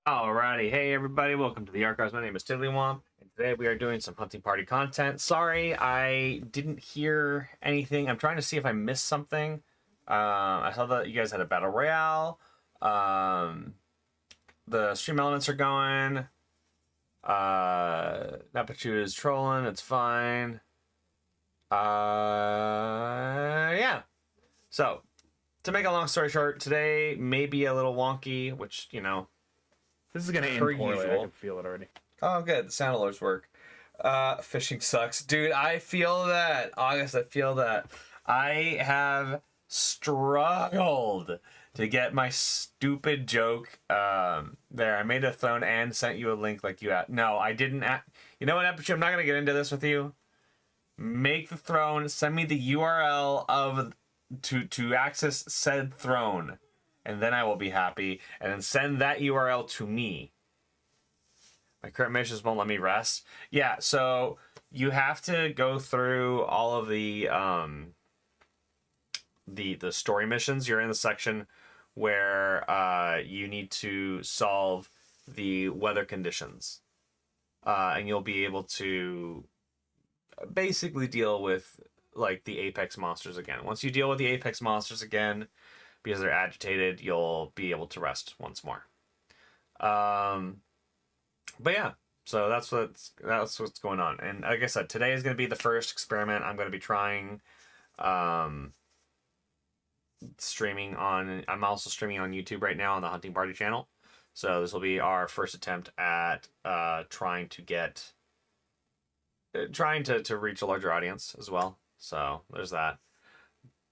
Alrighty, hey everybody, welcome to the Archives. My name is Tiddlywomp, and today we are doing some hunting party content. Sorry, I didn't hear anything. I'm trying to see if I missed something. I saw that you guys had a battle royale. The stream elements are going. Napachu is trolling. It's fine. Yeah. So, to make a long story short, today may be a little wonky, which This is gonna end per poorly. I usual. can feel it already. Oh, good. The sound alerts work. Fishing sucks. Dude, I feel that. August, I feel that. I have struggled to get my stupid joke there. I made a throne and sent you a link like you had. No, I didn't. You know what, Aperture? I'm not going to get into this with you. Make the throne. Send me the URL of to access said throne. And then I will be happy. And then send that URL to me. My current missions won't let me rest. Yeah, so you have to go through all of the story missions. You're in the section where you need to solve the weather conditions, and you'll be able to basically deal with like the Apex monsters again. Once you deal with the Apex monsters again, because they're agitated, you'll be able to rest once more. But yeah, so that's what's going on. And like I said, today is going to be the first experiment. I'm going to be trying streaming on. I'm also streaming on YouTube right now on the Hunting Party channel. So this will be our first attempt at trying to reach a larger audience as well. So there's that.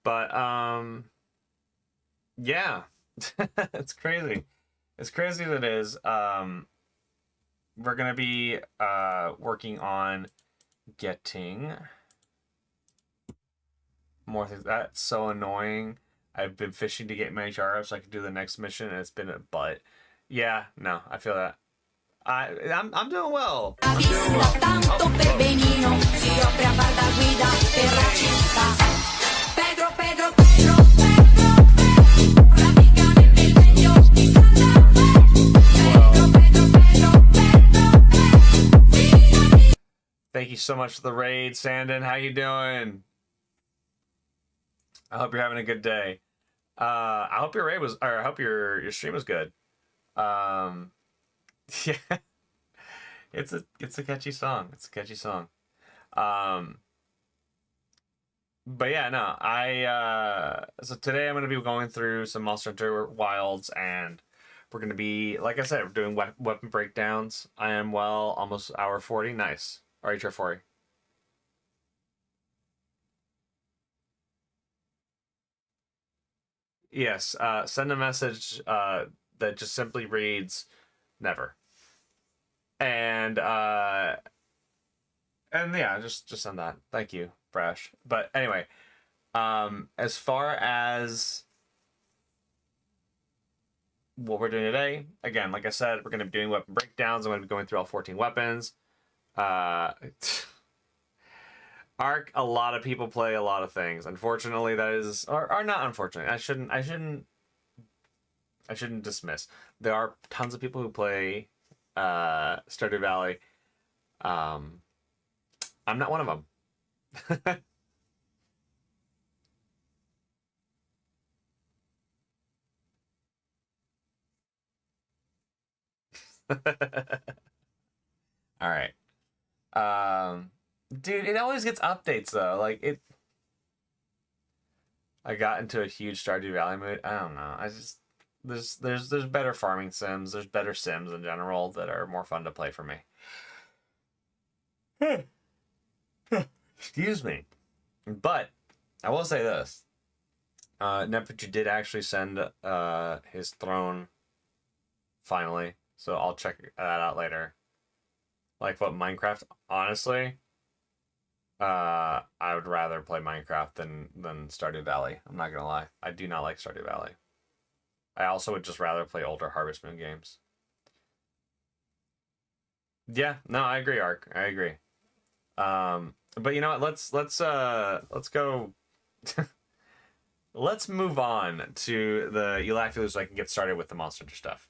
But yeah, it's crazy. As crazy as it is. We're going to be working on getting more things. That's so annoying. I've been fishing to get many up so I can do the next mission, and it's been a butt. Yeah, no, I feel that. I'm doing well. I'm doing Thank you so much for the raid, Sandon. How you doing? I hope you're having a good day. I hope your raid was, or I hope your stream was good. Yeah, it's a catchy song. It's a catchy song. But yeah, no, so today I'm gonna be going through some Monster Hunter Wilds, and we're gonna be, like I said, we're doing weapon breakdowns. I am almost hour 40. Nice. RH 40. Yes, send a message that just simply reads never. And yeah, just send that. Thank you, Brash. But anyway, as far as what we're doing today, again, like I said, we're going to be doing weapon breakdowns. I'm going to be going through all 14 weapons. Arc, a lot of people play a lot of things. Unfortunately, that is, or not unfortunately. I shouldn't dismiss. There are tons of people who play Stardew Valley. I'm not one of them. All right. Dude, it always gets updates though. Like it, I got into a huge Stardew Valley mood. I don't know. I just there's better farming sims. There's better sims in general that are more fun to play for me. Excuse me. But I will say this. Nepichu did actually send his throne finally, so I'll check that out later. Like what, Minecraft? Honestly, I would rather play Minecraft than Stardew Valley. I'm not gonna lie. I do not like Stardew Valley. I also would just rather play older Harvest Moon games. Yeah, no, I agree, Ark. I agree. But you know what? Let's go. Let's move on to the Eulactilu so I can get started with the Monster Hunter stuff.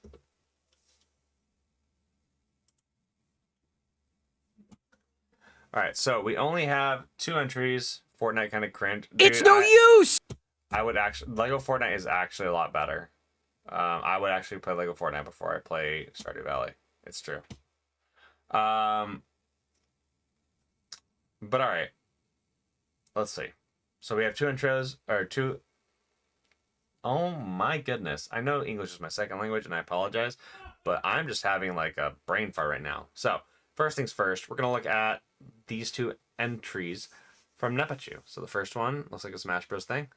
All right, so we only have 2 entries. Fortnite kind of cringe. It's no use. I would actually Lego Fortnite is actually a lot better. I would actually play Lego Fortnite before I play Stardew Valley. It's true. But all right, let's see. So we have 2 intros or 2. Oh my goodness! I know English is my second language, and I apologize, but I'm just having like a brain fart right now. So first things first, we're gonna look at these 2 entries from Nepachu. So the first one looks like a Smash Bros thing.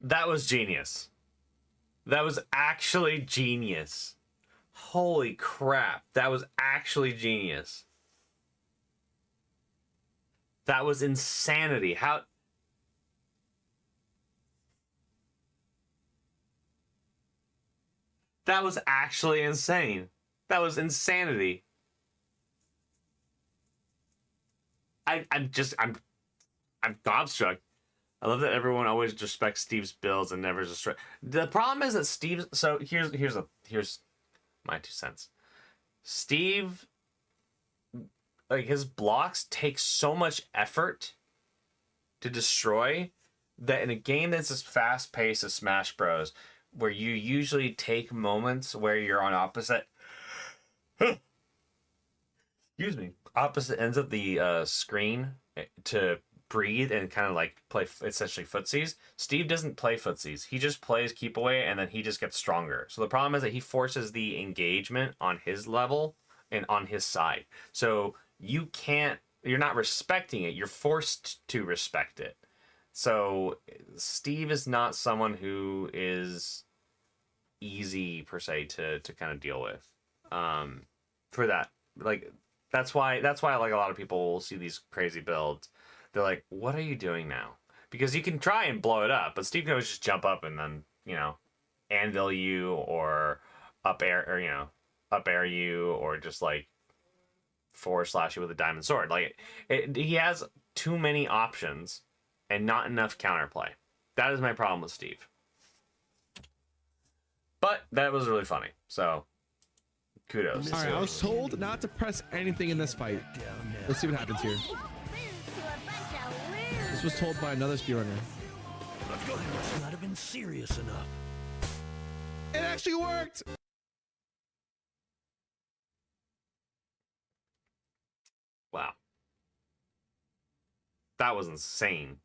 That was genius. That was actually genius. Holy crap. That was actually genius. That was insanity. How... That was actually insane. That was insanity. I'm gobstruck. I love that everyone always respects Steve's builds and never just. The problem is that Steve's. So here's my 2 cents. Steve, like his blocks take so much effort to destroy that in a game that's as fast paced as Smash Bros, where you usually take moments where you're on opposite. Excuse me. Opposite ends of the screen to breathe and kind of like play essentially footsies. Steve doesn't play footsies. He just plays keep away and then he just gets stronger. So the problem is that he forces the engagement on his level and on his side. So you're not respecting it. You're forced to respect it. So Steve is not someone who is easy per se to kind of deal with. For that, like that's why like a lot of people will see these crazy builds. They're like, what are you doing now? Because you can try and blow it up, but Steve can always just jump up and then, anvil you or up air you or just like forward slash you with a diamond sword. Like he has too many options and not enough counterplay. That is my problem with Steve. But that was really funny. So kudos. All right, I was told not to press anything in this fight. Let's see what happens here. This was told by another speedrunner. Must not have been serious enough. It actually worked! Wow. That was insane.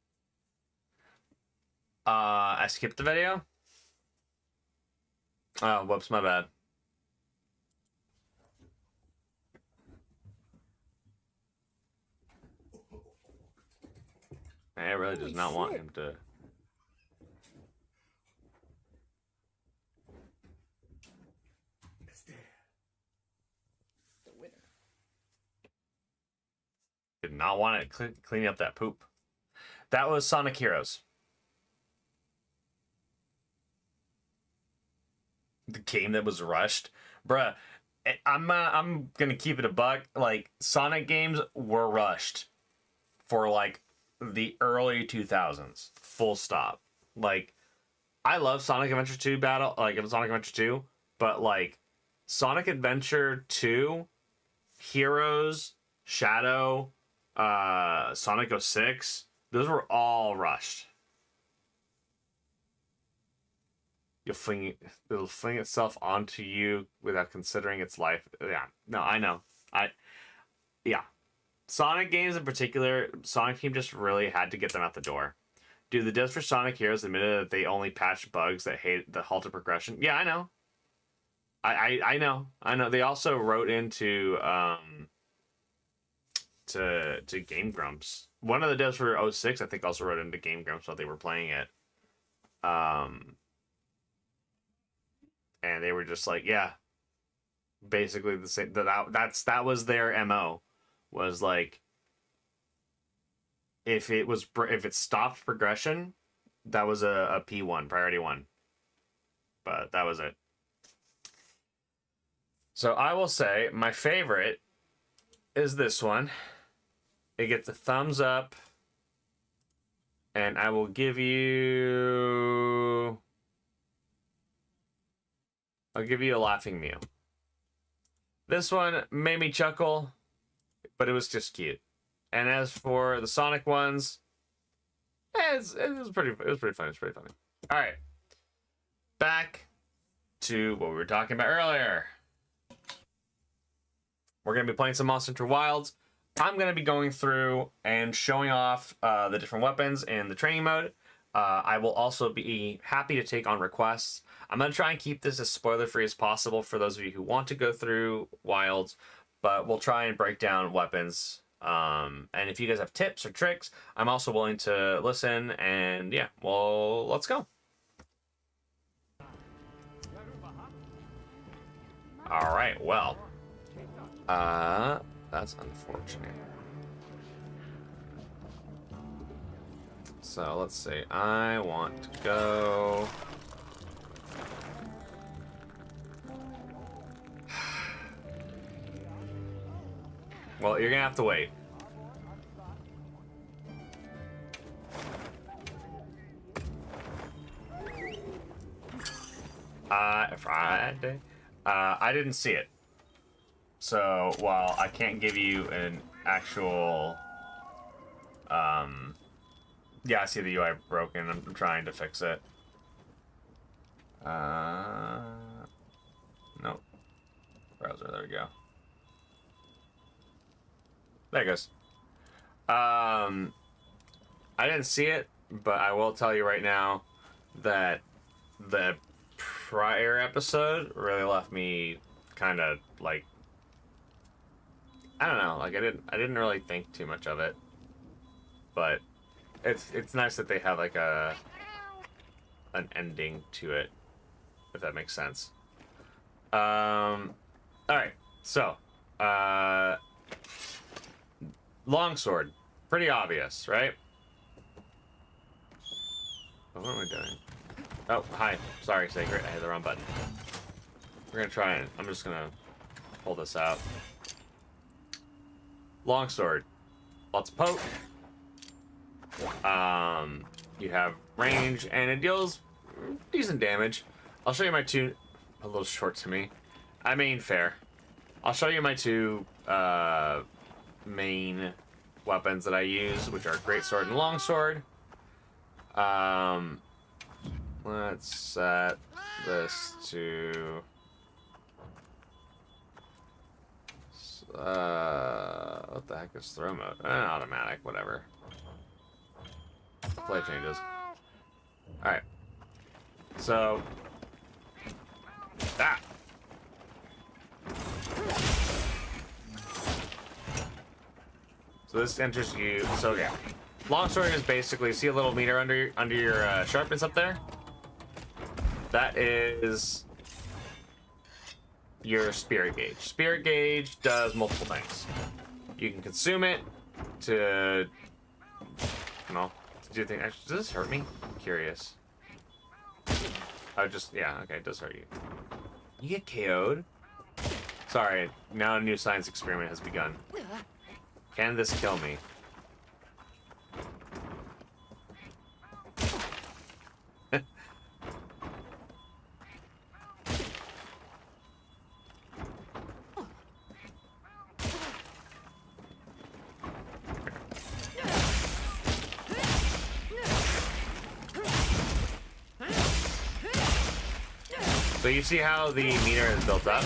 I skipped the video. Oh, whoops, my bad. I really does not want him to. Did not want it cleaning up that poop. That was Sonic Heroes. The game that was rushed, bruh. I'm gonna keep it a buck. Like Sonic games were rushed for like the early 2000s. Full stop. Like I love Sonic Adventure 2 Sonic Adventure 2, but like Sonic Adventure 2, Heroes, Shadow, Sonic 06, those were all rushed. It'll fling itself onto you without considering its life. Yeah, no, I know. Yeah. Sonic games in particular, Sonic Team just really had to get them out the door. Dude, the devs for Sonic Heroes admitted that they only patched bugs that halted progression. Yeah, I know. I know. They also wrote into to Game Grumps. One of the devs for 06, I think, also wrote into Game Grumps while they were playing it. And they were just like, yeah, basically the same. That was their MO, was like, if it stopped progression, that was a P1, priority 1. But that was it. So I will say my favorite is this one. It gets a thumbs up. And I will give you... I'll give you a laughing meal. This one made me chuckle, but it was just cute. And as for the Sonic ones, it was pretty funny. It's pretty funny. All right. Back to what we were talking about earlier. We're going to be playing some Monster Hunter Wilds. I'm going to be going through and showing off the different weapons in the training mode. I will also be happy to take on requests. I'm going to try and keep this as spoiler-free as possible for those of you who want to go through Wilds, but we'll try and break down weapons. And if you guys have tips or tricks, I'm also willing to listen, and yeah, well, let's go. All right, well, that's unfortunate. So let's see. I want to go. Well, you're gonna have to wait. Friday. I didn't see it. So while I can't give you an actual, yeah, I see the UI broken. I'm trying to fix it. Nope. Browser, there we go. There it goes. I didn't see it, but I will tell you right now that the prior episode really left me kind of like, I don't know, like I didn't really think too much of it, but it's nice that they have like an ending to it, if that makes sense. All right, so longsword, pretty obvious, right? What am I doing? Oh, hi. Sorry, Sacred. I hit the wrong button. We're gonna try it. I'm just gonna pull this out. Longsword. Lots of poke. You have range, and it deals decent damage. I'll show you my two... A little short to me. I mean, fair. I'll show you my two main weapons that I use, which are Greatsword and Longsword. Let's set this to... what the heck is throw mode? Automatic, whatever. Play changes. Alright. So... Ah! So this enters you... So yeah. Longsword is basically... See a little meter under your sharpness up there? That is your spirit gauge. Spirit gauge does multiple things. You can consume it to, you know, to do things. Actually, does this hurt me? I'm curious. Yeah, okay, it does hurt you. You get KO'd. Sorry, now a new science experiment has begun. Can this kill me? So you see how the meter is built up?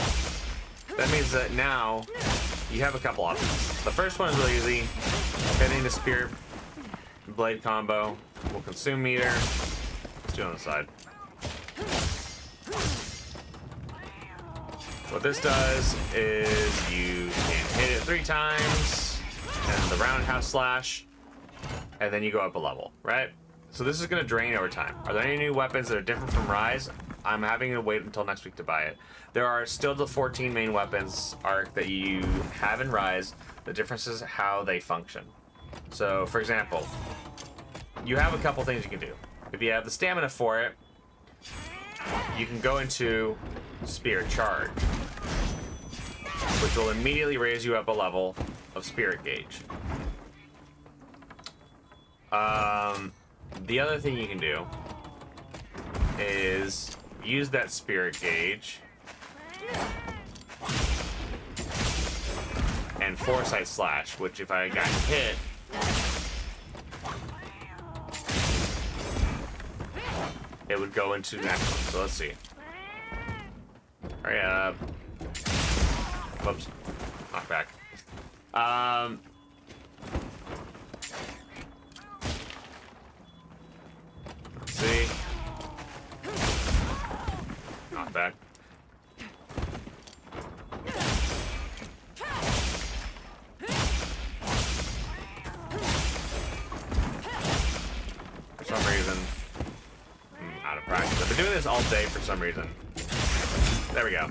That means that now you have a couple options. The first one is really easy. Hitting the spear blade combo will consume meter. Let's do it on the side. What this does is you can hit it 3 times and the roundhouse slash, and then you go up a level, right? So this is going to drain over time. Are there any new weapons that are different from Rise? I'm having to wait until next week to buy it. There are still the 14 main weapons arc that you have in Rise. The difference is how they function. So, for example, you have a couple things you can do. If you have the stamina for it, you can go into Spirit Charge, which will immediately raise you up a level of Spirit Gauge. The other thing you can do is use that Spirit Gauge and Foresight Slash, which if I got hit, it would go into the next one. So let's see. Alright, whoops. Knock back. Let's see. Knock back. For some reason, I'm out of practice. I've been doing this all day for some reason. There we go.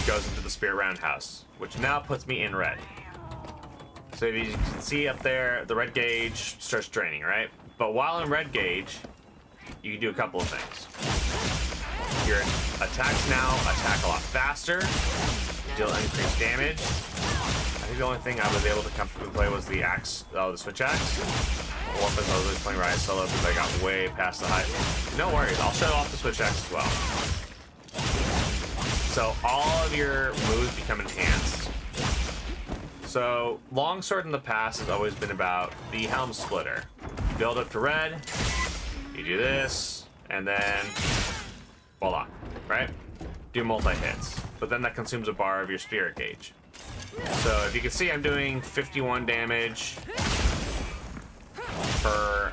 Goes into the Spirit Roundhouse, which now puts me in red. So if you can see up there, the red gauge starts draining, right? But while in red gauge, you can do a couple of things. Your attacks now attack a lot faster, deal increased damage. I think the only thing I was able to comfortably play was the axe, the switch axe. Or if I was playing Riot solo because I got way past the height. No worries, I'll show off the switch axe as well. So all of your moves become enhanced. So longsword in the past has always been about the Helm Splitter. You build up to red, you do this, and then voila, right? Do multi-hits. But then that consumes a bar of your Spirit Gauge. So if you can see, I'm doing 51 damage per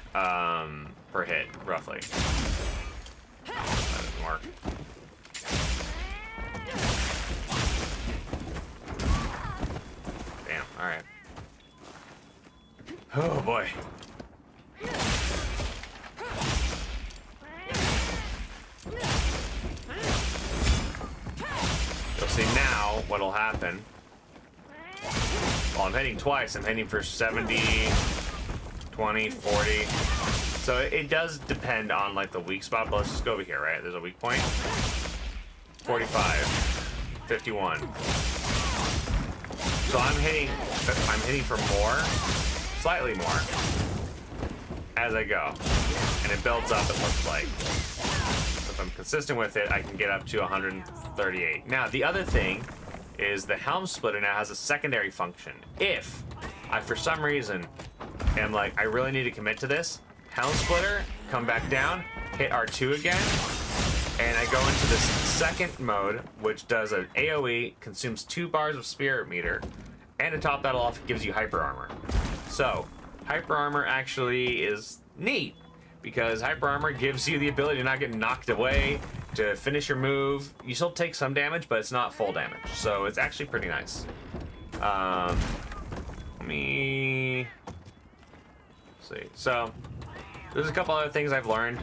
hit, roughly. That didn't work. Damn, alright. Oh boy. You'll see now what'll happen. Well, I'm hitting twice. I'm hitting for 70, 20, 40. So it does depend on like the weak spot, but let's just go over here, right? There's a weak point. 45, 51. So I'm hitting for more, slightly more, as I go. And it builds up, it looks like. If I'm consistent with it, I can get up to 138. Now, the other thing is the Helm Splitter now has a secondary function. If I, for some reason, am like, I really need to commit to this, Helm Splitter, come back down, hit R2 again, and I go into this second mode, which does an AoE, consumes 2 bars of Spirit Meter, and to top that off, it gives you Hyper Armor. So, Hyper Armor actually is neat, because Hyper Armor gives you the ability to not get knocked away, to finish your move. You still take some damage, but it's not full damage, so it's actually pretty nice. Let me see. So, there's a couple other things I've learned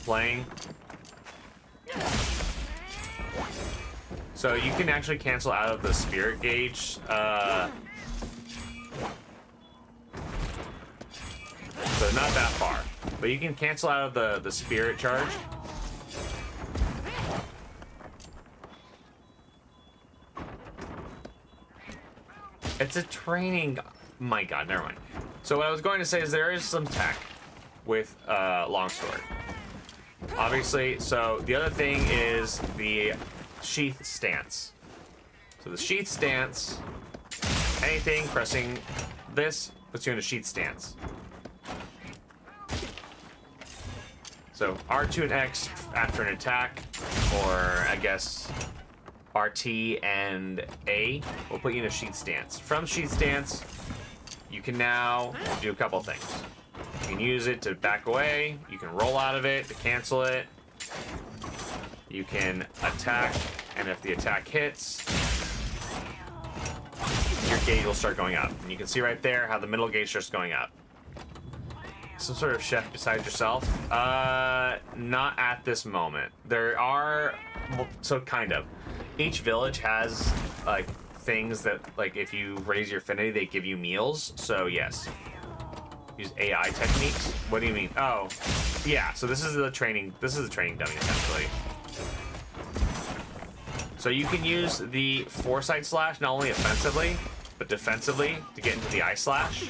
playing. So you can actually cancel out of the Spirit Gauge. So not that far, but you can cancel out of the Spirit Charge. It's a training. My God, never mind. So what I was going to say is there is some tech with Longsword. Obviously, so the other thing is the sheath stance. So the sheath stance, anything pressing this puts you in a sheath stance. So R2 and X after an attack, or I guess RT and A will put you in a sheath stance. From sheath stance, you can now do a couple things. You can use it to back away, you can roll out of it to cancel it, you can attack, and if the attack hits, your gauge will start going up. And you can see right there how the middle gauge starts going up. Some sort of chef beside yourself? Not at this moment. There are, well, so kind of. Each village has like things that, like, if you raise your affinity, they give you meals. So yes, use AI techniques. What do you mean? Oh, yeah. So this is the training. This is the training dummy essentially. So you can use the foresight slash not only offensively but defensively to get into the eye slash.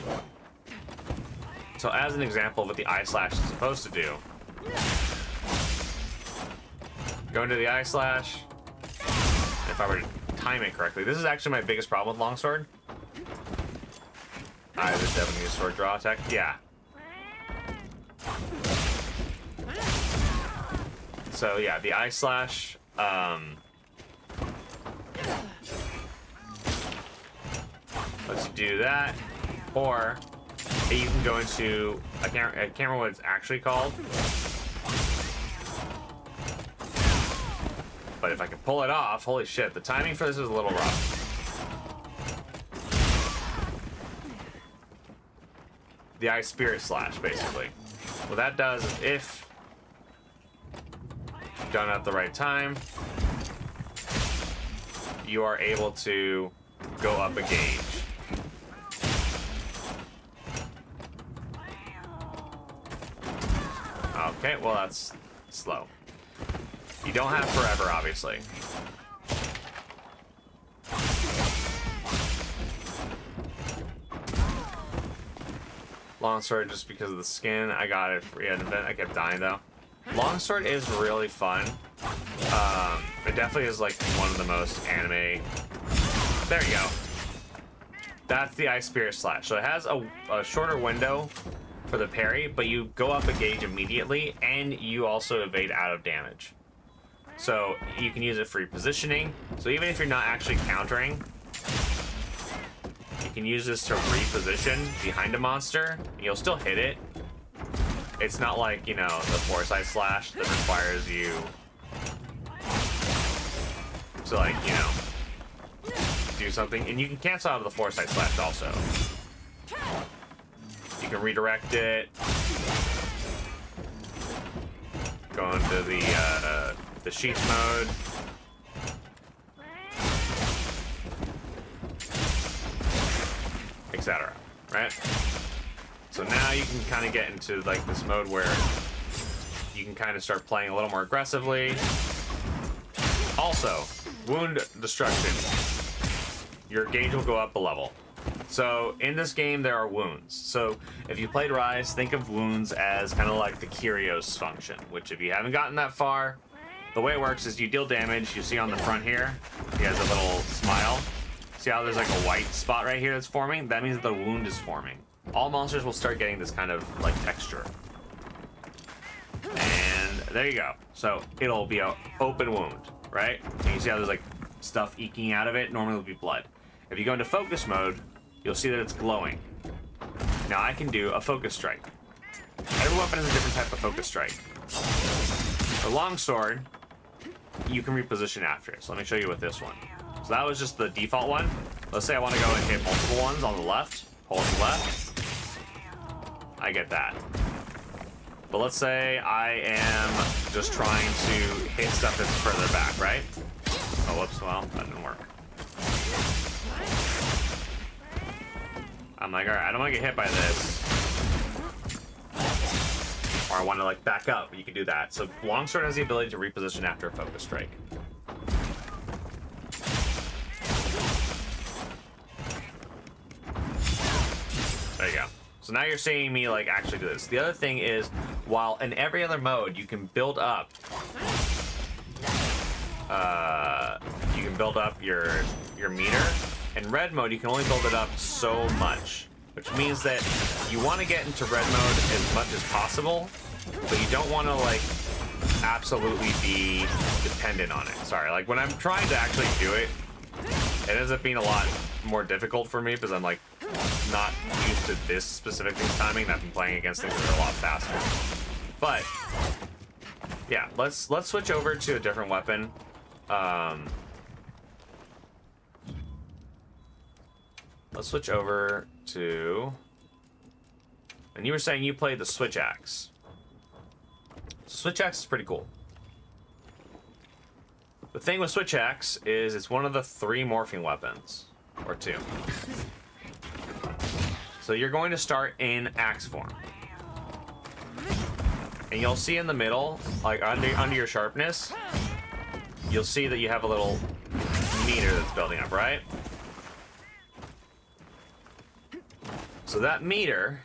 So as an example of what the eye slash is supposed to do, go into the eye slash. If I were to time it correctly, this is actually my biggest problem with longsword. I would definitely use sword draw attack. Yeah. So yeah, the eye slash. Lets you do that, or you can go into I can't remember what it's actually called. But if I can pull it off, holy shit, the timing for this is a little rough. The Ice Spirit Slash, basically. What that does is if done at the right time, you are able to go up a gauge. Okay, well that's slow. You don't have forever, obviously. Longsword, just because of the skin, I got it free at an event. I kept dying though. Longsword is really fun. It definitely is like one of the most anime. There you go. That's the Ice Spirit Slash. So it has a shorter window for the parry, but you go up a gauge immediately, and you also evade out of damage. So you can use it for repositioning. So even if you're not actually countering, you can use this to reposition behind a monster, and you'll still hit it. It's not like, you know, the Foresight Slash that requires you to, like, you know, do something. And you can cancel out of the Foresight Slash also. You can redirect it. Go into the sheath mode. Etc. Right? So now you can kind of get into like this mode where you can kind of start playing a little more aggressively. Also, wound destruction. Your gauge will go up a level. So in this game there are wounds. So if you played Rise, think of wounds as kind of like the Kyrios function, which if you haven't gotten that far, the way it works is you deal damage. You see on the front here, he has a little smile. See how there's like a white spot right here that's forming? That means that the wound is forming. All monsters will start getting this kind of like texture. And there you go. So it'll be an open wound, right? And you see how there's like stuff eking out of it? Normally it'll be blood. If you go into focus mode, you'll see that it's glowing. Now I can do a focus strike. Every weapon has a different type of focus strike. The longsword, you can reposition after it. So let me show you with this one. So that was just the default one. Let's say I want to go and hit multiple ones on the left. Hold left. I get that. But let's say I am just trying to hit stuff that's further back, right? Oh, whoops, well, that didn't work. I'm like, all right, I don't want to get hit by this. Or I want to like back up, you can do that. So longsword has the ability to reposition after a focus strike. There you go. So now you're seeing me like actually do this. The other thing is, while in every other mode you can build up your meter, in red mode you can only build it up so much, which means that you want to get into red mode as much as possible, but you don't want to like absolutely be dependent on it. Sorry, like when I'm trying to actually do it, it ends up being a lot more difficult for me because I'm like not used to this specific thing's timing, and I've been playing against things that are a lot faster. But yeah, let's switch over to a different weapon. Let's switch over to, and you were saying you played the switch axe. Switch axe is pretty cool. The thing with Switch Axe is it's one of the 3 morphing weapons, or 2. So you're going to start in axe form. And you'll see in the middle, like under your sharpness, you'll see that you have a little meter that's building up, right? So that meter,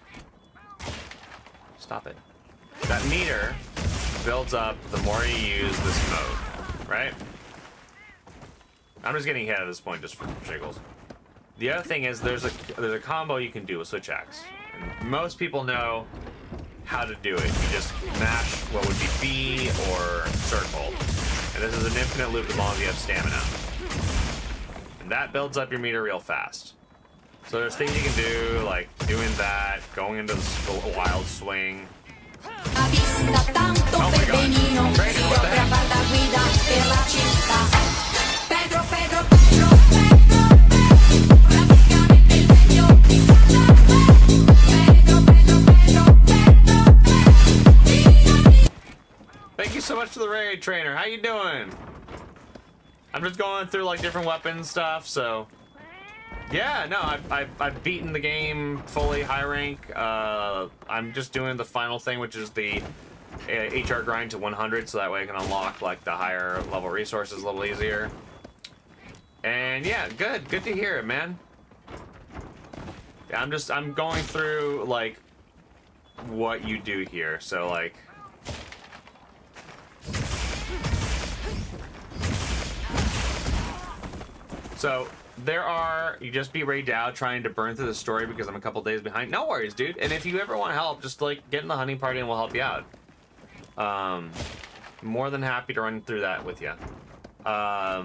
stop it. That meter builds up the more you use this mode, right? I'm just getting ahead at this point just for jiggles. The other thing is there's a combo you can do with Switch Axe. And most people know how to do it. You just mash what would be B or circle. And this is an infinite loop as long as you have stamina. And that builds up your meter real fast. So there's things you can do, like doing that, going into the wild swing. Oh my god. Brandon, what the Thank you so much for the raid, trainer. How you doing? I'm just going through like different weapon stuff, so yeah, no, I've beaten the game fully high rank. I'm just doing the final thing, which is the HR grind to 100, so that way I can unlock like the higher level resources a little easier. And yeah, good to hear it, man. Yeah, I'm going through like what you do here, so like. So you just beat Ray Dow trying to burn through the story because I'm a couple days behind. No worries, dude. And if you ever want help, just like get in the hunting party and we'll help you out. More than happy to run through that with you. But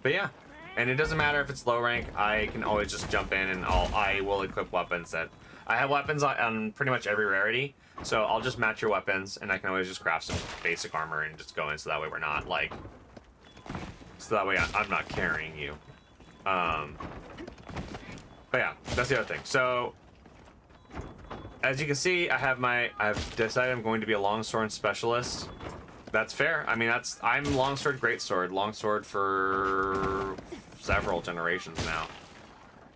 yeah, and it doesn't matter if it's low rank. I can always just jump in and I will equip weapons that I have weapons on pretty much every rarity. So I'll just match your weapons and I can always just craft some basic armor and just go in so that way we're not like. So that way I'm not carrying you. But yeah, that's the other thing. So as you can see, I've decided I'm going to be a longsword specialist. That's fair. I mean, I'm longsword, greatsword, longsword for several generations now,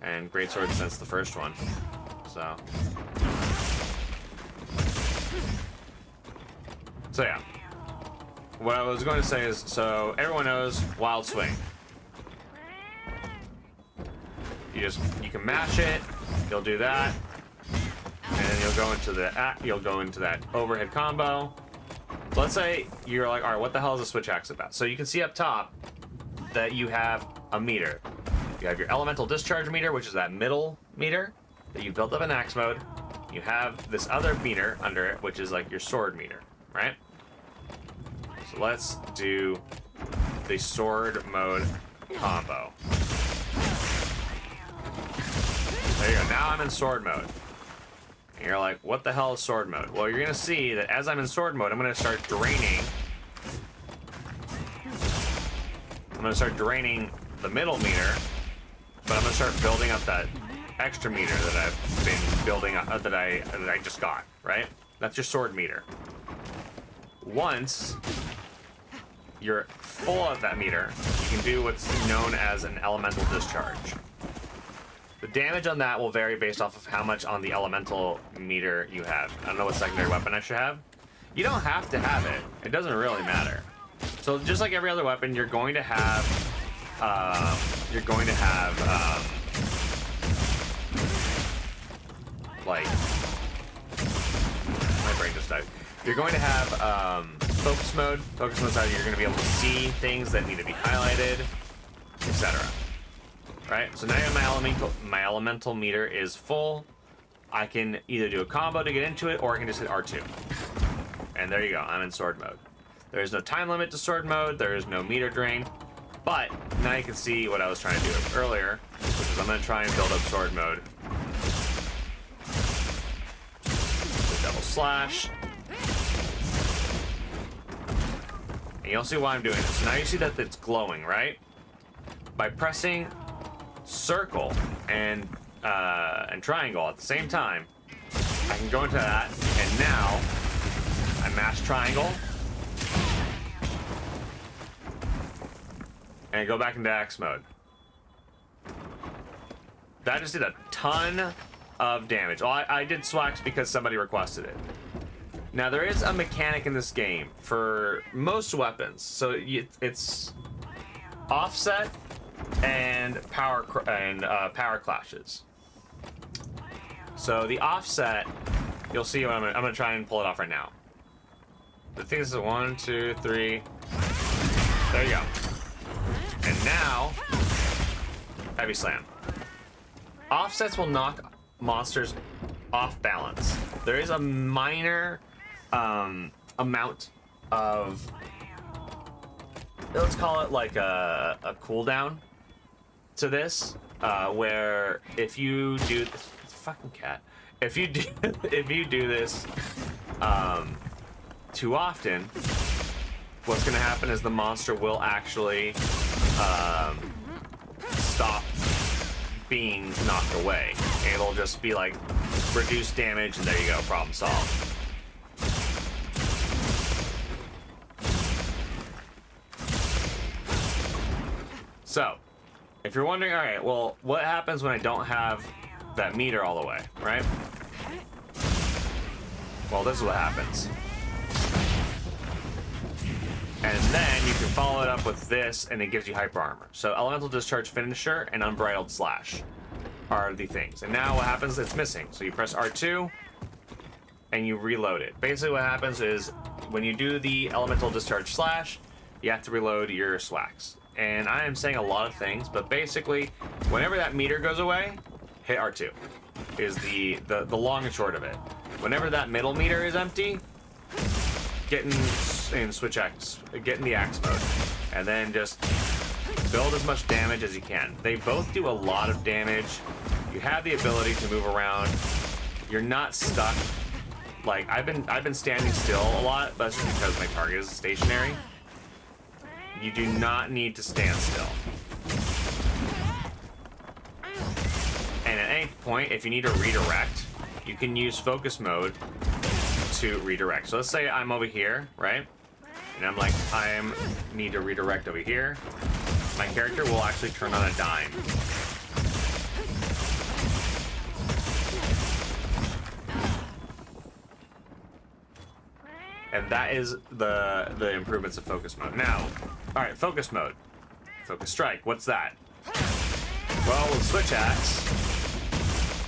and greatsword since the first one. So yeah. What I was going to say is, so everyone knows Wild Swing. You can mash it. You'll do that, and then you'll go into that overhead combo. Let's say you're like, all right, what the hell is a Switch Axe about? So you can see up top that you have a meter. You have your elemental discharge meter, which is that middle meter that you built up in axe mode. You have this other meter under it, which is like your sword meter, right? So let's do the sword mode combo. There you go. Now I'm in sword mode. And you're like, what the hell is sword mode? Well, you're gonna see that as I'm in sword mode, I'm gonna start draining. I'm gonna start draining the middle meter, but I'm gonna start building up that extra meter that I've been building up, that I just got, right? That's your sword meter. Once you're full of that meter, you can do what's known as an elemental discharge. The damage on that will vary based off of how much on the elemental meter you have. I don't know what secondary weapon I should have. You don't have to have it. It doesn't really matter. So just like every other weapon, you're going to have, like, my brain just died. You're going to have focus mode. Focus mode side, you're going to be able to see things that need to be highlighted, etc. Right? So now my elemental meter is full. I can either do a combo to get into it, or I can just hit R2. And there you go. I'm in sword mode. There is no time limit to sword mode. There is no meter drain. But now you can see what I was trying to do earlier, which is I'm going to try and build up sword mode. Double slash. And you'll see why I'm doing this. So now you see that it's glowing, right? By pressing circle and triangle at the same time, I can go into that, and now I mash triangle, and go back into axe mode. That just did a ton of damage. Well, I did Swax because somebody requested it. Now, there is a mechanic in this game for most weapons. So it's offset and power clashes. So the offset, you'll see what I'm gonna try and pull it off right now. The thing is 1, 2, 3. There you go. And now, heavy slam. Offsets will knock monsters off balance. There is a minor amount of, let's call it like a cooldown to this, where if you do fucking cat, if you do this too often, what's gonna happen is the monster will actually stop being knocked away. It'll just be like reduced damage, and there you go, problem solved. So, if you're wondering, all right, well, what happens when I don't have that meter all the way, right? Well, this is what happens. And then you can follow it up with this, and it gives you hyper armor. So Elemental Discharge Finisher and Unbridled Slash are the things. And now what happens, it's missing. So you press R2, and you reload it. Basically what happens is, when you do the Elemental Discharge Slash, you have to reload your Swax. And I am saying a lot of things, but basically, whenever that meter goes away, hit R2, is the long and short of it. Whenever that middle meter is empty, get in the axe mode, and then just build as much damage as you can. They both do a lot of damage. You have the ability to move around. You're not stuck. Like I've been standing still a lot, but that's just because my target is stationary. You do not need to stand still. And at any point, if you need to redirect, you can use focus mode to redirect. So let's say I'm over here, right? And I'm like, need to redirect over here. My character will actually turn on a dime. And that is the improvements of focus mode. Now, all right, focus mode. Focus strike, what's that? Well, with switch axe,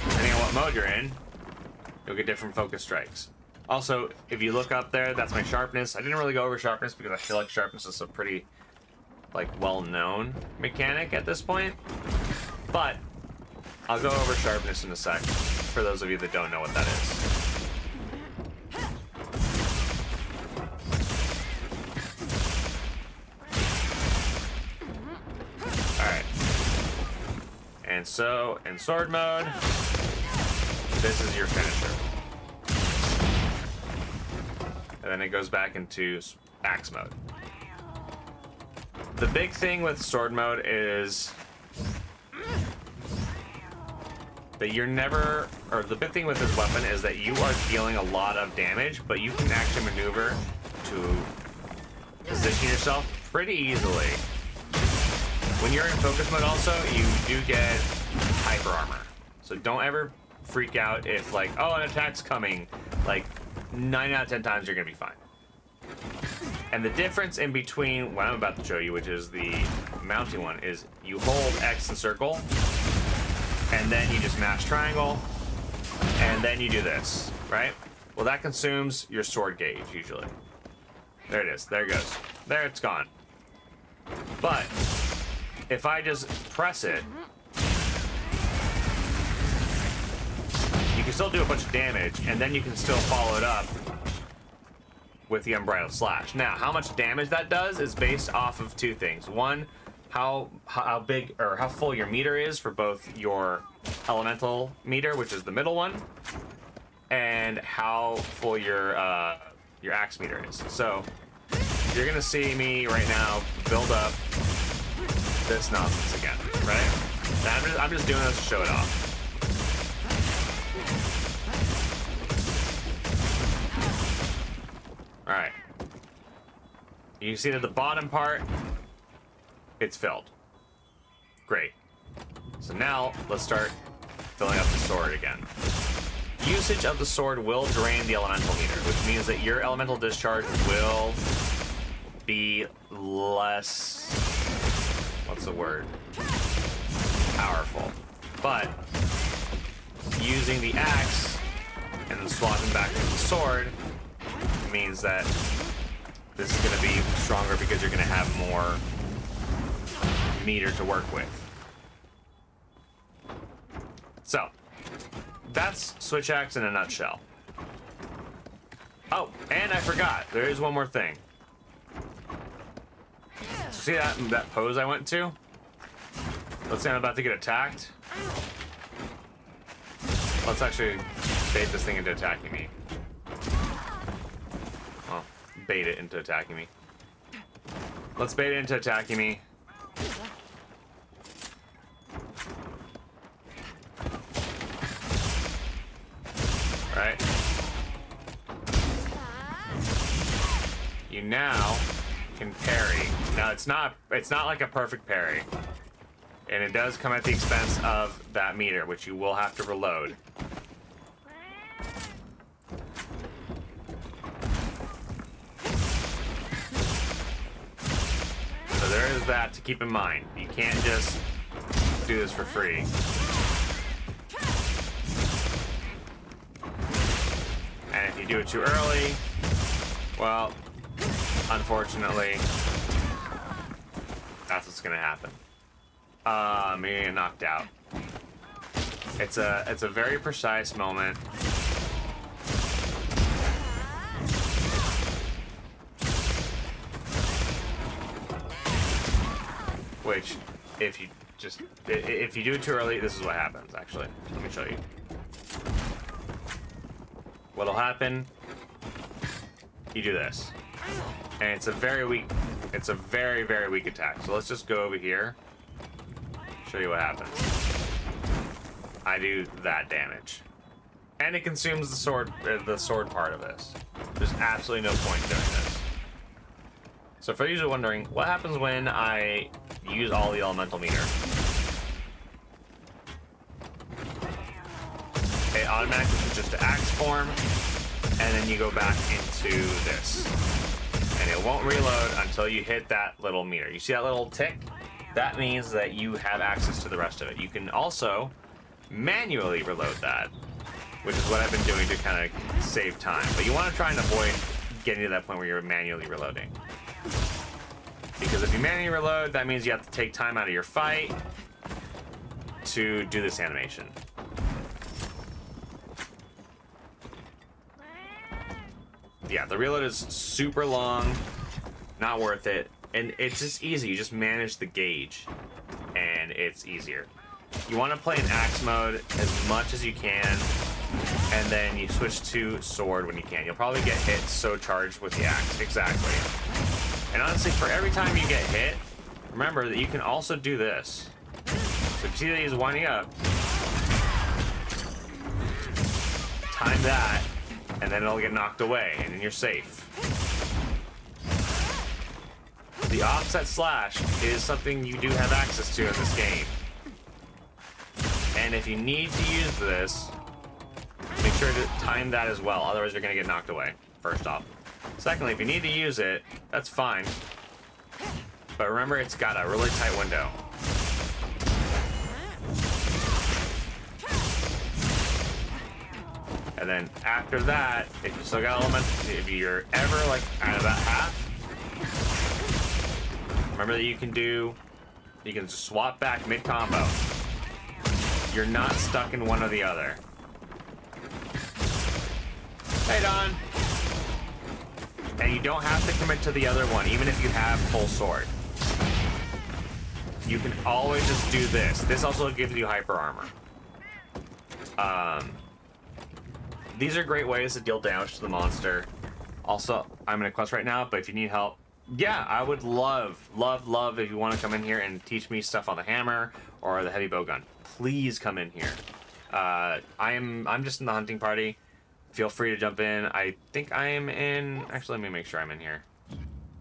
depending on what mode you're in, you'll get different focus strikes. Also, if you look up there, that's my sharpness. I didn't really go over sharpness because I feel like sharpness is a pretty, like, well-known mechanic at this point. But I'll go over sharpness in a sec, for those of you that don't know what that is. And so, in sword mode, this is your finisher. And then it goes back into axe mode. The big thing with sword mode is that you're never, or the big thing with this weapon is that you are dealing a lot of damage, but you can actually maneuver to position yourself pretty easily. When you're in focus mode also, you do get hyper armor. So don't ever freak out if like, oh, an attack's coming. Like 9 out of 10 times you're gonna be fine. And the difference in between what I'm about to show you, which is the mounting one, is you hold X and circle, and then you just mash triangle, and then you do this, right? Well, that consumes your sword gauge usually. There it is, there it goes. There, it's gone. But if I just press it, you can still do a bunch of damage, and then you can still follow it up with the Unbridled Slash. Now, how much damage that does is based off of two things. One, how big or how full your meter is for both your elemental meter, which is the middle one, and how full your axe meter is. So you're gonna see me right now build up this nonsense again, right? I'm just doing this to show it off. All right. You see that the bottom part it's filled. Great. So now let's start filling up the sword again. Usage of the sword will drain the elemental meter, which means that your elemental discharge will be less, what's the word? Powerful. But using the axe and then swapping back to the sword means that this is going to be stronger because you're going to have more meter to work with. So, that's Switch Axe in a nutshell. Oh, and I forgot. There is one more thing. So see that pose I went to? Let's say I'm about to get attacked. Let's actually bait this thing into attacking me. Well, bait it into attacking me. Let's bait it into attacking me. Right? You now can parry. Now it's not like a perfect parry. And it does come at the expense of that meter, which you will have to reload. So there is that to keep in mind. You can't just do this for free. And if you do it too early, well, unfortunately, that's what's gonna happen. I'm gonna get knocked out. It's a very precise moment. Which, if you do it too early, this is what happens. Actually, let me show you. What'll happen? You do this, and it's a very weak attack. So let's just go over here. Show you what happens. I do that damage, and it consumes the sword part of this. There's absolutely no point in doing this. So for those who are wondering, what happens when I use all the elemental meter? It automatically switches to axe form, and then you go back into this, and it won't reload until you hit that little meter. You see that little tick? That means that you have access to the rest of it. You can also manually reload that, which is what I've been doing to kind of save time. But you want to try and avoid getting to that point where you're manually reloading. Because if you manually reload, that means you have to take time out of your fight to do this animation. Yeah, the reload is super long, not worth it. And it's just easy. You just manage the gauge, and it's easier. You want to play in axe mode as much as you can, and then you switch to sword when you can. You'll probably get hit so charged with the axe. Exactly. And honestly, for every time you get hit, remember that you can also do this. So if you see that he's winding up, time that, and then it'll get knocked away, and then you're safe. The offset slash is something you do have access to in this game. And if you need to use this, make sure to time that as well, otherwise you're gonna get knocked away, first off. Secondly, if you need to use it, that's fine. But remember, it's got a really tight window. And then after that, if you still got elements, if you're ever like at about half, remember that you can just swap back mid-combo. You're not stuck in one or the other. Hey, Don. And you don't have to commit to the other one, even if you have full sword. You can always just do this. This also gives you hyper armor. These are great ways to deal damage to the monster. Also, I'm in a quest right now, but if you need help, yeah, I would love if you want to come in here and teach me stuff on the hammer or the heavy bowgun. Please come in here. I'm just in the hunting party. Feel free to jump in. I think I am in. Actually, let me make sure I'm in here.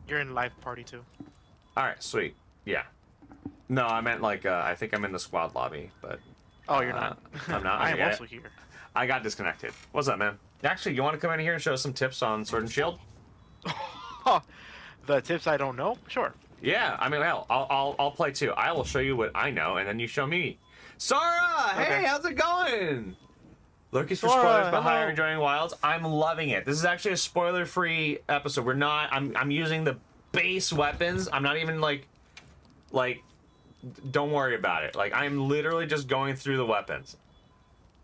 You're in live party too. All right, sweet. Yeah. No, I meant like I think I'm in the squad lobby, but Oh, you're not. I'm not. I am Okay, also here. I got disconnected. What's up, man? Actually, you want to come in here and show us some tips on Sword and Shield? The tips I don't know? Sure. Yeah, I mean, hell, I'll play too. I will show you what I know, and then you show me. Sora, hey, Okay. how's it going? Lurkies for Sora, spoilers, but hello. higher enjoying Wilds. I'm loving it. This is actually a spoiler-free episode. We're not. I'm using the base weapons. I'm not even like. Don't worry about it. Like I'm literally just going through the weapons.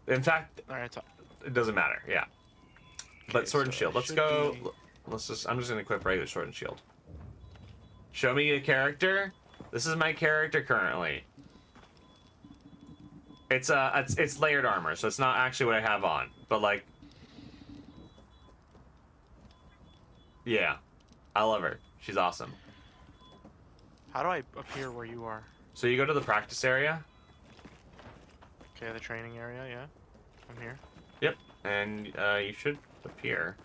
In fact, All right. it doesn't matter. Yeah. But Sword and so Shield. it Let's should go. be- Let's just. I'm just gonna equip regular Sword and Shield. Show me a character. This is my character currently. It's layered armor, so it's not actually what I have on. But like, yeah, I love her. She's awesome. How do I appear where you are? So you go to the practice area. Okay, the training area. Yeah, I'm here. Yep, and you should appear.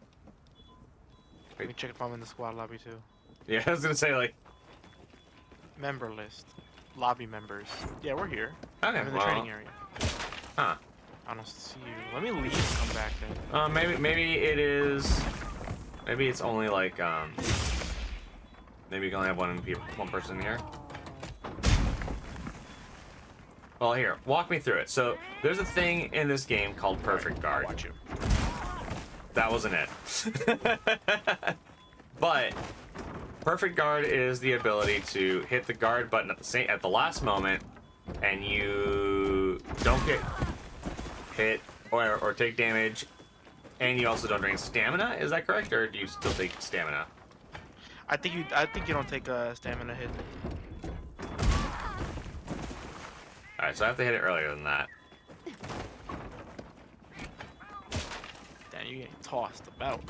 Let me check if I'm in the squad lobby too. Yeah, I was gonna say like. Member list. Lobby members. Yeah, we're here. Okay, I'm in the well, training area. huh? I don't see you. Let me leave and come back then. Maybe it is. Maybe it's only like maybe you can only have one person here. Well, here, walk me through it. So there's a thing in this game called Perfect Guard. Watch you. That wasn't it. But Perfect Guard is the ability to hit the guard button at the last moment, and you don't get hit or take damage, and you also don't drain stamina. Is that correct, or do you still take stamina? I think you don't take a stamina hit. All right, so I have to hit it earlier than that. Damn, you getting tossed about.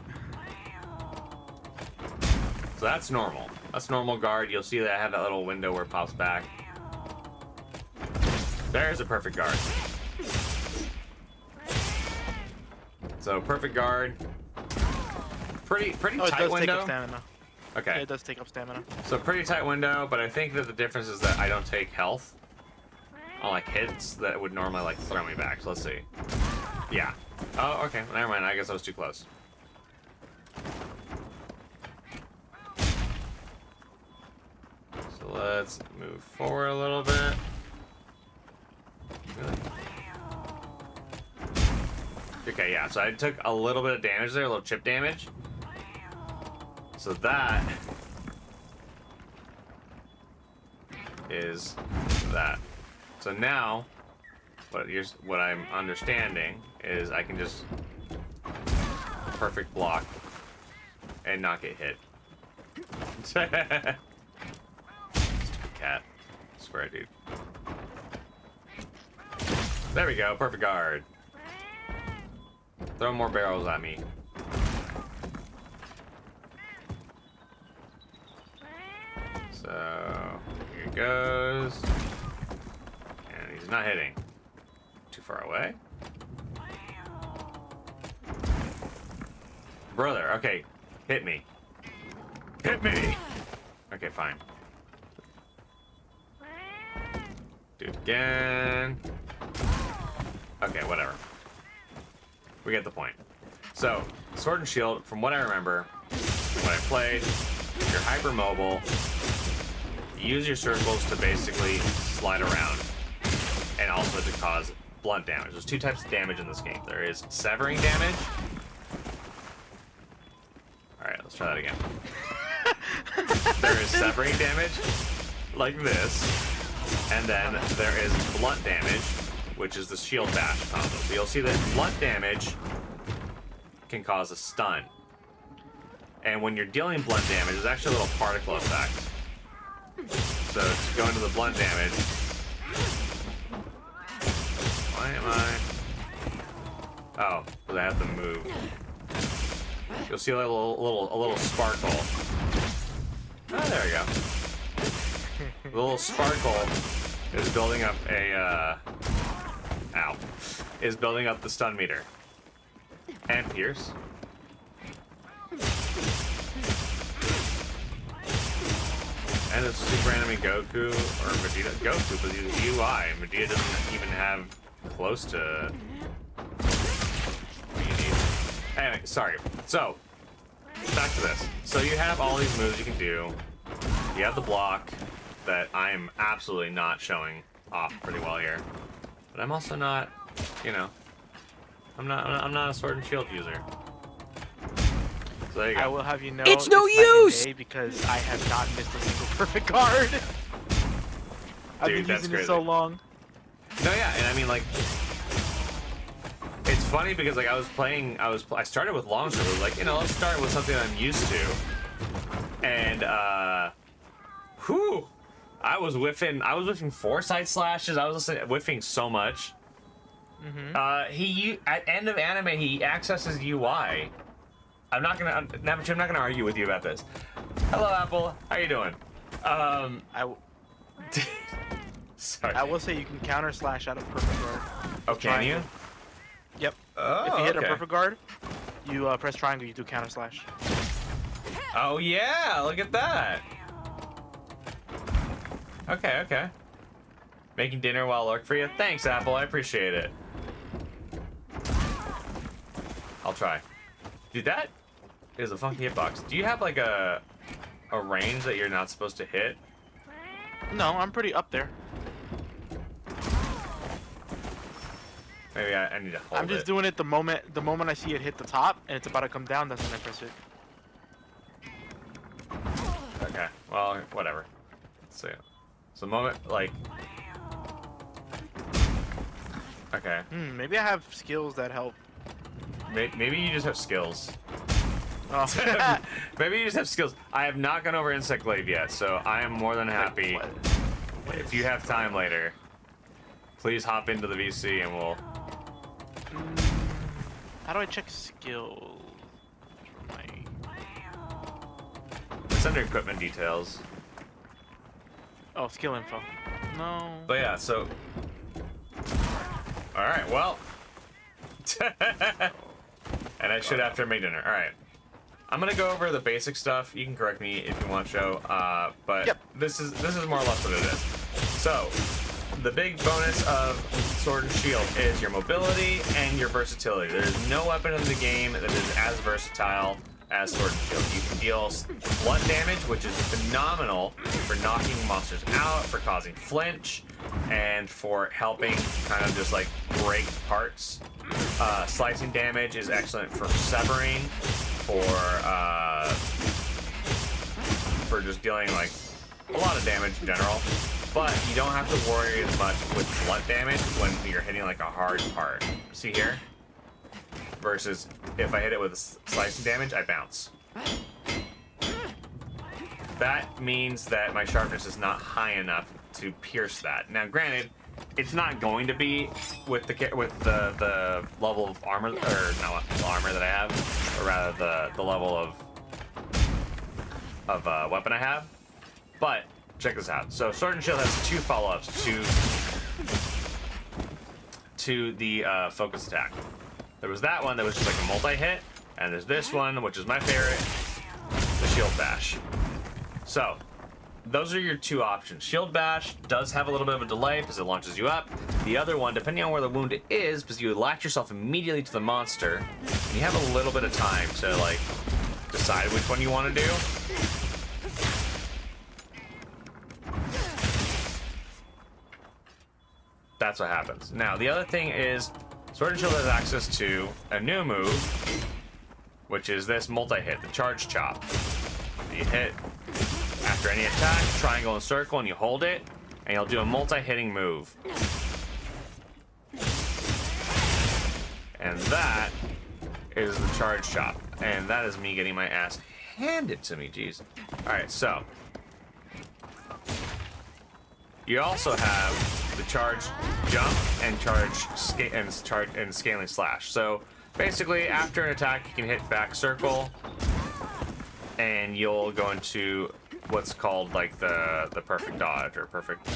So that's normal. That's normal guard. You'll see that I have that little window where it pops back. There's a perfect guard. So perfect guard. Pretty Oh, it tight does take up window. stamina. Okay. Yeah, it does take up stamina. So pretty tight window, but I think that the difference is that I don't take health on like hits that would normally like throw me back. So let's see. Yeah. Oh, okay. Never mind. I guess I was too close. So let's move forward a little bit. Okay, yeah. So I took a little bit of damage there, a little chip damage. So that is that. So now, what I'm understanding is I can just perfect block and not get hit. Stupid cat. I swear, dude. There we go, perfect guard. Throw more barrels at me. So, here he goes. And he's not hitting. Too far away. Brother, okay. Hit me. Hit me! Okay, fine. Do it again. Okay, whatever. We get the point. So, Sword and Shield, from what I remember, when I played, you're hypermobile. You use your circles to basically slide around, and also to cause blunt damage. There's two types of damage in this game. There is severing damage. Alright, let's try that again. There is severing damage, like this, and then there is blunt damage, which is the shield bash combo. So you'll see that blunt damage can cause a stun. And when you're dealing blunt damage, there's actually a little particle effect. So to go into the blunt damage, why am I? Oh, because I have to move. You'll see a little sparkle. Oh, there we go. The little sparkle is building up a ow, is building up the stun meter. And Pierce. And it's Super Anime Goku or Vegeta. Goku, but he's UI. Vegeta doesn't even have close to what you need. Anyway, sorry. So, back to this. So you have all these moves you can do. You have the block that I am absolutely not showing off pretty well here. But I'm also not, you know, I'm not a sword and shield user. So there you I go. will have you know It's no night and use! day because I have not missed a single perfect guard. I've Dude, been that's using it crazy. so long. No, yeah, and I mean like, it's funny because like I started with longsword, like, you know, let's start with something I'm used to, and whew, I was whiffing 4 side slashes. I was whiffing so much. He at end of anime he accesses UI. I'm not gonna argue with you about this. Hello, Apple. How you doing? Sorry. I will say you can counter slash out of perfect guard. Oh, can you? Yep. Oh, If you hit okay. a perfect guard, you press triangle, you do counter slash. Oh yeah, look at that. Okay, okay. Making dinner while I lurk for you. Thanks, Apple. I appreciate it. I'll try. Dude, that is a funky hitbox. Do you have like a range that you're not supposed to hit? No, I'm pretty up there. Maybe I need to hold I'm just it. doing it the moment I see it hit the top and it's about to come down. That's when I press it. Okay. Well, whatever. Let's see. So the moment like. Okay. Maybe I have skills that help. Maybe you just have skills. Oh. Maybe you just have skills. I have not gone over Insect Glaive yet, so I am more than happy. What If is- you have time later, please hop into the VC and we'll. How do I check skills? For my... It's under equipment details. Oh, skill info. No. But yeah, so. Alright, well. And I should after make dinner. Alright. I'm gonna go over the basic stuff. You can correct me if you want to show. But Yep. this is more or less what it is. So, the big bonus of Sword and Shield is your mobility and your versatility. There's no weapon in the game that is as versatile as Sword and Shield. You can deal blunt damage, which is phenomenal for knocking monsters out, for causing flinch, and for helping kind of just like break parts. Slicing damage is excellent for severing, for just dealing like a lot of damage in general. But you don't have to worry as much with blunt damage when you're hitting like a hard part. See here? Versus if I hit it with slicing damage, I bounce. That means that my sharpness is not high enough to pierce that. Now, granted, it's not going to be with the level of armor, or no armor that I have, or rather the level of weapon I have. But check this out. So Sword and Shield has 2 follow-ups to the focus attack. There was that one that was just like a multi-hit, and there's this one, which is my favorite, the Shield Bash. So, those are your 2 options. Shield Bash does have a little bit of a delay because it launches you up. The other one, depending on where the wound is, because you latch yourself immediately to the monster, and you have a little bit of time to like decide which one you want to do. That's what happens. Now, the other thing is, Sword and Shield has access to a new move, which is this multi-hit, the Charge Chop. You hit after any attack, triangle and circle, and you hold it, and you'll do a multi-hitting move. And that is the Charge Chop. And that is me getting my ass handed to me, jeez. Alright, so. You also have the charge jump and and scaling slash. So basically, after an attack, you can hit back circle, and you'll go into what's called like the perfect dodge or perfect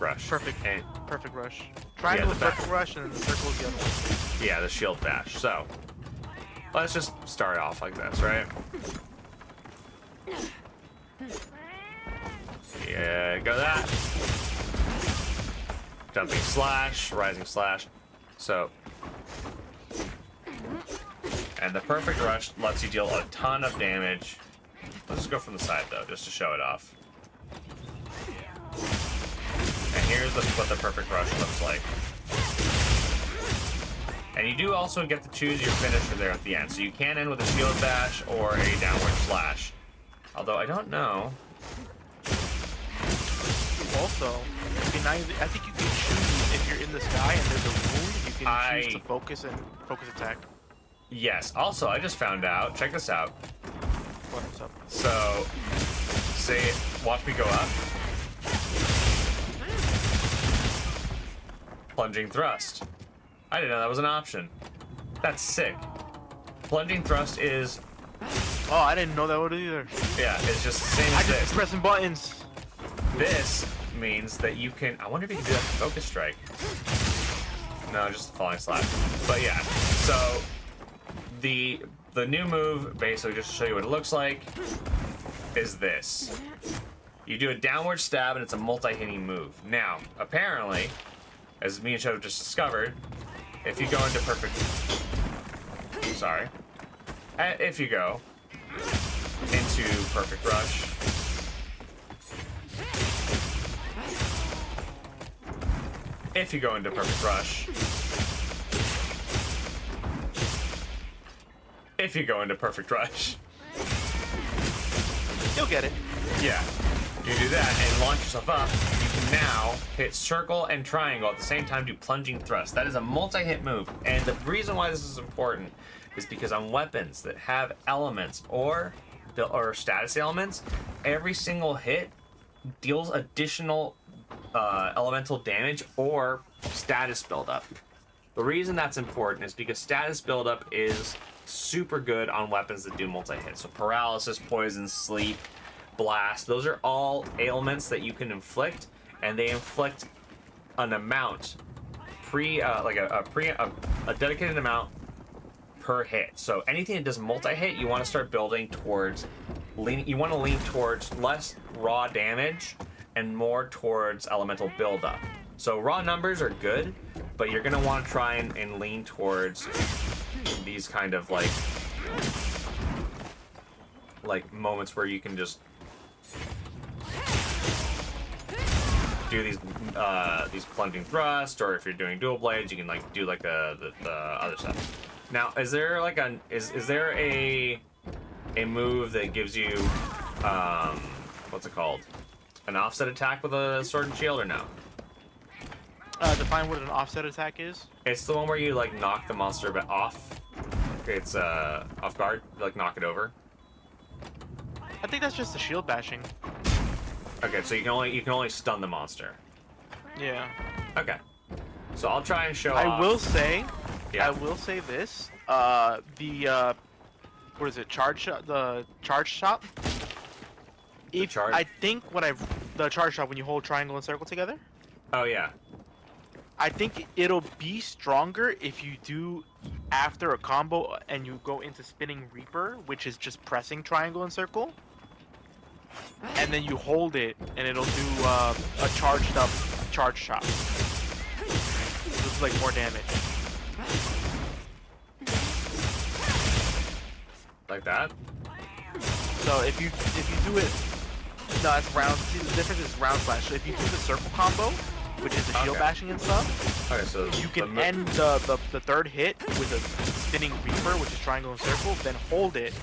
rush. And, Perfect rush. Triangle the is back. perfect rush, and then the circle is the other one. yeah, the shield bash. So let's just start off like this, right? Yeah, go that. Jumping slash, rising slash. So, and the perfect rush lets you deal a ton of damage. Let's just go from the side though, just to show it off. And here's what the perfect rush looks like. And you do also get to choose your finisher there at the end. So you can end with a shield bash or a downward slash. Although I don't know. Also, I think you can choose if you're in the sky and there's a wound, you can choose to focus and focus attack. Yes. Also, I just found out. Check this out. What's up? So, say, watch me go up. Plunging thrust. I didn't know that was an option. That's sick. Plunging thrust is, Oh, I didn't know that would either. yeah, it's just the same I as just this. be pressing buttons. This means that you can, I wonder if you can do that with Focus Strike. No, just falling slash. But yeah, so the new move, basically just to show you what it looks like, is this. You do a downward stab and it's a multi-hitting move. Now, apparently, as me and Shadow just discovered, if you go into perfect, sorry, if you go into perfect rush, if you go into perfect rush, if you go into perfect rush, You'll get it. yeah, you do that and launch yourself up, you can now hit circle and triangle at the same time, do plunging thrust. That is a multi-hit move, and the reason why this is important is because on weapons that have elements or status elements, every single hit deals additional elemental damage or status buildup. The reason that's important is because status buildup is super good on weapons that do multi-hit. So paralysis, poison, sleep, blast, those are all ailments that you can inflict, and they inflict an amount a dedicated amount per hit. So anything that does multi-hit, you want to start building towards you want to lean towards less raw damage and more towards elemental buildup. So raw numbers are good, but you're gonna want to try and lean towards these kind of like moments where you can just do these plunging thrust, or if you're doing dual blades, you can like do like the other stuff. Now, is there like is there a move that gives you what's it called? An offset attack with a sword and shield, or no? Define what an offset attack is. It's the one where you like knock the monster bit off. It's off guard, like knock it over. I think that's just the shield bashing. Okay, so you can only stun the monster. Yeah. Okay. So I'll try and show I off. will say, Yeah. I will say this. What is it? Charge shot. The charge shot. charge? I think the charge shot when you hold triangle and circle together. Oh yeah. I think it'll be stronger if you do after a combo and you go into spinning reaper, which is just pressing triangle and circle, and then you hold it and it'll do a charged up charge shot. This is like more damage. Like that? So if you do it, no, it's round. See, the difference is round slash. So if you do the circle combo, which is the shield Okay. bashing and stuff, Okay, so you can end the third hit with a spinning reaper, which is triangle and circle, then hold it.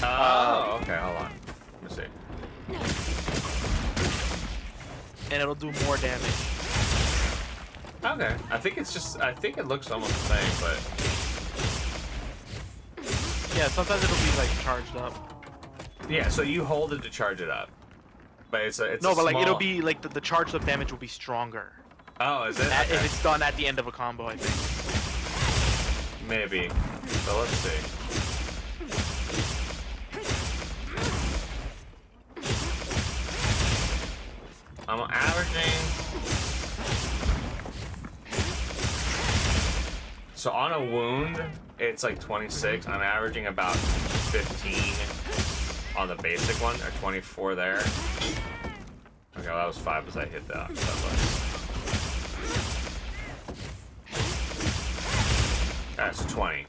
Oh, okay, hold on. Let me see. And it'll do more damage. Okay. I think it looks almost the same, but Yeah, sometimes it'll be like charged up. yeah, so you hold it to charge it up. But it's No, a but like small... it'll be like the charged up damage will be stronger Oh, is it? if Okay. it's done at the end of a combo, I think. Maybe. So let's see. I'm averaging. So on a wound, it's like 26. I'm averaging about 15 on the basic one, or 24 there. Okay, well, that was 5 as I hit that. Alright, so 20.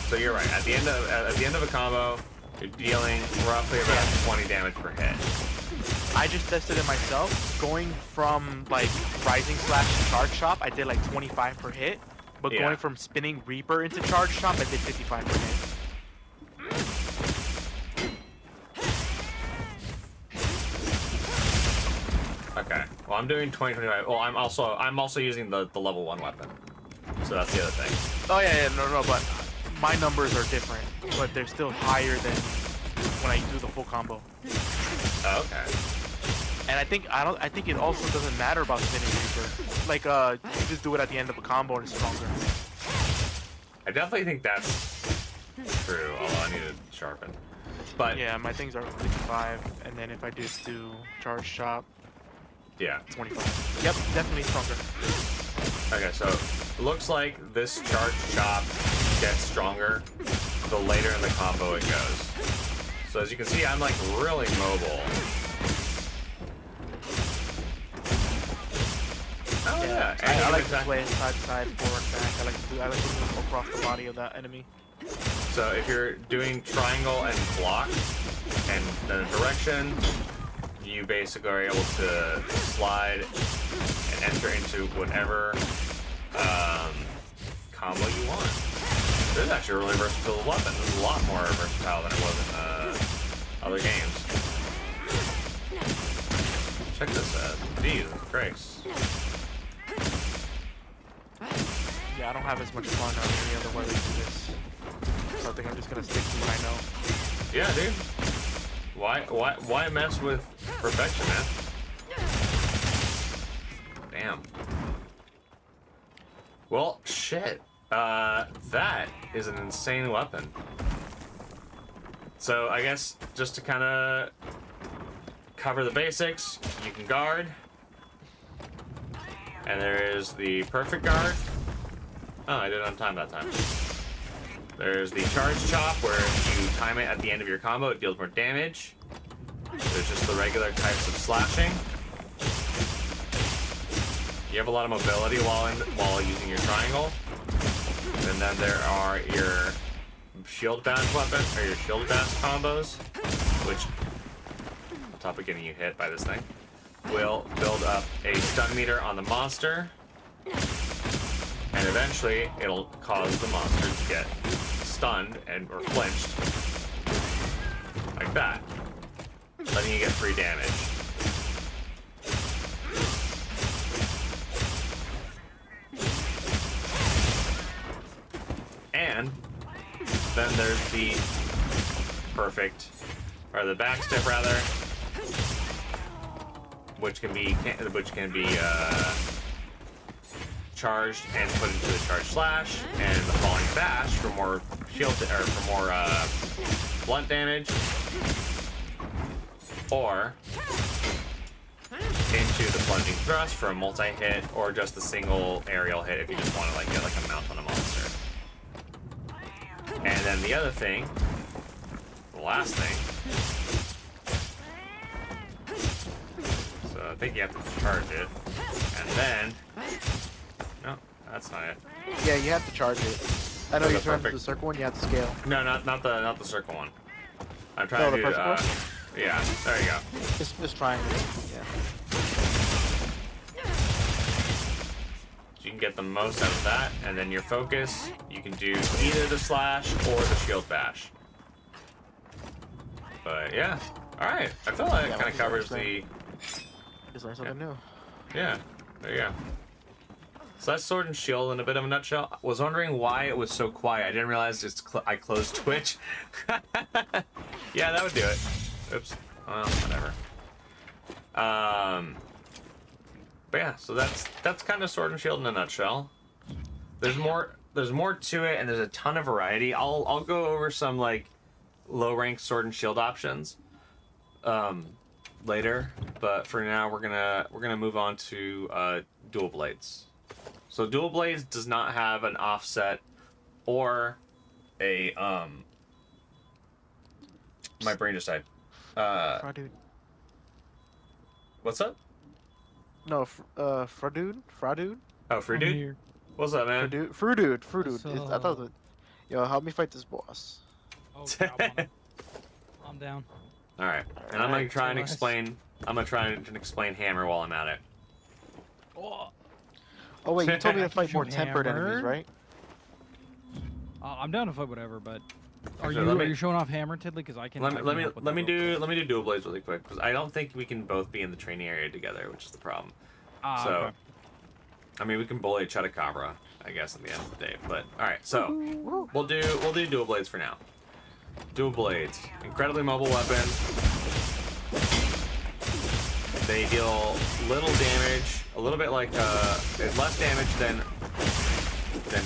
So you're right. At the end of a combo, you're dealing roughly about 20 damage per hit. I just tested it myself. Going from like Rising Slash to Charge Chop, I did like 25 per hit. But Yeah. going from Spinning Reaper into Charge Chop, I did 55 per hit. Okay. Well, I'm doing 20, 25. Well, I'm also using the level 1 weapon. So that's the other thing. Oh yeah, no, but my numbers are different, but they're still higher than when I do the full combo. Oh, okay. And I think it also doesn't matter about Spinning Reaper. Like you just do it at the end of a combo and it's stronger. I definitely think that's true, although I need to sharpen. But Yeah, my things are 55, and then if I just do Charge Chop, yeah. 25. Yep, definitely stronger. Okay, so looks like this charge chop gets stronger the later in the combo it goes. So as you can see, I'm like really mobile. Oh yeah, and I like to attack- play side to side, forward, back. I like to move across the body of that enemy. So if you're doing triangle and block and then a direction, you basically are able to slide and enter into whatever combo you want. This is actually a really versatile weapon. This is a lot more versatile than it was in other games. Check this out. Jesus Christ. Yeah, I don't have as much fun on any other way to do this. So I think I'm just gonna stick to what I know. Yeah, dude. Why mess with perfection, man? Damn. Well, shit. That is an insane weapon. So I guess just to kind of cover the basics, you can guard. And there is the perfect guard. Oh, I did it on time that time. There's the charge chop, where if you time it at the end of your combo, it deals more damage. There's just the regular types of slashing. You have a lot of mobility while using your triangle. And then there are your shield bash weapon, or your shield bash combos, which, on top of getting you hit by this thing, will build up a stun meter on the monster. And eventually, it'll cause the monster to get stunned or flinched. Like that. Letting you get free damage. And then there's the perfect, or the backstep rather, which can be charged and put into the charge slash, and the falling bash for more shield or for more blunt damage, or into the plunging thrust for a multi-hit, or just a single aerial hit if you just want to like get like a mount on a monster. And then the other thing, the last thing. So I think you have to charge it, and then. No, that's not it. Yeah, you have to charge it. I know Oh, you're the trying to perfect- the circle one, you have to scale. No, not the circle one. I'm trying Oh, to the do perfect one? yeah, there you go. Just triangle. Yeah. You can get the most out of that, and then your focus, you can do either the slash or the shield bash. But yeah, all right. I feel like it Yeah, kind of covers the. Just learn something new. Yeah, there you go. So that's Sword and Shield in a bit of a nutshell. I was wondering why it was so quiet. I didn't realize I closed Twitch. Yeah, that would do it. Oops. Well, whatever. But yeah, so that's kind of Sword and Shield in a nutshell. There's more to it, and there's a ton of variety. I'll go over some like low rank Sword and Shield options later, but for now we're gonna move on to Dual Blades. So Dual Blades does not have an offset or a my brain just died. Fradude. What's up? No, Fradude? Fradude? Oh, free I'm dude. here. What's up, man? Frudude. What's I thought that. Yo, help me fight this boss. Oh, yeah, I'm down. All right, and I'm gonna try and Nice. explain. I'm gonna try and explain hammer while I'm at it. Oh, Oh wait, you told me to fight more Shoot tempered hammer. enemies, right? I'm down to fight whatever, but are Actually, let me- you showing off hammer, Tiddly? Because I can. I can help with let me that. do dual blades really quick because I don't think we can both be in the training area together, which is the problem. Ah, So, okay. I mean, we can bully Chupacabra, I guess, at the end of the day. But all right, so we'll do dual blades for now. Dual blades, incredibly mobile weapon. They deal little damage, a little bit like less damage than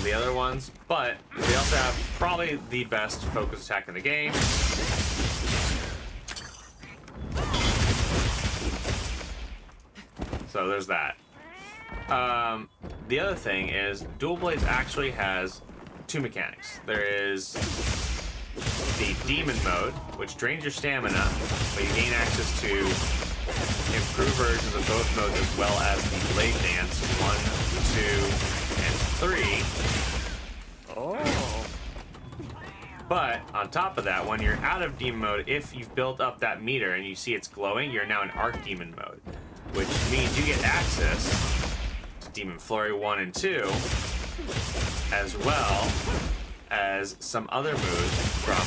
the other ones, but they also have probably the best focus attack in the game. So there's that. The other thing is Dual Blades actually has two mechanics. There is the Demon mode, which drains your stamina, but you gain access to improved versions of both modes as well as the Blade Dance 1, 2, and 3. Oh. But on top of that, when you're out of Demon mode, if you've built up that meter and you see it's glowing, you're now in Archdemon mode, which means you get access to Demon Flurry 1 and 2, as well as some other moves from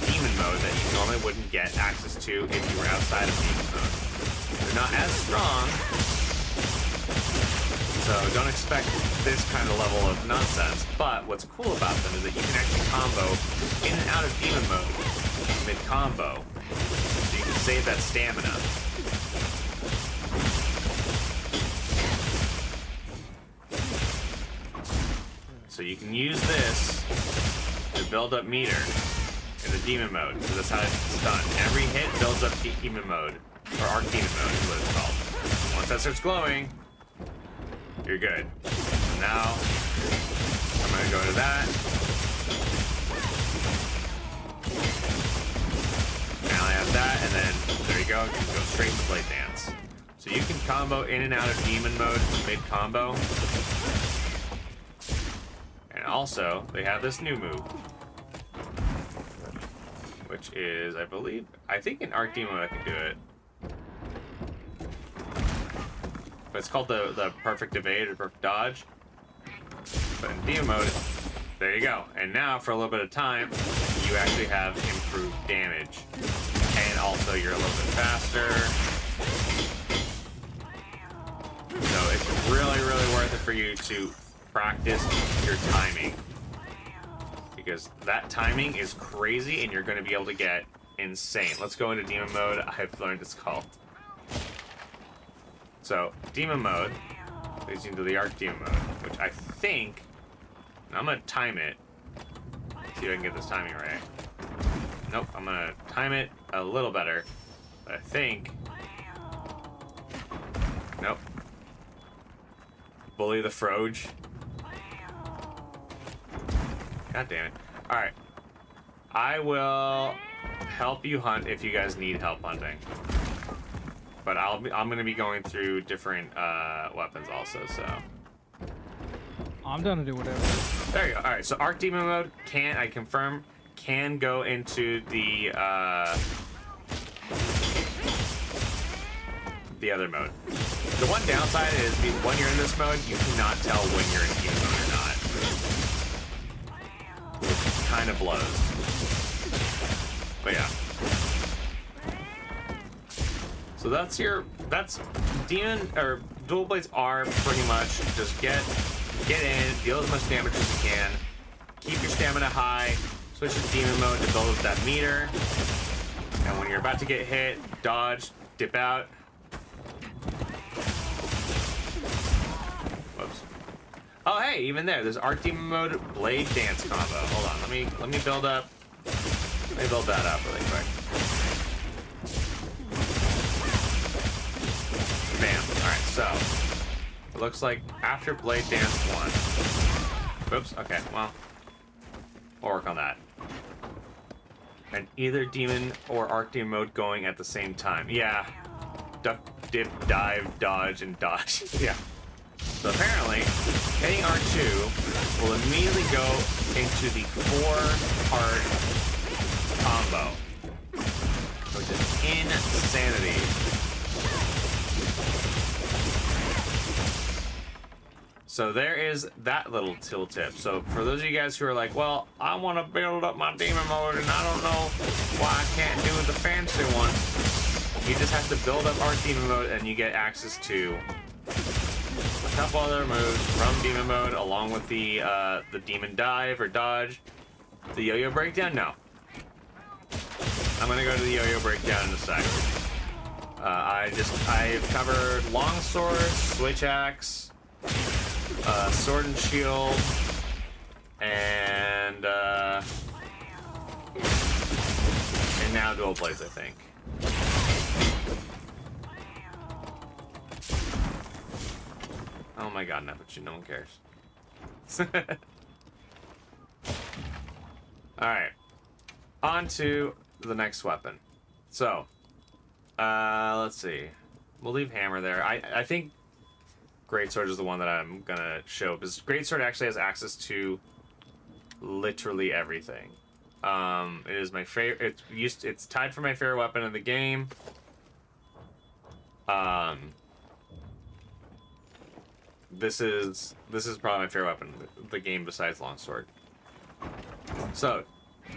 Demon mode that you normally wouldn't get access to if you were outside of Demon mode. They're not as strong, so don't expect this kind of level of nonsense, but what's cool about them is that you can actually combo in and out of Demon mode mid-combo, so you can save that stamina. So you can use this to build up meter in the Demon mode, so that's how it's done. Every hit builds up Demon mode, or Archdemon mode is what it's called. Once that starts glowing, you're good. Now, I'm gonna go to that. Now I have that, and then there you go. You can go straight to Blade Dance. So you can combo in and out of Demon mode mid-combo. And also, they have this new move, which is, I think in Archdemon mode I can do it. But it's called the Perfect Evade or Perfect Dodge. But in Demon mode, there you go. And now, for a little bit of time, you actually have improved damage. And also, you're a little bit faster. So it's really, really worth it for you to practice your timing. Because that timing is crazy, and you're going to be able to get insane. Let's go into Demon mode. I've learned it's called. So, Demon mode leads you into the Archdemon mode, which I think, and I'm going to time it, see if I can get this timing right. Nope, I'm going to time it a little better, but I think, nope. Bully the Froge. God damn it. Alright. I will help you hunt if you guys need help hunting. But I'm going to be going through different weapons also, so. I'm down to do whatever. There you go. Alright, so Archdemon mode I confirm, can go into the other mode. The one downside is when you're in this mode, you cannot tell when you're in Demon mode or not. Which kind of blows. But yeah. So that's Demon, or Dual Blades are pretty much just get in, deal as much damage as you can, keep your stamina high, switch to Demon mode to build up that meter, and when you're about to get hit, dodge, dip out. Whoops. Oh hey, even there's Archdemon mode Blade Dance combo. Hold on, let me build up. Let me build that up really quick. Bam. Alright, so it looks like after Blade Dance 1. Oops, okay, well, we'll work on that. and either demon or arc demon mode going at the same time. Yeah. Duck, dip, dive, dodge, and dodge. Yeah. So apparently, hitting R2 will immediately go into the 4-part combo, which is insanity. So there is that little tool tip. So for those of you guys who are like, well, I want to build up my demon mode and I don't know why I can't do the fancy one, you just have to build up Arc Demon mode and you get access to a couple other moves from demon mode along with the demon dive or dodge. The yo-yo breakdown? No. I'm gonna go to the yo-yo breakdown in a sec. I've covered longsword, switch axe, sword and shield, and now dual blades, I think. Oh my god, Neptune, no one cares. Alright. On to the next weapon. So, let's see. We'll leave hammer there. I think Greatsword is the one that I'm gonna show, because Greatsword actually has access to literally everything. It is my favorite. It's tied for my favorite weapon in the game. This is probably my favorite weapon in the game besides longsword. So,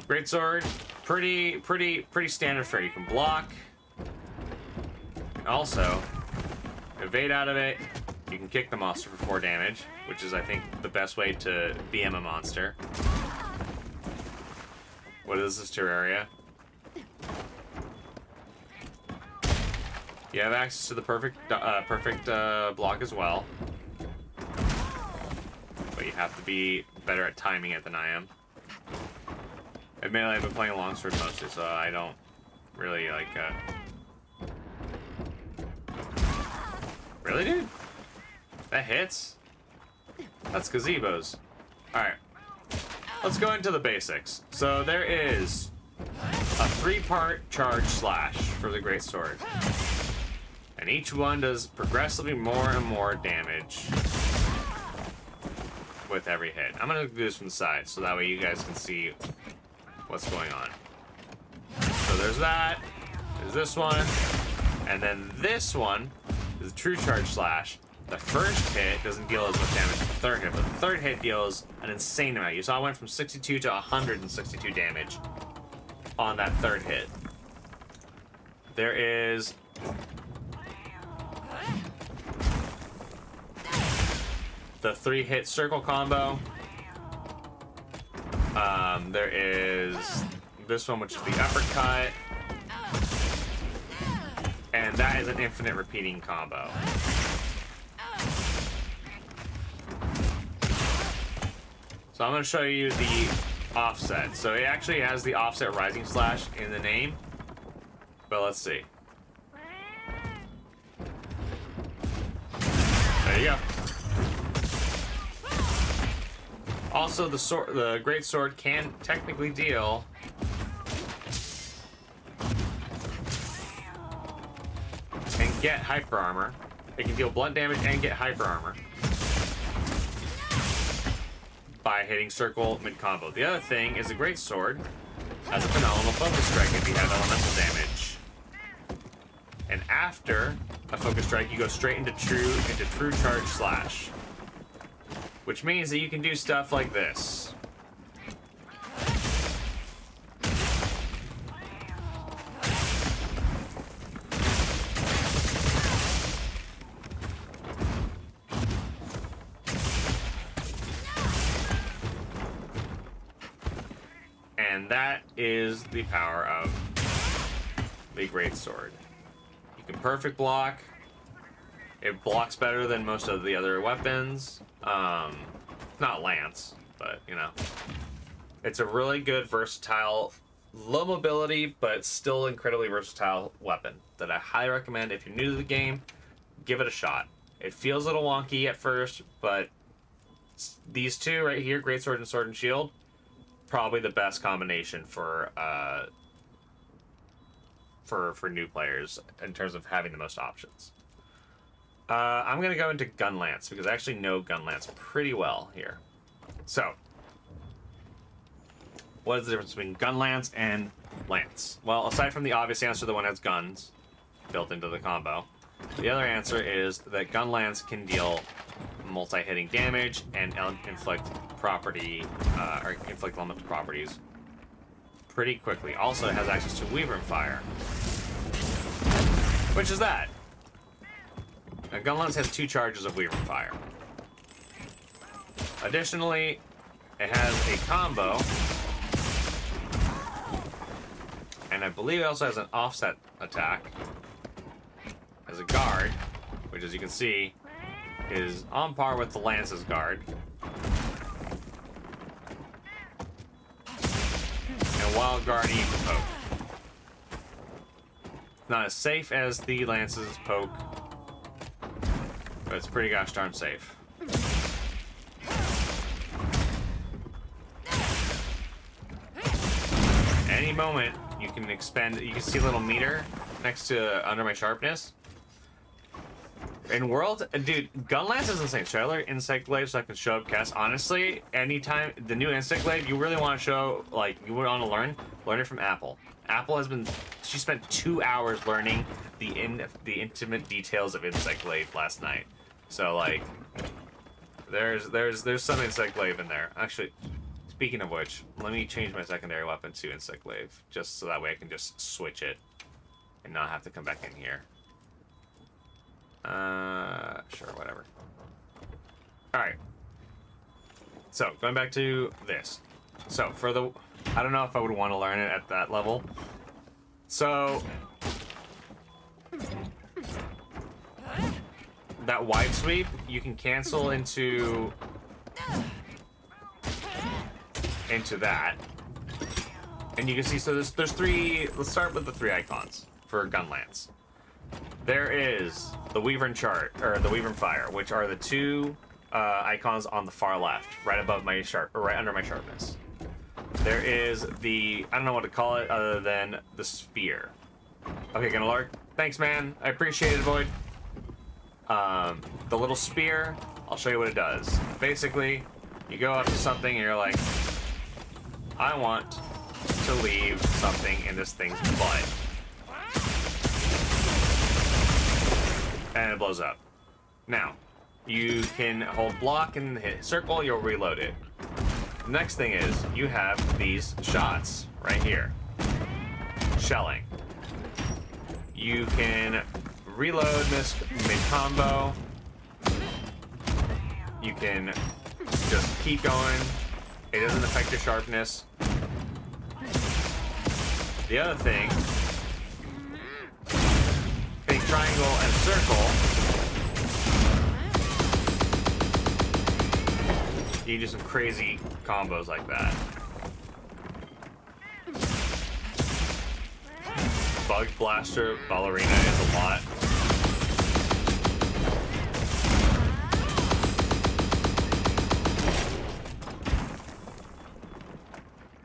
Greatsword, pretty standard fare. You can block. Also, evade out of it. You can kick the monster for 4 damage, which is, I think, the best way to BM a monster. What is this Terraria? You have access to the perfect block as well. But you have to be better at timing it than I am. Admittedly, I've been playing longsword mostly, so I don't really like... Really, dude? That hits? That's gazebos. Alright. Let's go into the basics. So there is a 3-part charge slash for the Greatsword. And each one does progressively more and more damage with every hit. I'm gonna do this from the side, so that way you guys can see what's going on. So there's that. There's this one. And then this one is a true charge slash. The first hit doesn't deal as much damage as the third hit, but the third hit deals an insane amount. You saw I went from 62 to 162 damage on that third hit. There is the 3-hit circle combo. There is this one, which is the uppercut. And that is an infinite repeating combo. So I'm going to show you the offset. So it actually has the offset rising slash in the name. But let's see. There you go. Also, the Greatsword can technically deal and get hyper armor. It can deal blunt damage and get hyper armor by hitting circle mid-combo. The other thing is the Greatsword has a phenomenal focus strike if you have elemental damage. And after a focus strike, you go straight into true charge slash. Which means that you can do stuff like this. And that is the power of the Greatsword. You can perfect block. It blocks better than most of the other weapons. Not Lance, but you know. It's a really good, versatile, low mobility, but still incredibly versatile weapon that I highly recommend. If you're new to the game, give it a shot. It feels a little wonky at first, but these two right here, Greatsword and Sword and Shield, probably the best combination for for new players in terms of having the most options. I'm gonna go into Gun Lance because I actually know Gun Lance pretty well here. So, what is the difference between Gun Lance and Lance? Well, aside from the obvious answer, the one has guns built into the combo, the other answer is that Gun Lance can deal multi-hitting damage and inflict property or inflict elemental properties pretty quickly. Also, it has access to Weaver Fire, which is that. Now, Gun Lance has 2 charges of Weaver Fire. Additionally, it has a combo, and I believe it also has an offset attack as a guard, which, as you can see, is on par with the Lance's guard. And Wild Guard Eagle Poke. It's not as safe as the Lance's poke, but it's pretty gosh darn safe. Any moment, you can expend. You can see a little meter next to under my sharpness. In World, dude, Gun Lance is insane. Should I learn Insect Glaive so I can show up cast? Honestly, anytime the new Insect Glaive, you really want to show, like, you would want to learn it from Apple. Apple has been, she spent 2 hours learning the intimate details of Insect Glaive last night. So, like, there's some Insect Glaive in there. Actually, speaking of which, let me change my secondary weapon to Insect Glaive, just so that way I can just switch it and not have to come back in here. Sure, whatever. Alright. So, going back to this. So, for the... I don't know if I would want to learn it at that level. So... that wide sweep, you can cancel into that. And you can see, so there's 3... Let's start with the 3 icons for Gun Lance. There is the Weaver Chart, or the Weaver Fire, which are the 2 icons on the far left, right above my right under my sharpness. There is the, I don't know what to call it other than the spear. Okay, gonna lark. Thanks, man. I appreciate it, Void. The little spear, I'll show you what it does. Basically, you go up to something and you're like, I want to leave something in this thing's butt. And it blows up. Now, you can hold block and hit circle, you'll reload it. The next thing is, you have these shots right here. Shelling. You can reload this mid-combo. You can just keep going. It doesn't affect your sharpness. The other thing, big triangle and circle, you do some crazy combos like that. Bug Blaster Ballerina is a lot.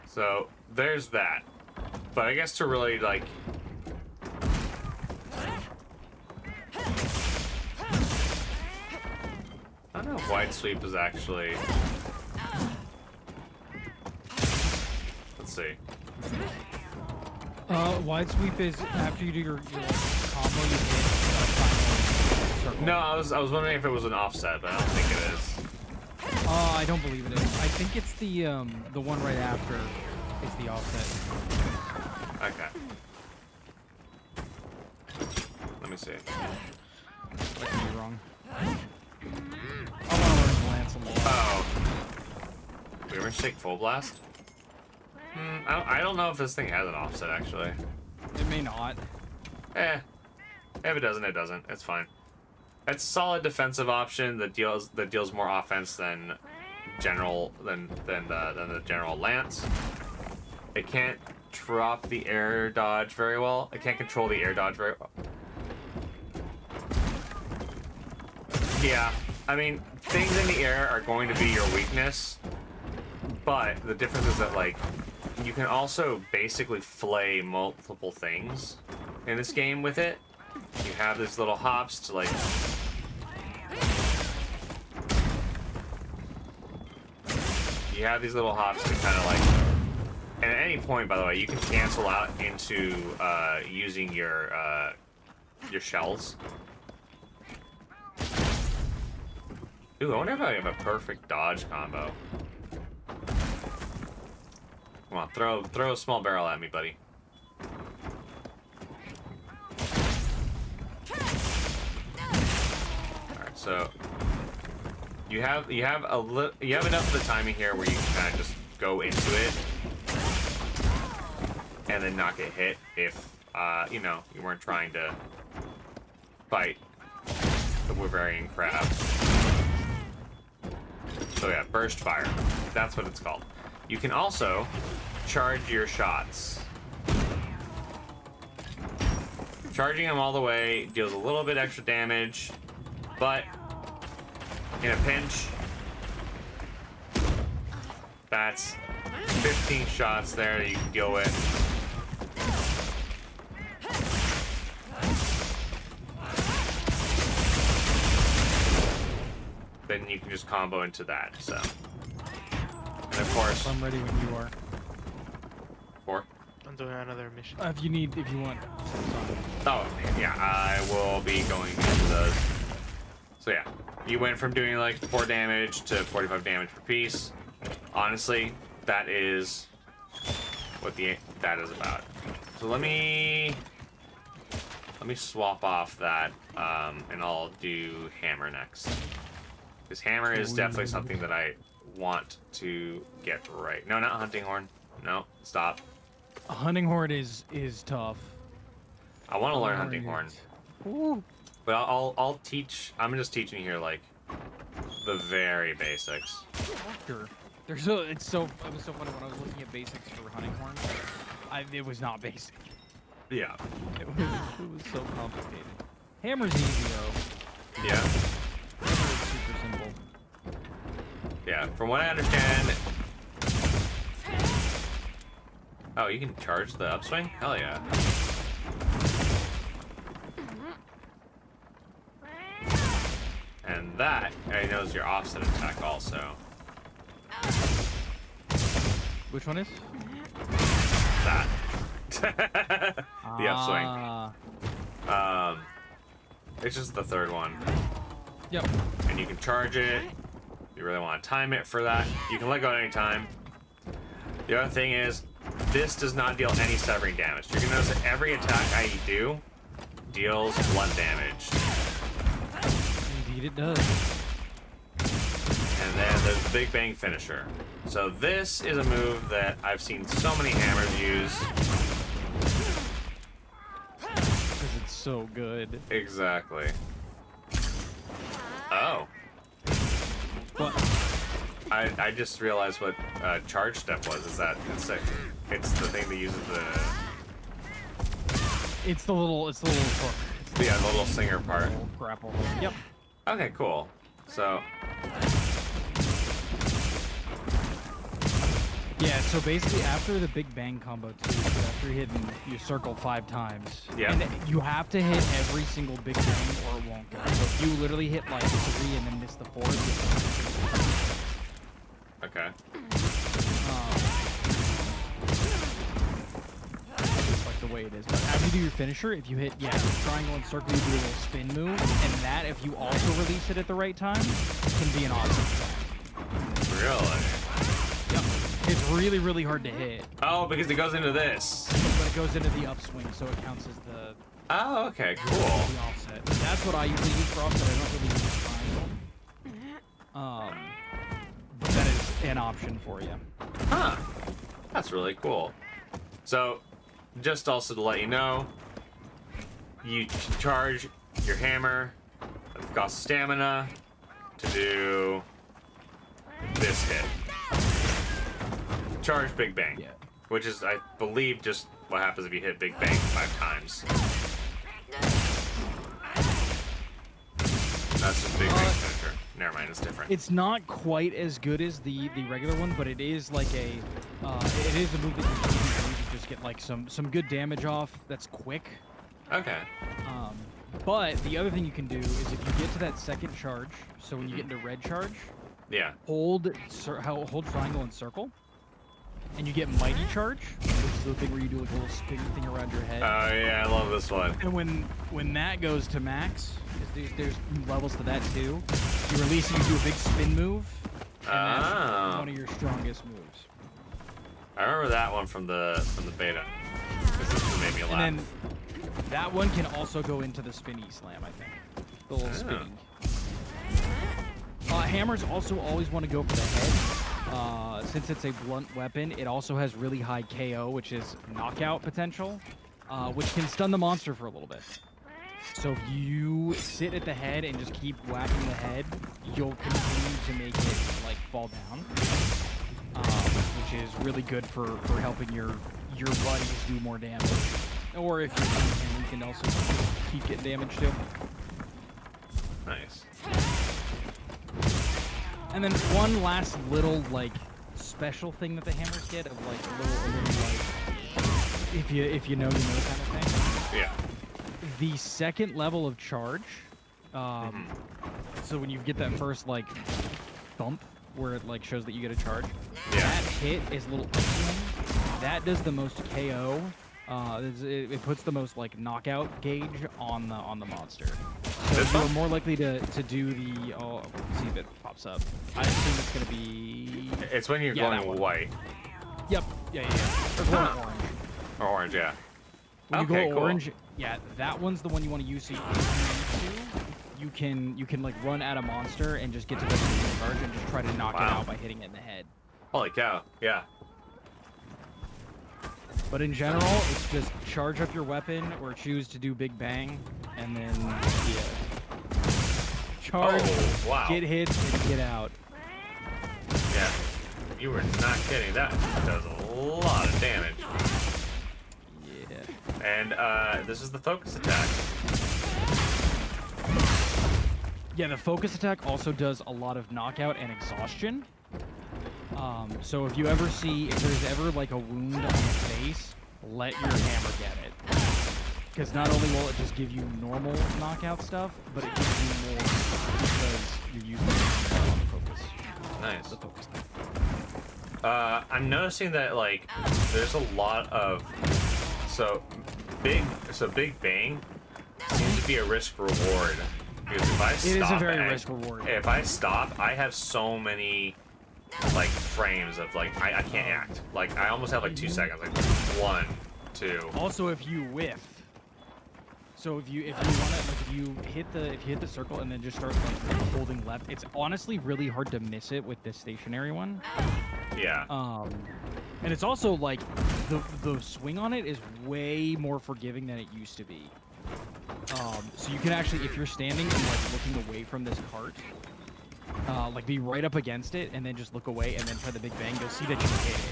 So there's that. But I guess to really like I don't know if wide sweep is actually. Let's see. Wide sweep is after you do your combo, you hit final circle. No, I was wondering if it was an offset, but I don't think it is. I don't believe it is. I think it's the one right after is the offset. Okay. Let me see. I could be wrong. I want to learn Lance a lot. Oh. We ever take Full Blast? I don't know if this thing has an offset, actually. It may not. If it doesn't, it doesn't. It's fine. It's a solid defensive option that deals more offense than the general Lance. It can't drop the air dodge very well. It can't control the air dodge very well. Yeah, I mean, things in the air are going to be your weakness, but the difference is that, like, you can also basically flay multiple things in this game with it. You have these little hops to like. You have these little hops to kind of like. And at any point, by the way, you can cancel out into using your shells. Ooh, I wonder if I have a perfect dodge combo. Come on, throw a small barrel at me, buddy. Alright, so you have enough of the timing here where you can kind of just go into it and then not get hit if you know, you weren't trying to fight the Wyverian crab. So yeah, burst fire. That's what it's called. You can also charge your shots. Charging them all the way deals a little bit extra damage, but in a pinch, that's 15 shots there that you can deal with. Then you can just combo into that, so. And of course, I'm ready when you are. 4. I'm doing another mission. If you want. Oh, yeah, I will be going into those. So yeah, you went from doing like 4 damage to 45 damage per piece. Honestly, that is what that is about. So let me swap off that, and I'll do hammer next. This hammer is definitely something that I want to get right. No, not hunting horn. No, stop. A hunting horn is tough. I want to learn hunting horn, Ooh. but I'll teach. I'm just teaching here like the very basics. Sure. It was so funny when I was looking at basics for hunting horn. It was not basic. Yeah. It was so complicated. Hammer's easy though. Yeah. Hammer is super simple. Yeah. From what I understand. Oh, you can charge the upswing? Hell yeah. And that, I know, is your offset attack also. Which one is? That. The upswing. It's just the third one. Yep. And you can charge it. You really want to time it for that. You can let go at any time. The other thing is, this does not deal any severing damage. You're gonna notice that every attack I do deals blunt damage. Indeed it does. And then there's the Big Bang Finisher. So this is a move that I've seen so many hammers use. Because it's so good. Exactly. Oh. What? I just realized what charge step was. Is that it's the thing that uses the It's the little hook. the little singer part. Little grapple hook. Yep. Okay, cool. So Yeah, so basically after the Big Bang combo too, after hitting your circle 5 times, Yeah. and you have to hit every single Big Bang or it won't go. So if you literally hit like 3 and then miss the 4th, okay. it's like the way it is. But after you do your finisher, if you hit triangle and circle, you do a little spin move, and that if you also release it at the right time, can be an awesome attack. Really? Yep. It's really, really hard to hit, Oh, because it goes into this. but it goes into the upswing, so it counts as the Oh, okay, cool. the offset. That's what I usually use for offset. I don't really use triangle. But that is an option for you. Huh. That's really cool. So, just also to let you know, you can charge your hammer at the cost of stamina to do this hit. Charge Big Bang. Yeah. Which is, I believe, just what happens if you hit Big Bang 5 times. That's just Big Bang finisher. Never mind, it's different. It's not quite as good as the regular one, but it is like a it is a move that you can use to just get like some good damage off. That's quick. Okay. But the other thing you can do is if you get to that second charge, so when you get into red charge, Yeah. hold triangle and circle, and you get mighty charge, which is the thing where you do like a little spinny thing around your head. Oh yeah, I love this one. And when that goes to max, there's levels to that too. You release it, you do a big spin move, and that's one of your strongest moves. I remember that one from the beta. This is what made me laugh. And then that one can also go into the spinny slam, I think. The little spinning. Hammers also always want to go for the head. Since it's a blunt weapon, it also has really high KO, which is knockout potential, which can stun the monster for a little bit. So if you sit at the head and just keep whacking the head, you'll continue to make it like fall down, which is really good for helping your buddies do more damage. Or if you're and you can also keep getting damage too. Nice. And then one last little like special thing that the hammers get of like a little like if you know kind of thing. Yeah. The second level of charge, so when you get that first like bump where it like shows that you get a charge, that hit is a little icing. That does the most KO. It puts the most like knockout gauge on the monster. So you're more likely to do the. Oh, let's see if it pops up. I assume it's gonna be. It's when you're going white. Yep. Yeah. Or going orange. Or orange, yeah. When you Okay, go cool. orange, yeah, that one's the one you want to use. So you can like run at a monster and just get to the charge and just try to knock it out by hitting it in the head. Holy cow! Yeah. But in general, it's just charge up your weapon or choose to do Big Bang, and then charge, Oh, wow. get hits, and get out. Yeah. You were not kidding. That does a lot of damage. Yeah. And this is the focus attack. Yeah, the focus attack also does a lot of knockout and exhaustion. So if there's ever like a wound on the face, let your hammer get it. Because not only will it just give you normal knockout stuff, but it gives you more because you're using it on the focus. Nice. The focus attack. I'm noticing that like there's a lot of Big Bang seems to be a risk reward. Because if I stop, It is a very risk reward. If I stop, I have so many like frames of like I can't act. Like I almost have like 2 seconds. Like 1, 2. Also, if you whiff, so if you want to like if you hit the circle and then just start like holding left, it's honestly really hard to miss it with this stationary one. Yeah. And it's also like the swing on it is way more forgiving than it used to be. So you can actually, if you're standing and like looking away from this cart, like be right up against it and then just look away and then try the Big Bang, you'll see that you hit it,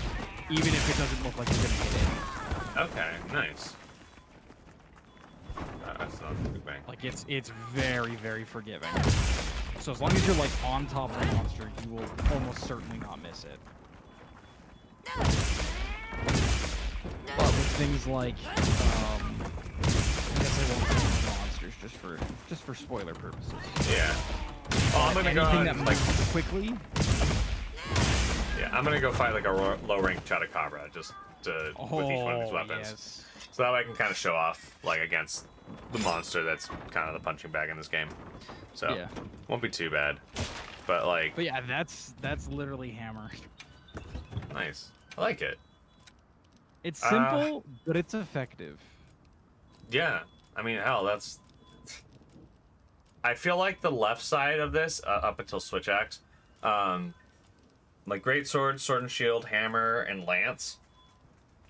even if it doesn't look like you're gonna hit it. Okay. Nice. That's not the Big Bang. Like it's very, very forgiving. So as long as you're like on top of the monster, you will almost certainly not miss it. But with things like, I guess I won't say monsters just for spoiler purposes. Yeah. Oh, I'm gonna go Anything on, that like moves quickly. yeah. I'm gonna go fight like a low rank Chotacabra just with each one of these weapons. Yes. So that way I can kind of show off like against the monster that's kind of the punching bag in this game. So Yeah. won't be too bad. But like But yeah, that's literally hammer. nice. I like it. It's simple, but it's effective. Yeah. I mean, hell, that's. I feel like the left side of this, up until Switch Axe, like Great Sword, Sword and Shield, Hammer, and Lance,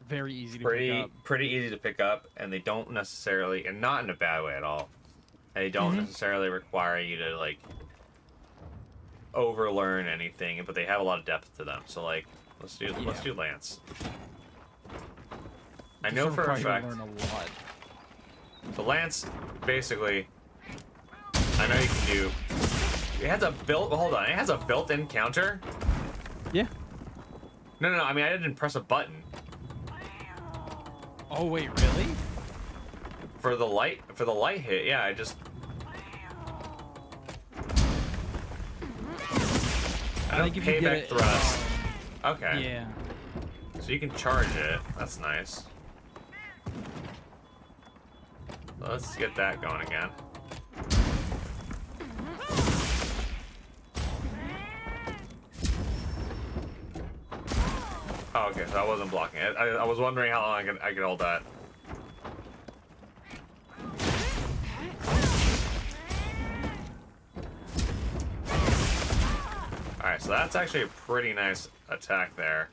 Very easy to pick up. pretty easy to pick up, and they don't necessarily, and not in a bad way at all. They don't necessarily require you to like overlearn anything, but they have a lot of depth to them. So like, let's do Lance. I know Just for a requires you to fact. learn a lot. The Lance, basically, I know you can do. It has a built. Hold on, it has a built-in counter. Yeah. No. I mean, I didn't press a button. Oh wait, really? For the light hit, yeah, I just. I don't think if you get payback it- thrust. Okay. Yeah. So you can charge it. That's nice. Let's get that going again. Oh, okay, so I wasn't blocking it. I was wondering how long I could hold that. Alright, so that's actually a pretty nice attack there.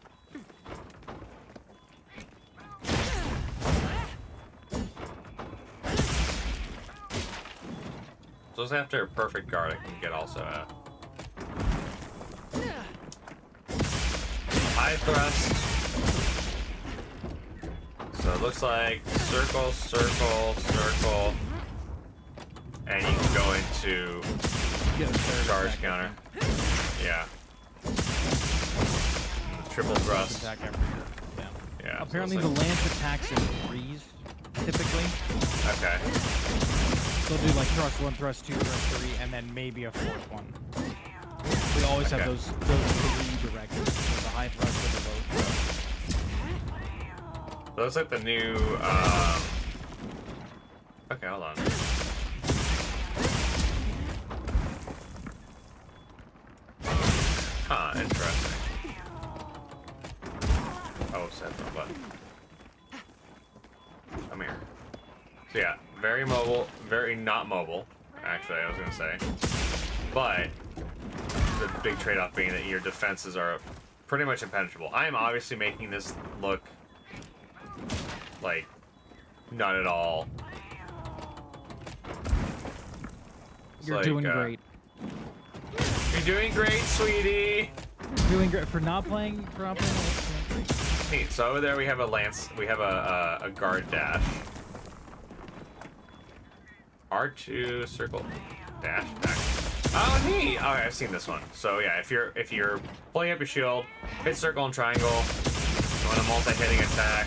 So just after a perfect guard, I can get also a high thrust. So it looks like circle, circle, circle, and you can go into Get a third charge attack. counter. Yeah. Triple thrust. Attack every yeah. Yeah. so Apparently it's the like- lance attacks in threes, typically. Okay. They'll do like thrust 1, thrust 2, thrust 3, and then maybe a fourth one. We always have Okay. those 3 directions. So the high thrust or the low thrust. So looks like the new. Okay, hold on. Huh, interesting. Oh, set the button. Come here. So yeah, very mobile, very not mobile. Actually, I was gonna say, but the big trade-off being that your defenses are pretty much impenetrable. I am obviously making this look like not at all. It's You're like, doing great. You're doing great, sweetie. You're doing great for not playing. For not playing. You're doing great. Neat. So over there we have a lance. We have a guard dash. R2 circle dash attack. Oh neat. Oh, I've seen this one. So yeah, if you're pulling up your shield, hit circle and triangle. You want a multi-hitting attack,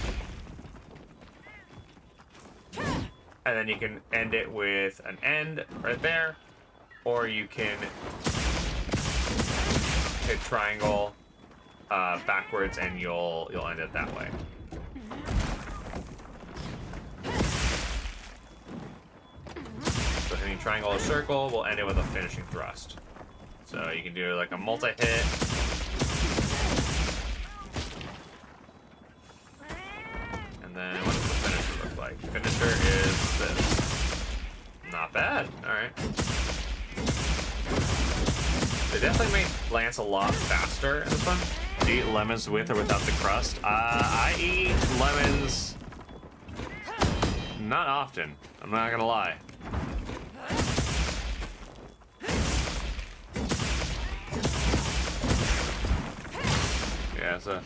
and then you can end it with an end right there, or you can hit triangle backwards and you'll end it that way. So hitting triangle or circle will end it with a finishing thrust. So you can do like a multi-hit. And then what does the finisher look like? Finisher is this. Not bad. Alright. They definitely made Lance a lot faster in this one. Do you eat lemons with or without the crust? I eat lemons not often. I'm not gonna lie. Yeah, so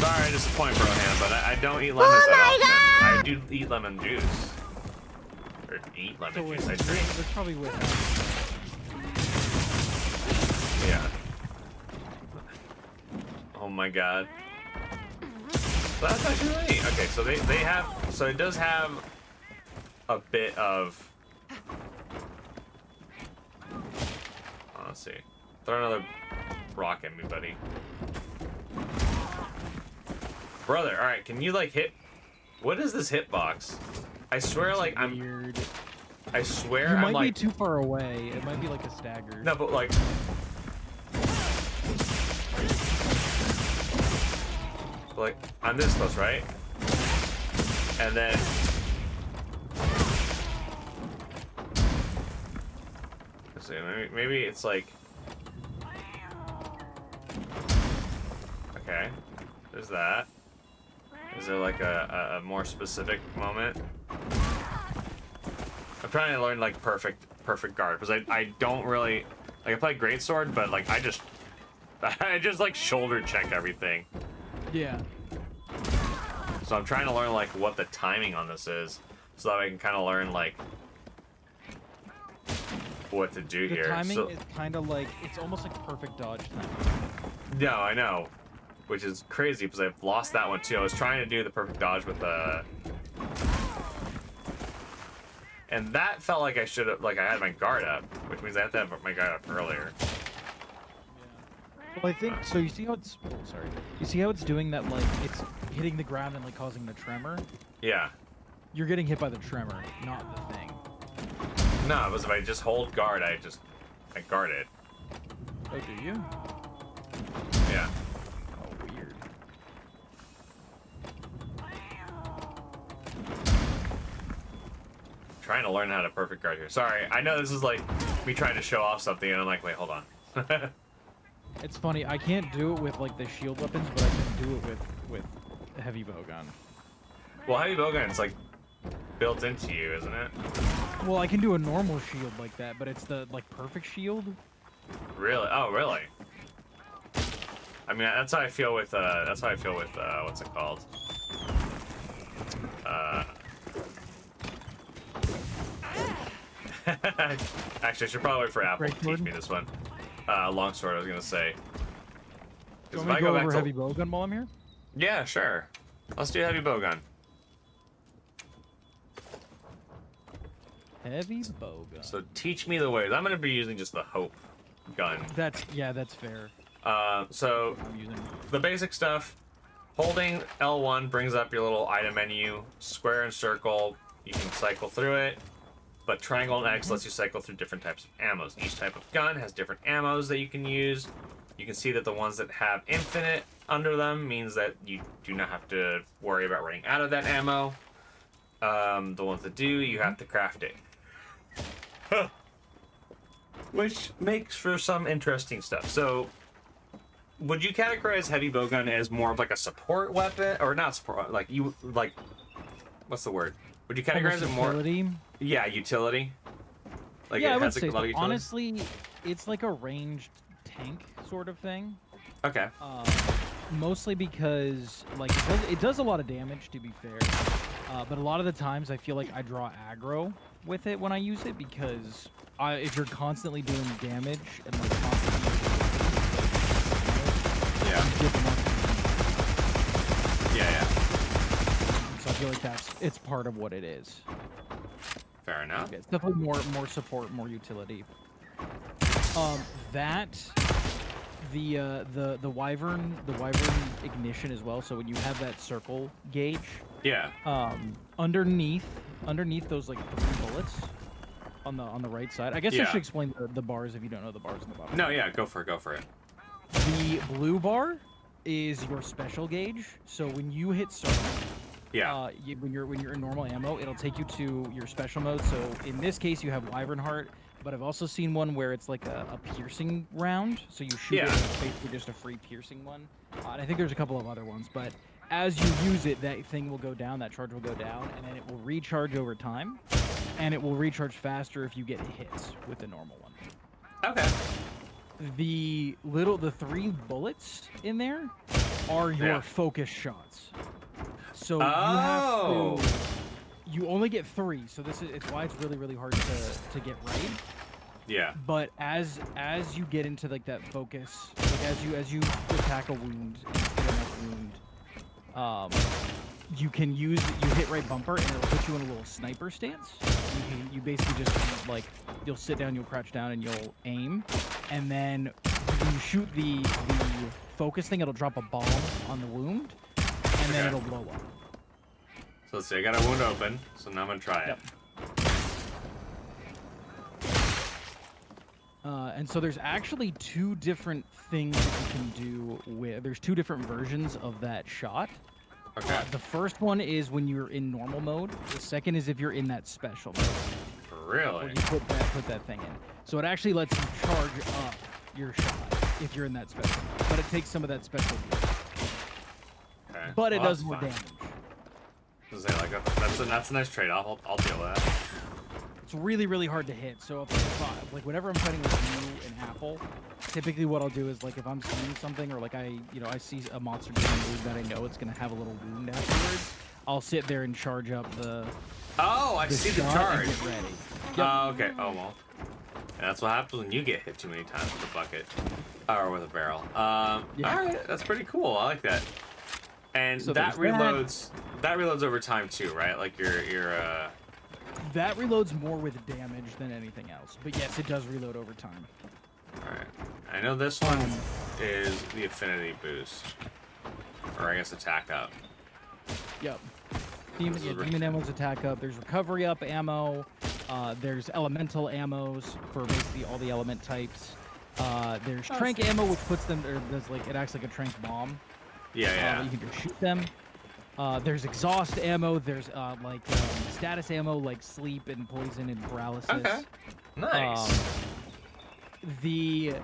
sorry to disappoint Broham, but I don't eat lemons that often. I do eat lemon juice. Or eat lemon So juice, I it's drink. probably with. Yeah. Oh my god. So that's actually really neat. Okay, so they have, so it does have a bit of, oh, let's see. Throw another rock at me, buddy. Brother, alright, can you like hit, what is this hitbox? I swear like I'm, Weird. I swear You I'm might like, be too far away. It might be like a stagger. no, but like, I'm this close, right? And then let's see, maybe it's like, okay, there's that. Is there like a more specific moment? I'm trying to learn like perfect guard because I don't really like, I play greatsword, but like I just like shoulder check everything. Yeah. So I'm trying to learn like what the timing on this is, so that I can kind of learn like what to do The here. timing So, is kind of like, it's almost like perfect dodge timing. no, I know, which is crazy because I've lost that one too. I was trying to do the perfect dodge with the And that felt like I should have, like I had my guard up, which means I have to have my guard up earlier. Well, I think so. You see how it's sorry. You see how it's doing that? Like it's hitting the ground and like causing the tremor. Yeah. You're getting hit by the tremor, not the thing. No, it was if I just hold guard, I guard it. Oh, do you? Yeah. Oh, weird. Trying to learn how to perfect guard here. Sorry, I know this is like me trying to show off something, and I'm like, wait, hold on. It's funny. I can't do it with like the shield weapons, but I can do it with a heavy bowgun. Well, heavy bowgun's like built into you, isn't it? Well, I can do a normal shield like that, but it's the like perfect shield. Really? Oh, really? I mean, that's how I feel with what's it called? Actually, I should probably wait for Apple to teach me this one. Longsword, I was gonna say. Do 'Cause you if want I me to go go back over to heavy bowgun while I'm here? yeah, sure. Let's do heavy bowgun. Heavy bowgun. So teach me the ways. I'm gonna be using just the hope gun. That's fair. So I'm using. the basic stuff. Holding L1 brings up your little item menu. Square and circle, you can cycle through it. But triangle and X lets you cycle through different types of ammos. Each type of gun has different ammos that you can use. You can see that the ones that have infinite under them means that you do not have to worry about running out of that ammo. The ones that do, you have to craft it. Which makes for some interesting stuff. So, would you categorize heavy bowgun as more of like a support weapon, or not support? Like what's the word? Would you categorize it more? Utility? Yeah, utility. Like Yeah, I it would has say a lot of so. utility. Honestly, it's like a ranged tank sort of thing. Okay. Mostly because like it does a lot of damage, to be fair. But a lot of the times I feel like I draw aggro with it when I use it, because if you're constantly doing damage and like constantly Yeah. you get the monster. Yeah. So I feel like it's part of what it is. Fair enough. It's definitely more support, more utility. The wyvern ignition as well. So when you have that circle gauge, Yeah. underneath those like 3 bullets on the right side. I guess I Yeah. should explain the bars if you don't know the bars on the bottom. No. Yeah. Go for it. The blue bar is your special gauge. So when you hit circle, Yeah. when you're in normal ammo, it'll take you to your special mode. So in this case, you have Wyvern Heart, but I've also seen one where it's like a piercing round. So you shoot it, Yeah. and it's basically just a free piercing one. And I think there's a couple of other ones, but as you use it, that thing will go down, that charge will go down, and then it will recharge over time, and it will recharge faster if you get hits with the normal one. Okay. The 3 bullets in there are your Yeah. focus shots. So Oh. you only get 3, so it's why it's really hard to get right. Yeah. But as you get into like that focus, like as you attack a wound and get enough wound, you hit right bumper and it'll put you in a little sniper stance. You basically just like you'll sit down, you'll crouch down, and you'll aim, and then when you shoot the focus thing, it'll drop a bomb on the wound, and then Okay. it'll blow up. So let's see. I got a wound open, so now I'm gonna try it. Yep. And so there's actually 2 different things that you can do with. There's 2 different versions of that shot. Okay. The first one is when you're in normal mode. The second is if you're in that special mode, where Really? you put that thing in. So it actually lets you charge up your shot if you're in that special mode, but it takes some of that special gear. Okay. But it Well, does that's more fine. damage. That's a nice trade-off. I'll deal with that. It's really hard to hit. So if like whenever I'm fighting with you and Apple, typically what I'll do is like if I'm seeing something or like I see a monster doing a move that I know it's gonna have a little wound afterwards, I'll sit there and charge up the Oh, I see the shot charge. and get ready. Oh, okay. Oh well. Yeah, that's what happens when you get hit too many times with a bucket or with a barrel. Yeah. All right, that's pretty cool. I like that. And So that there's that. reloads. That reloads over time too, right? Like your That reloads more with damage than anything else. But yes, it does reload over time. Alright. I know this one is the affinity boost. Or I guess attack up. Yep. Demon ammo's attack up. There's recovery up ammo. There's elemental ammos for basically all the element types. There's trank ammo, which puts them, or does like, it acts like a trank bomb. Yeah. You can just shoot them. There's exhaust ammo. There's status ammo like sleep and poison and paralysis. Okay. Nice. The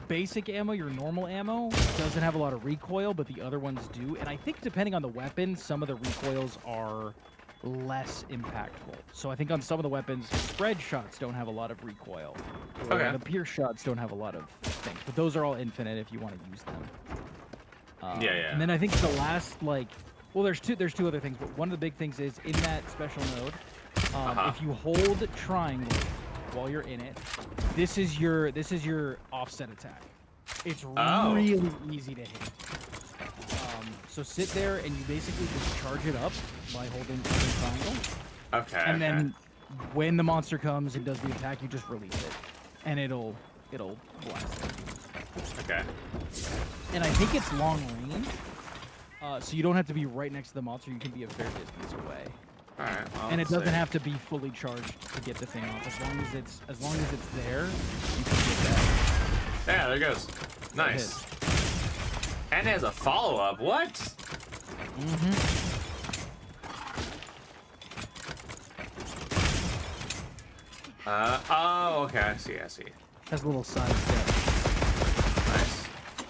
basic ammo, your normal ammo, doesn't have a lot of recoil, but the other ones do. And I think depending on the weapon, some of the recoils are less impactful. So I think on some of the weapons, spread shots don't have a lot of recoil. Or Okay. the pierce shots don't have a lot of things. But those are all infinite if you want to use them. Yeah. And then I think the last, there's two other things, but one of the big things is in that special node, if you hold triangle while you're in it, this is your offset attack. It's really easy to hit. So sit there and you basically just charge it up by holding triangle. Okay. And then when the monster comes and does the attack, you just release it, and it'll blast it. Okay. And I think it's long range, so you don't have to be right next to the monster. You can be a fair distance away. All right. Well, And it let's doesn't see. have to be fully charged to get the thing off. As long as it's there, you can get that. Yeah, there it goes. Nice. And it has a follow-up. What? Oh, okay. I see. Has a little sidestep. Nice.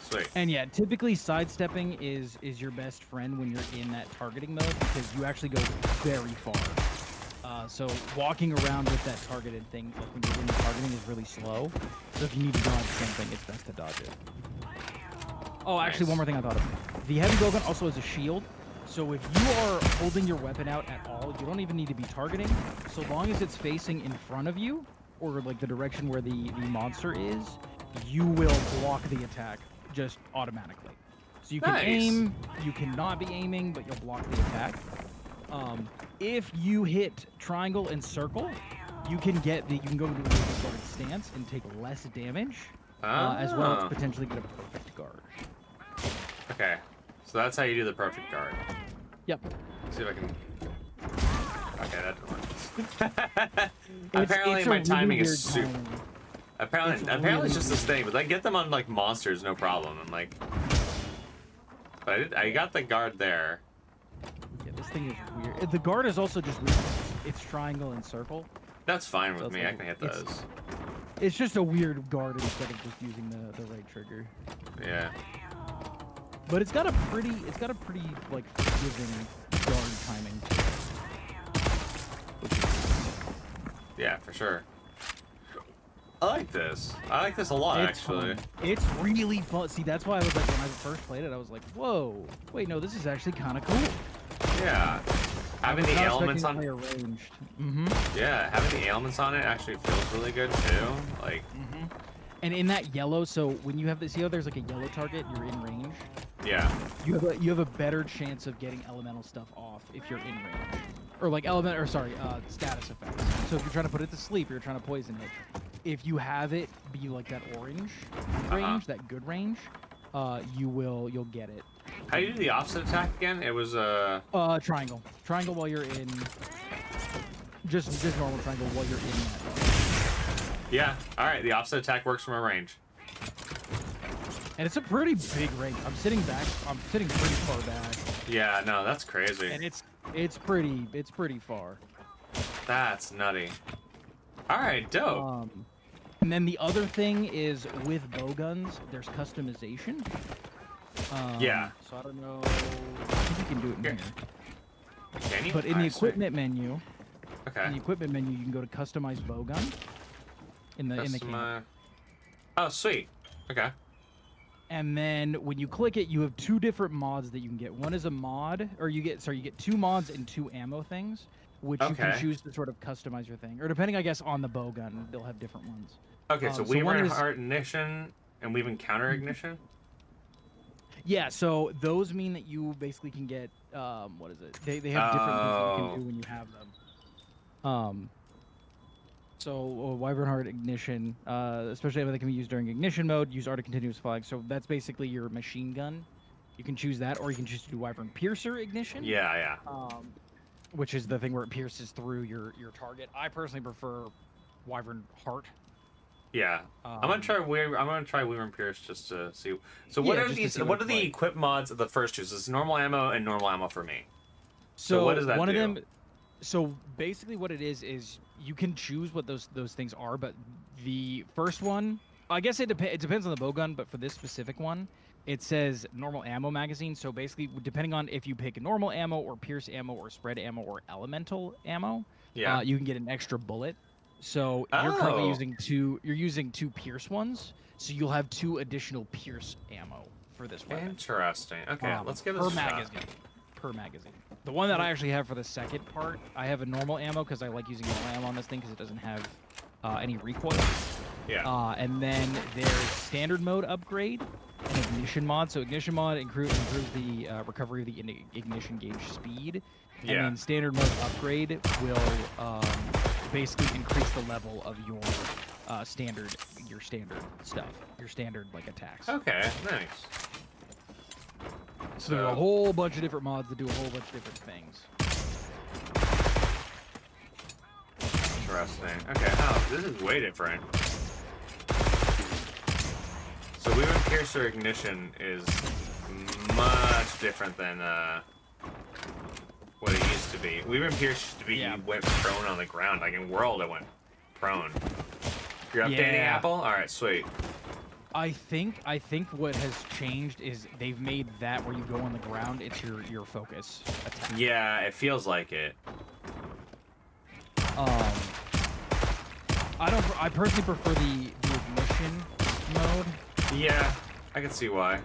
Sweet. And yeah, typically sidestepping is your best friend when you're in that targeting mode because you actually go very far. So walking around with that targeted thing, like when you're doing the targeting, is really slow. So if you need to dodge something, it's best to dodge it. Oh, actually, Nice. one more thing I thought of. The heavy bowgun also has a shield. So if you are holding your weapon out at all, you don't even need to be targeting. So long as it's facing in front of you, or like the direction where the monster is, you will block the attack just automatically. So you can Nice. aim, you cannot be aiming, but you'll block the attack. If you hit triangle and circle, you can go into a really guard stance and take less damage, as well as potentially get a perfect guard. Okay. So that's how you do the perfect guard. Yep. Let's see if I can. Okay, that didn't work. It's Apparently, a my really timing weird is super. timing. Apparently, really it's just this thing. But I get them on like monsters, no problem. I'm like, but I got the guard there. Yeah, this thing is weird. The guard is also just weird. It's triangle and circle. That's fine So with it's me. I like- can hit it's- those. It's just a weird guard instead of just using the right trigger. Yeah. But it's got a pretty like forgiving guard timing. Yeah, for sure. I like this. I like this a lot, It's actually. fun. It's really fun. See, that's why I was like, when I first played it, I was like, whoa, wait, no, this is actually kind of cool. Yeah. Having the elements on. Arranged. Mm-hmm. Yeah, having the elements on it actually feels really good too. Like, And in that yellow, so when you have this, see how there's like a yellow target, you're in range. yeah. You have a better chance of getting elemental stuff off if you're in range, or like status effects. So if you're trying to put it to sleep, or you're trying to poison it. If you have it be like that orange range, that good range, you'll get it. How do you do the offset attack again? It was Triangle while you're in. Just normal triangle while you're in that. yeah. All right, the offset attack works from a range. And it's a pretty big range. I'm sitting pretty far back, Yeah, no, that's crazy. and it's pretty far. That's nutty. All right, dope. And then the other thing is with bowguns, there's customization. Yeah. So I don't know. I think you can do it in Here. here. Can you? But in the Alright, sweet. equipment menu, Okay. you can go to customize bowgun. In the game. Oh, sweet. Okay. And then when you click it, you have two different mods that you can get. One is a mod, or you get two mods and two ammo things, which you can Okay. choose to sort of customize your thing. Or depending, I guess, on the bowgun, they'll have different ones. Okay, so So Weaver one and is- Heart Ignition and Weave and Counter Ignition? Yeah, so those mean that you basically can get, what is it? They have different things that you Oh. can do when you have them. So Wyvern Heart Ignition, especially if they can be used during ignition mode, use Art of Continuous Flag. So that's basically your machine gun. You can choose that, or you can choose to do Wyvern Piercer Ignition. Yeah. Which is the thing where it pierces through your target. I personally prefer Wyvern Heart. Yeah. I'm gonna try Wyvern Pierce just to see. So what Yeah, are just to these? see What what are it's the like. equip mods of the first two? So it's normal ammo and normal ammo for me. So what does that one do? of them. So basically, what it is you can choose what those things are, but the first one, I guess it depends on the bowgun, but for this specific one, it says normal ammo magazine. So basically, depending on if you pick normal ammo or pierce ammo or spread ammo or elemental ammo, Yeah. you can get an extra bullet. So you're currently Oh. using two. You're using two pierce ones, so you'll have 2 additional pierce ammo for this weapon. Interesting. Okay, let's give this per a shot. magazine. Per magazine. The one that I actually have for the second part, I have a normal ammo because I like using normal ammo on this thing because it doesn't have any recoil. Yeah. And then there's standard mode upgrade and ignition mod. So ignition mod improves the recovery of the ignition gauge speed. And Yeah. then standard mode upgrade will basically increase the level of your standard stuff, your standard like attacks. Okay, nice. So there's a whole bunch of different mods that do a whole bunch of different things. Interesting. Okay. Oh, this is way different. So Wyvern Piercer Ignition is much different than what it used to be. Wyvern Pierce used to be Yeah. you went prone on the ground. Like in World, it went prone. You're updating Yeah. Apple? All right, sweet. I think what has changed is they've made that where you go on the ground, it's your focus attack. Yeah, it feels like it. I personally prefer the ignition mode. Yeah, I can see why.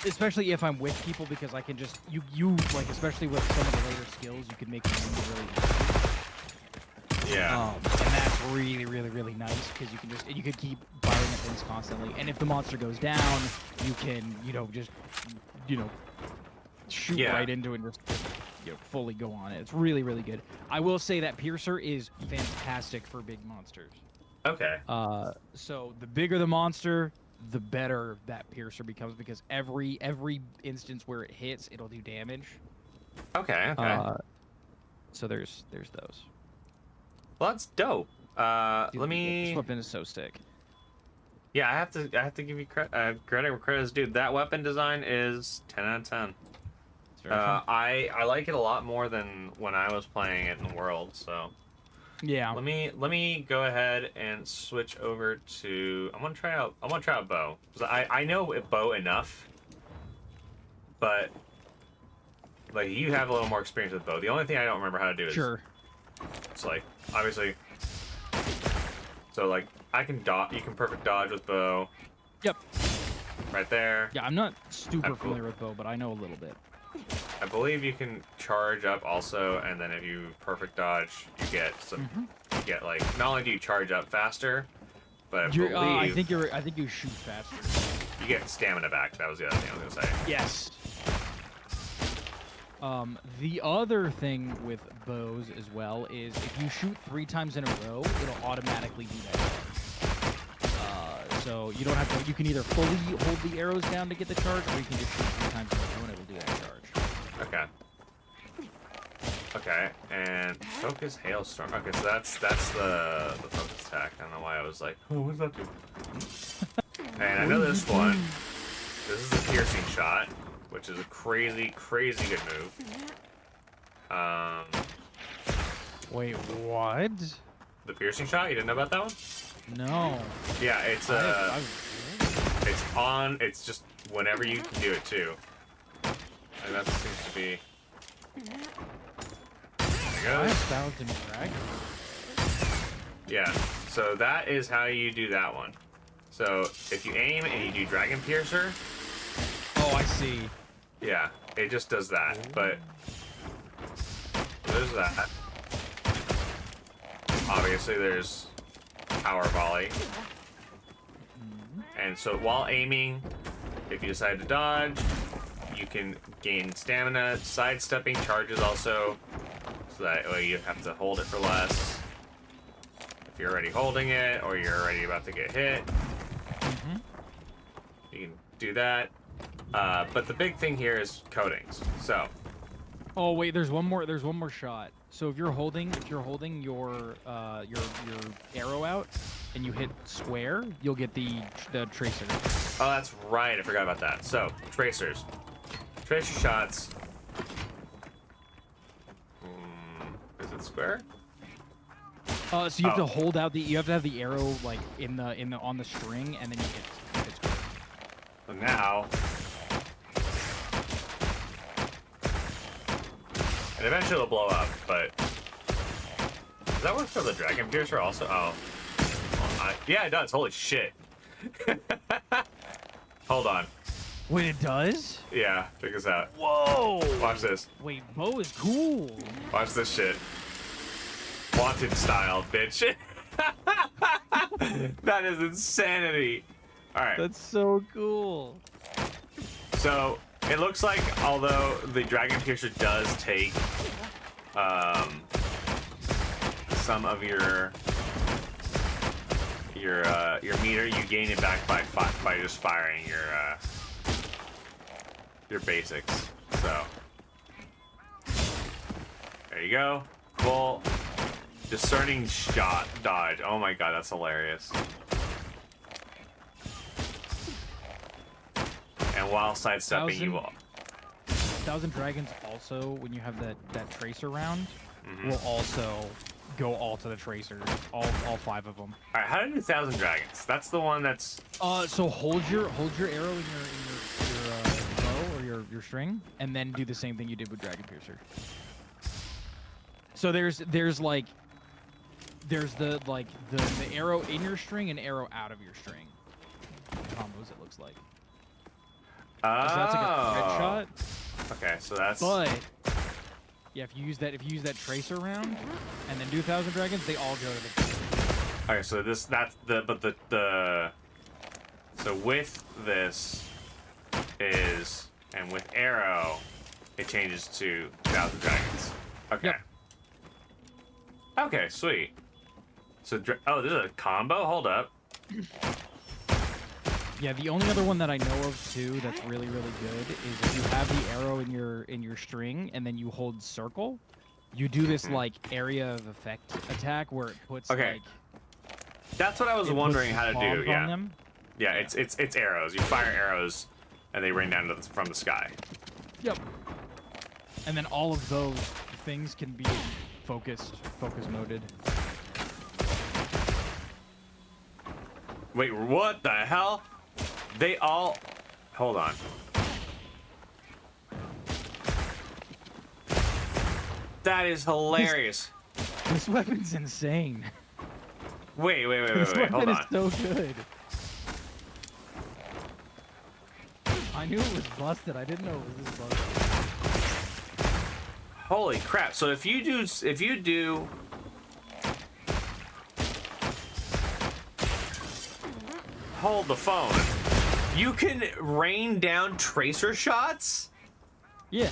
Especially if I'm with people because I can just you like especially with some of the later skills you can make them really Yeah. and that's really nice because you could keep firing at things constantly, and if the monster goes down, you can just shoot Yeah. right into it and just fully go on it. It's really good. I will say that Piercer is fantastic for big monsters. Okay. So the bigger the monster, the better that Piercer becomes because every instance where it hits, it'll do damage. Okay. So there's those. Well, that's dope. Dude, Let me. This weapon is so sick. Yeah, I have to give you credit where credit is due. That weapon design is 10 out of 10. It's very fun. I like it a lot more than when I was playing it in World. So Yeah. let me go ahead and switch over to. I want to try out bow because I know it bow enough, but like you have a little more experience with bow. The only thing I don't remember how to do is Sure. it's like obviously. So like I can you can perfect dodge with bow. Yep. Right there. Yeah, I'm not super Cool. familiar with bow, but I know a little bit. I believe you can charge up also, and then if you perfect dodge, you get some. You get like not only do you charge up faster, but I believe I think you shoot faster. you get stamina back. That was the other thing I was gonna say. Yes. The other thing with bows as well is if you shoot 3 times in a row, it'll automatically do that. So you don't have to. You can either fully hold the arrows down to get the charge, or you can just shoot 3 times in a row and it'll do that charge. Okay. Okay, and focus hailstorm. Okay, so that's the focus attack. I don't know why I was like, oh, what does that do? And I know this one. This is the piercing shot, which is a crazy good move. Wait, what? The piercing shot. You didn't know about that one? No. Yeah, it's it's on. It's just whenever you can do it too. And that seems to be. There I it goes. found in dragon. Yeah. So that is how you do that one. So if you aim and you do Dragon Piercer, Oh, I see. yeah, it just does that. But there's that. Obviously, there's Power Volley. And so while aiming, if you decide to dodge, you can gain stamina. Sidestepping charges also, so that way you have to hold it for less. If you're already holding it or you're already about to get hit, you can do that. But the big thing here is coatings. So, Oh wait, there's one more shot. So if you're holding your arrow out and you hit square, you'll get the tracer. oh, that's right. I forgot about that. So, tracers. Tracer shots. Is it square? So you have Oh. to hold out you have to have the arrow like on the string, and then you hit square. So now, and eventually it'll blow up, but does that work for the Dragon Piercer also? Oh, yeah, it does. Holy shit. Hold on. Wait, it does? Yeah, check this out. Whoa! Watch this. Wait, bow is cool. Watch this shit. Wanted style, bitch. That is insanity. All right. That's so cool. So it looks like although the Dragon Piercer does take some of your meter, you gain it back by just firing your basics. So there you go. Cool. Discerning shot dodge. Oh my god, that's hilarious. And while sidestepping, you will. Thousand Dragons also, when you have that tracer round, will also go all to the tracers, all 5 of them. All right, how to do 1,000 Dragons? That's the one that's. So hold your arrow in your bow or your string, and then do the same thing you did with Dragon Piercer. So there's the arrow in your string and arrow out of your string combos. It looks like. So that's like a thread shot. Okay, so that's. But yeah, if you use that tracer round and then do 1,000 Dragons, they all go to the. Okay, so that's the so with this is, and with arrow, it changes to 1,000 Dragons. Okay. Yep. Okay, sweet. So oh, this is a combo. Hold up. Yeah, the only other one that I know of too that's really good is if you have the arrow in your string and then you hold circle, you do this like area of effect attack where it puts Okay. like. That's what I was it wondering puts how to do. bombs on Yeah. them. Yeah, it's arrows. You fire arrows, and they rain down from the sky. Yep. And then all of those things can be focus moded. Wait, what the hell? They all. Hold on. That is hilarious. This weapon's insane. Wait. This Hold weapon on. is so good. I knew it was busted. I didn't know it was this busted. Holy crap! So if you do. Hold the phone. You can rain down tracer shots? Yeah.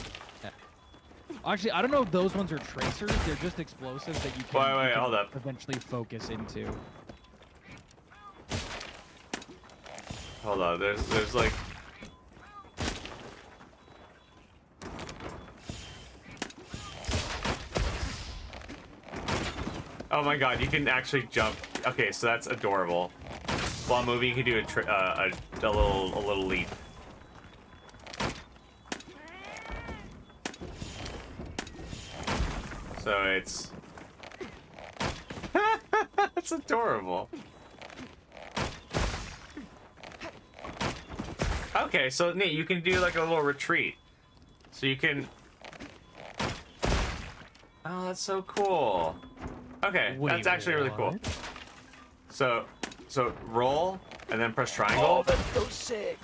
Actually, I don't know if those ones are tracers. They're just explosives that you can, Wait, you can hold up. eventually focus into. Hold on, there's like. Oh my god, you can actually jump. Okay, so that's adorable. While moving, you can do a little leap. So it's. That's adorable. Okay, so Nate, you can do like a little retreat. So you can. Oh, that's so cool. Okay, Wait, that's actually really cool. what? So roll and then press triangle. Oh, that's so sick.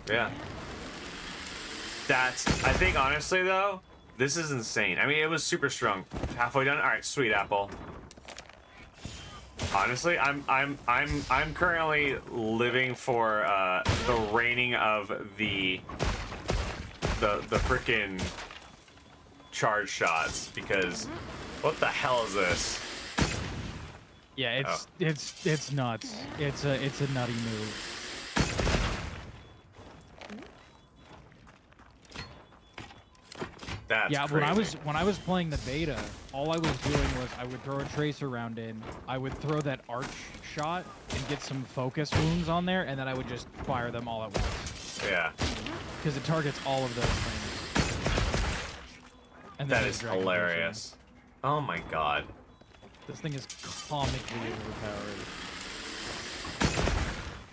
Yeah. I think honestly though, this is insane. I mean, it was super strong. Halfway done. All right, sweet apple. Honestly, I'm currently living for the raining of the freaking charge shots because what the hell is this? Yeah, it's nuts. It's a nutty move. That's Yeah, crazy. when I was playing the beta, all I was doing was I would throw a tracer round in, I would throw that arch shot and get some focus wounds on there, and then I would just fire them all at once Yeah, because it targets all of those things. And then that there's is Dragon hilarious. Oh my god. Tracer. This thing is comically overpowered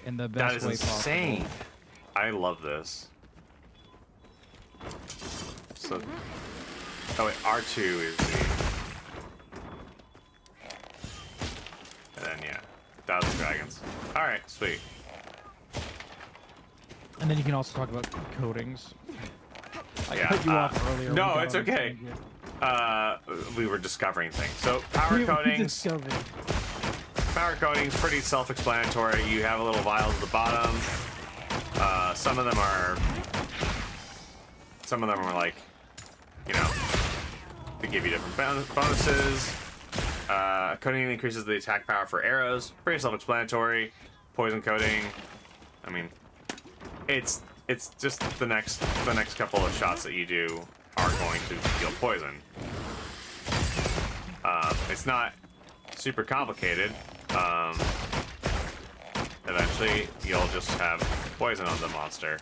in the That best is way insane. possible. I love this. So, oh wait, R2 is the, and then yeah, 1,000 dragons. All right, sweet. And then you can also talk about coatings. I Yeah, cut you off earlier. no, We got it's on a okay. tangent. We were discovering things. So power We coatings. discovered. Power coating's pretty self-explanatory. You have a little vials at the bottom. Some of them are like, you know, they give you different bonuses. Coating increases the attack power for arrows. Pretty self-explanatory. Poison coating. I mean, it's just the next couple of shots that you do are going to deal poison. It's not super complicated. Eventually, you'll just have poison on the monster.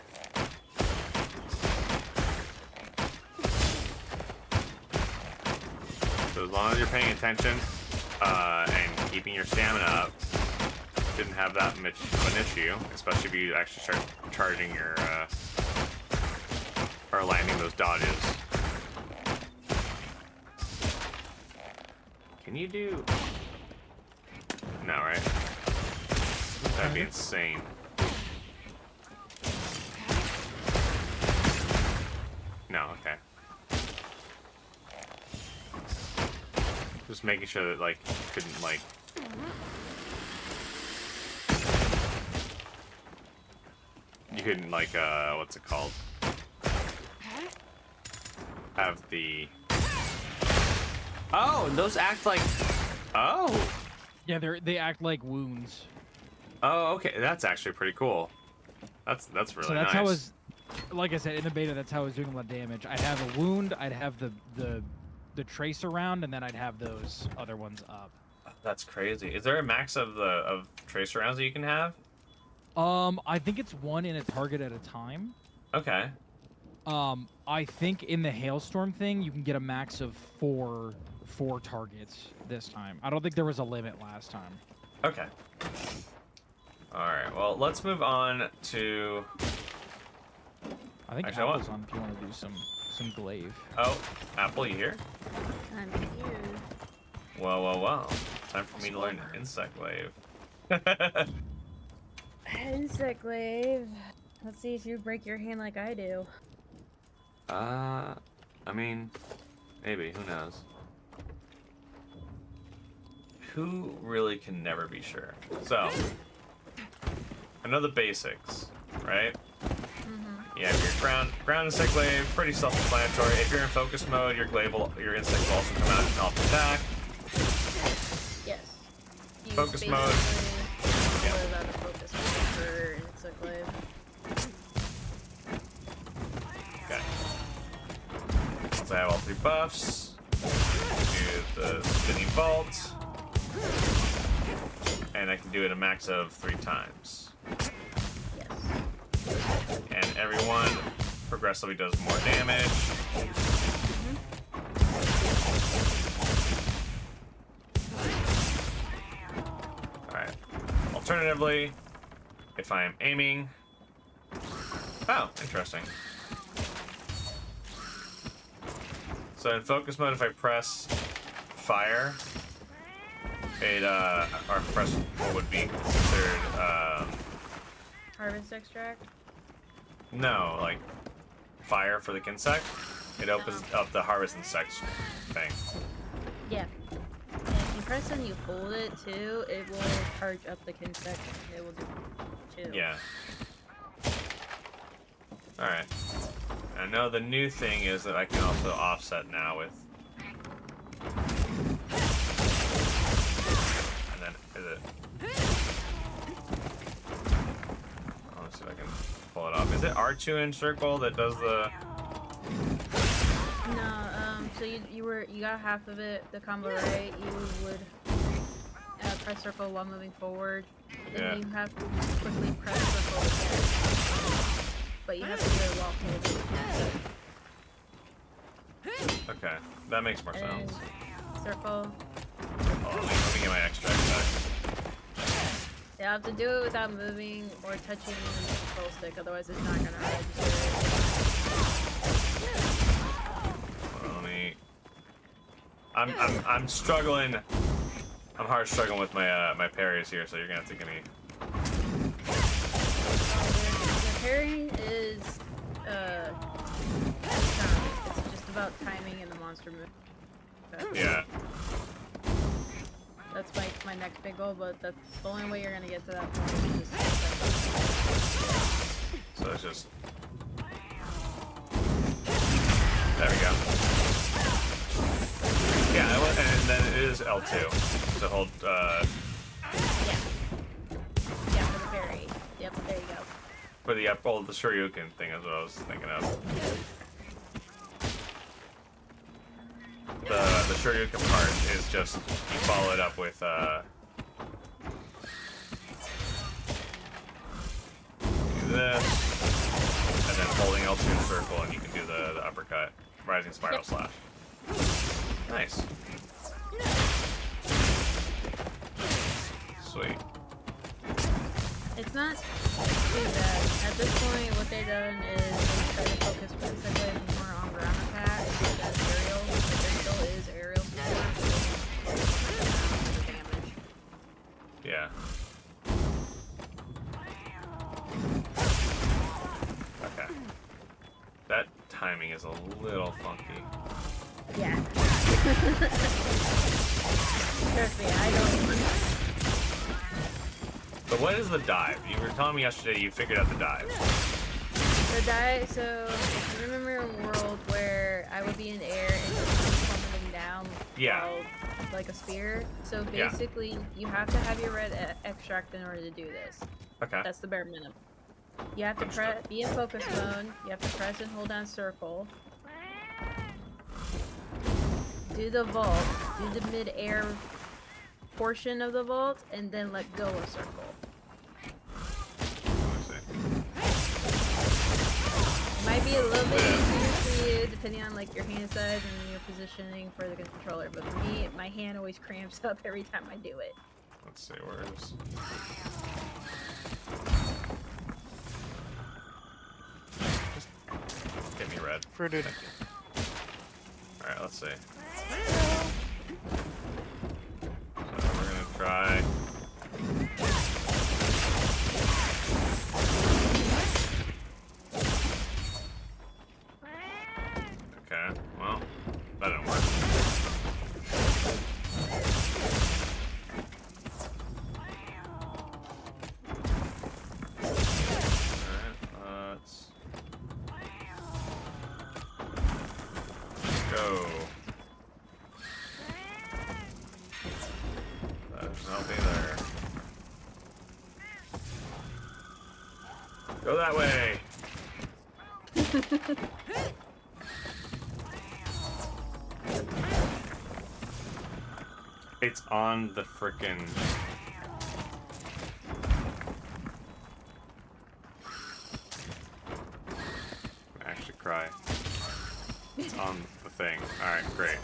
So as long as you're paying attention and keeping your stamina up, didn't have that much of an issue, especially if you actually start charging your or landing those dodges. Can you do? No, right? That'd be insane. No, okay. Just making sure that like you couldn't like what's it called? Have the Oh, and those act like Oh. Yeah, they act like wounds. Oh, okay. That's actually pretty cool. That's really So that's nice. how I was, like I said, in the beta, that's how I was doing a lot of damage. I'd have a wound, I'd have the tracer round, and then I'd have those other ones up. That's crazy. Is there a max of tracer rounds that you can have? I think it's one in a target at a time. Okay. I think in the hailstorm thing, you can get a max of four targets this time. I don't think there was a limit last time. Okay. Alright, well, let's move on to... I think Actually, I want- Apple's on if you want to do some glaive. Oh, Apple, you here? I'm here. Well, well, well. Time for me to learn Insect Wave. Insect Glaive. Let's see if you break your hand like I do. I mean, maybe. Who knows? Who really can never be sure? So, I know the basics, right? You have your ground insect glaive, pretty self-explanatory. If you're in focus mode, your insect will also come out and help attack. Yes. You Focus basically mode. Yeah. live out of focus mode for Insect Glaive. Okay. Once I have all 3 buffs, do the spinning vault, and I can do it a max of 3 times. Yes. And everyone progressively does more damage. Alright. Alternatively, if I am aiming... Oh, interesting. So in focus mode, if I press fire, it, or press what would be considered, Harvest Extract. no, like fire for the insect. It opens up the harvest insects thing. Yeah. And if you press and you hold it too, it will charge up the insect. It will do too. Yeah. Alright. I know the new thing is that I can also offset now with. And then is it? Oh, let's see if I can pull it off. Is it R2 in circle that does the? No, so you got half of it, the combo right. You would press circle while moving forward. Then Yeah. you have to quickly press circle again. But you have to do it while holding. Okay, that makes more And sense. circle. Hold on, let me get my extract back. You have to do it without moving or touching the control stick, otherwise it's not gonna register. Let me. I'm struggling. I'm hard struggling with my my parries here, so you're gonna have to give me. The pairing is it's just about timing and the monster move. Yeah. That's my next big goal, but that's the only way you're gonna get to that point. Is just So it's just. There we go. Yeah, and then it is L2 to hold. yeah, for the parry. Yep, there you go. For the the Shoryuken thing is what I was thinking of. The Shoryuken part is just you follow it up with do this, and then holding L2 in circle, and you can do the uppercut, rising spiral slash. Nice. Sweet. It's not too bad. At this point, what they've done is they try to focus specifically more on ground attack instead of aerial. But there still is aerial support. So the damage. Yeah. Okay. That timing is a little funky. Yeah. Trust me, I don't. But what is the dive? You were telling me yesterday you figured out the dive. The dive, so if you remember a world where I would be in the air and just plummeting down Yeah. while, like a spear. So Yeah. basically, you have to have your red extract in order to do this. Okay. That's the bare minimum. You have to Understood. be in focus mode. You have to press and hold down circle. Do the vault. Do the mid-air portion of the vault, and then let go of circle. Let me see. It might be a little bit easier for you, depending on like your hand size and your positioning for the controller. But for me, my hand always cramps up every time I do it. Let's see, where's... Just get me red. For dude. Thank you. Alright, let's see. So we're gonna try... Okay, well, that didn't work. Alright, let's go. There's nothing there. Go that way! It's on the frickin'... I actually cry. It's on the thing. Alright, great.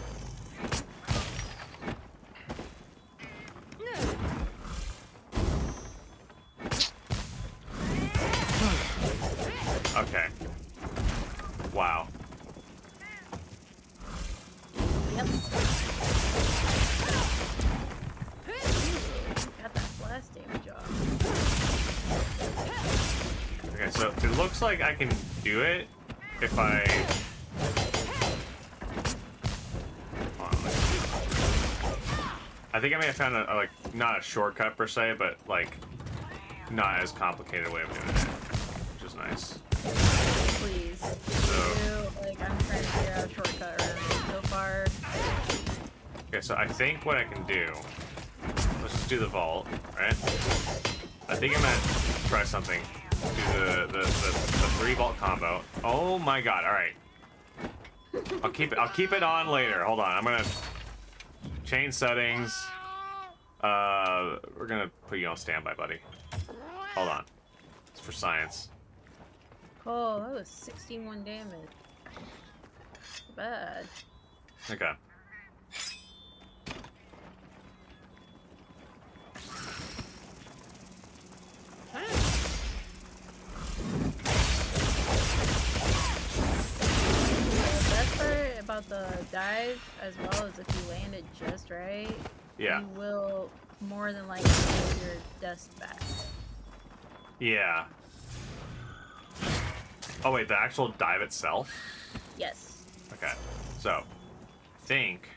Okay. Wow. Yep. Got that blast damage off. Okay, so it looks like I can do it if I... Hold on, I think I may have found a like, not a shortcut per se, but like, not as complicated a way of doing it. which is nice. Please. So, Like, I'm trying to figure out a shortcut around it so far. okay, so I think what I can do, let's just do the vault, right? I think I'm gonna try something. Do the 3 vault combo. Oh my god! All right. I'll keep it on later. Hold on. I'm gonna change settings. We're gonna put you on standby, buddy. Hold on. It's for science. Oh, that was 61 damage. Bad. Okay. The best part about the dive, as well as if you land it just right, Yeah. you will more than likely get your dust back. Yeah. Oh wait, the actual dive itself? Yes. Okay. So, I think.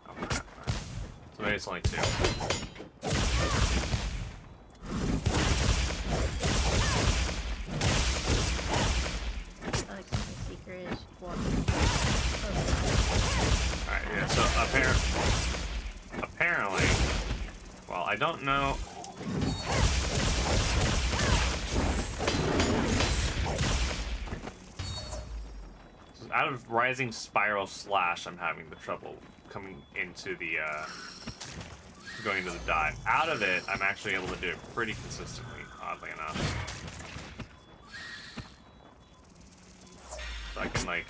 Oh crap. So maybe it's only 2. I like something secret is walking. Alright, yeah, so apparently, well, I don't know. So out of Rising Spiral Slash, I'm having the trouble coming into the, going into the dive. Out of it, I'm actually able to do it pretty consistently, oddly enough. So I can, like,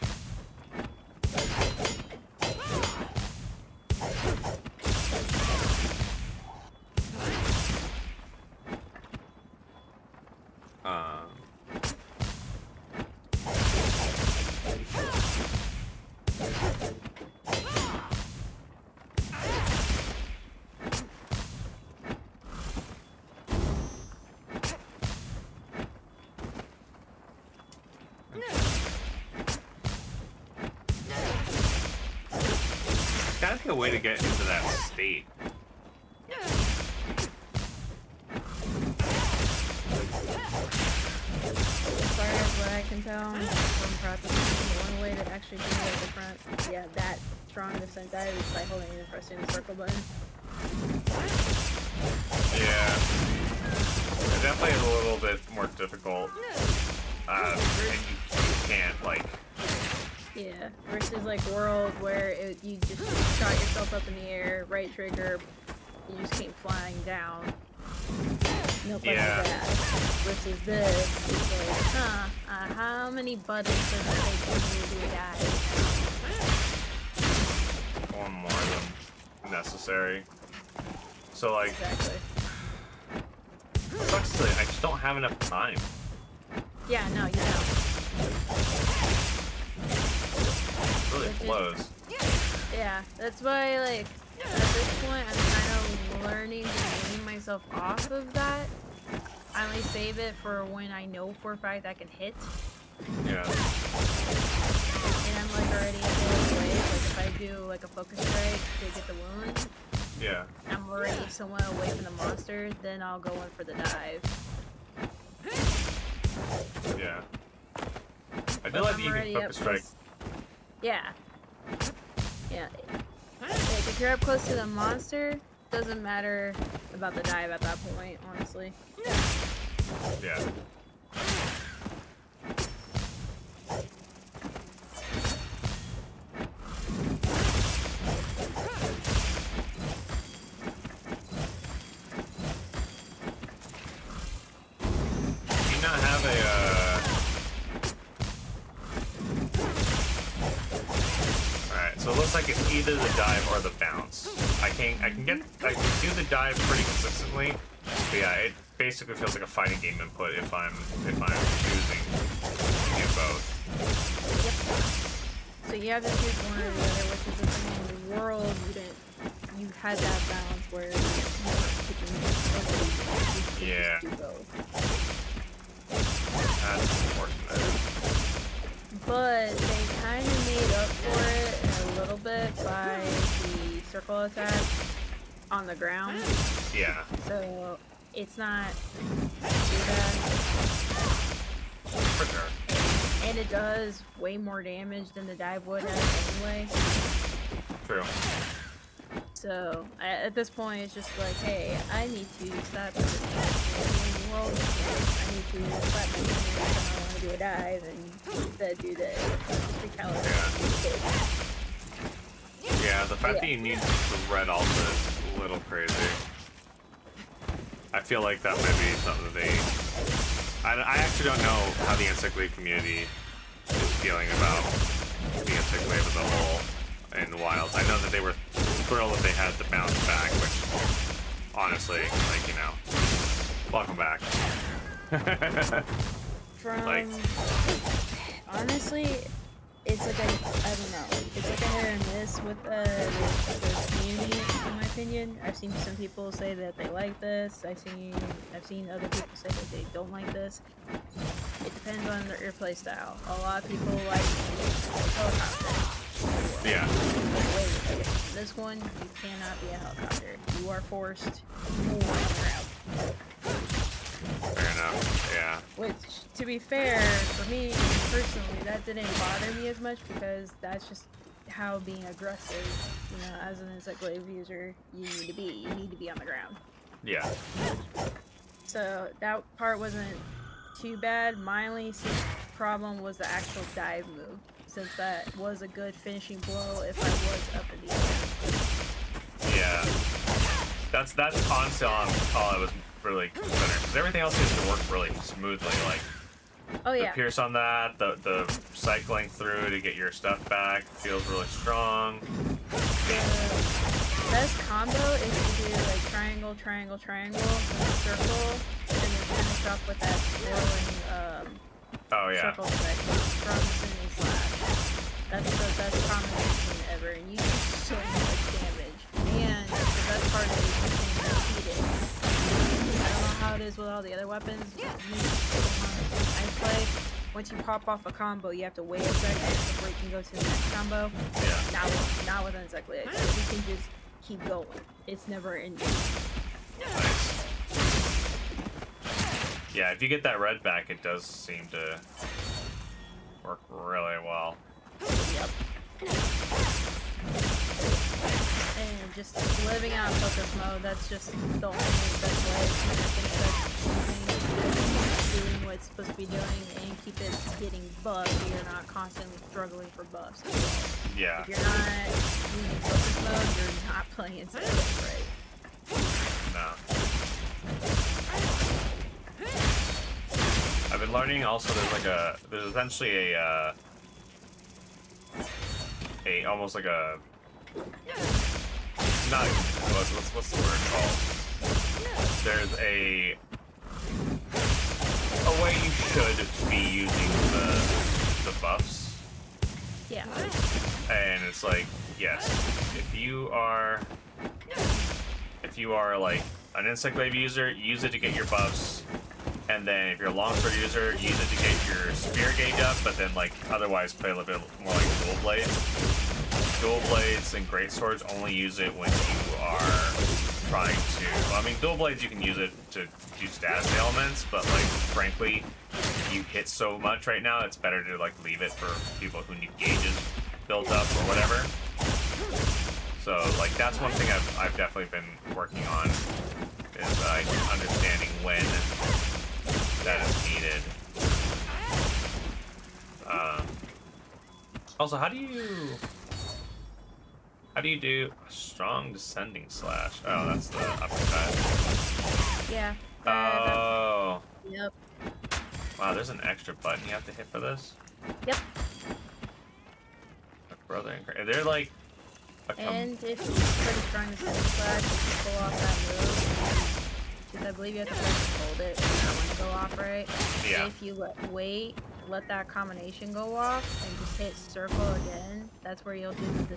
gotta be a way to get into that state. As far as what I can tell from practicing, one way to actually do it different, yeah, that strong descent dive is by holding and pressing the circle button. Yeah. It definitely is a little bit more difficult. And you can't, like... Yeah, versus like World where you just shot yourself up in the air, right trigger, you just came flying down. No fun Yeah. with that. Versus this, it's like, how many buttons does it take for me to die? One more than necessary. So, like, Exactly. it sucks that I just don't have enough time. Yeah, no, you know. It really blows. Yeah, that's why, like, at this point, I'm kind of learning to wean myself off of that. I only save it for when I know for a fact I can hit. Yeah. And I'm, like, already in the way. Like, if I do, like, a focus strike to get the wound, Yeah. I'm already somewhat away from the monster, then I'll go in for the dive. Yeah. I But did like I'm that you can already focus up strike. close- Yeah. Yeah. Like, if you're up close to the monster, doesn't matter about the dive at that point, honestly. Yeah. Do you not have Alright, so it looks like it's either the dive or the bounce. I can do the dive pretty consistently. But yeah, it basically feels like a fighting game input if I'm choosing to do both. So you have to choose one or the other, which is the thing in the world you had that balance where you weren't picking both. Yeah. Do both. That's unfortunate. But they kind of made up for it circle attack on the ground, Yeah. so it's not too bad. For sure. And it does way more damage than the dive would have anyway. True. So at this point, it's just like, hey, I need to stop in the world. I need to stop my fingers when I want to do a dive and instead do the caliber. Yeah, the fact Yeah. that you need the red alpha is a little crazy. I feel like that might be something that they... I actually don't know how the Insect Wave community is feeling about the Insect Wave as a whole in Wilds. I know that they were thrilled that they had to bounce back, which, honestly, like, you know, welcome back. From Like- honestly, it's like I don't know. It's like a hit and miss with the community, in my opinion. I've seen some people say that they like this. I've seen other people say that they don't like this. It depends on your play style. A lot of people like helicopter. Yeah. Wait, this one you cannot be a helicopter. You are forced more on the ground. Fair enough. Yeah. Which, to be fair, for me personally, that didn't bother me as much because that's just how being aggressive, you know, as an Insect Wave user, you need to be. You need to be on the ground. Yeah. So that part wasn't too bad. My only problem was the actual dive move, since that was a good finishing blow if I was up in the air. Yeah. That's honestly all I was really considering. Because everything else seems to work really smoothly. Like, Oh the yeah. pierce on that, the cycling through to get your stuff back feels really strong. The best combo is to do like triangle, triangle, triangle, and a circle, and then finish off with that swirling Oh yeah. circle effect from Cindy Slash. That's the best combination ever, and you do so much damage. And the best part is you can repeat it. I don't know how it is with all the other weapons. I play. Once you pop off a combo, you have to wait a second before you can go to the next combo. Yeah. Not with Insect Wave. You can just keep going. It's never ending. Nice. Yeah, if you get that red back, it does seem to work really well. Yep. And just living out focus mode, that's just the only best way to keep doing what it's supposed to be doing and keep it getting buffs so you're not constantly struggling for buffs. Yeah. If you're not using focus mode, you're not playing Insect Wave right. No. I've been learning also there's essentially a almost like a not what's the word called? There's a way you should be using the buffs. Yeah. And it's like, yes, if you are like an Insect Wave user, use it to get your buffs. And then if you're a longsword user, use it to get your spear gauge up, but then like otherwise play a little bit more like dual blades. Dual blades and great swords only use it when you are trying to. Well, I mean, dual blades you can use it to do status elements, but like frankly, you hit so much right now, it's better to like leave it for people who need gauges built up or whatever. So like that's one thing I've definitely been working on is understanding when that is needed. Also, how do you do a strong descending slash? Oh, that's the uppercut. Yeah. Oh. Yep. Wow, there's an extra button you have to hit for this? Yep. Brother, they're like a And if you're pretty strong to send slash, you can pull off that move. Because I believe you have to press and hold it for that one to go off, right? Yeah. If you let that combination go off, and just hit circle again, that's where you'll do the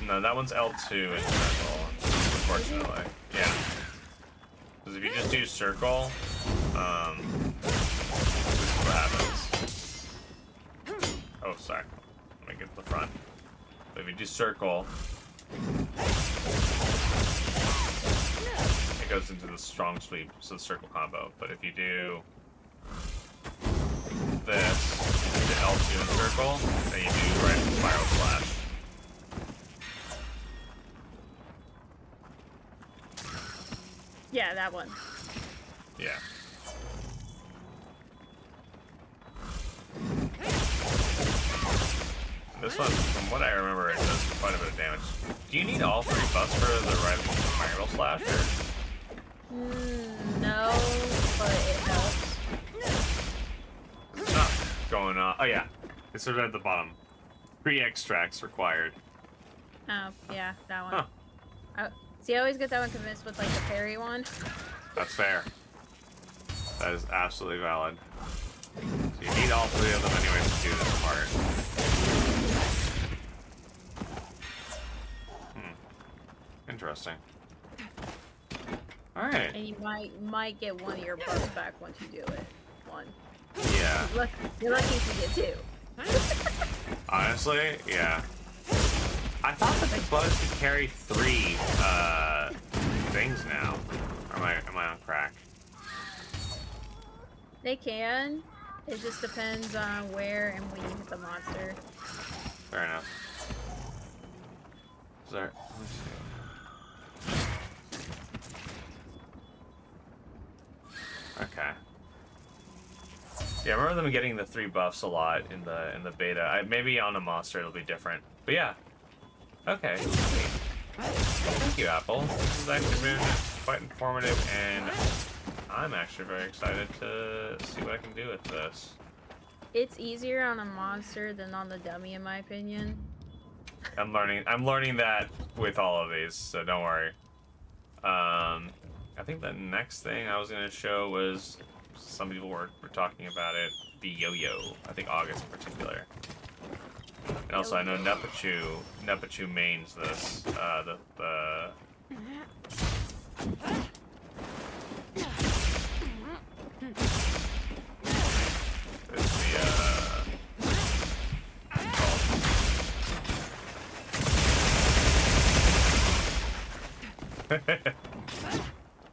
No, that one's L2 in circle, unfortunately. Yeah. Because if you just do circle, this is what happens. Oh, sorry. if you do circle, it goes into the strong sweep, so the circle combo. But if you do this, the L2 in circle, then you do right spiral slash. Yeah, that one. Yeah. This one, from what I remember, it does quite a bit of damage. Do you need all 3 buffs for the Rising Spiral Slash? Or? No, but it helps. It's not going on. Oh, yeah. It's sort of at the bottom. 3 extracts required. Oh, yeah, that one. Huh. See, I always get that one convinced with like the parry one. That's fair. That is absolutely valid. So you need all 3 of them anyways to do this part. Interesting. Alright. And you might get one of your buffs back once you do it. One. Yeah. You're lucky if you get 2. Honestly, yeah. I thought that the bugs could carry 3 things now. Or am I on crack? They can. It just depends on where and when you hit the monster. Fair enough. Is there? Let me see. Okay. Yeah, I remember them getting the 3 buffs a lot in the beta. Maybe on a monster it'll be different. But yeah. Okay. Sweet. Thank you, Apple. This has actually been quite informative, and I'm actually very excited to see what I can do with this. It's easier on a monster than on the dummy, in my opinion. I'm learning that with all of these, so don't worry. I think the next thing I was gonna show was, some people were talking about it, the yo-yo. I think August in particular. And also I know Nepachu mains this,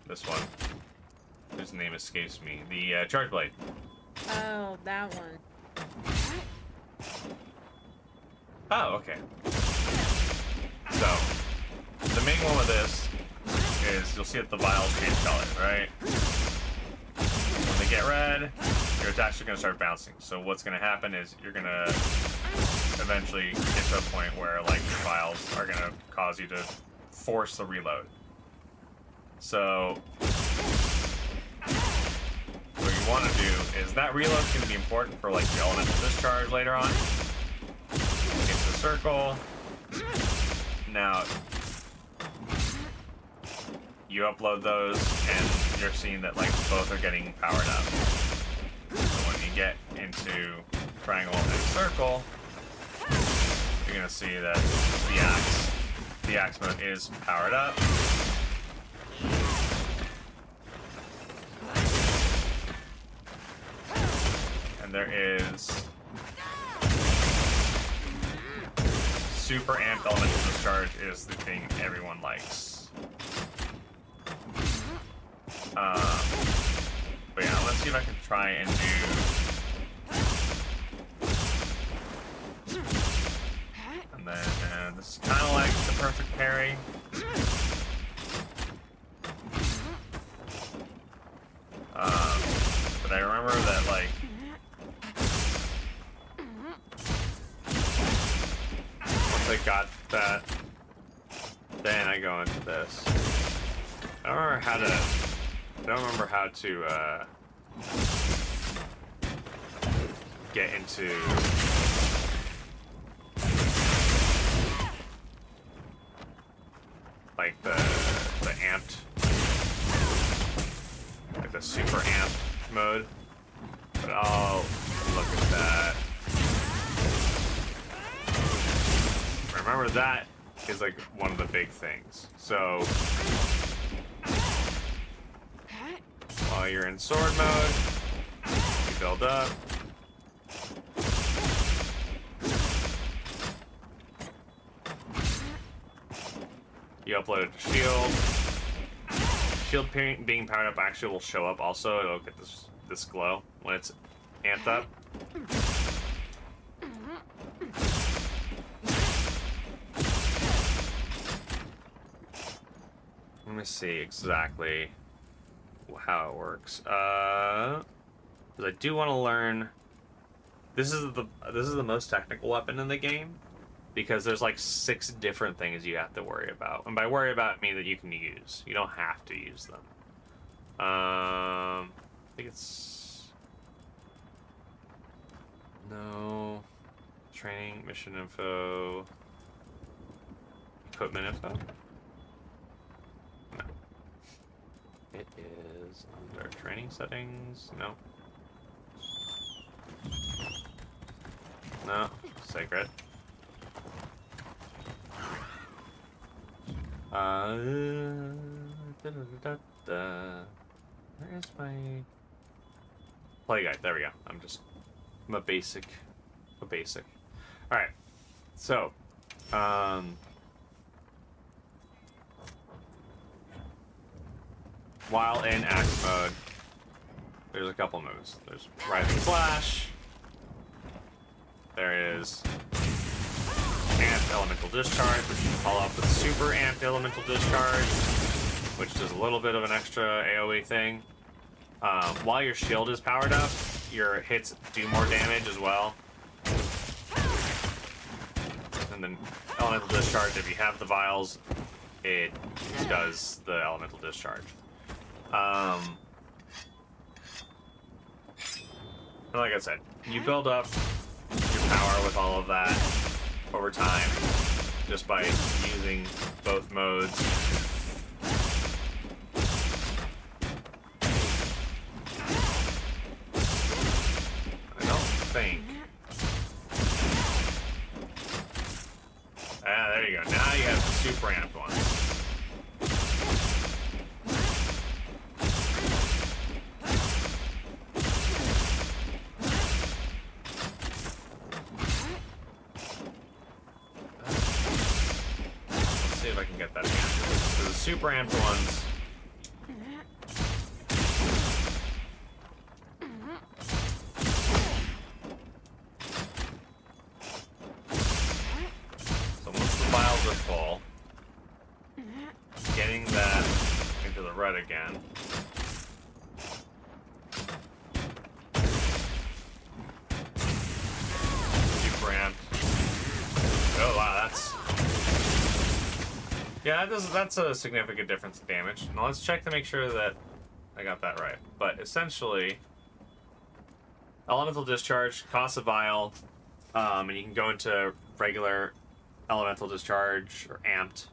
this one, whose name escapes me. The Charge Blade. Oh, that one. Oh, okay. So, the main one with this is you'll see that the vials change color, right? When they get red, your attacks are going to start bouncing. So what's going to happen is you're going to eventually get to a point where like your vials are going to cause you to force the reload. So what you want to do is that reload is going to be important for like the elemental discharge later on. Get to the circle. Now you upload those and you're seeing that like both are getting powered up. So when you get into triangle and circle, you're gonna see that the axe mode is powered up. And there is super amp elemental discharge is the thing everyone likes. But yeah, let's see if I can try and do. And then this is kind of like the perfect parry. But I remember that like once I got that, then I go into this. I don't remember how to get into like the amped, like the super amped mode. But I'll look at that. Remember that is like one of the big things. So while you're in sword mode, you build up. You upload it to shield. Shield being powered up actually will show up also. It'll get this glow when it's amped up. Let me see exactly how it works. Because I do want to learn. This is the most technical weapon in the game, because there's like 6 different things you have to worry about, and by worry about I mean that you can use. You don't have to use them. I think it's no training, mission info, equipment info. No, it is under training settings. No. No, sacred. Where is my play guide? There we go. I'm a basic. All right. So, while in axe mode, there's a couple moves. There's Rising Flash. There is Amped Elemental Discharge, which you can follow up with Super Amped Elemental Discharge, which does a little bit of an extra AoE thing. While your shield is powered up, your hits do more damage as well. And then Elemental Discharge, if you have the vials, it does the Elemental Discharge. And like I said, you build up your power with all of that over time just by using both modes. I don't think. Ah, there you go. Now you have the super amped one. See if I can get that again. So the super amped ones. So once the vials are full, getting that into the red again. Super amped. Oh wow, that's. Yeah, that's a significant difference in damage. Now let's check to make sure that I got that right. But essentially, Elemental Discharge costs a vial, and you can go into regular Elemental Discharge or Amped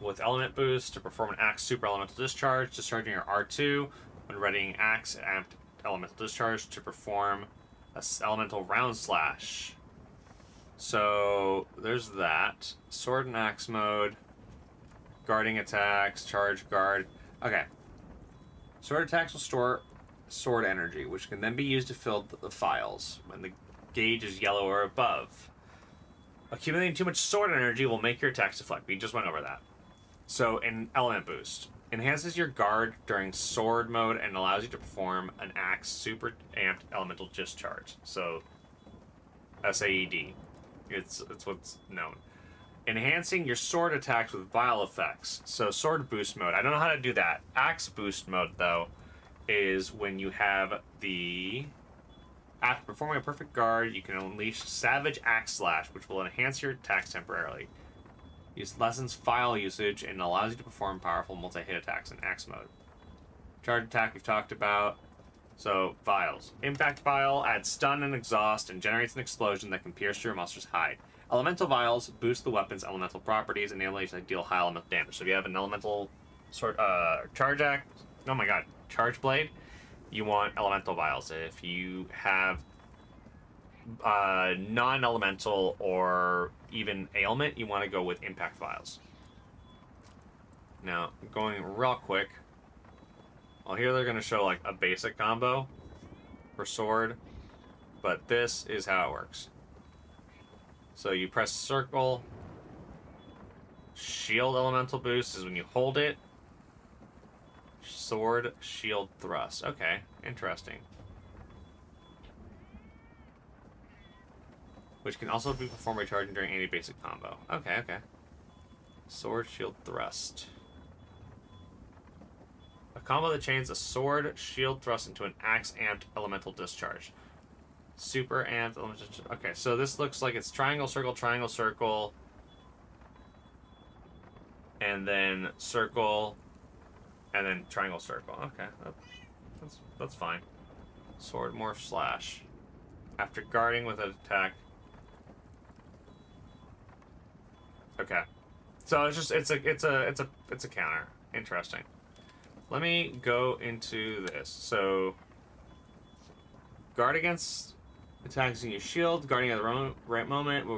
with Element Boost to perform an Axe Super Elemental Discharge, discharging your R2 when readying Axe Amped Elemental Discharge to perform a Elemental Round Slash. So there's that. Sword and axe mode. Guarding attacks. Charge guard. Okay. Sword attacks will store sword energy, which can then be used to fill the files when the gauge is yellow or above. Accumulating too much sword energy will make your attacks deflect. We just went over that. So in Element Boost. Enhances your guard during sword mode and allows you to perform an axe super amped elemental discharge. So SAED. It's what's known. Enhancing your sword attacks with vial effects. So sword boost mode. I don't know how to do that. Axe boost mode, though, is when you have the... After performing a perfect guard, you can unleash Savage Axe Slash, which will enhance your attacks temporarily. It lessens file usage and allows you to perform powerful multi-hit attacks in axe mode. Charge attack we've talked about. So, vials. Impact vial adds stun and exhaust and generates an explosion that can pierce through a monster's hide. Elemental vials boost the weapon's elemental properties, enabling you to deal high elemental damage. So if you have an elemental charge blade, you want elemental vials. If you have non-elemental or even ailment, you want to go with impact vials. Now, going real quick. Well, here they're going to show like a basic combo for sword, but this is how it works. So you press circle Shield elemental boost is when you hold it. Sword, shield, thrust. Okay, interesting. Which can also be performed recharging during any basic combo. Okay, okay. Sword, shield, thrust. A combo that chains a sword, shield, thrust into an axe amped elemental discharge. Super amped elemental discharge. Okay, so this looks like it's triangle, circle, and then circle, and then triangle, circle. Okay, that's fine. Sword, morph, slash. After guarding with an attack. Okay, so it's just it's a counter. Interesting. Let me go into this. So, guard against attacks in your shield. Guarding at the right moment will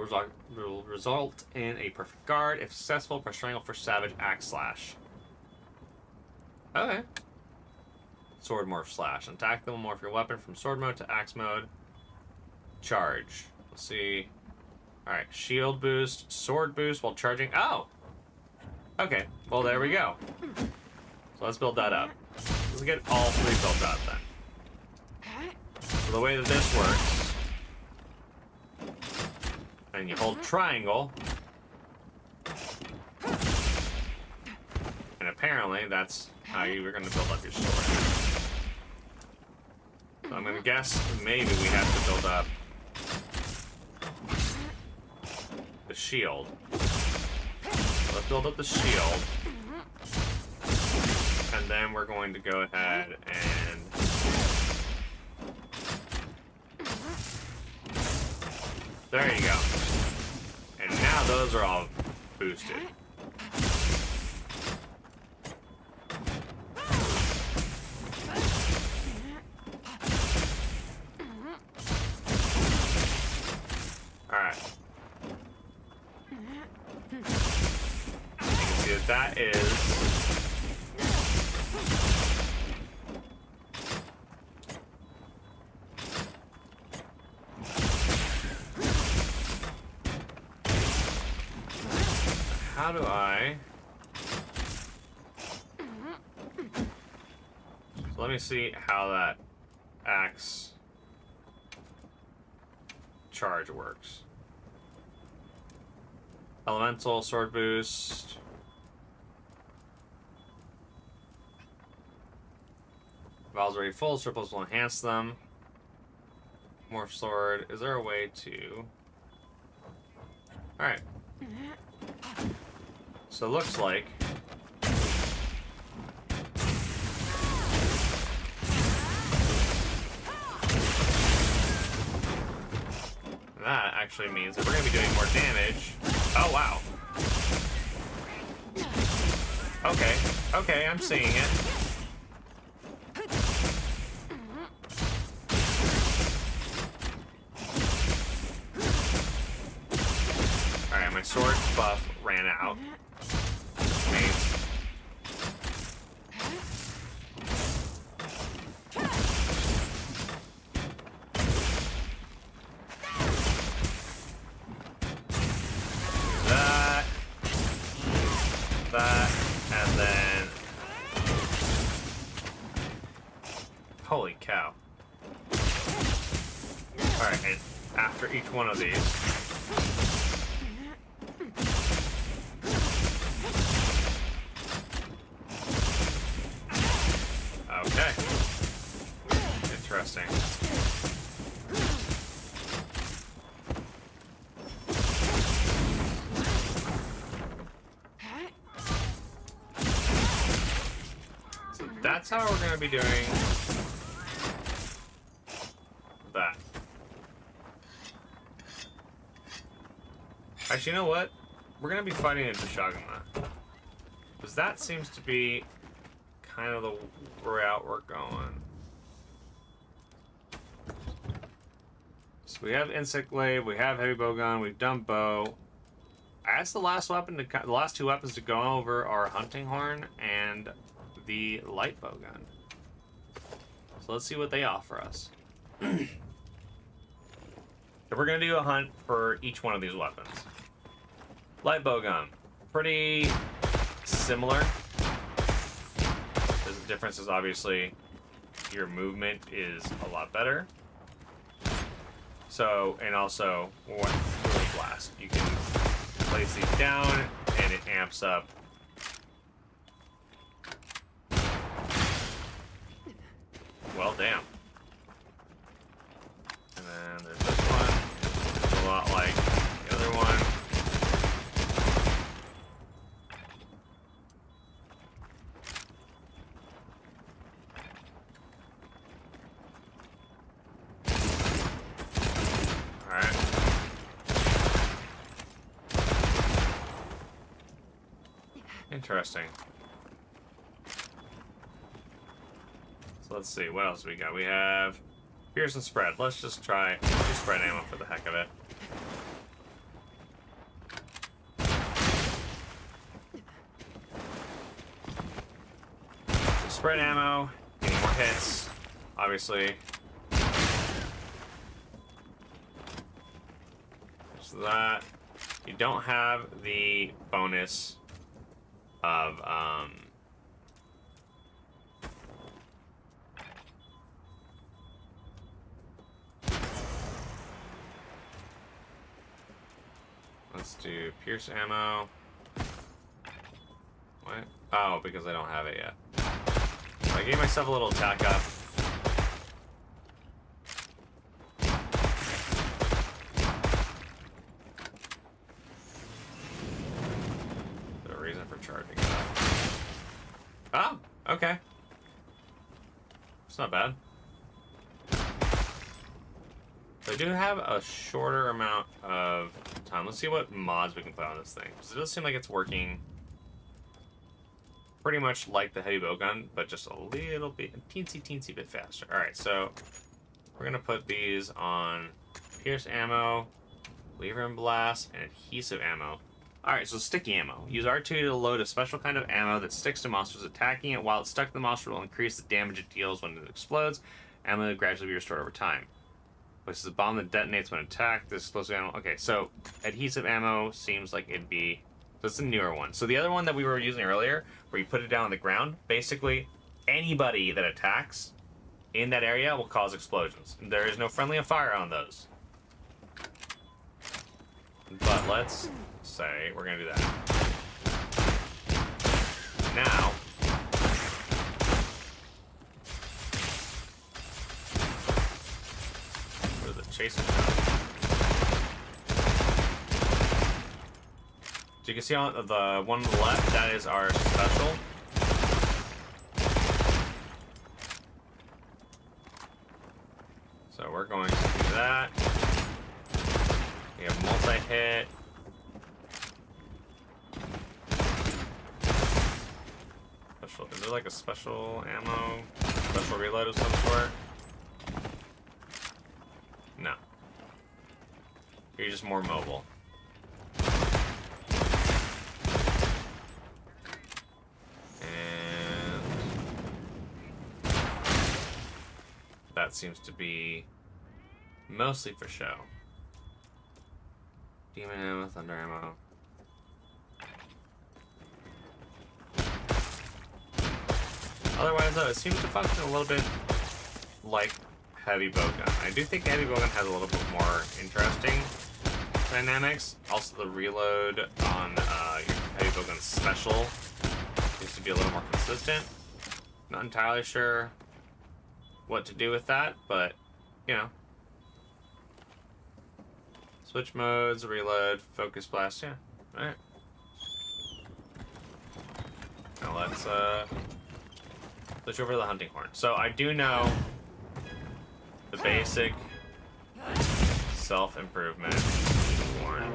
result in a perfect guard. If successful, press triangle for savage, axe, slash. Okay. Sword, morph, slash. Attack them, morph your weapon from sword mode to axe mode. Charge. Let's see. Alright, shield boost, sword boost while charging. Oh! Okay, well there we go. So let's build that up. Let's get all three built up then. So the way that this works, and you hold triangle, and apparently that's how you were going to build up your sword. So I'm going to guess maybe we have to build up the shield. So let's build up the shield. And then we're going to go ahead and there you go. And now those are all boosted. Alright. You can see that is how do I... So let me see how that axe charge works. Elemental, sword boost. Valves already full, surplus will enhance them. Morph sword. Is there a way to... Alright. So it looks like that actually means that we're going to be doing more damage. Oh, wow. Okay. Okay, I'm seeing it. Alright, my sword buff ran out. Means that, and then holy cow. Alright, and after each one of these okay. Interesting. So that's how we're going to be doing that. Actually, you know what? We're going to be fighting a Bishaguma. Because that seems to be kind of the route we're going. So we have Insect Glaive, we have Heavy Bowgun, we've done Bow. As the last weapon to the last two weapons to go over are Hunting Horn and the Light Bowgun. So let's see what they offer us. So we're gonna do a hunt for each one of these weapons. Light Bowgun. pretty similar. The difference is obviously your movement is a lot better. So, and also, what blast. You can place these down and it amps up. Well, damn. And then there's this one. It's a lot like the other one. Alright. Interesting. So let's see, what else we got? We have Pierce and Spread. Let's just try do spread ammo for the heck of it. Spread ammo, getting more hits, obviously. So that you don't have the bonus of let's do Pierce ammo. What? Oh, because I don't have it yet. So I gave myself a little attack up. The reason for charging it up. Oh, okay. It's not bad. So I do have a shorter amount of time. Let's see what mods we can put on this thing. Because it does seem like it's working pretty much like the heavy bowgun, but just a little bit, a teensy bit faster. Alright, so we're going to put these on Pierce ammo, Lever and Blast, and Adhesive ammo. Alright, so sticky ammo. Use R2 to load a special kind of ammo that sticks to monsters attacking it. While it's stuck to the monster, will increase the damage it deals when it explodes. Ammo will gradually be restored over time. Places a bomb that detonates when attacked. This explosive ammo. Okay, so adhesive ammo seems like it'd be... That's the newer one. So the other one that we were using earlier, where you put it down on the ground, basically anybody that attacks in that area will cause explosions. There is no friendly fire on those. But let's say we're going to do that. Now... Chaser. So you can see on the one on the left, that is our special. So we're going to do that. We have multi-hit. Special, is there like a special ammo? Special reload of some sort? No. You're just more mobile. And that seems to be mostly for show. Demon ammo, thunder ammo. Otherwise though, it seems to function a little bit like heavy bowgun. I do think heavy bowgun has a little bit more interesting dynamics. Also, the reload on your heavy bowgun special seems to be a little more consistent. Not entirely sure what to do with that, but you know. Switch modes, reload, focus blast. Yeah, all right. Now let's switch over to the hunting horn. So I do know the basic self-improvement horn.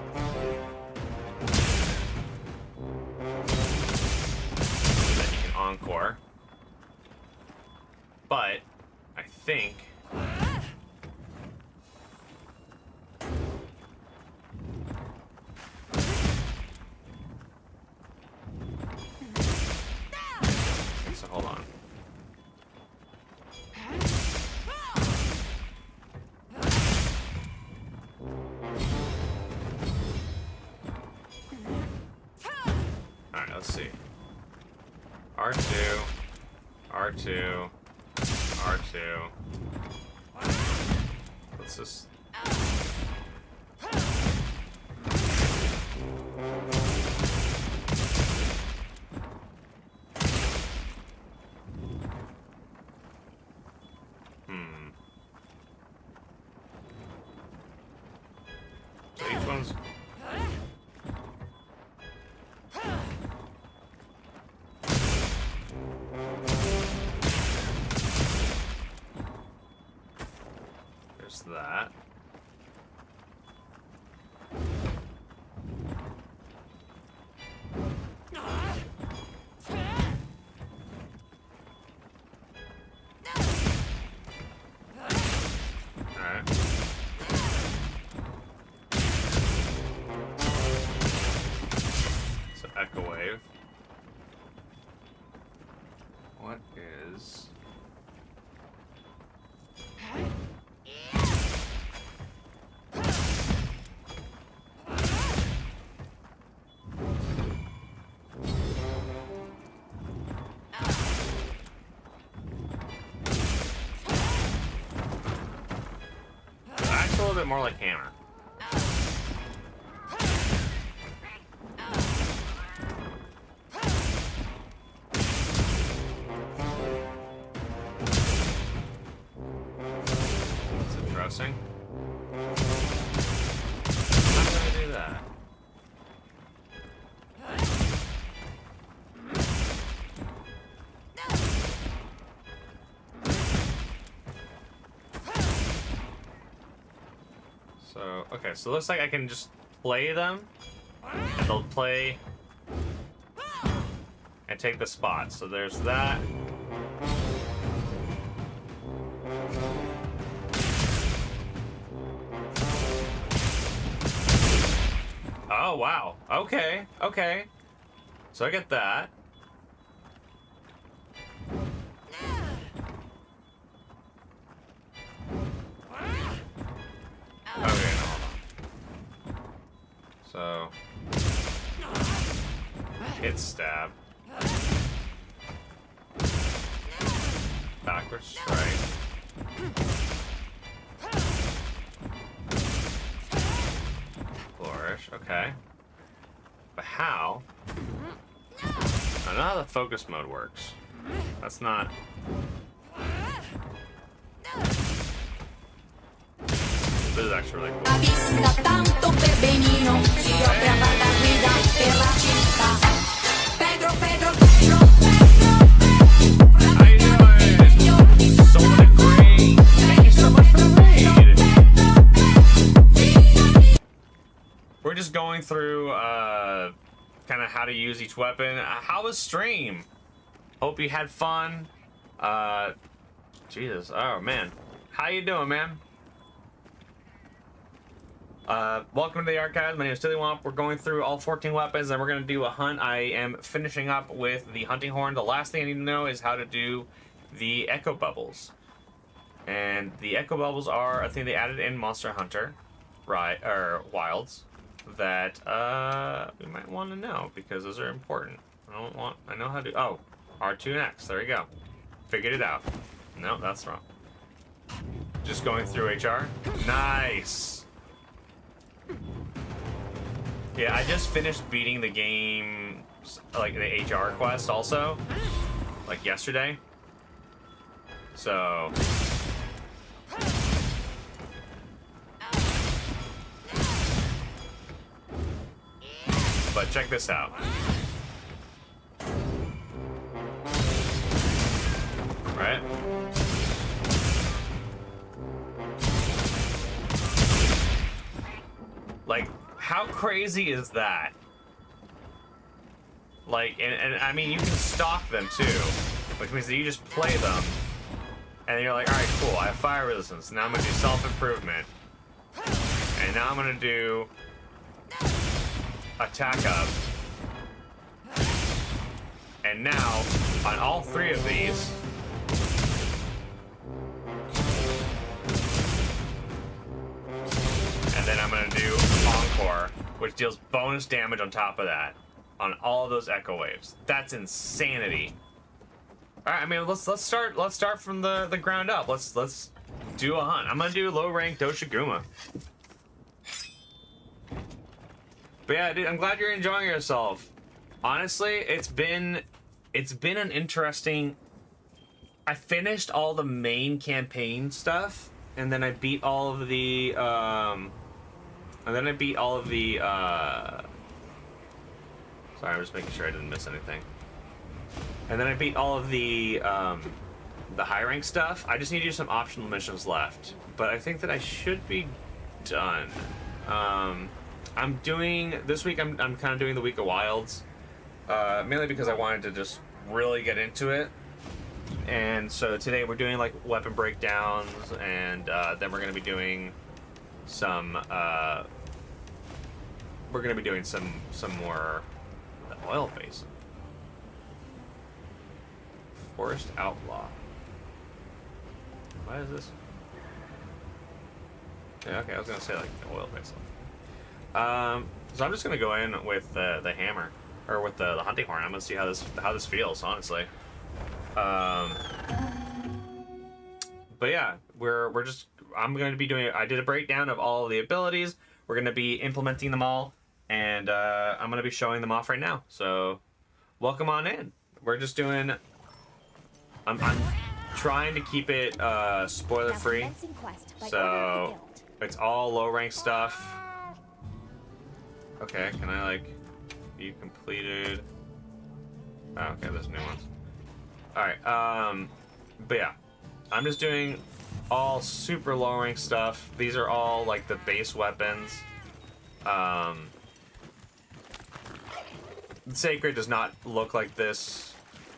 That you can encore. But I think so hold on. let's see. R2, R2, R2. Let's just. So each one's. There's that. Alright. So Echo Wave. What is... That's a little bit more like hammer. That's interesting. I'm not gonna do that. So, okay, so it looks like I can just play them, and they'll play and take the spot. So there's that. Oh, wow. Okay, okay. So I get that. Okay, no, hold on. So, hit stab. Backward strike. Flourish, okay. But how? I don't know how the focus mode works. That's not... This is actually really cool. How you doing? Solar Green. Thank you so much for the raid. We're just going through kind of how to use each weapon. How was stream? Hope you had fun. Jesus. Oh man. How you doing, man? Welcome to the archives. My name is Tillywomp. We're going through all 14 weapons and we're going to do a hunt. I am finishing up with the hunting horn. The last thing I need to know is how to do the echo bubbles. And the echo bubbles are a thing they added in Monster Hunter, right, or Wilds, that we might want to know because those are important. I know how to, oh, R2 and X, there we go. Figured it out. No, that's wrong. Just going through HR. Nice. Yeah, I just finished beating the game, like the HR quest also, like yesterday. So, but check this out. Right? Like, how crazy is that? Like, and I mean, you can stalk them too, which means that you just play them, and you're like, all right, cool, I have fire resistance. Now I'm gonna do self-improvement, and now I'm gonna do attack up, and now on all three of these, and then I'm gonna do Encore, which deals bonus damage on top of that. on all of those echo waves. That's insanity. All right, I mean, let's start from the ground up. Let's do a hunt. I'm gonna do low rank Doshiguma. But yeah, dude, I'm glad you're enjoying yourself. Honestly, it's been an interesting. I finished all the main campaign stuff, and then I beat all of the sorry, I'm just making sure I didn't miss anything. And then I beat all of the high rank stuff. I just need to do some optional missions left, but I think that I should be done. I'm doing this week. I'm kind of doing the Week of Wilds, mainly because I wanted to just really get into it. And so today we're doing like weapon breakdowns, and then we're gonna be doing some more oil basin. Forest Outlaw. Why is this? Yeah, okay, I was gonna say like the oil basin. So I'm just gonna go in with the hammer, or with the hunting horn. I'm gonna see how this feels, honestly. But yeah, I'm going to be doing. I did a breakdown of all of the abilities. We're going to be implementing them all, and I'm going to be showing them off right now. So, welcome on in. We're just doing. I'm trying to keep it spoiler free, so it's all low rank stuff. Okay, can I like be completed? Oh, okay, there's new ones. Alright, but yeah, I'm just doing all super low rank stuff. These are all like the base weapons. Sacred does not look like this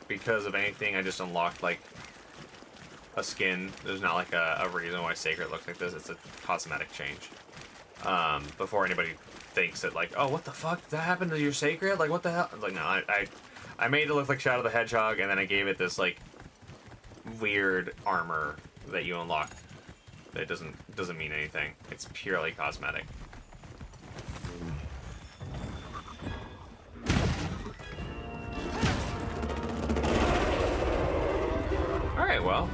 because of anything. I just unlocked like a skin. There's not like a reason why Sacred looks like this. It's a cosmetic change. Before anybody thinks that like, oh, what the fuck? That happened to your Sacred? Like, what the hell? Like, no, I made it look like Shadow the Hedgehog, and then I gave it this like weird armor that you unlock. That doesn't mean anything. It's purely cosmetic. All right, well.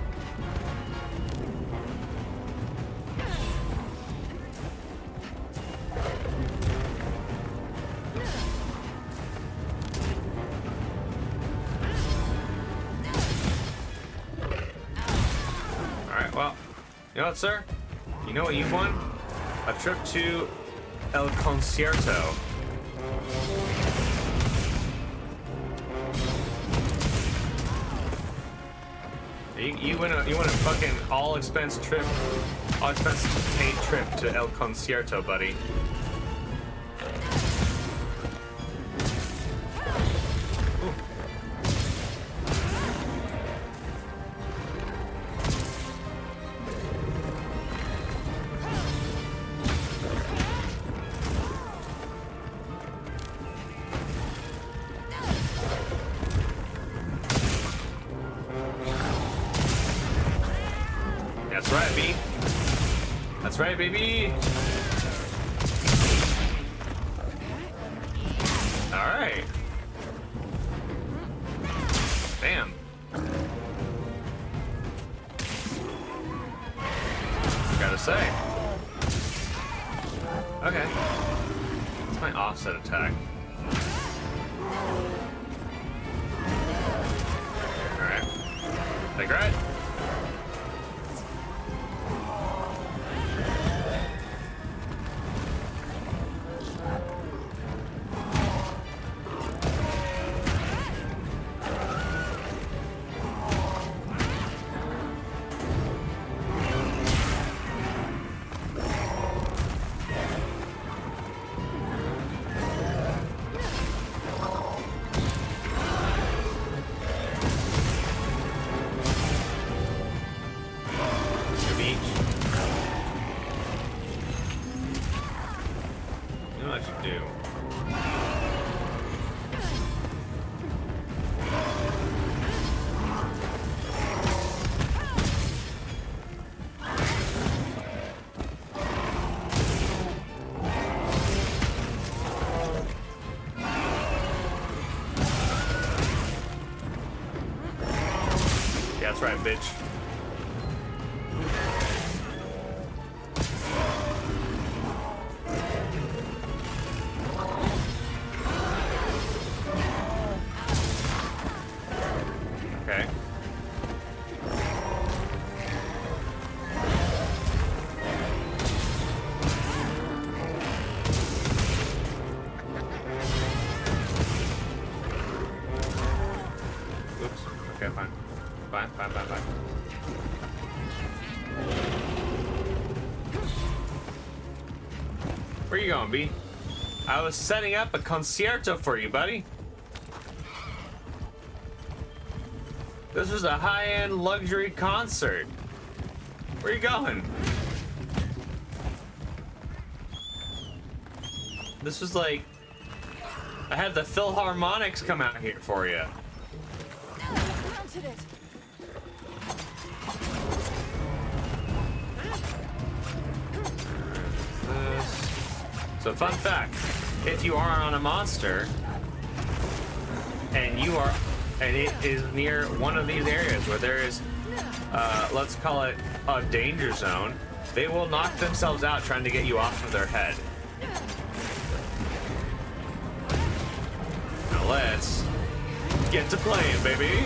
Well, you know what, sir? You know what you've won? A trip to El Concierto. You win a fucking all expense paid trip to El Concierto, buddy. That's right, B. That's right, baby. All right. Damn. Gotta say. Okay. It's my offset attack. All right. Take right. That's right, bitch. Okay. Oops. Okay, fine. Fine. Where you going, B? I was setting up a concerto for you, buddy. This was a high-end luxury concert. Where you going? This was like... I had the Philharmonics come out here for you. Granted it. So fun fact, if you are on a monster and it is near one of these areas where there is, let's call it a danger zone, they will knock themselves out trying to get you off of their head. Now let's get to playing, baby.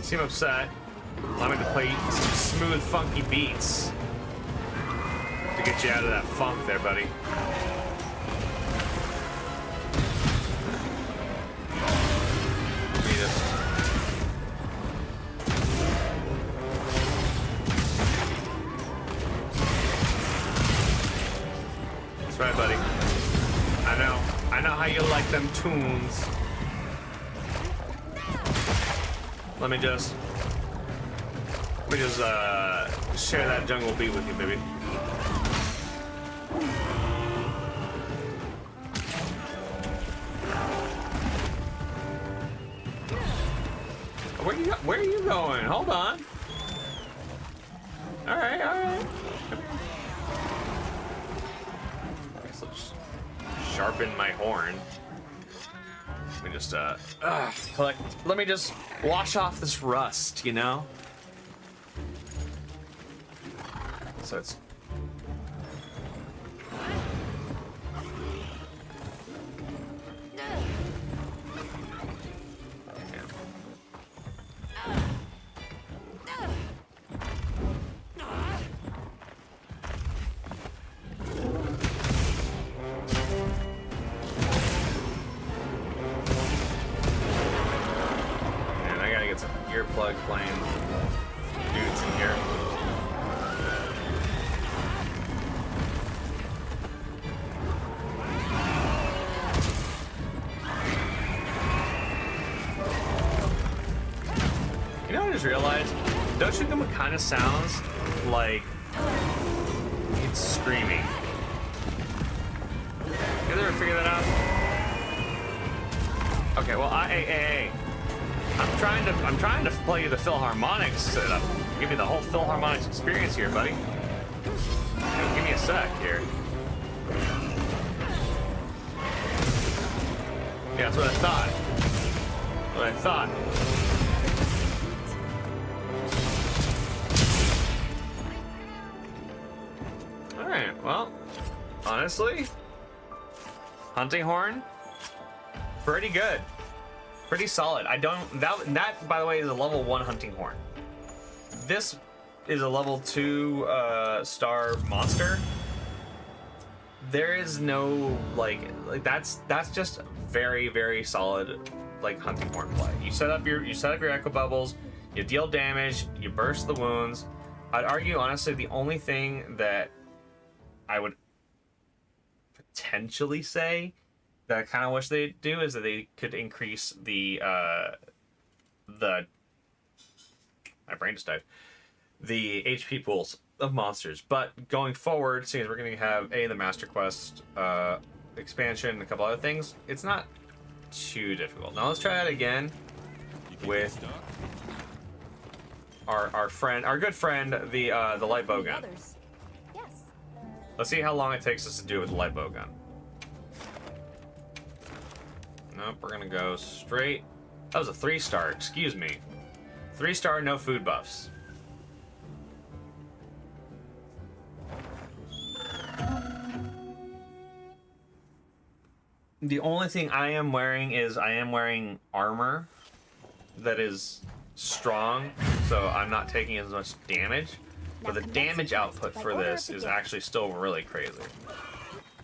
Seem upset. Allow me to play some smooth, funky beats to get you out of that funk there, buddy. Jesus. That's right, buddy. I know how you like them tunes. Let me just share that jungle beat with you, baby. Where are you going? Hold on. All right. Come here. I guess I'll just sharpen my horn. Let me just collect. Let me just wash off this rust, you know. So it's. Earplug playing dudes in here. You know what I just realized? Doshikuma kind of sounds like it's screaming. You guys ever figure that out? Okay, well, hey. I'm trying to play you the Philharmonics setup. Give you the whole Philharmonics experience here, buddy. Give me a sec here. Yeah, that's what I thought. Alright, well, honestly, Hunting Horn, pretty good. Pretty solid. That by the way is a level 1 Hunting Horn. This is a level 2 star monster. There is no like that's just very, very solid like Hunting Horn play. You set up your echo bubbles, you deal damage, you burst the wounds. I'd argue honestly the only thing that I would potentially say that I kind of wish they'd do is that they could increase the My brain just died. The HP pools of monsters. But going forward, seeing as we're going to have the Master Quest expansion and a couple other things, it's not too difficult. Now let's try that again with our good friend, the light bow gun. Others. Yes. Let's see how long it takes us to do it with the light bow gun. Nope, we're gonna go straight. That was a 3-star, excuse me. 3-star, no food buffs. The only thing I am wearing is armor that is strong, so I'm not taking as much damage. But the damage output for this is actually still really crazy.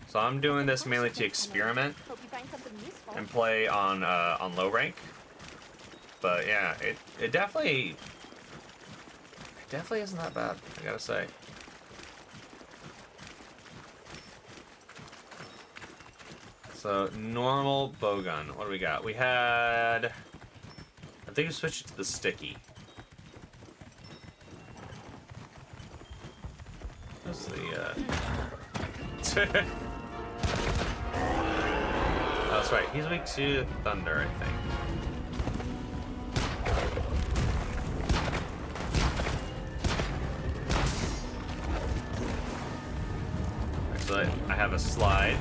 So I'm doing this mainly to experiment Hope you find something useful. and play on low rank. But yeah, it definitely isn't that bad, I gotta say. So normal bowgun. What do we got? We had, I think we switched it to the sticky. That's the oh, that's right. He's weak to thunder, I think. So I have a slide.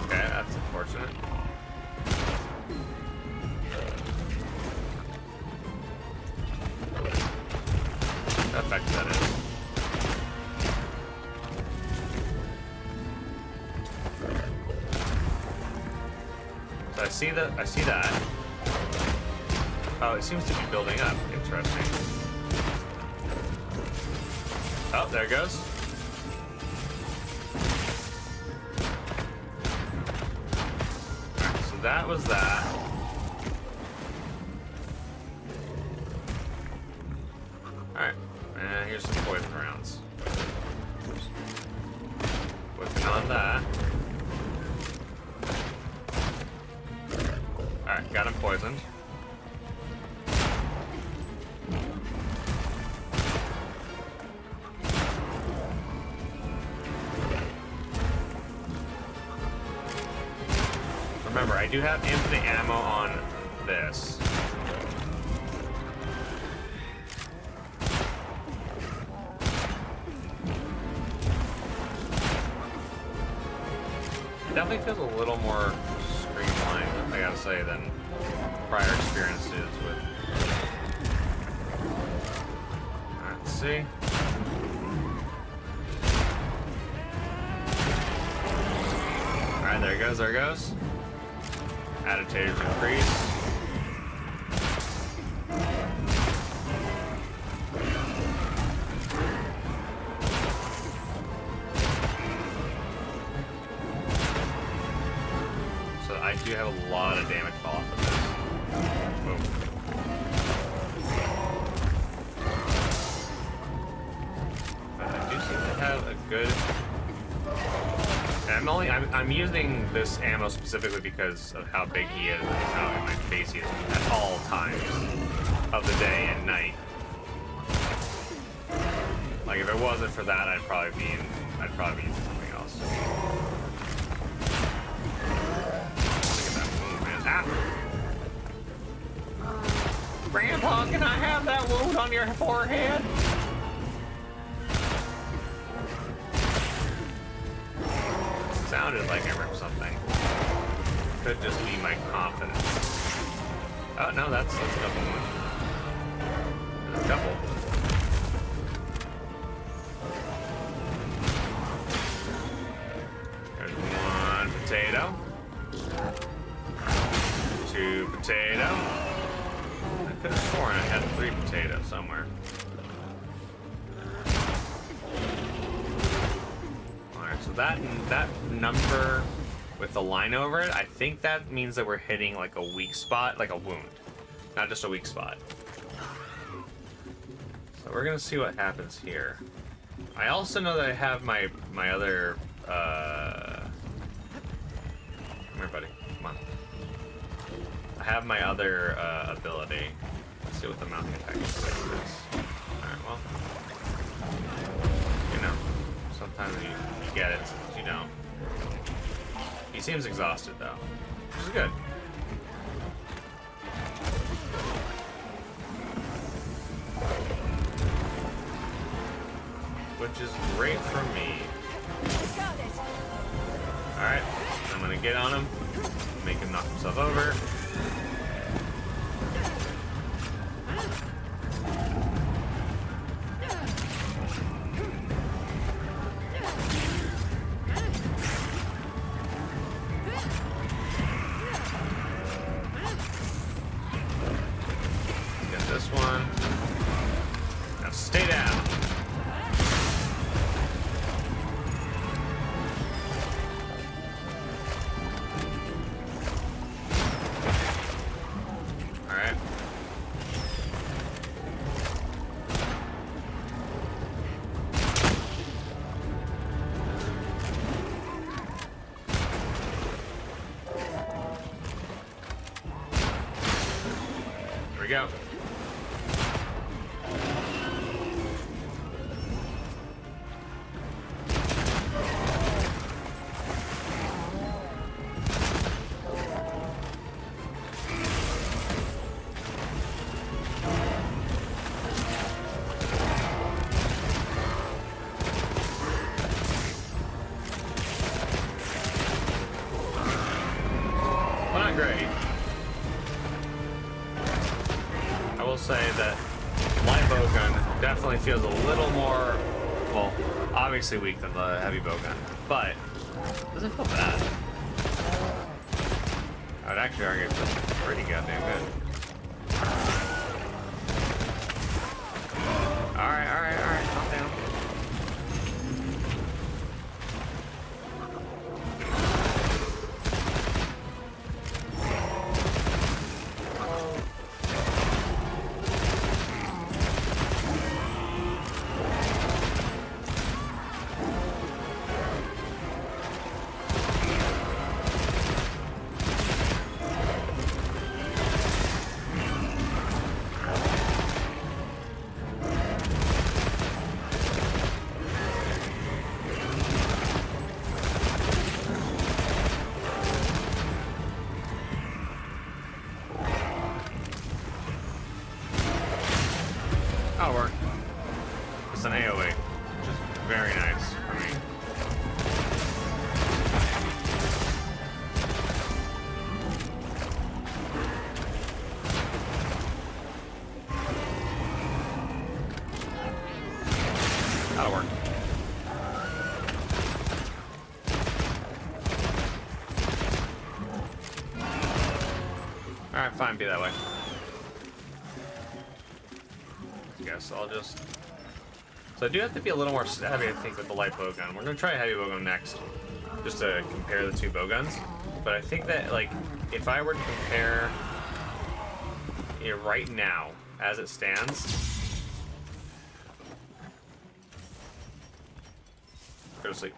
Okay, that's unfortunate. How effective that is. So I see that. Oh, it seems to be building up. Interesting. Oh, there it goes. Alright, so that was that. Alright, and here's some poison rounds. Whipping on that. Alright, got him poisoned. Remember, I do have infinite ammo on this. It definitely feels a little more streamlined, I gotta say, than prior experiences with. Alright, let's see. Alright, there it goes, there it goes. Agitators increase. So I do have a lot of damage fall off of this. Whoa. But I do seem to have a good. I'm using this ammo specifically because of how big he is and how in my face he is at all times of the day and night. Like if it wasn't for that, I'd probably be in something else. Look at that wound, man. Ah! Grandpa, can I have that wound on your forehead? Sounded like I ripped something. Could just be my confidence. Oh no, that's a couple more. There's a couple. There's one potato. 2 potato. I could have sworn I had 3 potatoes somewhere. So that number with the line over it, I think that means that we're hitting like a weak spot, like a wound, not just a weak spot. So we're gonna see what happens here. I also know that I have my other come here, buddy. Come on. I have my other ability. Let's see what the mounting attack is. Alright, well. You know. Sometimes you get it, sometimes you don't. He seems exhausted though. Which is good. Which is great for me. Alright, I'm gonna get on him, make him knock himself over. Get this one. Now stay down. We go. Well, not great. I will say that light bowgun definitely feels a little more, well, obviously weak than the heavy bowgun, but it doesn't feel bad. I would actually argue it's pretty goddamn good. Alright, calm down. That'll work. It's an AoE, which is very nice for me. That'll work. Alright, fine, be that way. Guess I'll just... So I do have to be a little more savvy, I think, with the light bowgun. We're gonna try a heavy bowgun next, just to compare the two bowguns. But I think that, like, if I were to compare it right now, as it stands, go to sleep.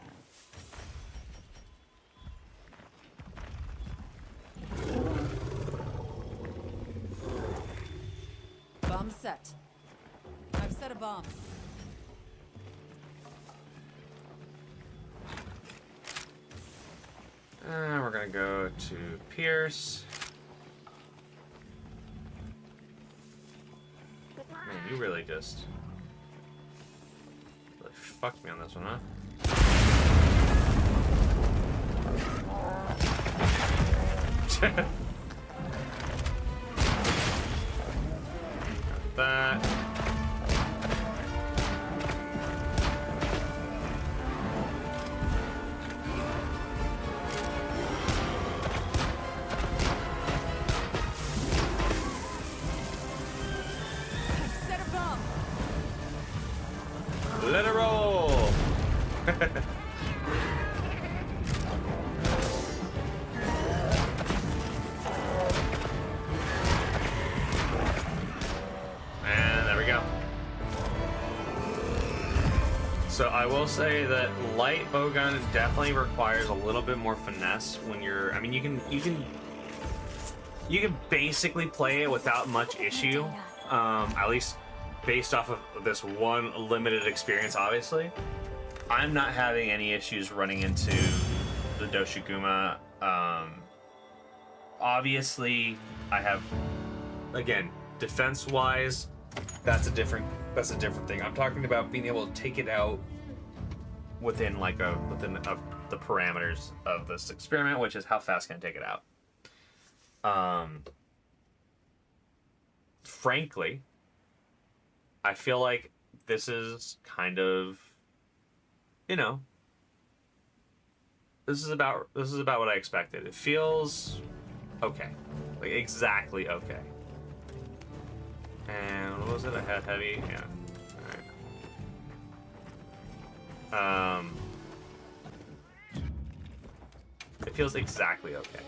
Bomb set. I've set a bomb. We're gonna go to Pierce. Man, you really just really fucked me on this one, huh? Got that. Set a bomb. Let it roll! will say that light bowgun definitely requires a little bit more finesse when you're. I mean, you can basically play it without much issue, at least based off of this one limited experience. Obviously, I'm not having any issues running into the Doshiguma. Obviously, I have, again, defense-wise, that's a different thing. I'm talking about being able to take it out within the parameters of this experiment, which is how fast can I take it out. Frankly, I feel like this is kind of, this is about what I expected. It feels okay, like exactly okay. And what was it? I had heavy. Yeah. All right. It feels exactly okay.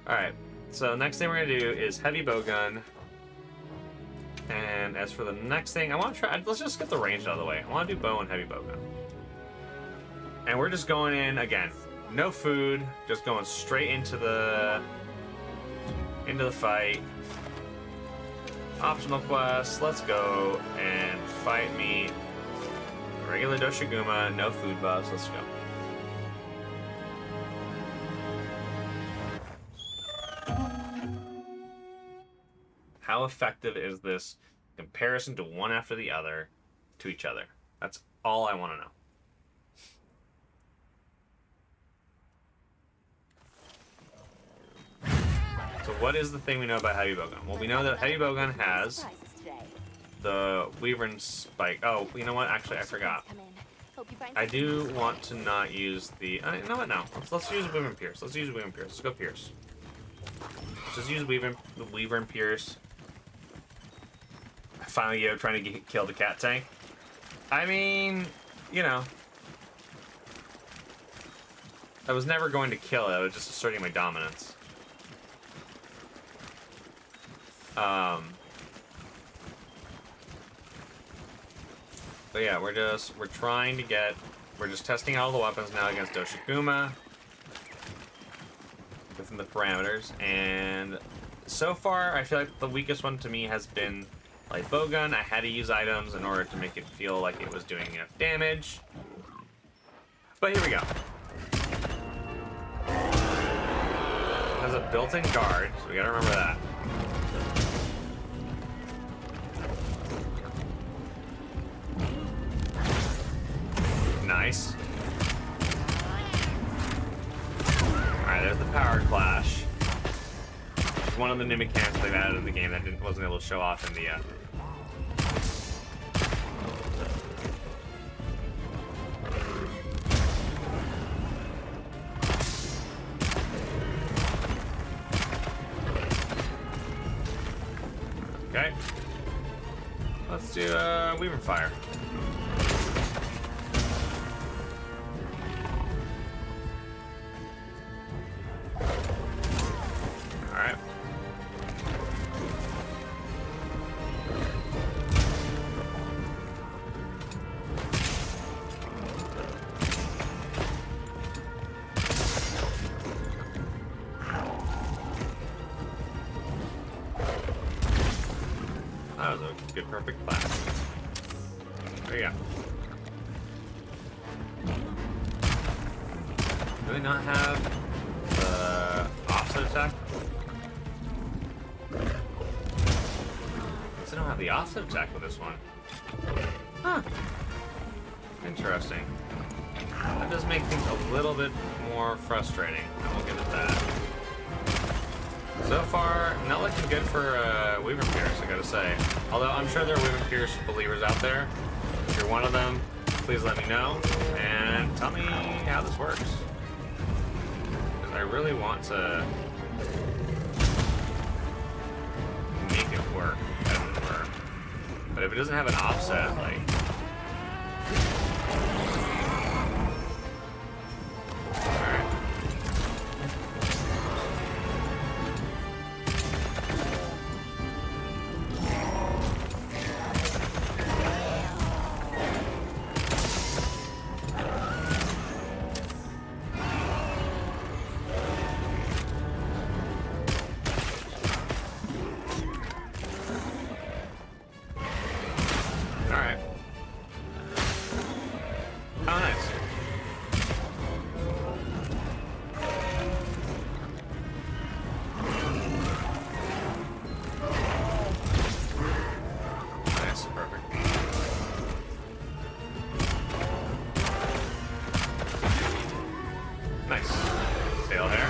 All right. So next thing we're gonna do is heavy bowgun. And as for the next thing, I want to try. Let's just get the range out of the way. I want to do bow and heavy bowgun. And we're just going in again. No food. Just going straight into the fight. Optional quest. Let's go and fight me. Regular Doshiguma. No food buffs. Let's go. How effective is this comparison to one after the other to each other? That's all I want to know. So what is the thing we know about heavy bowgun? Well, we know that heavy bowgun has the Weaver spike. Oh, you know what? Actually, I forgot. I do want to not use the. You know what? No. Let's use Weaver and Pierce. Let's use Weaver and Pierce. Let's go Pierce. Let's just use Weaver and Pierce. I finally gave up trying to kill the cat tank. I mean, I was never going to kill it. I was just asserting my dominance. But yeah, we're just testing all the weapons now against Doshiguma within the parameters, and so far I feel like the weakest one to me has been light bowgun. I had to use items in order to make it feel like it was doing enough damage. But here we go. It has a built-in guard, so we gotta remember that. Nice. Alright, there's the power clash. It's one of the new mechanics they've added in the game that wasn't able to show off in the Okay. Let's do Weaver Fire. Alright. That was a good, perfect class. There you go. Do we not have the offset attack? I don't have the offset attack with this one. Huh. Interesting. That does make things a little bit more frustrating. I will give it that. So far, not looking good for Weaver and Pierce, I gotta say. Although I'm sure there are Weaver and Pierce believers out there. If you're one of them, please let me know and tell me how this works. Because I really want to make it work, as it were. But if it doesn't have an offset, like... Nice. Tail hair.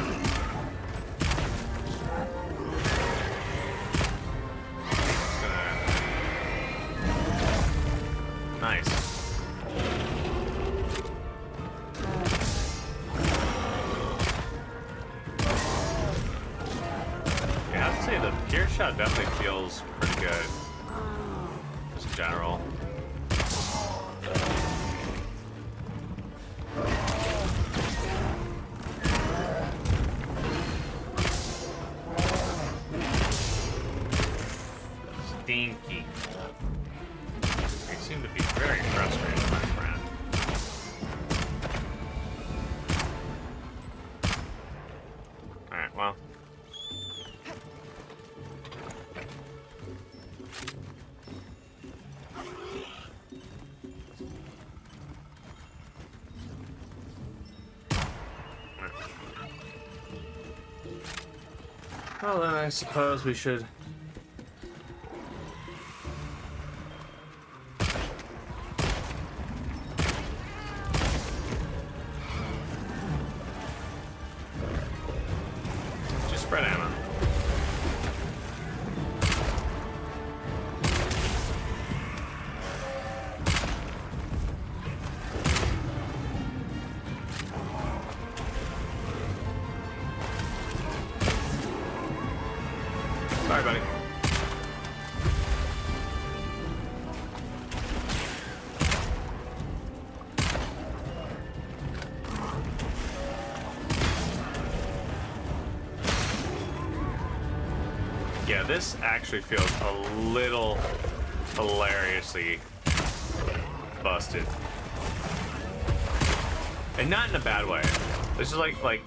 Nice. Yeah, I have to say the gear shot definitely feels pretty good. Just in general. Stinky. You seem to be very frustrated, my friend. Alright, well. Well, then I suppose we should. Just spread ammo. Sorry, buddy. Yeah, this actually feels a little hilariously busted. And not in a bad way. This is like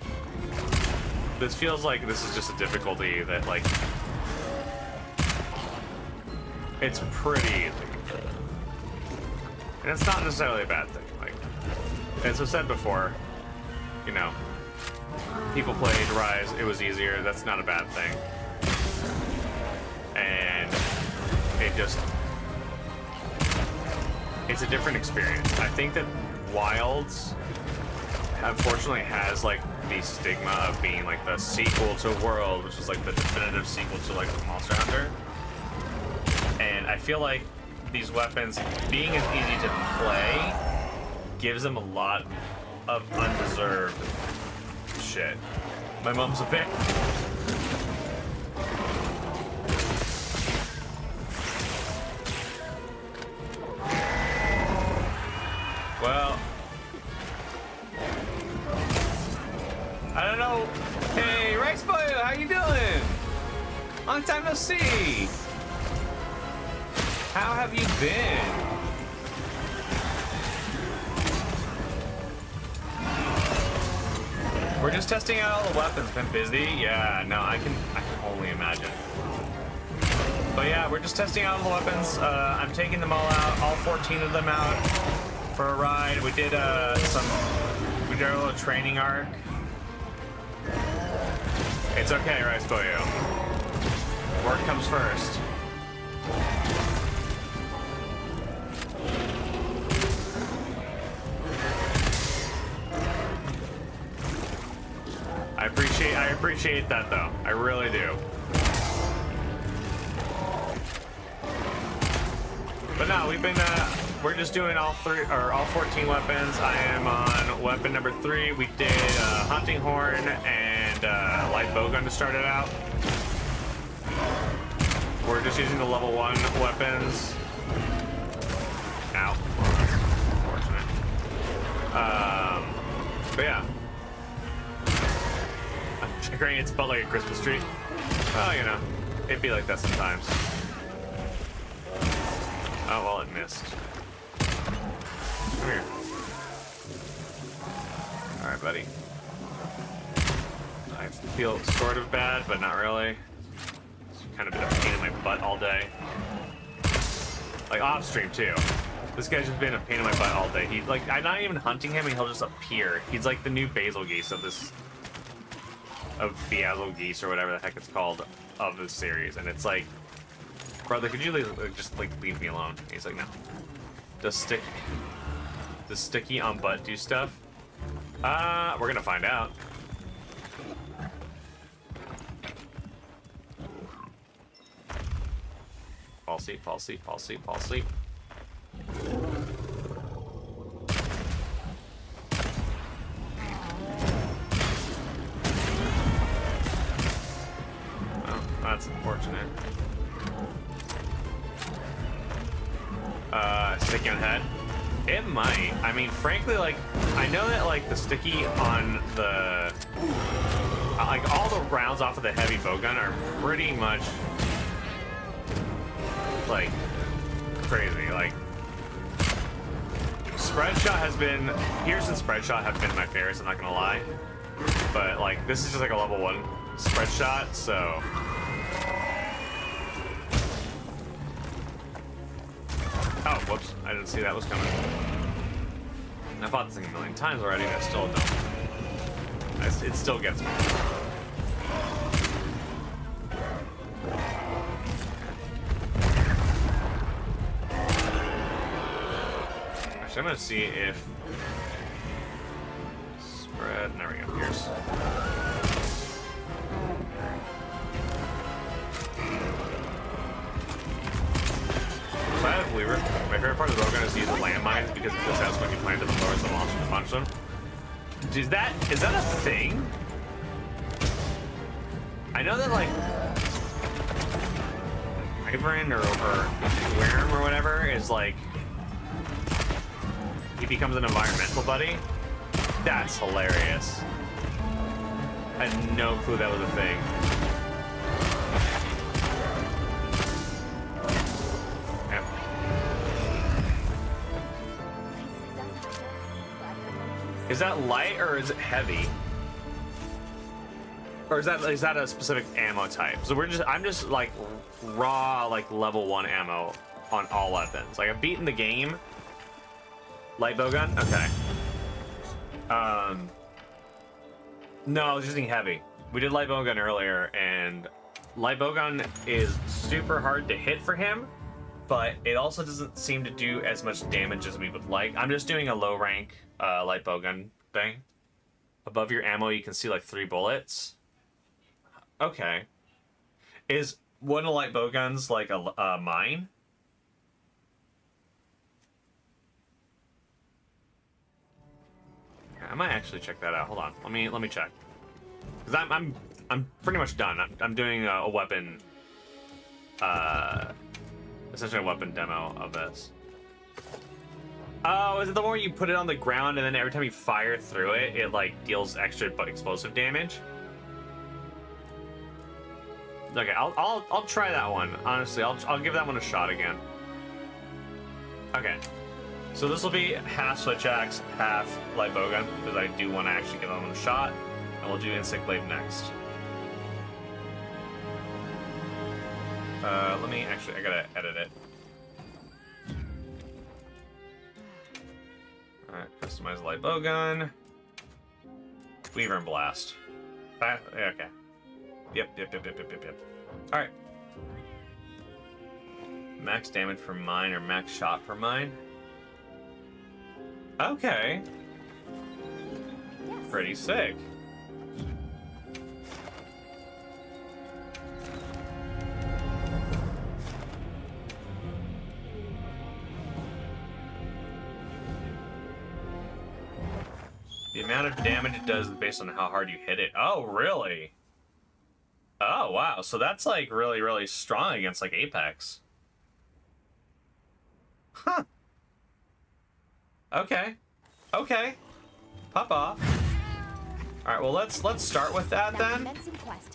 this feels like this is just a difficulty that like it's pretty easy. And it's not necessarily a bad thing. Like, as I've said before, you know, people played Rise, it was easier, that's not a bad thing. And it just, it's a different experience. I think that Wilds, unfortunately, has like the stigma of being like the sequel to World, which is like the definitive sequel to like Monster Hunter. And I feel like these weapons, being as easy to play, gives them a lot of undeserved shit. My mom's a bitch. Well, I don't know. Hey, Rex Boy, how you doing? Long time no see. How have you been? We're just testing out all the weapons. Been busy? Yeah, no, I can only imagine. But yeah, we're just testing out all the weapons. I'm taking them all out, all 14 of them out for a ride. We did a little training arc. It's okay, Rice Boyo. Work comes first. I appreciate that though. I really do. But no, we're just doing all 14 weapons. I am on weapon number 3. We did hunting horn and light bowgun to start it out. We're just using the level 1 weapons. Ow. Unfortunate. But yeah. Decorating its butt like a Christmas tree. Oh, you know, it'd be like that sometimes. Oh, well, it missed. Come here. Alright, buddy. I feel sort of bad, but not really. It's kind of been a pain in my butt all day. Like, off stream, too. This guy's just been a pain in my butt all day. I'm not even hunting him, and he'll just appear. He's like the new Bazelgeuse of this... of Beazelgeuse or whatever the heck it's called of this series, and it's like, brother, could you just like leave me alone? He's like, no. Does sticky on butt do stuff? We're gonna find out. Fall asleep, fall asleep, fall asleep, fall asleep. Oh, that's unfortunate. Sticky on head. It might. I mean, frankly, like, I know that, like, the sticky on the... like, all the rounds off of the heavy bowgun are pretty much, like, crazy. Like, spread shot has been... Pierce and spread shot have been my favorites, I'm not gonna lie. But, like, this is just, like, a level 1 spread shot, so... Oh, whoops. I didn't see that was coming. I fought this thing a million times already, and I still don't. It still gets me. Actually, I'm gonna see if... Spread... There we go. Pierce. So I have Weaver. My favorite part of the bowgun is to use the landmines because it just has when you plant them and lowers the monster to punch them. Is that a thing? I know that like Wyvern or Worm or whatever is like he becomes an environmental buddy. That's hilarious. I had no clue that was a thing. Is that light or is it heavy? Or is that a specific ammo type? So I'm just like raw like level 1 ammo on all weapons. Like I've beaten the game. Light bowgun? Okay. No, I was using heavy. We did light bowgun earlier and light bowgun is super hard to hit for him, but it also doesn't seem to do as much damage as we would like. I'm just doing a low rank light bowgun thing. Above your ammo, you can see like 3 bullets. Okay. Is one of light bowguns like a mine? I might actually check that out. Hold on. Let me check. Cause I'm pretty much done. I'm doing a weapon. Essentially a weapon demo of this. Oh, is it the one where you put it on the ground and then every time you fire through it, it like deals extra but explosive damage? Okay, I'll try that one. Honestly, I'll give that one a shot again. Okay, so this will be half switch axe, half light bowgun because I do want to actually give that one a shot, and we'll do insect blade next. Let me actually. I gotta edit it. Alright, customize light bowgun. Weaver and blast. Okay. Yep. Alright. Max damage per mine or max shot per mine. Okay. Pretty sick. The amount of damage it does is based on how hard you hit it. Oh, really? Oh, wow. So that's like really, really strong against like Apex. Huh. Okay. Okay. Pop off. All right, well, let's start with that then.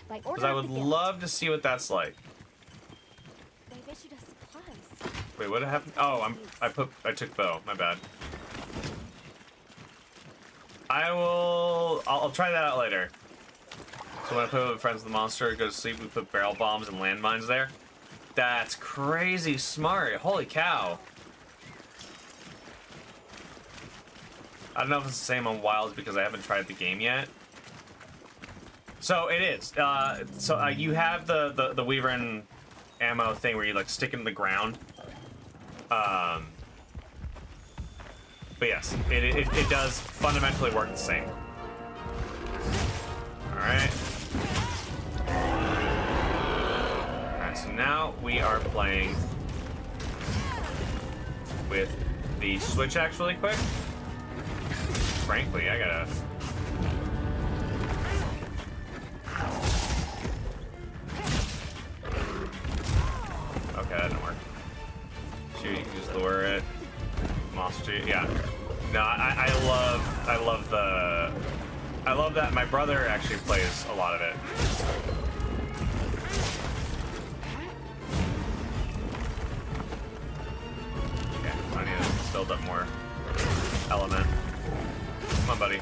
Because I would love to see what that's like. Wait, what happened? Oh, I took bow. My bad. I'll try that out later. So when I play with friends of the monster, go to sleep, we put barrel bombs and landmines there. That's crazy smart. Holy cow. I don't know if it's the same on Wilds because I haven't tried the game yet. So it is. You have the Weaver ammo thing where you like stick it in the ground. But yes, it does fundamentally work the same. Alright. Alright, so now we are playing with the switch axe really quick. Frankly, I gotta... Okay, that didn't work. Shoot, you can just lure it. Monster, yeah. No, I love that. My brother actually plays a lot of it. Okay, I need to build up more element. Come on, buddy.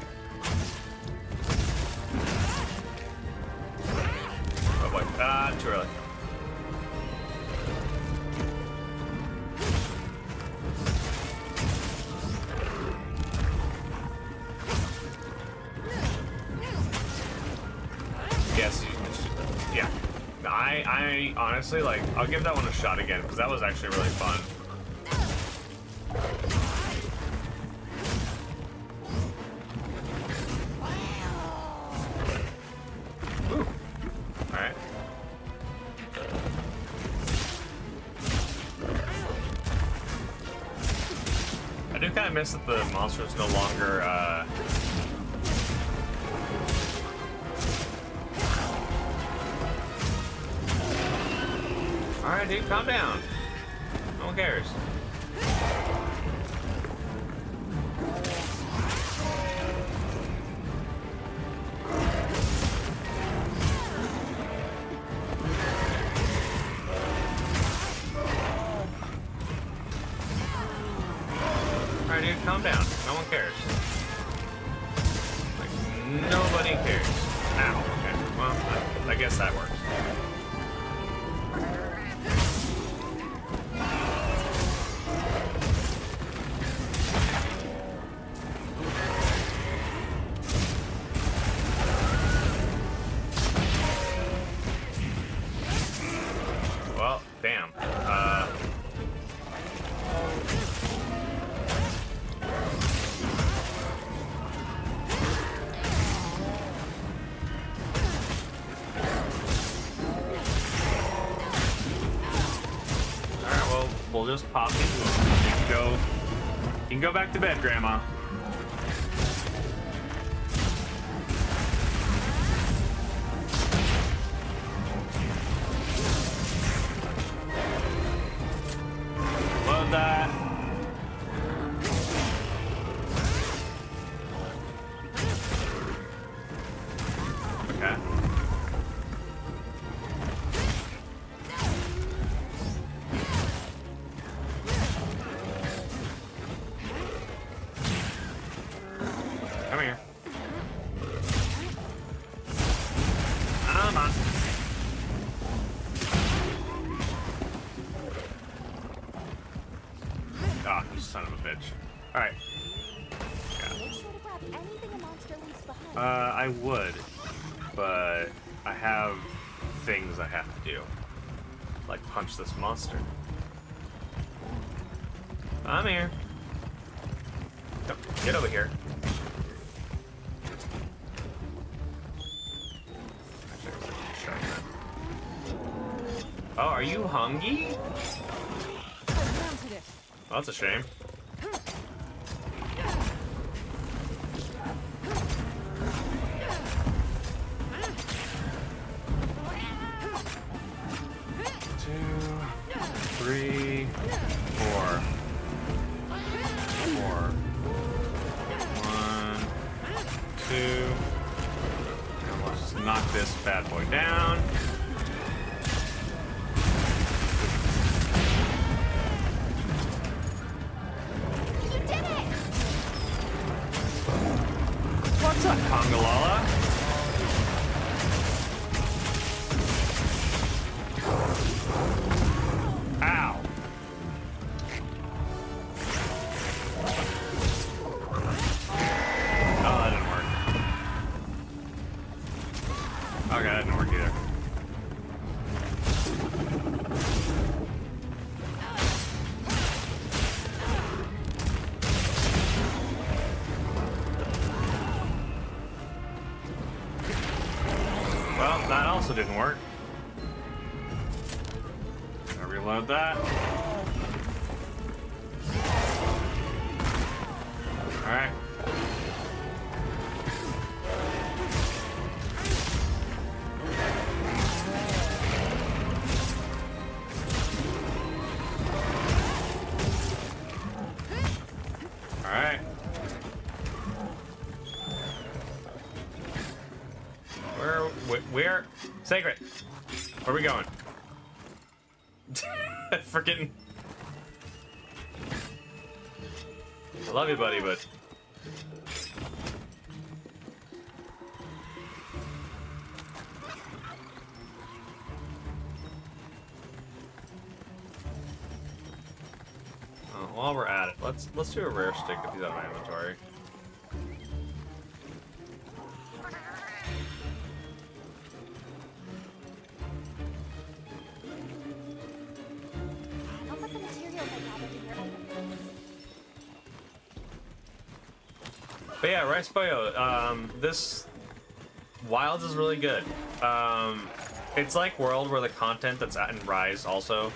Oh boy, too early. Yes, yeah. I honestly, like, I'll give that one a shot again, because that was actually really fun. Ooh. Alright. I do kind of miss that the monster is no longer, Alright, dude, calm down. No one cares. Alright, dude, calm down. No one cares. Like, nobody cares. Ow, okay. Well, I guess that works. Well, damn. Alright, well, we'll just pop it. You can go back to bed, Grandma. Load that. Okay. Come here. Come on. Ah, you son of a bitch. Alright. Make sure to grab anything a monster leaves behind. I would, but I have things I have to do. Like punch this monster. I'm here. No, get over here. Oh, are you hungry? Oh, that's a shame. Three, four. 1, 2. And let's just knock this bad boy down. You did it! What's up, Congalala? Ow. Oh, that didn't work. Okay, that didn't work either. That also didn't work. Gotta reload that. Alright. Alright. Where? Sacred. Where are we going? Freaking. I love you, buddy, but. While we're at it, let's do a rare stick if he's out of my inventory. I'll put the materials I gathered in your items. But yeah, Rice Boyo, this Wilds is really good. It's like World where the content that's out in Rise also,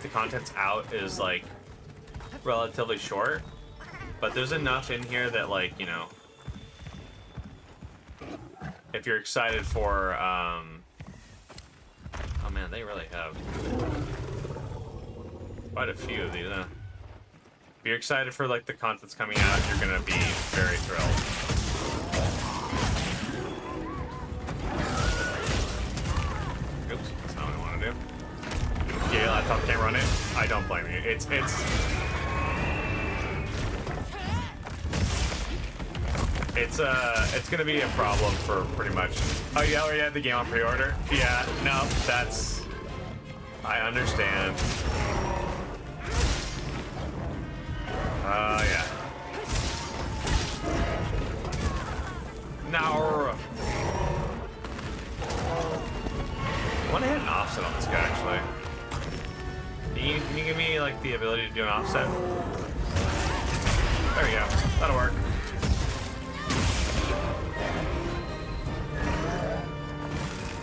the content's out is like relatively short, but there's enough in here that, like, you know, if you're excited for oh man, they really have quite a few of these, huh? If you're excited for like the content's coming out, you're gonna be very thrilled. Oops, that's not what I want to do. Yeah, your laptop can't run it. I don't blame you. It's gonna be a problem for pretty much. Oh yeah, we had the game on pre-order. Yeah, no, that's. I understand. Yeah. No. I want to hit an offset on this guy, actually. Can you give me, like, the ability to do an offset? There we go. That'll work.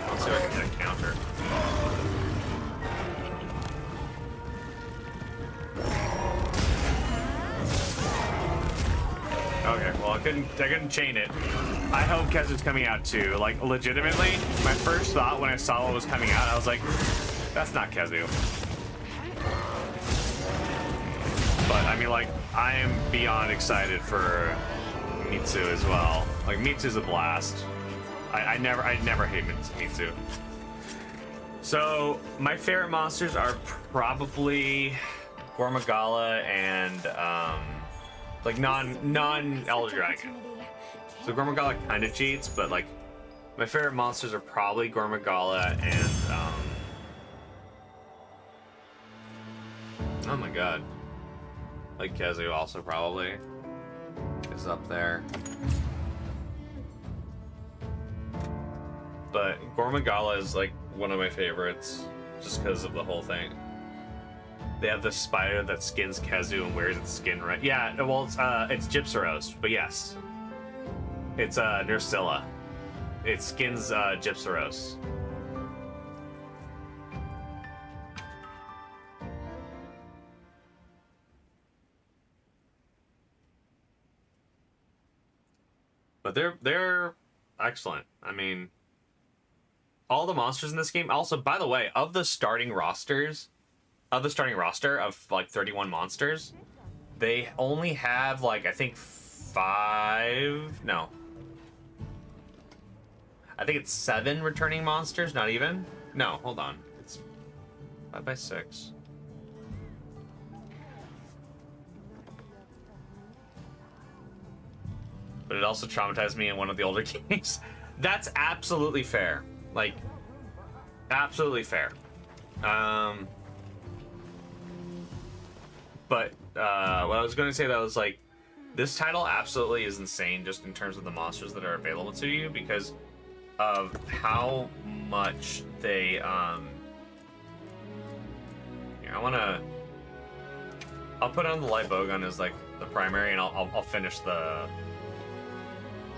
Let's see if I can hit a counter. Okay, well I couldn't chain it. I hope Kezu's coming out too. Like, legitimately, my first thought when I saw what was coming out, I was like, that's not Kezu. But I mean, like, I am beyond excited for Mitsu as well. Like, Mitsu's a blast. I never hate Mitsu. So my favorite monsters are probably Gormagala and like non Elder Dragon. So Gormagala kind of cheats, but like my favorite monsters are probably Gormagala and oh my god, like Kezu also probably is up there. But Gormagala is like one of my favorites just because of the whole thing. They have this spider that skins Kezu and wears its skin right. Yeah, well, it's Gypsaros, but yes. It's Nursilla. It skins Gypsaros. But they're excellent. I mean, all the monsters in this game. Also, by the way, of the starting roster of like 31 monsters, they only have like I think 5. No, I think it's 7 returning monsters. Not even. No, hold on. It's 5 by 6. But it also traumatized me in one of the older games. That's absolutely fair. Like, absolutely fair. But what I was going to say, that was like, this title absolutely is insane just in terms of the monsters that are available to you because of how much they, here, I'll put on the light bowgun as like the primary and I'll finish the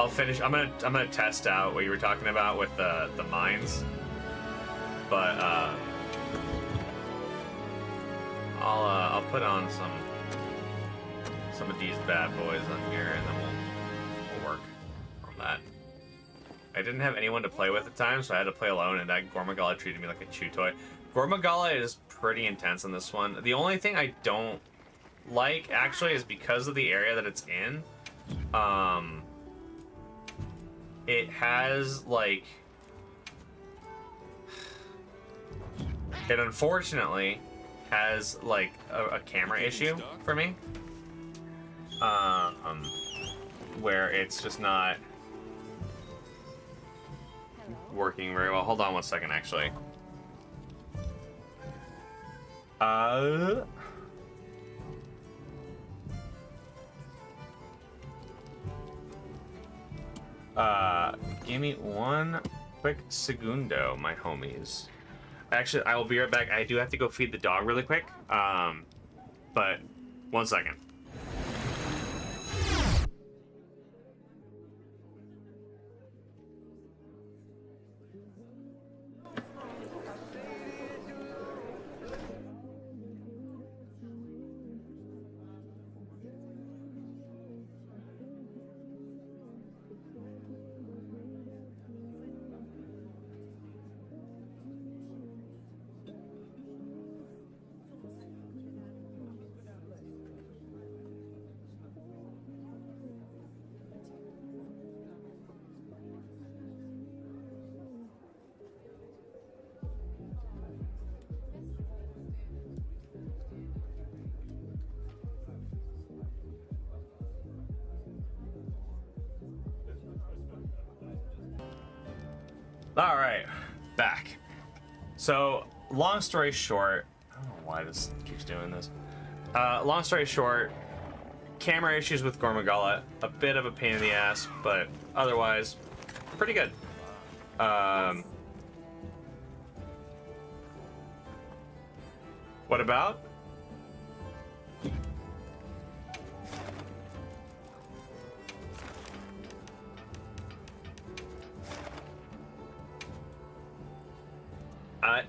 I'll finish. I'm gonna test out what you were talking about with the mines, but I'll put on some of these bad boys on here, and then we'll work on that. I didn't have anyone to play with at the time, so I had to play alone, and that Gormagala treated me like a chew toy. Gormagala is pretty intense in this one. The only thing I don't like, actually, is because of the area that it's in. It has, like... It unfortunately has, like, a camera issue for me. Where it's just not working very well. Hold on one second, actually. Give me one quick segundo, my homies. Actually, I will be right back. I do have to go feed the dog really quick. But 1 second. All right, back. So, long story short, I don't know why this keeps doing this. Long story short, camera issues with Gormagala, a bit of a pain in the ass, but otherwise, pretty good. What about?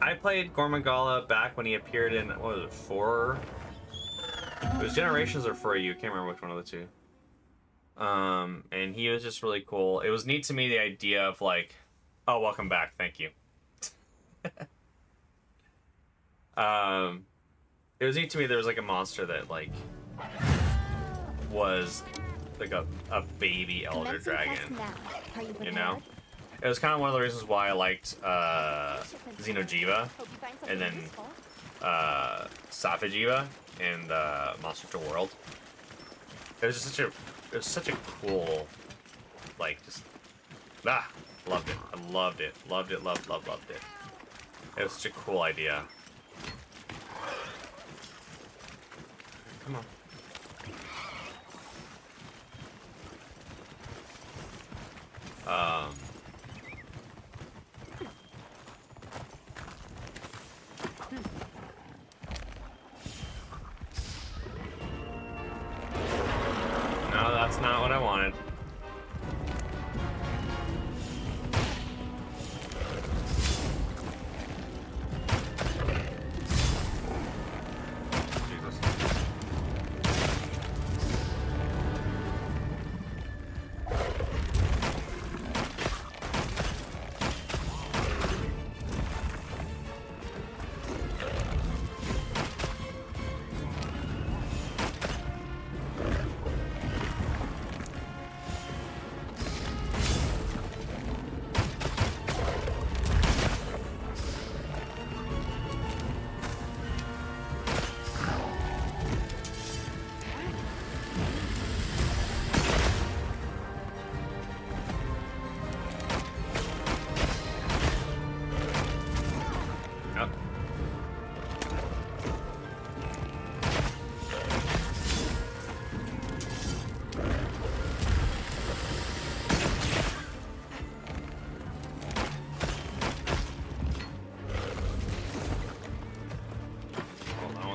I played Gormagala back when he appeared in, what was it, 4? It was Generations or 4U, can't remember which one of the two. And he was just really cool. It was neat to me, the idea of like, oh, welcome back, thank you. It was neat to me there was like a monster that like was like a baby Elder Dragon, you know? It was kind of one of the reasons why I liked Xeno'jiiva, and then Safi'jiiva in the Monster Hunter World. It was just such a cool, like, just loved it. I loved it. Loved it. Loved it. It was such a cool idea. Come on. No, that's not what I wanted. Jesus.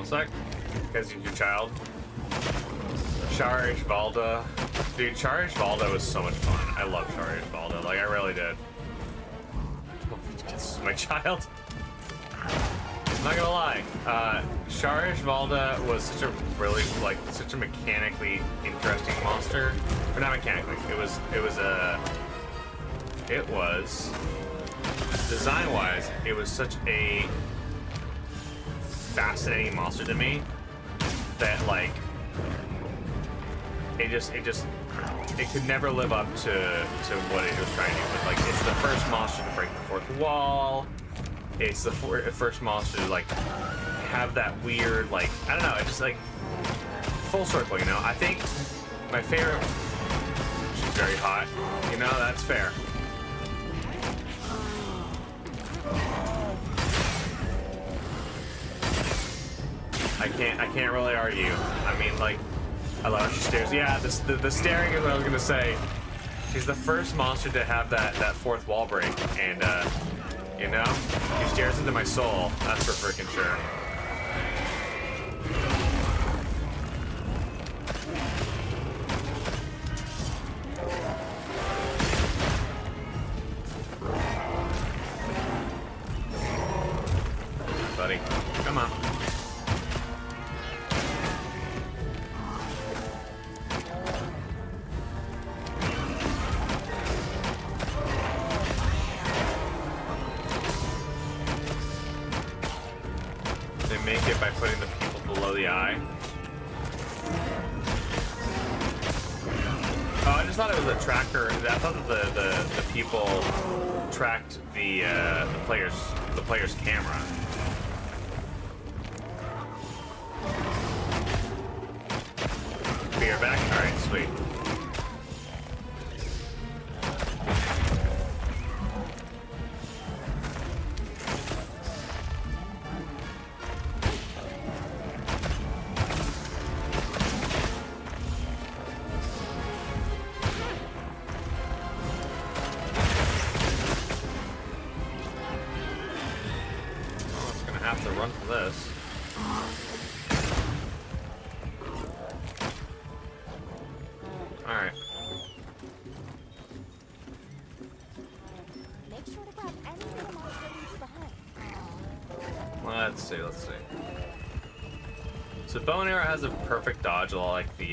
Sec, because you're your child. Charge Valda. Dude, Charge Valda was so much fun. I love Shari Valda, like I really did. This is my child. I'm not gonna lie, Shari Valda was such a really, like, such a mechanically interesting monster. Or not mechanically, it was design-wise, it was such a fascinating monster to me that, like, it could never live up to what it was trying to do. But, like, it's the first monster to break the fourth wall. It's the first monster to, like, have that weird, like, I don't know, it just, like, full circle, you know? I think my favorite, she's very hot, you know, that's fair. I can't really argue. I mean, like, I love how she stares. Yeah, the staring is what I was gonna say. She's the first monster to have that fourth wall break, and you know, she stares into my soul. That's for freaking sure. Buddy, come on. They make it by putting the people below the eye. Oh, I just thought it was a tracker. I thought that the people tracked the player's camera. You're back? Alright, sweet. Oh, it's gonna have to run for this. Alright. Make sure to grab anything the monster leaves behind. Let's see. So bow and arrow has a perfect dodge, like the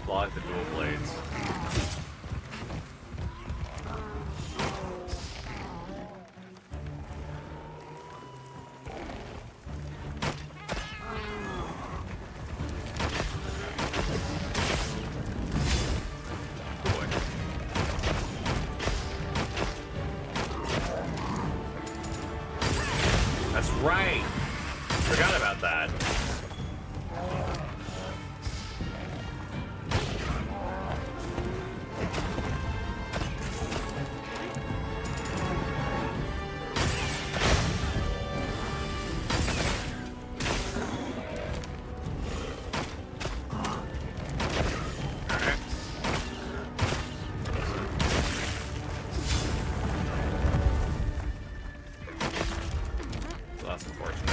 dual blades. That's right. Forgot about that. Alright. So that's unfortunate.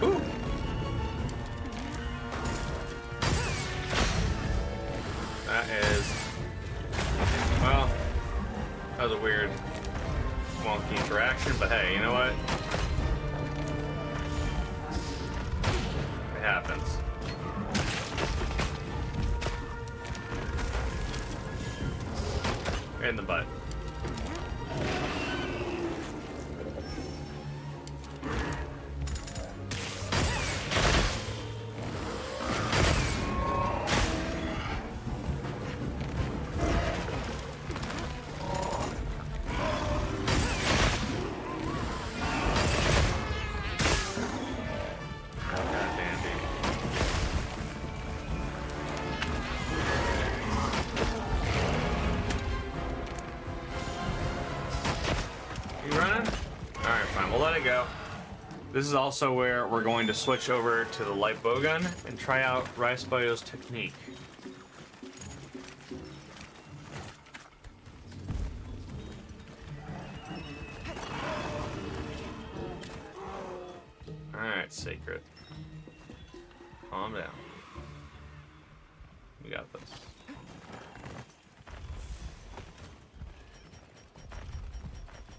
Ooh. That is, well, that was a weird, wonky interaction, but hey, you know what? It happens. In the butt. You running? Alright, fine. We'll let it go. This is also where we're going to switch over to the light bowgun and try out Rice-Boyo's technique. Alright, Sacred. Calm down. We got this.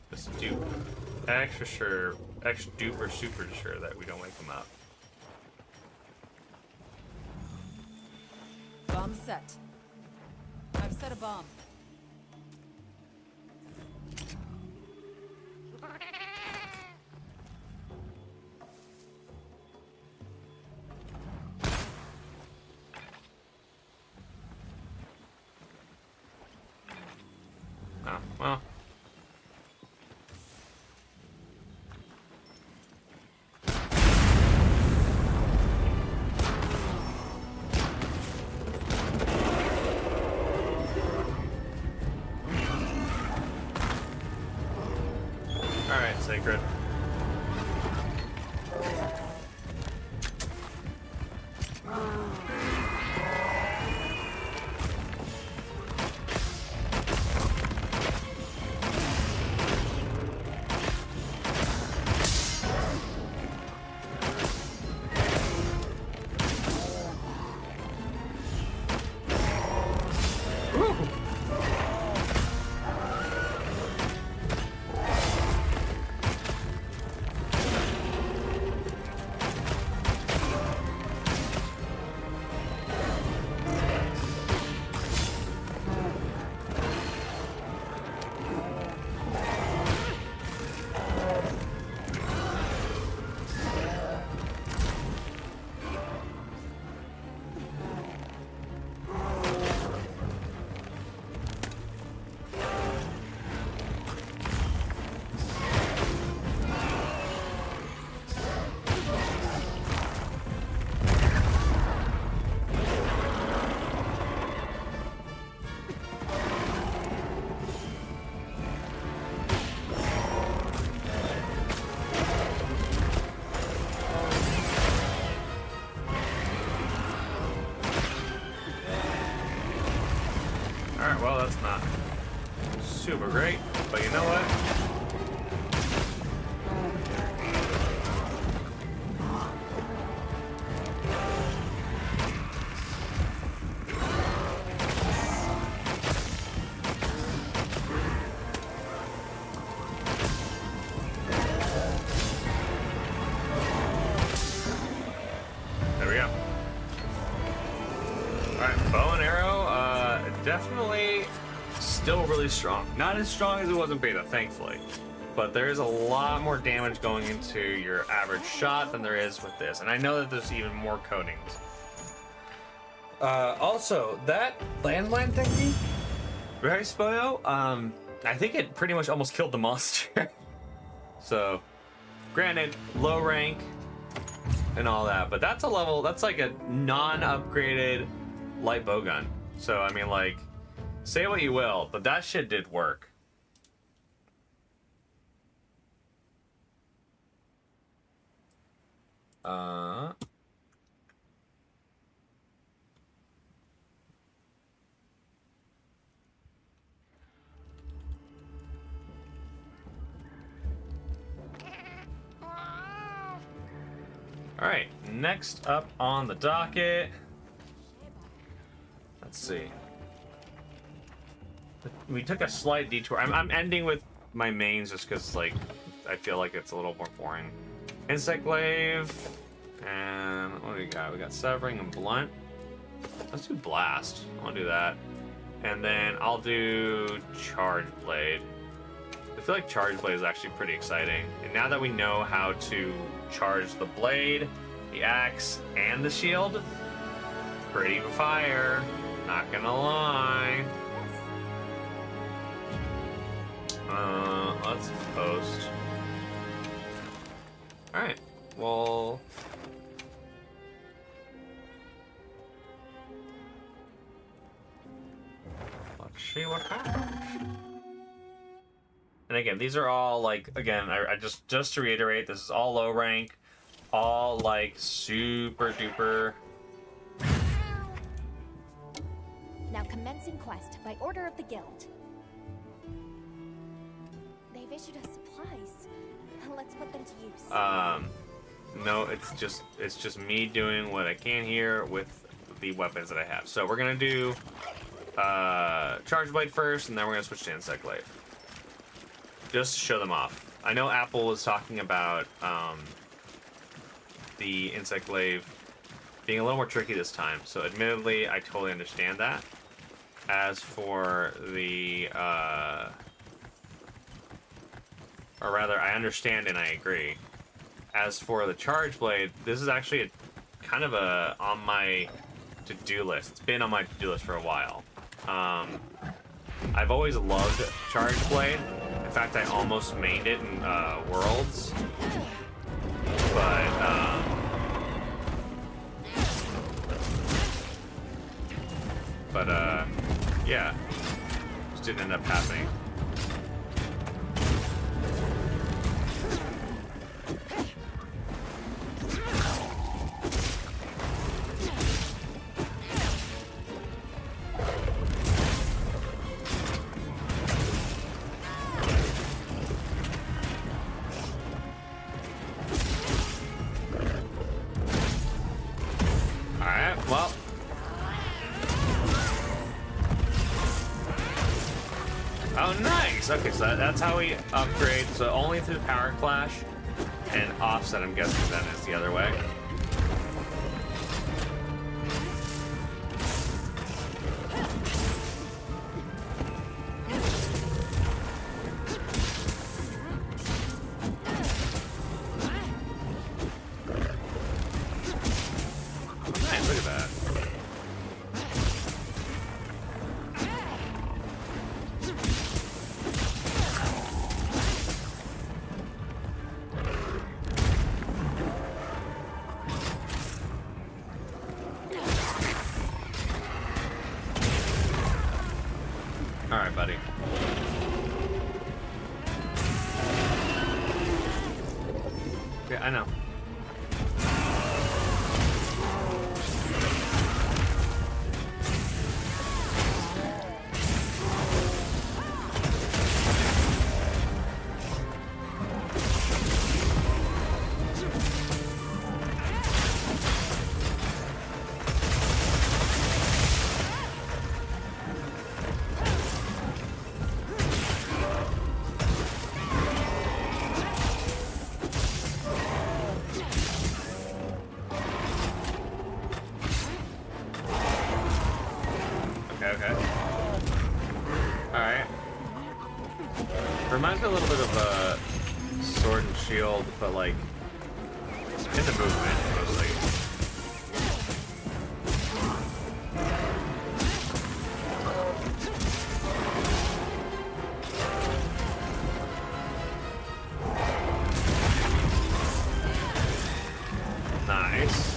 This dupe. Extra duper super sure that we don't wake him up. Bomb set. I've set a bomb. Oh, well. Alright, Sacred. Alright, well, that's not super great, but you know what? There we go. Alright, bow and arrow, definitely still really strong. Not as strong as it was in beta, thankfully. But there is a lot more damage going into your average shot than there is with this. And I know that there's even more coatings. Also, that landmine technique, right, Spoyo? I think it pretty much almost killed the monster. So, granted, low rank and all that, but that's a level, that's like a non-upgraded light bowgun. So, I mean, like, say what you will, but that shit did work. All right, next up on the docket. Let's see. We took a slight detour. I'm ending with my mains just because, like, I feel like it's a little more boring. Insect Glaive. And what do we got? We got Severing and Blunt. Let's do Blast. I'll do that. And then I'll do Charge Blade. I feel like Charge Blade is actually pretty exciting. And now that we know how to charge the blade, the axe, and the shield, pretty fire. Not gonna lie. Let's post. Alright, well... let's see what happens. And And again, these are all like, again, I just to reiterate, this is all low rank, all like super duper. Now commencing quest by order of the guild. They've issued us supplies. Let's put them to use. No, it's just me doing what I can here with the weapons that I have. So we're gonna do Charge Blade first, and then we're gonna switch to Insect Glaive. Just to show them off. I know Apple was talking about the Insect Glaive being a little more tricky this time, so admittedly, I totally understand that. As for the, or rather, I understand and I agree. As for the Charge Blade, this is actually kind of on my to-do list. It's been on my to-do list for a while. I've always loved Charge Blade. In fact, I almost mained it in Worlds. But yeah, just didn't end up happening. Alright, well. Oh, nice! Okay, so that's how we upgrade. So only through Power Clash and Offset, I'm guessing then is the other way. Nice, look at that. All right, buddy. Yeah, I know. Okay. Alright. Reminds me a little bit of Sword and Shield, but like in the movement mostly. Nice.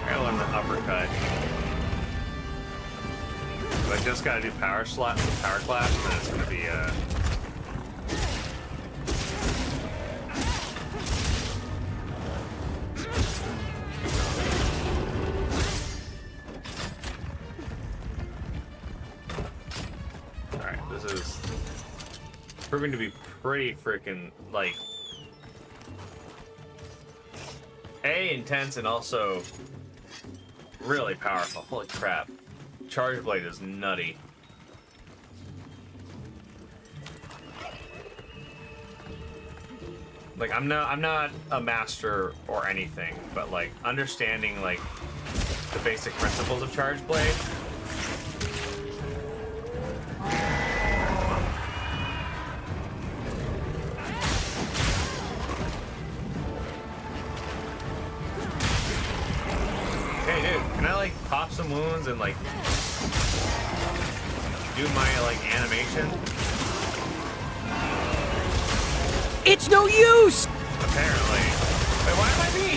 I learned the uppercut. But I just gotta do power clash, and then it's gonna be Alright, this is proving to be pretty freaking like intense and also really powerful. Holy crap. Charge Blade is nutty. Like I'm not a master or anything, but like understanding like the basic principles of Charge Blade. Hey dude, can I like like pop some wounds and like do my like animation? It's no use! Apparently. Wait, why am I me?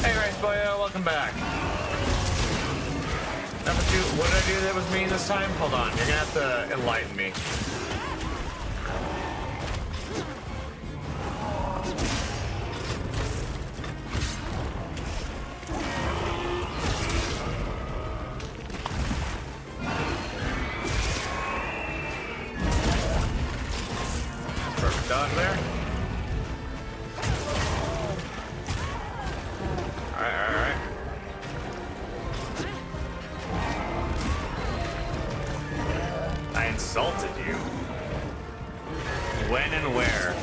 Hey, Rice Boyo, welcome back. What did I do that was mean this time? Hold on, you're gonna have to enlighten me. Perfect dodge there. Alright. I insulted you. When and where?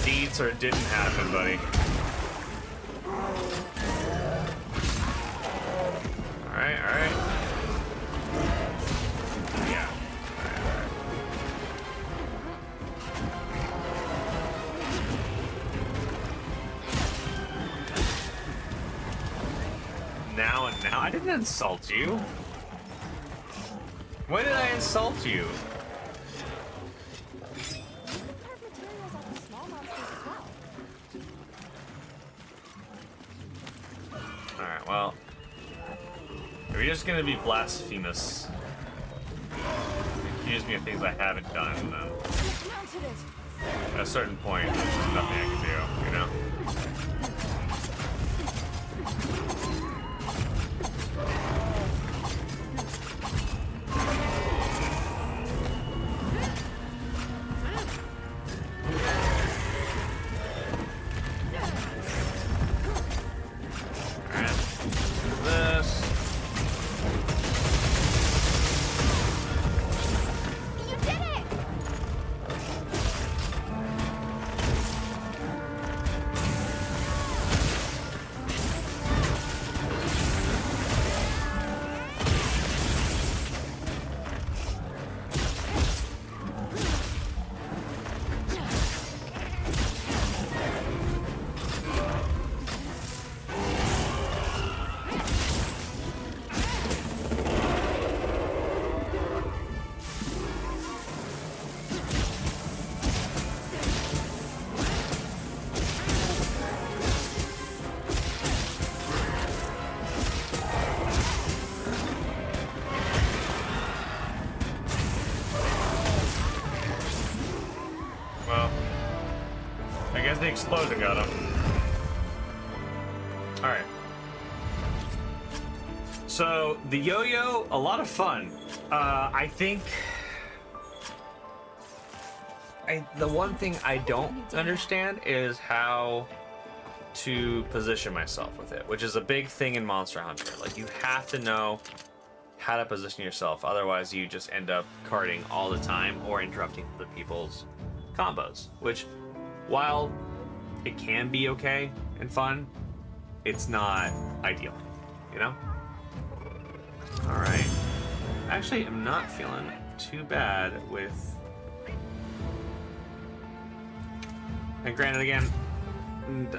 Deeds or it didn't happen, buddy. Alright. Yeah. Alright. Now and now? I didn't insult you. When did I insult you? Carve materials off of small monsters as well. Alright, well. If you're just gonna be blasphemous, accuse me of things I haven't done, then Mounted it. at a certain point, there's just nothing I can do, you know? Alright. This. You did it! Well, I guess the explosion got him. Alright. So, the yo-yo, a lot of fun. I think... the one thing I don't understand is how to position myself with it, which is a big thing in Monster Hunter. Like, you have to know how to position yourself, otherwise you just end up carding all the time or interrupting the people's combos, which, while it can be okay and fun, it's not ideal, you know? Alright. Actually, I'm not feeling too bad with... And granted, again,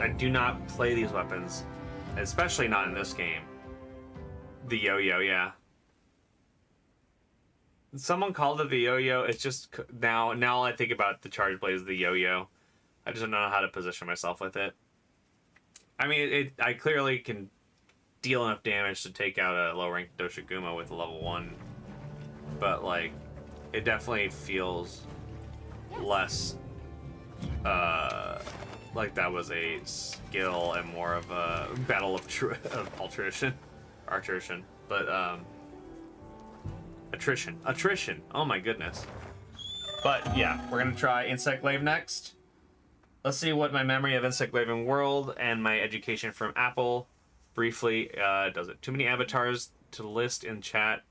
I do not play these weapons, especially not in this game. The yo-yo, yeah. Someone called it the yo-yo. It's just now I think about the charge blade as the yo-yo. I just don't know how to position myself with it. I mean, I clearly can deal enough damage to take out a low-ranked Doshiguma with a level 1, but like, it definitely feels less like that was a skill and more of a battle of attrition, but attrition. Oh my goodness. But yeah, we're gonna try Insect Glaive next. let's see what my memory of Insect Living World and my education from Apple briefly does it. Too many avatars to list in chat.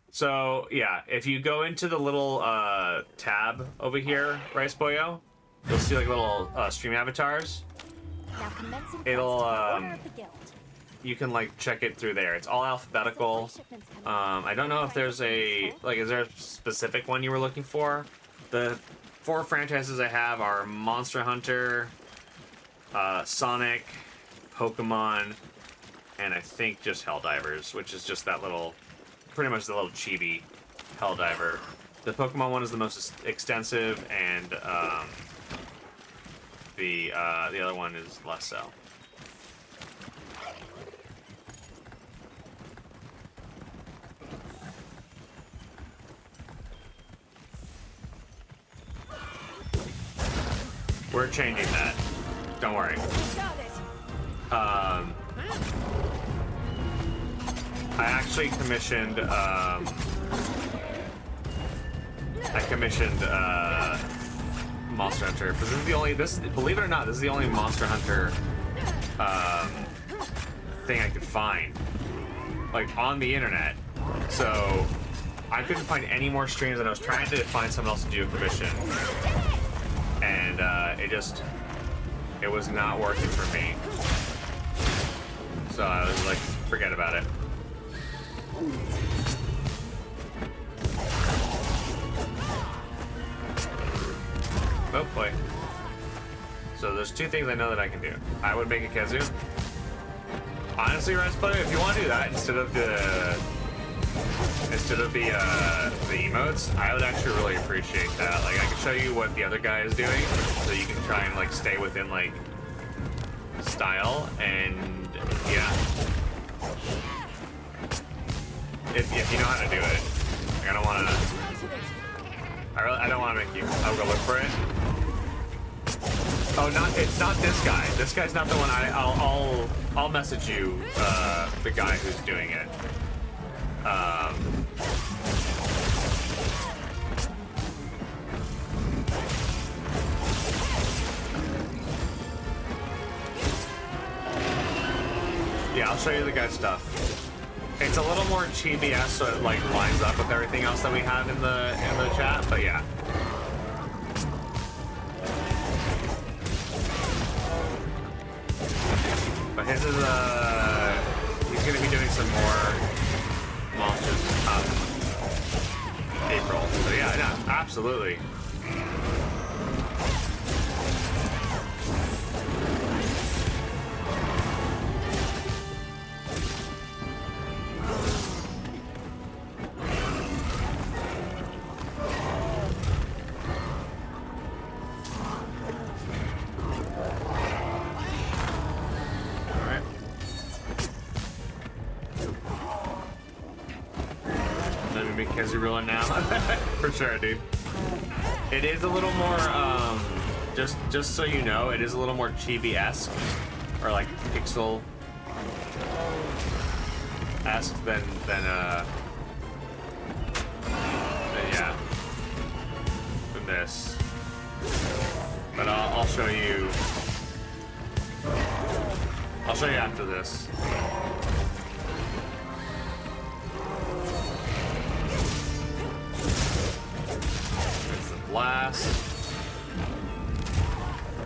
So yeah, if you go into the little tab over here, Rice Boyo, you'll see like little stream avatars. Now commencing It'll quest in Order of the Guild. you can like check it through there. It's all alphabetical. I don't know if there's a like, is there a specific one you were looking for? The 4 franchises I have are Monster Hunter, Sonic, Pokemon, and I think just Helldivers, which is just that little, pretty much the little chibi Helldiver. The Pokemon one is the most extensive, and the other one is less so. We're changing that. Don't worry. I actually commissioned. I commissioned Monster Hunter. This is the only. Believe it or not, this is the only Monster Hunter thing I could find, like on the internet. So I couldn't find any more streams, and I was trying to find someone else to do a commission. And it was not working for me. So I was like, forget about it. Oh boy. So there's 2 things I know that I can do. I would make a Kazoo. Honestly, Rice Player, if you want to do that instead of the emotes, I would actually really appreciate that. Like, I can show you what the other guy is doing, so you can try and like stay within like style, and yeah. If you know how to do it, like, I don't want to. I don't want to make you. I'll go look for it. Oh, it's not this guy. This guy's not the one. I'll message you the guy who's doing it. Yeah, I'll show you the guy's stuff. It's a little more chibi-esque, so it like lines up with everything else that we have in the chat. But yeah. But his is he's gonna be doing some more monsters April. So yeah, no, absolutely. Kazurula now. For sure, dude. It is a little more, just so you know, it is a little more chibi-esque, or like pixel-esque than yeah, than this. But I'll show you. I'll show you after this. Blast.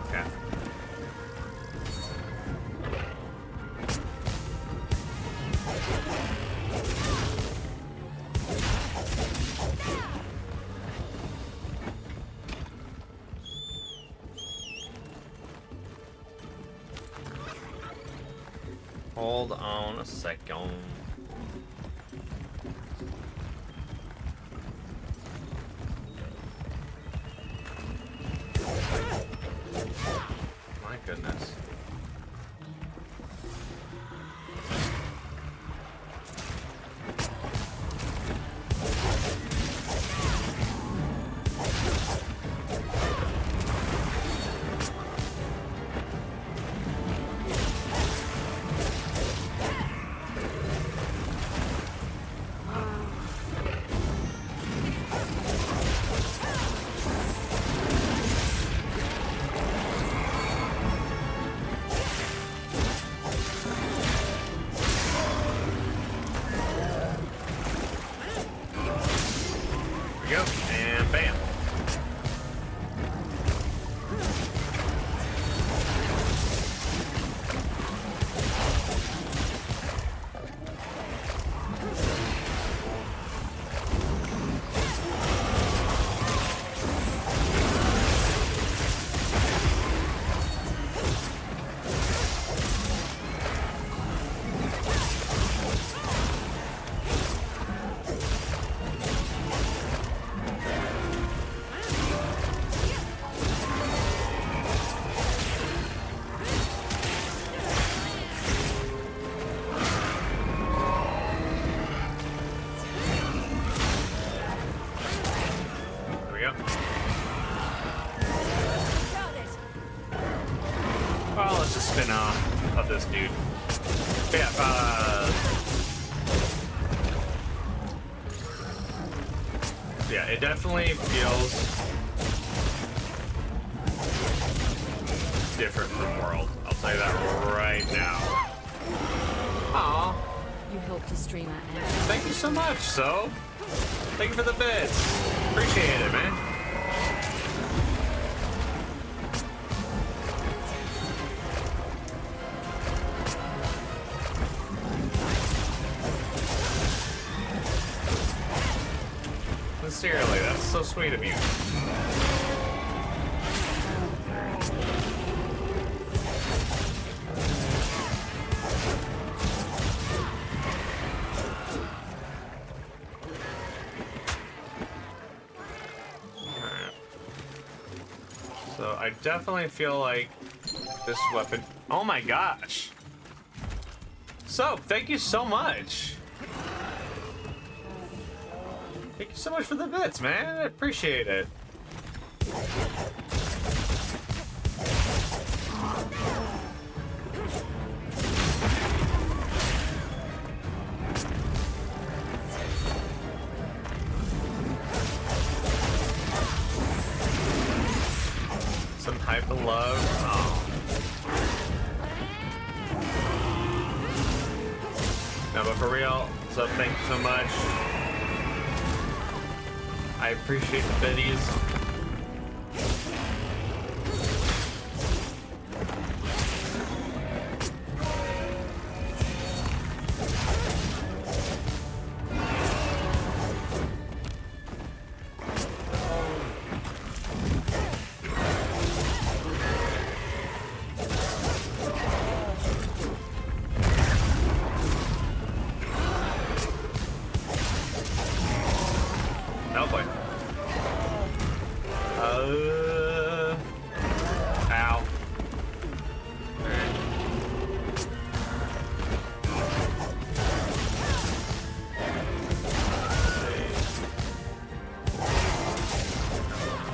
Okay. Hold on a second. My goodness. spin-off of this dude. But yeah, it definitely feels different from World. I'll tell you that right now. Aw, You helped a streamer and thank you so much, so. Thank you for the bits. Appreciate it, man. Sincerely, that's so sweet of you. So I definitely feel like this weapon. Oh my gosh. So, thank you so much. Thank you so much for the bits, man. I appreciate it. Some hype and love. Oh. No, but for real, so thank you so much. I appreciate the biddies. Oh boy. Ow.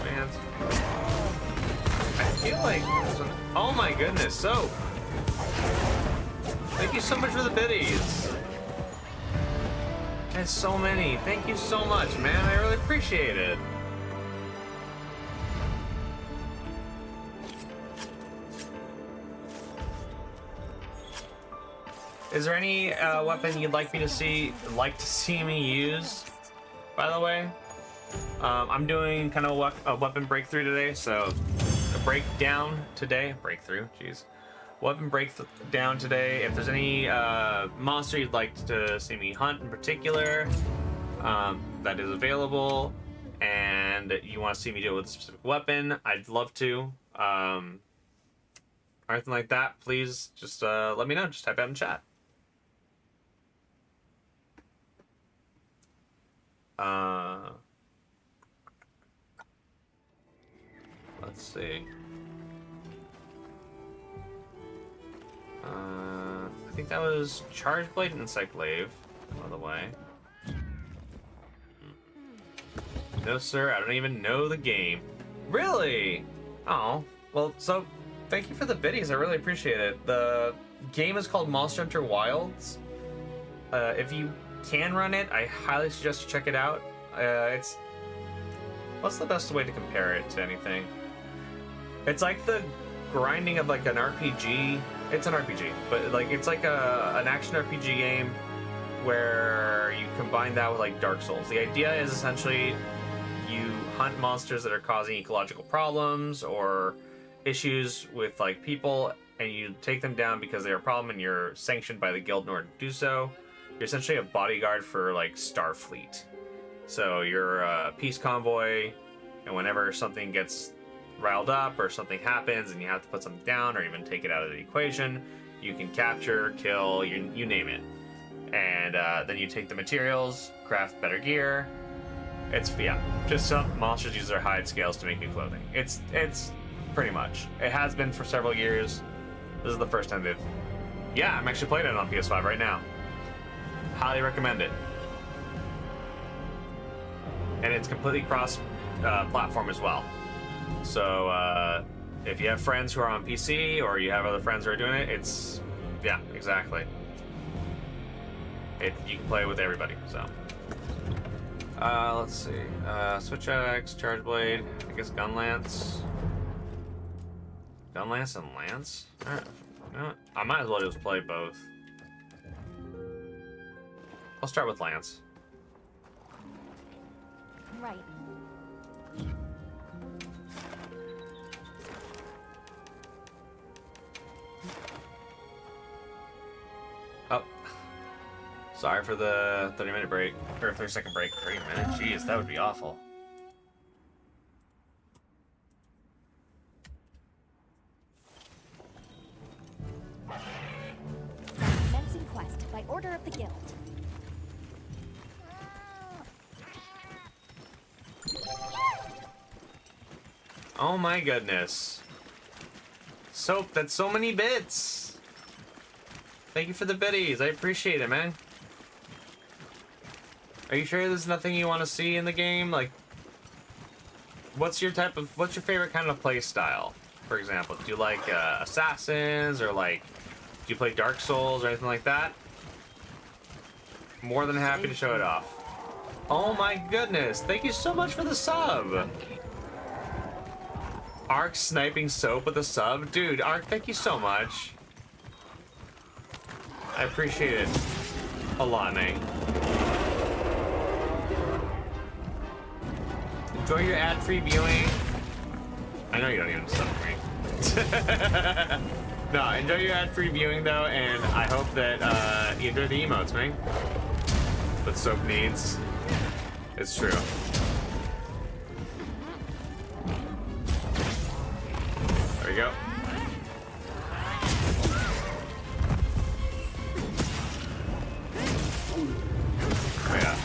Man. I feel like this one. Oh my goodness, so. Thank you so much for the biddies. There's so many. Thank you so much, man. I really appreciate it. Is there any weapon you'd like to see me use? By the way, I'm doing kind of a weapon breakthrough today. So, a breakdown today. Breakthrough. Jeez. Weapon breakdown today. If there's any monster you'd like to see me hunt in particular, that is available, and you want to see me do it with a specific weapon, I'd love to. Or anything like that, please just let me know. Just type out in chat. Let's see. I think that was Charge Blade and Cyclave, by the way. No, sir, I don't even know the game. Really? Oh, well, so thank you for the biddies. I really appreciate it. The game is called Monster Hunter Wilds. If you can run it, I highly suggest you check it out. What's the best way to compare it to anything? It's like the grinding of like an RPG. It's an RPG, but like it's like an action RPG game where you combine that with like Dark Souls. The idea is essentially you hunt monsters that are causing ecological problems or issues with like people, and you take them down because they're a problem, and you're sanctioned by the guild in order to do so. You're essentially a bodyguard for like Starfleet. So you're a peace convoy, and whenever something gets riled up or something happens and you have to put something down or even take it out of the equation, you can capture, kill, you name it. And then you take the materials, craft better gear. It's, yeah, just some monsters use their hide scales to make new clothing. It's pretty much. It has been for several years. This is the first time they've... Yeah, I'm actually playing it on PS5 right now. Highly recommend it. And it's completely cross-platform as well. So, if you have friends who are on PC or you have other friends who are doing it, it's yeah, exactly. You can play with everybody. So let's see. Switch Axe, Charge Blade, I guess Gunlance. Gunlance and Lance? Alright. You know what? I might as well just play both. I'll start with Lance. Right. Oh. Sorry for the 30-minute break. Or 30-second break. 30 minutes? Jeez, that would be awful. Commencing quest by order of the guild. Oh my goodness. Soap, that's so many bits. Thank you for the biddies. I appreciate it, man. Are you sure there's nothing you want to see in the game? Like, what's your favorite kind of play style? For example, do you like Assassins, or like, do you play Dark Souls or anything like that? More than happy to show it off. Oh my goodness, thank you so much for the sub. Ark sniping Soap with a sub? Dude, Ark, thank you so much. I appreciate it a lot, man. Enjoy your ad-free viewing. I know you don't even sub me. No, enjoy your ad-free viewing though, and I hope that you enjoy the emotes, man. But Soap needs. It's true. There we go. Oh yeah.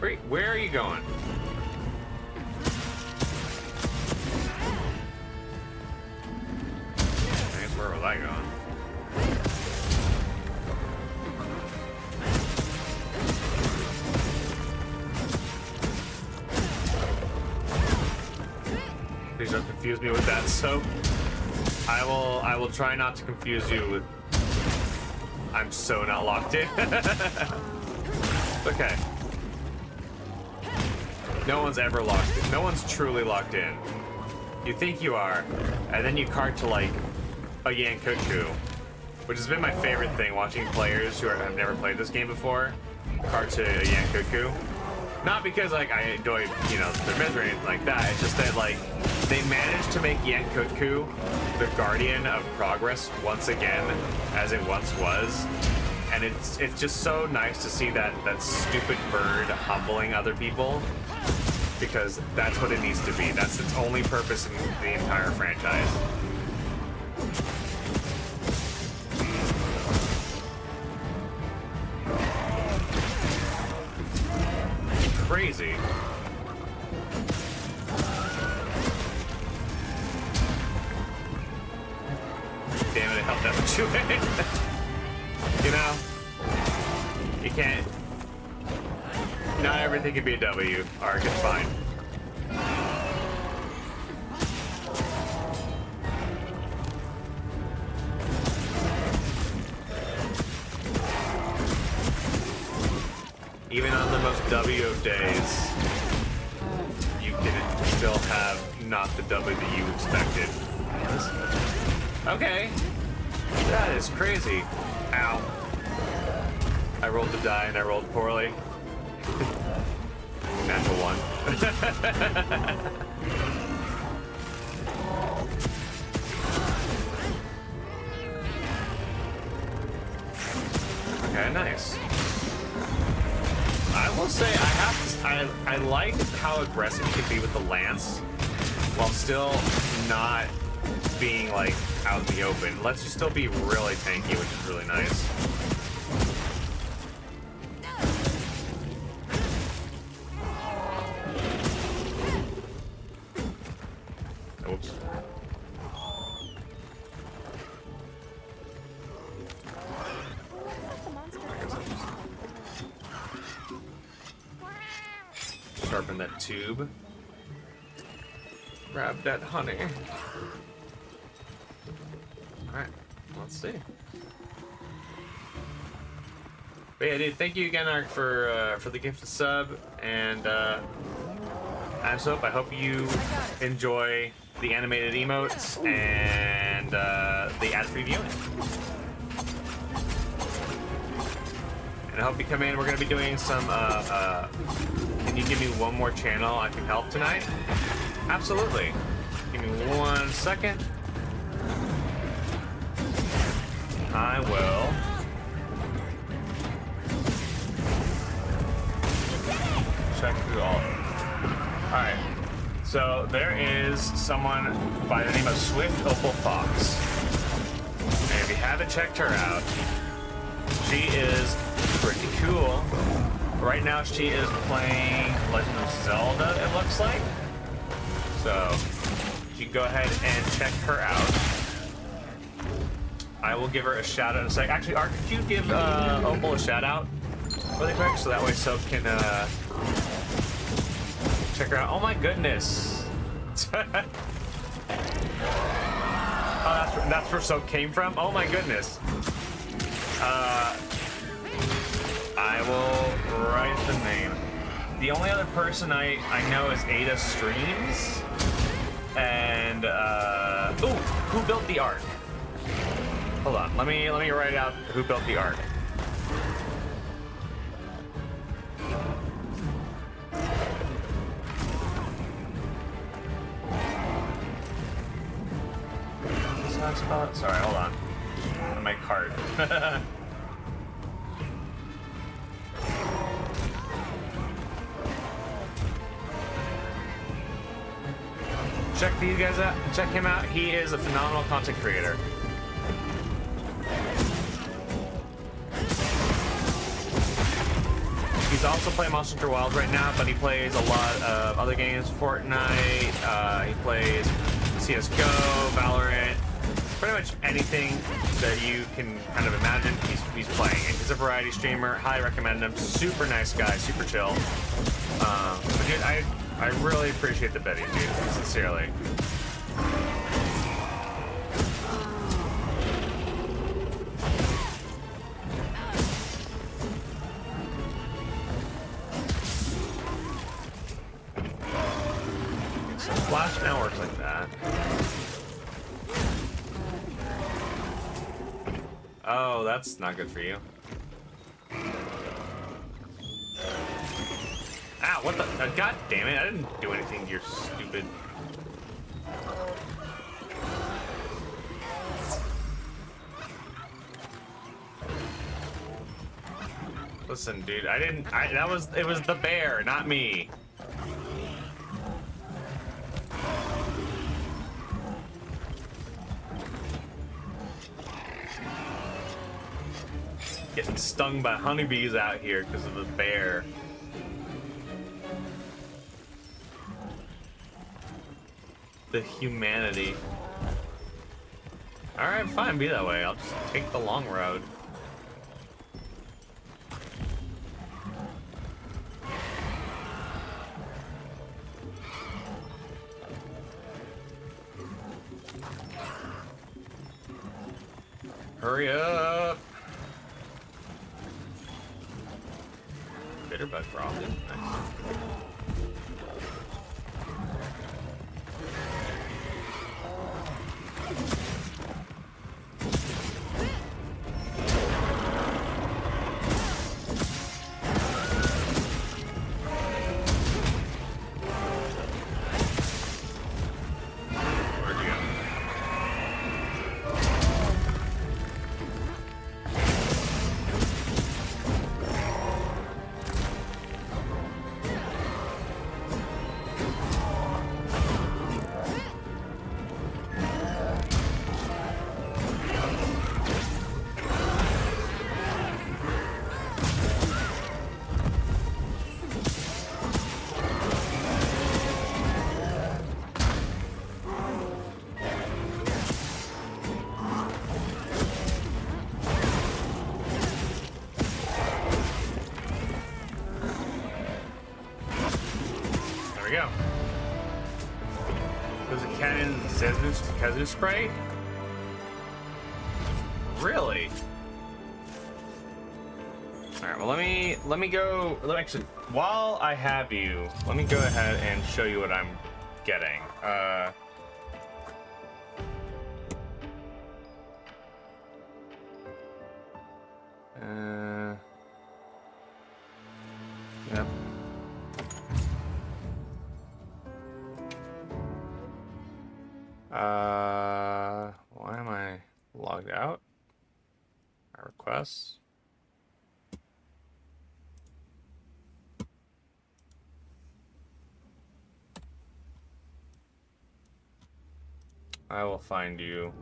Wait, where are you going? I guess where was I going? Please don't confuse me with that soap. I will try not to confuse you with. I'm so not locked in. Okay. No one's ever locked in. No one's truly locked in. You think you are, and then you cart to like a Yankoku, which has been my favorite thing, watching players who have never played this game before cart to a Yankoku. Not because like I enjoy, you know, their misery or anything like that. It's just that like they managed to make Yankoku the guardian of progress once again, as it once was. And it's just so nice to see that stupid bird humbling other people, because that's what it needs to be. That's its only purpose in the entire franchise. Crazy. Damn it, I helped out with you. You know, you can't. Not everything can be a W. Ark, it's fine. Even on the most W of days, you can still have not the W that you expected. Okay. That is crazy. Ow. I rolled the die and I rolled poorly. Natural one. Okay, nice. I will say I like how aggressive you can be with the lance while still not being like out in the open. It lets you still be really tanky, which is really nice. Oops. sharpen that tube. Grab that honey. Alright, let's see. But yeah, dude, thank you again, Ark, for the gift of sub, and I hope you enjoy the animated emotes and the ad-free viewing. And I hope you come in. We're gonna be doing some. Can you give me one more channel I can help tonight? Absolutely. Give me 1 second. I will. Check through all. Alright. So there is someone by the name of Swift Opal Fox. And if you haven't checked her out, she is pretty cool. Right now she is playing Legend of Zelda, it looks like. So you can go ahead and check her out. I will give her a shout out in a sec. Actually, Art, could you give Opal a shout out really quick so that way Soap can check her out? Oh my goodness. Oh, that's where Soap came from? Oh my goodness. I will write the name. The only other person I know is Ada Streams. And, ooh, who built the Ark? Hold on, let me write out who built the Ark. Sorry, hold on. On my cart. Check these guys out. Check him out. He is a phenomenal content creator. He's also playing Monster Hunter Wilds right now, but he plays a lot of other games. Fortnite. He plays CS:GO, Valorant. Pretty much anything that you can kind of imagine, he's playing. And he's a variety streamer. Highly recommend him. Super nice guy. Super chill. But dude, I really appreciate the bidding, dude. Sincerely. So Flash now works like that. Oh, that's not good for you. Ow, what the? God damn it, I didn't do anything, you're stupid. Listen, dude, it was the bear, not me. Getting stung by honeybees out here because of the bear. The humanity. Alright, fine, be that way. I'll just take the long road. Hurry up! Bitterbug broth. Nice. Where'd you go? we go. There's a Canon Kazu spray? Really? Alright, well let me go, actually, while I have you, let me go ahead and show you what I'm getting. Yep. Why am I logged out? My requests. I will find you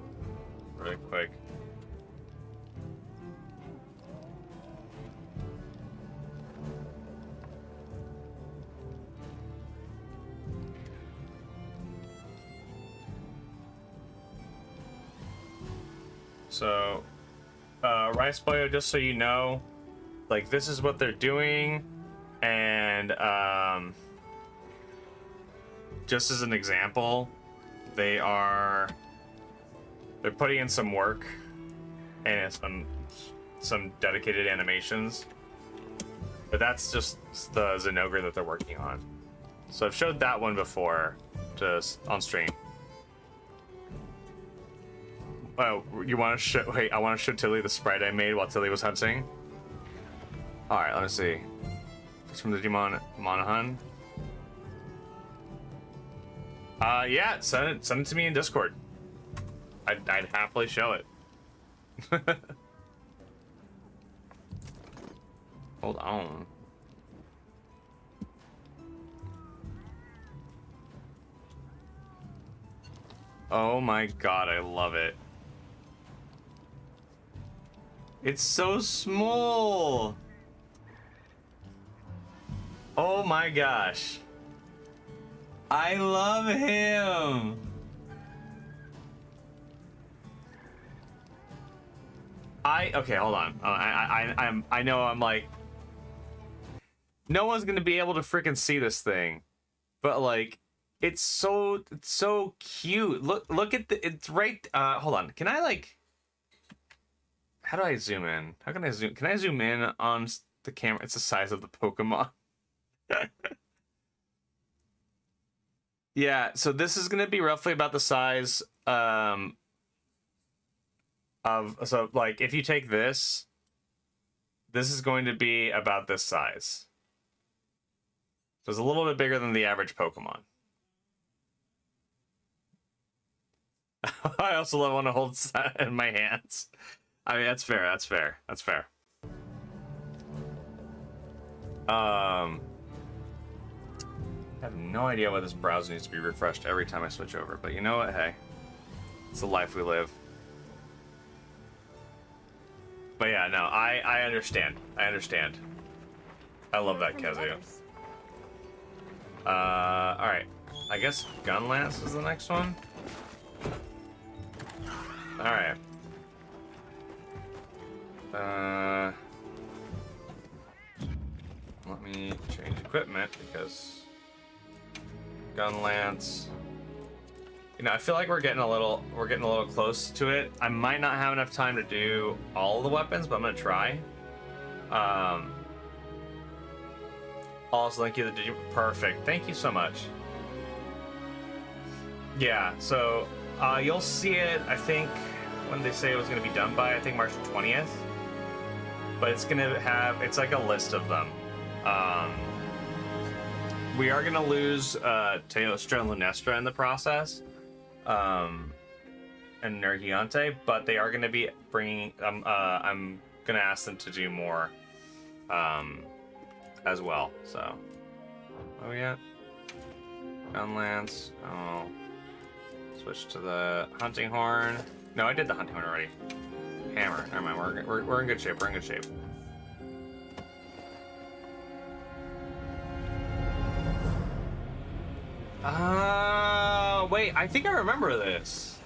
really quick. So, Rice Boyo, just so you know, like, this is what they're doing, and just as an example, they're putting in some work and some dedicated animations, but that's just the Zenogre that they're working on. So I've showed that one before, just on stream. Oh, you want to show? Wait, I want to show Tilly the sprite I made while Tilly was hunting. All right, let me see. It's from the Digimon Monahan. Yeah, send it to me in Discord. I'd happily show it. Hold on. Oh my god, I love it. It's so small. Oh my gosh. I love him. Okay, hold on. I know I'm like, no one's gonna be able to freaking see this thing, but like, it's so cute. Look at it's right. Hold on. Can I like? How do I zoom in? How can I zoom? Can I zoom in on the camera? It's the size of the Pokemon. Yeah, so this is gonna be roughly about the size so like if you take this is going to be about this size. So it's a little bit bigger than the average Pokemon. I also love when I hold in my hands. I mean, that's fair. That's fair. That's fair. I have no idea why this browser needs to be refreshed every time I switch over, but you know what? Hey, it's the life we live. But yeah, no, I understand. I understand. I love that Kazu. All right. I guess Gunlance is the next one. All right. Let me change equipment because Gunlance. You know, I feel like we're getting a little close to it. I might not have enough time to do all the weapons, but I'm gonna try. Also, thank you. Perfect. Thank you so much. Yeah. So you'll see it. I think when they say it was gonna be done by, I think March 20th. But it's gonna have. It's like a list of them. We are gonna lose Teostra and Lunestra in the process. And Nergigante, but they are going to be bringing. I'm going to ask them to do more, as well. So, oh yeah, Gunlance. Oh, switch to the hunting horn. No, I did the hunting horn already. Hammer. Never mind. We're in good shape. We're in good shape. Wait, I think I remember this.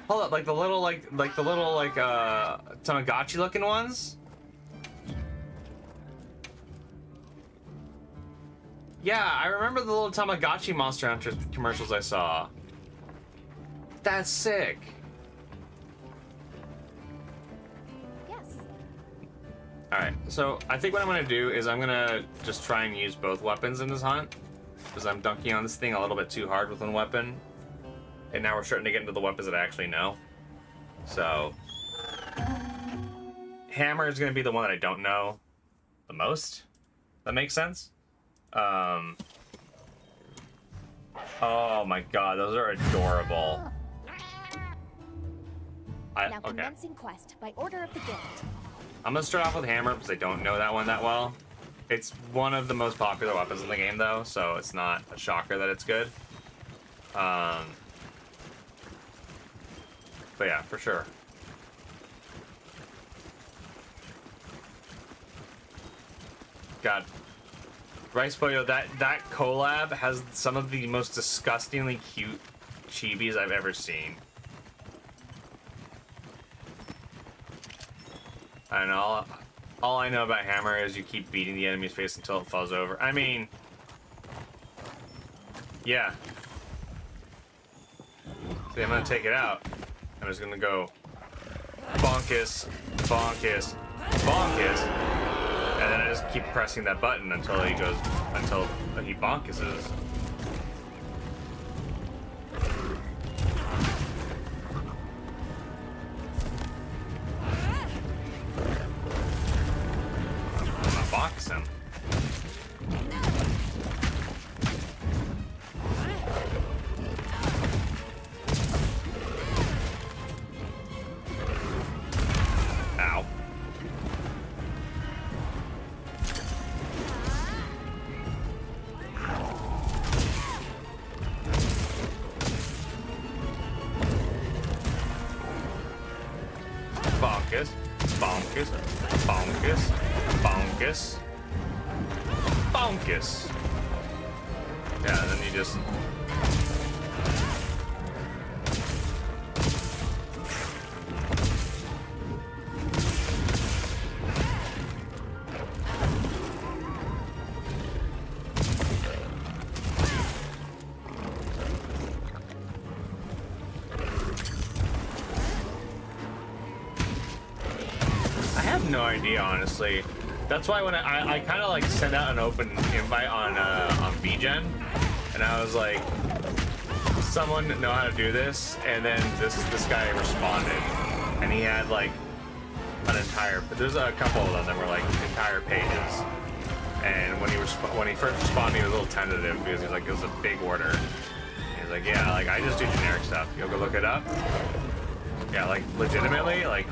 Hold up, like the little Tamagotchi looking ones? Yeah, I remember the little Tamagotchi Monster Hunter commercials I saw. That's sick. Yes. Alright, so I think what I'm gonna do is I'm gonna just try and use both weapons in this hunt. Because I'm dunking on this thing a little bit too hard with one weapon. And now we're starting to get into the weapons that I actually know. So... Hammer is gonna be the one that I don't know the most. That makes sense? Oh my god, those are adorable. Now commencing quest by order of the guild. I'm gonna start off with Hammer because I don't know that one that well. It's one of the most popular weapons in the game though, so it's not a shocker that it's good. But yeah, for sure. God. Rice Pollo, that collab has some of the most disgustingly cute chibis I've ever seen. And all I know about Hammer is you keep beating the enemy's face until it falls over. I mean, yeah. See, I'm gonna take it out. I'm just gonna go bonkus, bonkus, bonkus, and then I just keep pressing that button until he bonkuses. Box him. Ow. Bonkus, bonkus, bonkus, bonkus, bonkus. Yeah, and then you just... I have no idea, honestly. That's why when I kind of like sent out an open invite on VGen, and I was like, someone know how to do this, and then this guy responded, and he had like an entire. There's a couple of them that were like entire pages, and when he first responded, he was a little tentative because he's like, it was a big order. He's like, yeah, like I just do generic stuff. You'll go look it up. Yeah, like legitimately, like.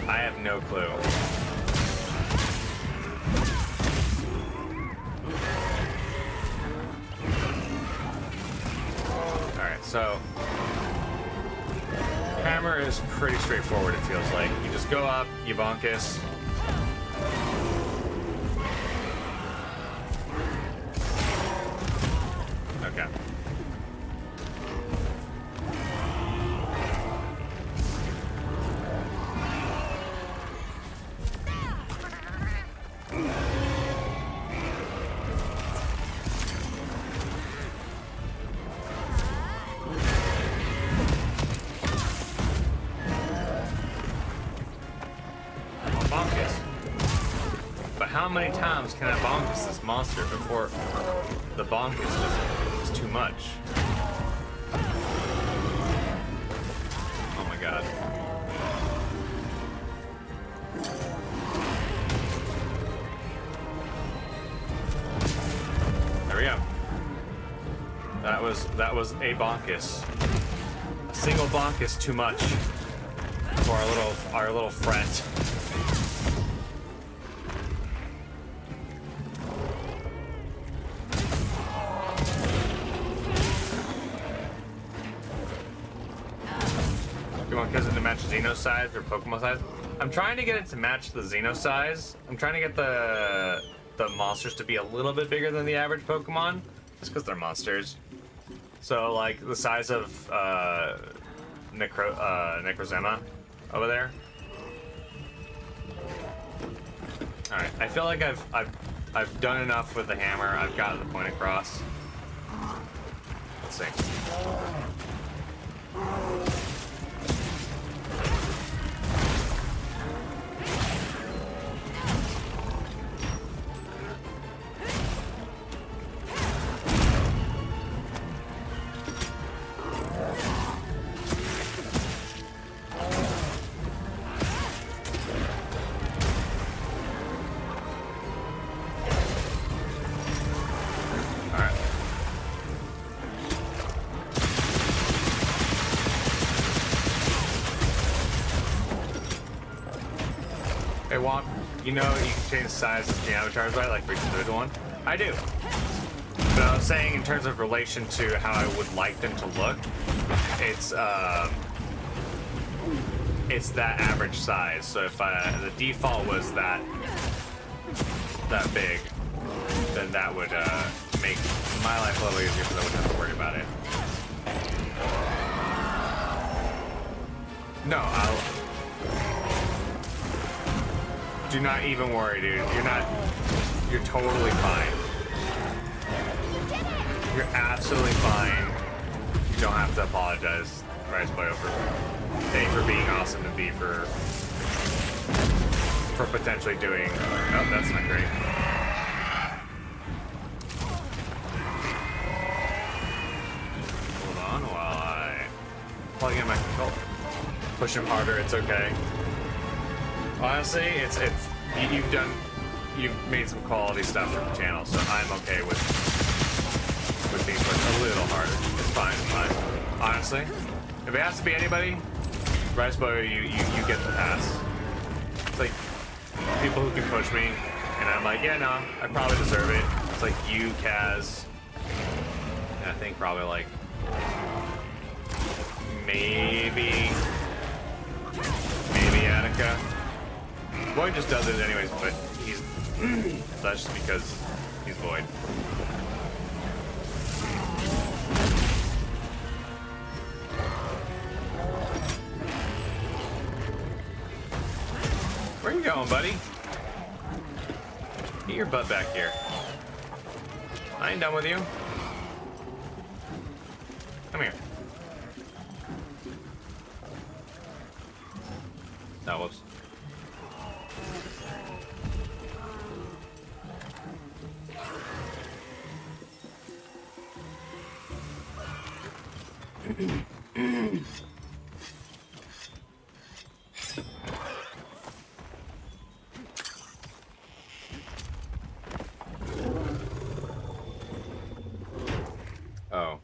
I have no clue. Alright, so Hammer is pretty straightforward, it feels like. You just go up, you bonkus. Okay. Bonkus. But how many times can I bonkus this monster before the bonkus is too much? Oh my god. There we go. That was a bonkus. A single bonkus too much for our little friend. You want Kizzen to match Xeno size or Pokemon size? I'm trying to get it to match the Xeno size. I'm trying to get the monsters to be a little bit bigger than the average Pokemon, just because they're monsters. So like the size of Necrozema over there. All right, I feel like I've done enough with the hammer. I've gotten the point across. Let's see. Hey Womp, you know you can change the size of the avatars, right? Like for each individual one? I do. But I was saying in terms of relation to how I would like them to look, it's that average size. So if the default was that big, then that would make my life a little easier because I wouldn't have to worry about it. No, do not even worry, dude. You're totally fine. You're absolutely fine. You don't have to apologize, Rice Boy, for A, for being awesome, and B, for potentially doing... Oh, that's not great. Hold on while I plug in my controller. Push him harder, it's okay. Honestly, you've made some quality stuff for the channel, so I'm okay with being pushed a little harder. It's fine, it's fine. Honestly, if it has to be anybody, Rice Boy, you get the pass. It's like people who can push me, and I'm like, yeah, no, I probably deserve it. It's like you, Kaz, and I think probably like maybe Attica. Void just does it anyways, but he's that's just because he's Void. Where you going, buddy? Get your butt back here. I ain't done with you. Come here. Oh, whoops. Oh.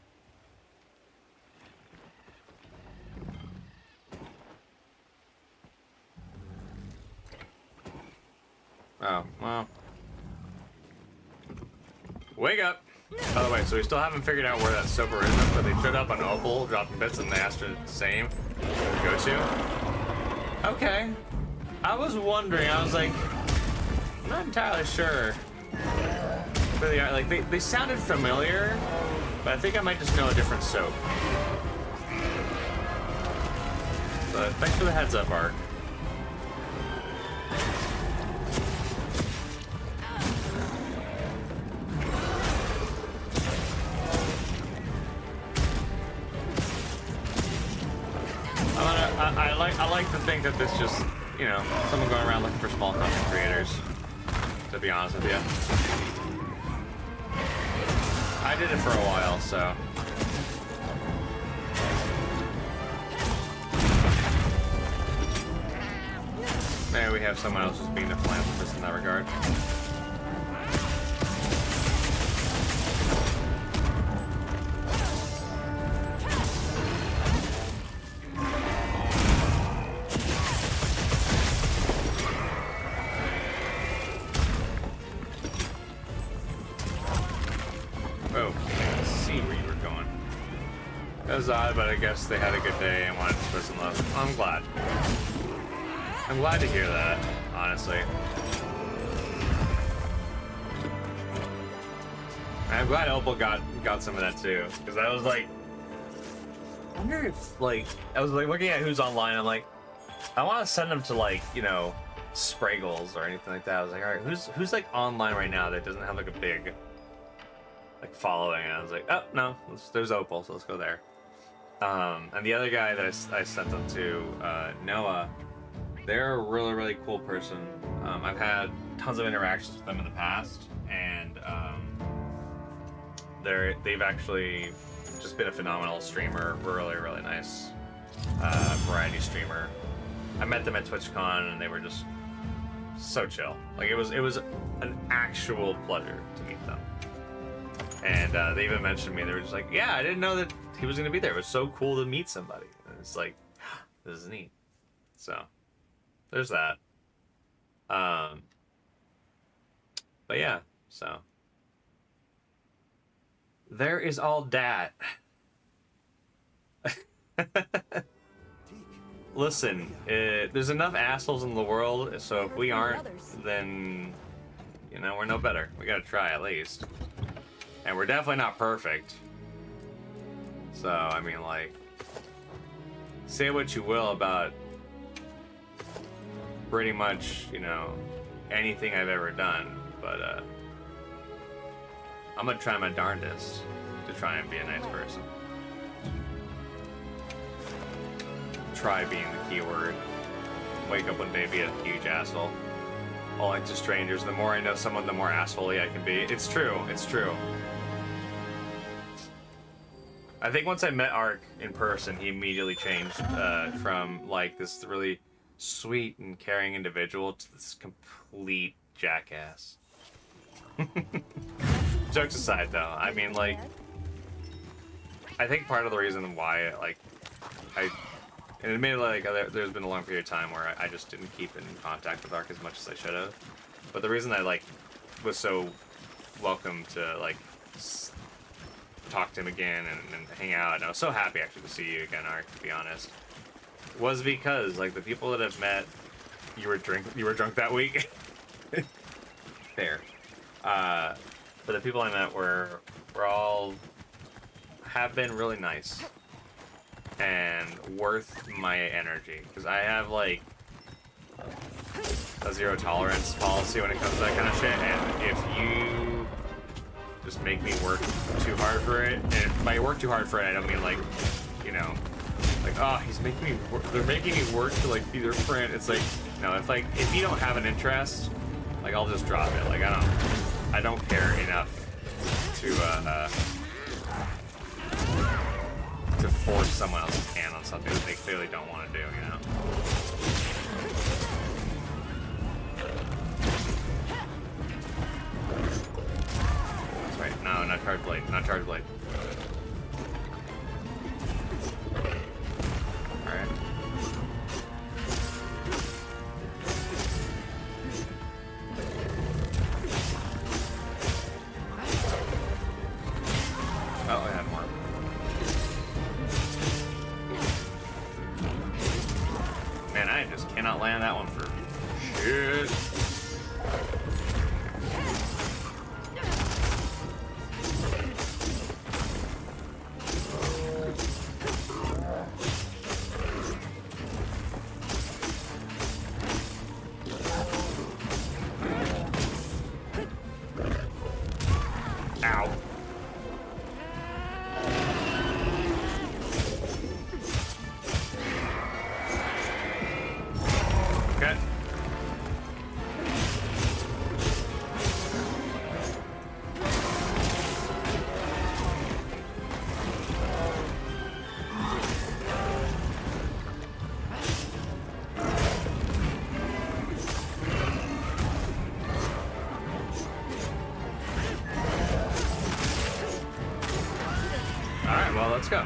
Oh, well. Wake up! By the way, so we still haven't figured out where that Sober is, but they showed up on Opal, dropping bits, and they asked her the same to go to. Okay. I was wondering, I was like, I'm not entirely sure where they are. Like, they sounded familiar, but I think I might just know a different soap. But thanks for the heads up, Ark. I like to think that this just, you know, someone going around looking for small content creators, to be honest with you. I did it for a while, so. Maybe we have someone else who's being a philanthropist in that regard. It was odd, but I guess they had a good day and wanted to spread some love. I'm glad. I'm glad to hear that, honestly. I'm glad Opal got some of that too, because I was like, I wonder if, like, I was like looking at who's online. I'm like, I want to send them to, like, you know, Spraggles or anything like that. I was like, all right, who's like online right now that doesn't have like a big like following? And I was like, oh no, there's Opal, so let's go there. And the other guy that I sent them to, Noah, they're a really, really cool person. I've had tons of interactions with them in the past, and they've actually just been a phenomenal streamer, really, really nice variety streamer. I met them at TwitchCon, and they were just so chill. Like it was an actual pleasure to meet them. And they even mentioned me. They were just like, yeah, I didn't know that he was gonna be there. It was so cool to meet somebody. And it's like, this is neat. So there's that. But yeah, so there is all that. Listen, there's enough assholes in the world, so if we aren't, then, you know, we're no better. We gotta try at least. And we're definitely not perfect. So, I mean, like, say what you will about pretty much, you know, anything I've ever done, but I'm gonna try my darndest to try and be a nice person. Try being the keyword. Wake up one day, be a huge asshole. Only to strangers. The more I know someone, the more assholey I can be. It's true. It's true. I think once I met Ark in person, he immediately changed from like this really sweet and caring individual to this complete jackass. Jokes aside, though, I mean, like, I think part of the reason why, like, and admittedly, like, there's been a long period of time where I just didn't keep in contact with Ark as much as I should have. But the reason I, like, was so welcome to, like, talk to him again and hang out, and I was so happy, actually, to see you again, Ark, to be honest, was because, like, the people that I've met, you were drunk that week. Fair. But the people I met were all, have been really nice. And worth my energy, because I have like a zero tolerance policy when it comes to that kind of shit, and if you just make me work too hard for it, and by work too hard for it, I don't mean like, you know, like, oh, he's making me work, they're making me work to like be their friend. It's like, no, if you don't have an interest, like, I'll just drop it. Like, I don't care enough to force someone else's hand on something that they clearly don't want to do, you know? That's right. No, not charge blade. Not charge blade. Alright. Oh, I had more. Man, I just cannot land that one for shit. Ow. Okay. Alright, well, let's go.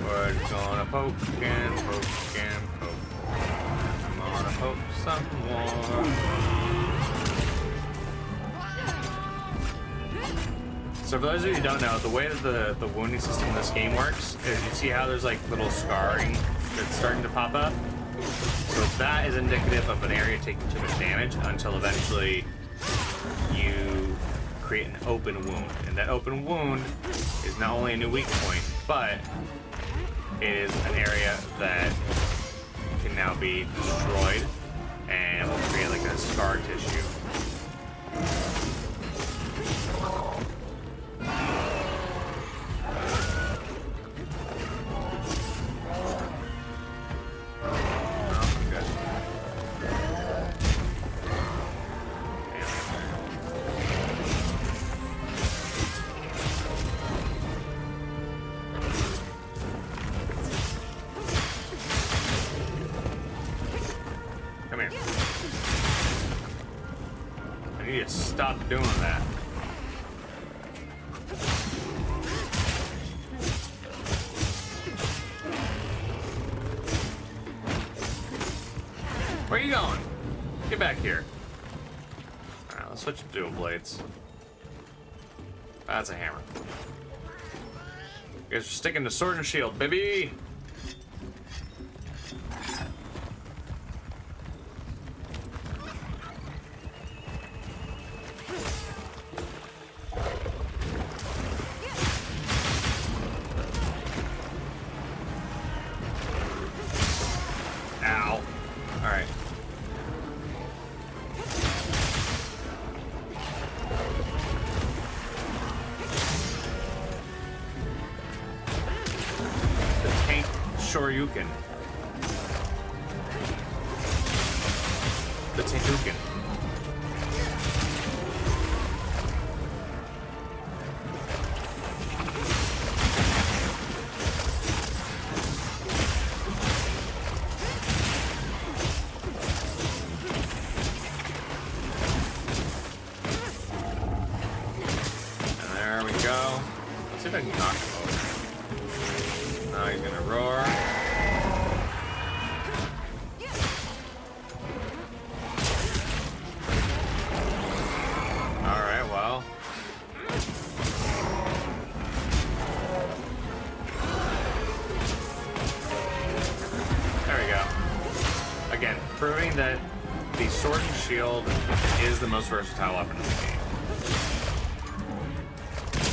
We're gonna poke and poke and poke. I'm gonna poke some more. So for those of you who don't know, the way that the wounding system in this game works is you see how there's like little scarring that's starting to pop up? So that is indicative of an area taking too much damage until eventually you create an open wound. And that open wound is not only a new weak point, but it is an area that be destroyed, and we'll create like a scar tissue. Stop doing that. Where are you going? Get back here. Alright, let's switch to dual blades. That's a hammer. You guys are sticking to sword and shield, baby! Shoryuken. The Tenduken. And there we go. Let's see if I can knock him over. Now he's gonna roar. Proving that the sword and shield is the most versatile weapon in the game.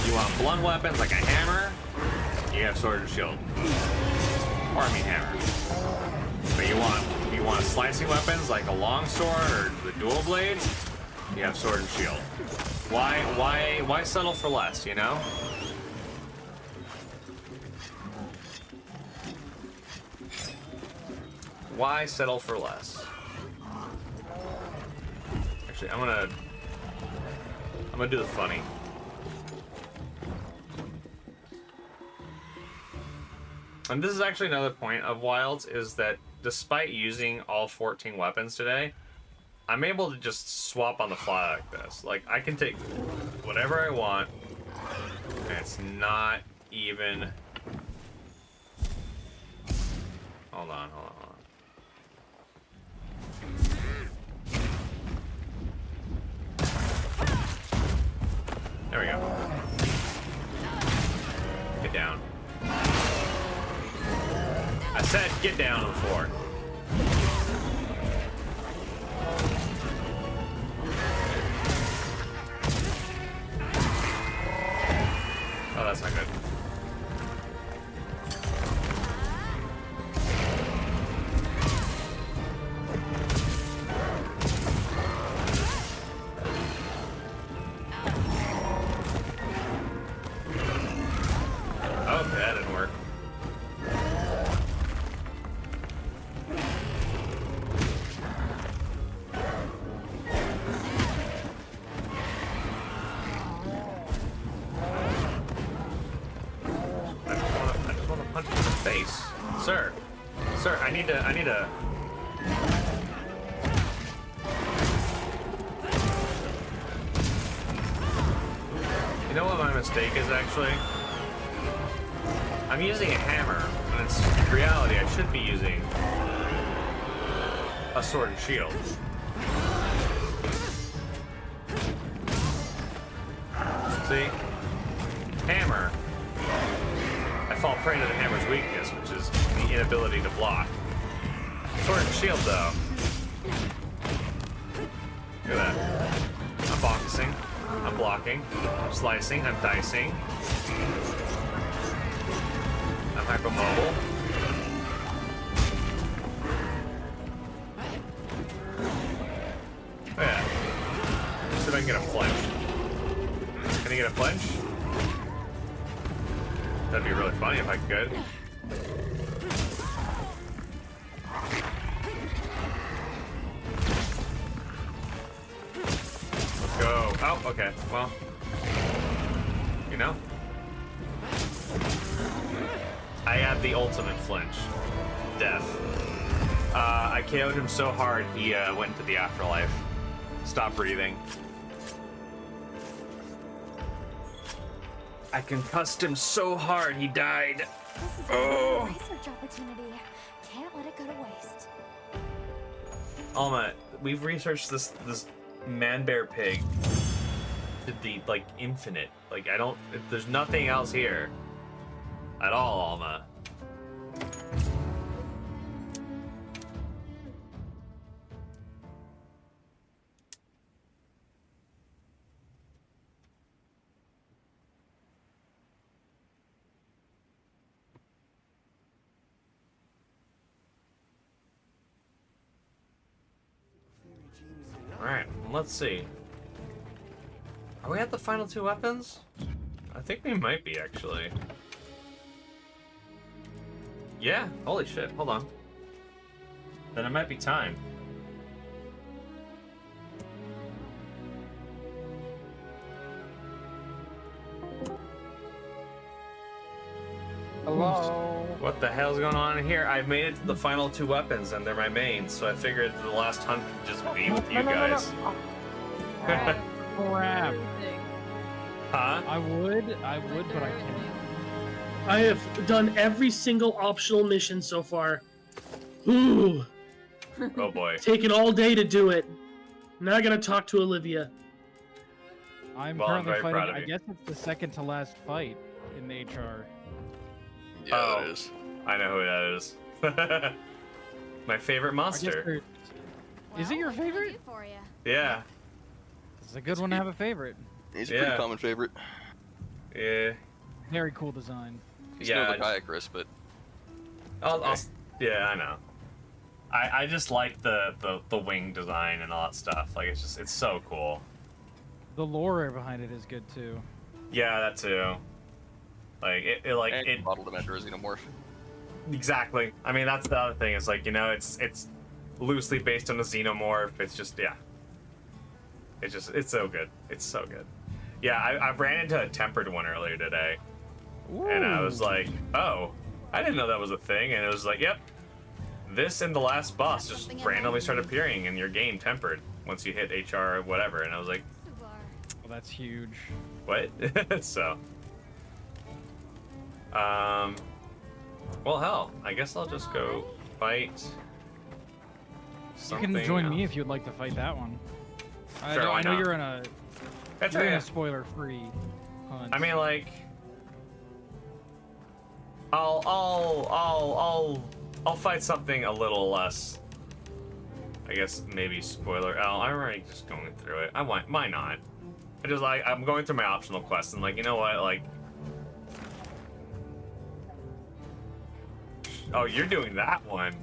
You want blunt weapons like a hammer, you have sword and shield. Or I mean hammer. But you want slicing weapons like a longsword or the dual blades, you have sword and shield. Why settle for less, you know? Why settle for less? Actually, I'm gonna do the funny. And this is actually another point of Wilds, is that despite using all 14 weapons today, I'm able to just swap on the fly like this. Like, I can take whatever I want, and it's not even... Hold on. There we go. Get down. I said get down on the floor. Oh, that's not good. Sir, I need to... You know what my mistake is, actually? I'm using a hammer, when in reality I should be using a sword and shield. See? Hammer. I fall prey to the hammer's weakness, which is the inability to block. Sword and shield, though. Look at that. I'm boxing. I'm blocking. I'm slicing. I'm dicing. I'm hypermobile. get a flinch. Can he get a flinch? That'd be really funny if I could. Let's go. Oh, okay. Well, you know. I had the ultimate flinch. Death. I KO'd him so hard he went into the afterlife. Stopped breathing. I concussed him so hard he died. This is a research opportunity. Can't let it go to waste. Alma, we've researched this man-bear pig to the like infinite. Like there's nothing else here at all, Alma. Alright, let's see. Are we at the final 2 weapons? I think we might be, actually. Yeah, holy shit, hold on. Then it might be time. Hello. What the hell's going on in here? I've made it to the final 2 weapons and they're my mains, so I figured the last hunt could just be with you guys. Crap. Everything. Huh? I would, but I can't. I have done every single optional mission so far. Ooh, Oh boy. taken all day to do it. Now I gotta talk to Olivia. I'm Well, I'm currently very fighting. proud of I you. guess it's the second to last fight in HR. Yeah, Oh. it is. I know who that is. My favorite I guess monster. there- Is it your What can I favorite? do for ya? Yeah. It's a good one to have a favorite. He's a Yeah. pretty common favorite. Yeah. Very cool design. He's Yeah, no I- Lachiacrus, but yeah, I know. I just like the wing design and all that stuff. Like it's so cool. The lore behind it is good too. Yeah, that too. Like and it modeled him after a xenomorph. exactly. I mean that's the other thing. Is like, you know, it's loosely based on a xenomorph. It's just yeah. It's so good. It's so good. Yeah, I ran into a tempered one earlier today. And I was like, oh, I didn't know that was a thing. And it was like, yep, this and the last boss just randomly started appearing in your game tempered once you hit HR or whatever. And I was like, Subar. Well, that's huge. what? So, well, hell, I guess I'll just go fight You something can join me else. if you'd like to fight that one. Sure, why I know not? you're in a That's you're in right. a spoiler-free hunt. I mean, like, I'll fight something a little less. I guess maybe spoiler. Oh, I'm already just going through it. Why not? I'm going through my optional quests and like, you know what? Like, oh, you're doing that one.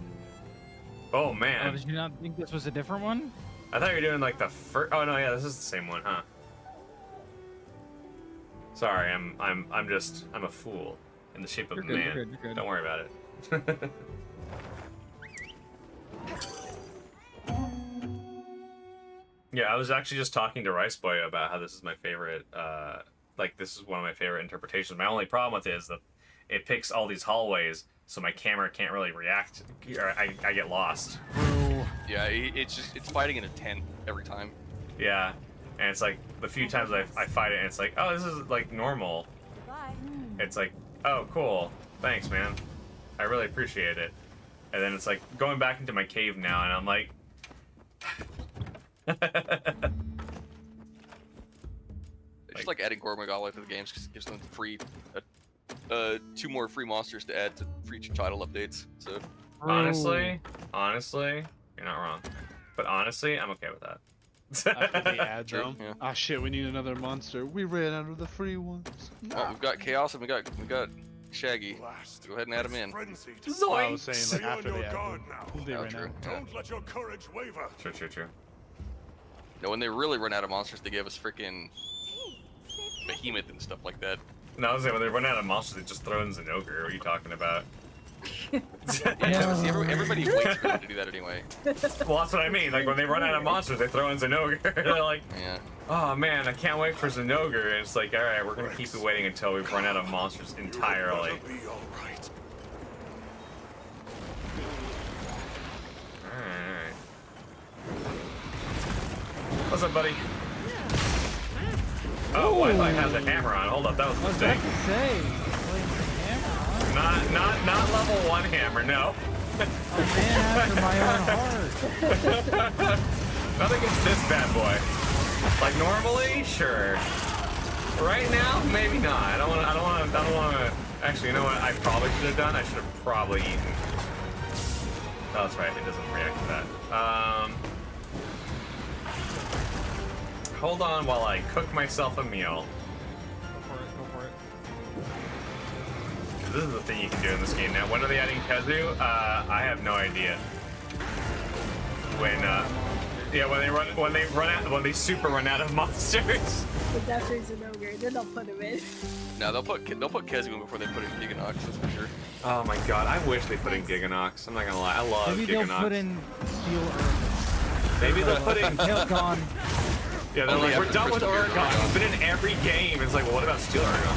Oh Oh, man, did you not think this was a different one? I thought you were doing like the first. Oh no, yeah, this is the same one, huh? Sorry, I'm a fool in the shape of You're a good, man. you're good, you're good. Don't worry about it. Yeah, I was actually just talking to Rice Boy about how this is my favorite. Like this is one of my favorite interpretations. My only problem with it is that it picks all these hallways, so my camera can't really react. Or I get lost. Yeah, it's fighting in a tent every time. Yeah, and it's like the few times I fight it, and it's like, oh, this is like normal. Bye. It's like, oh, cool, thanks, man, I really appreciate it. And then it's like going back into my cave now, and I'm like, It's just like adding Gormagala to the games because it gives them free, 2 more free monsters to add to free title updates. So honestly, you're not wrong. But honestly, I'm okay with that. After they add True, them. yeah. Ah shit, we need another monster. We ran out of the free ones. well, we've got Chaos and we got Shaggy. Go ahead and add them in. Oh, I was saying like after they add them. We'll do it Oh, right true. now. Yeah. Don't let your courage waver. True. No, when they really run out of monsters, they give us freaking Behemoth and stuff like that. No, I was saying when they run out of monsters, they just throw in Zinogre. What are you talking about? Yeah, see, everybody waits for them to do that anyway. Well, that's what I mean. Like when they run out of monsters, they throw in Zinogre. They're like, Yeah. oh man, I can't wait for Zinogre. And it's like, all right, we're gonna keep waiting until we've run out of monsters entirely. Alright. What's up, buddy? Oh, I thought I had the hammer on. Hold up, that was a I was about mistake. to say, playing with the hammer, huh? Not level 1 hammer, no. A man after my own heart. Nothing against this bad boy. Like normally, sure. Right now, maybe not. I don't want to. Actually, you know what? I probably should have done. I should have probably eaten. Oh, that's right. It doesn't react to that. Hold on while I cook myself a meal. Go for it. This is the thing you can do in this game now. When are they adding Kazu? I have no idea. When when they super run out of monsters. But that's Zinogre. Then they'll put him in. No, they'll put Kezu in before they put in Giganox, that's for sure. Oh my god, I wish they put in Giganox. I'm not gonna lie, I love Maybe Giganox. they'll put in Steel Urban. Maybe they'll put in. Hilton. Yeah, they're Only like, we're after done with Crystal Oregon. Oregon. He's been in every game. It's like, well, what about Steel Oregon?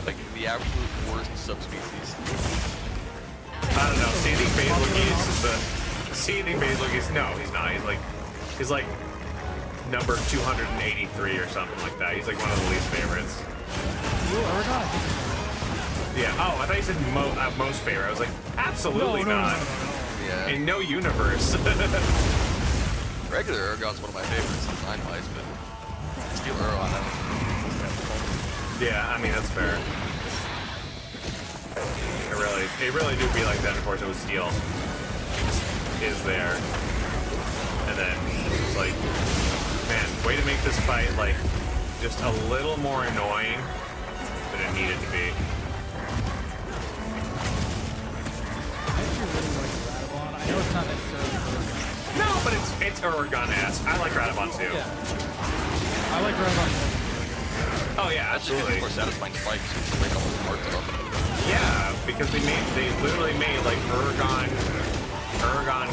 Like the absolute worst subspecies. I don't know. Seething Basilgeese is the Seething Basilgeese. No, he's not. He's like number 283 or something like that. He's like one of the least favorites. Steel Urgon? Yeah. Oh, I thought you said most favorite. I was like, absolutely not. Yeah. In no universe. Regular Urgon's one of my favorites, design-wise, but Steel Urgon, I don't know. Yeah, I mean, that's fair. It really do be like that, unfortunately, with Steel. He just is there. And then it's just like, man, way to make this fight, like, just a little more annoying than it needed to be. I actually really like Radabon. I know it's not necessarily Urgon. No, but it's Oregon-esque. I like Radabon too. Yeah. I like Radabon. Oh yeah, That's just absolutely. more satisfying spikes to break all those parts off. Yeah, because they literally made like Oregon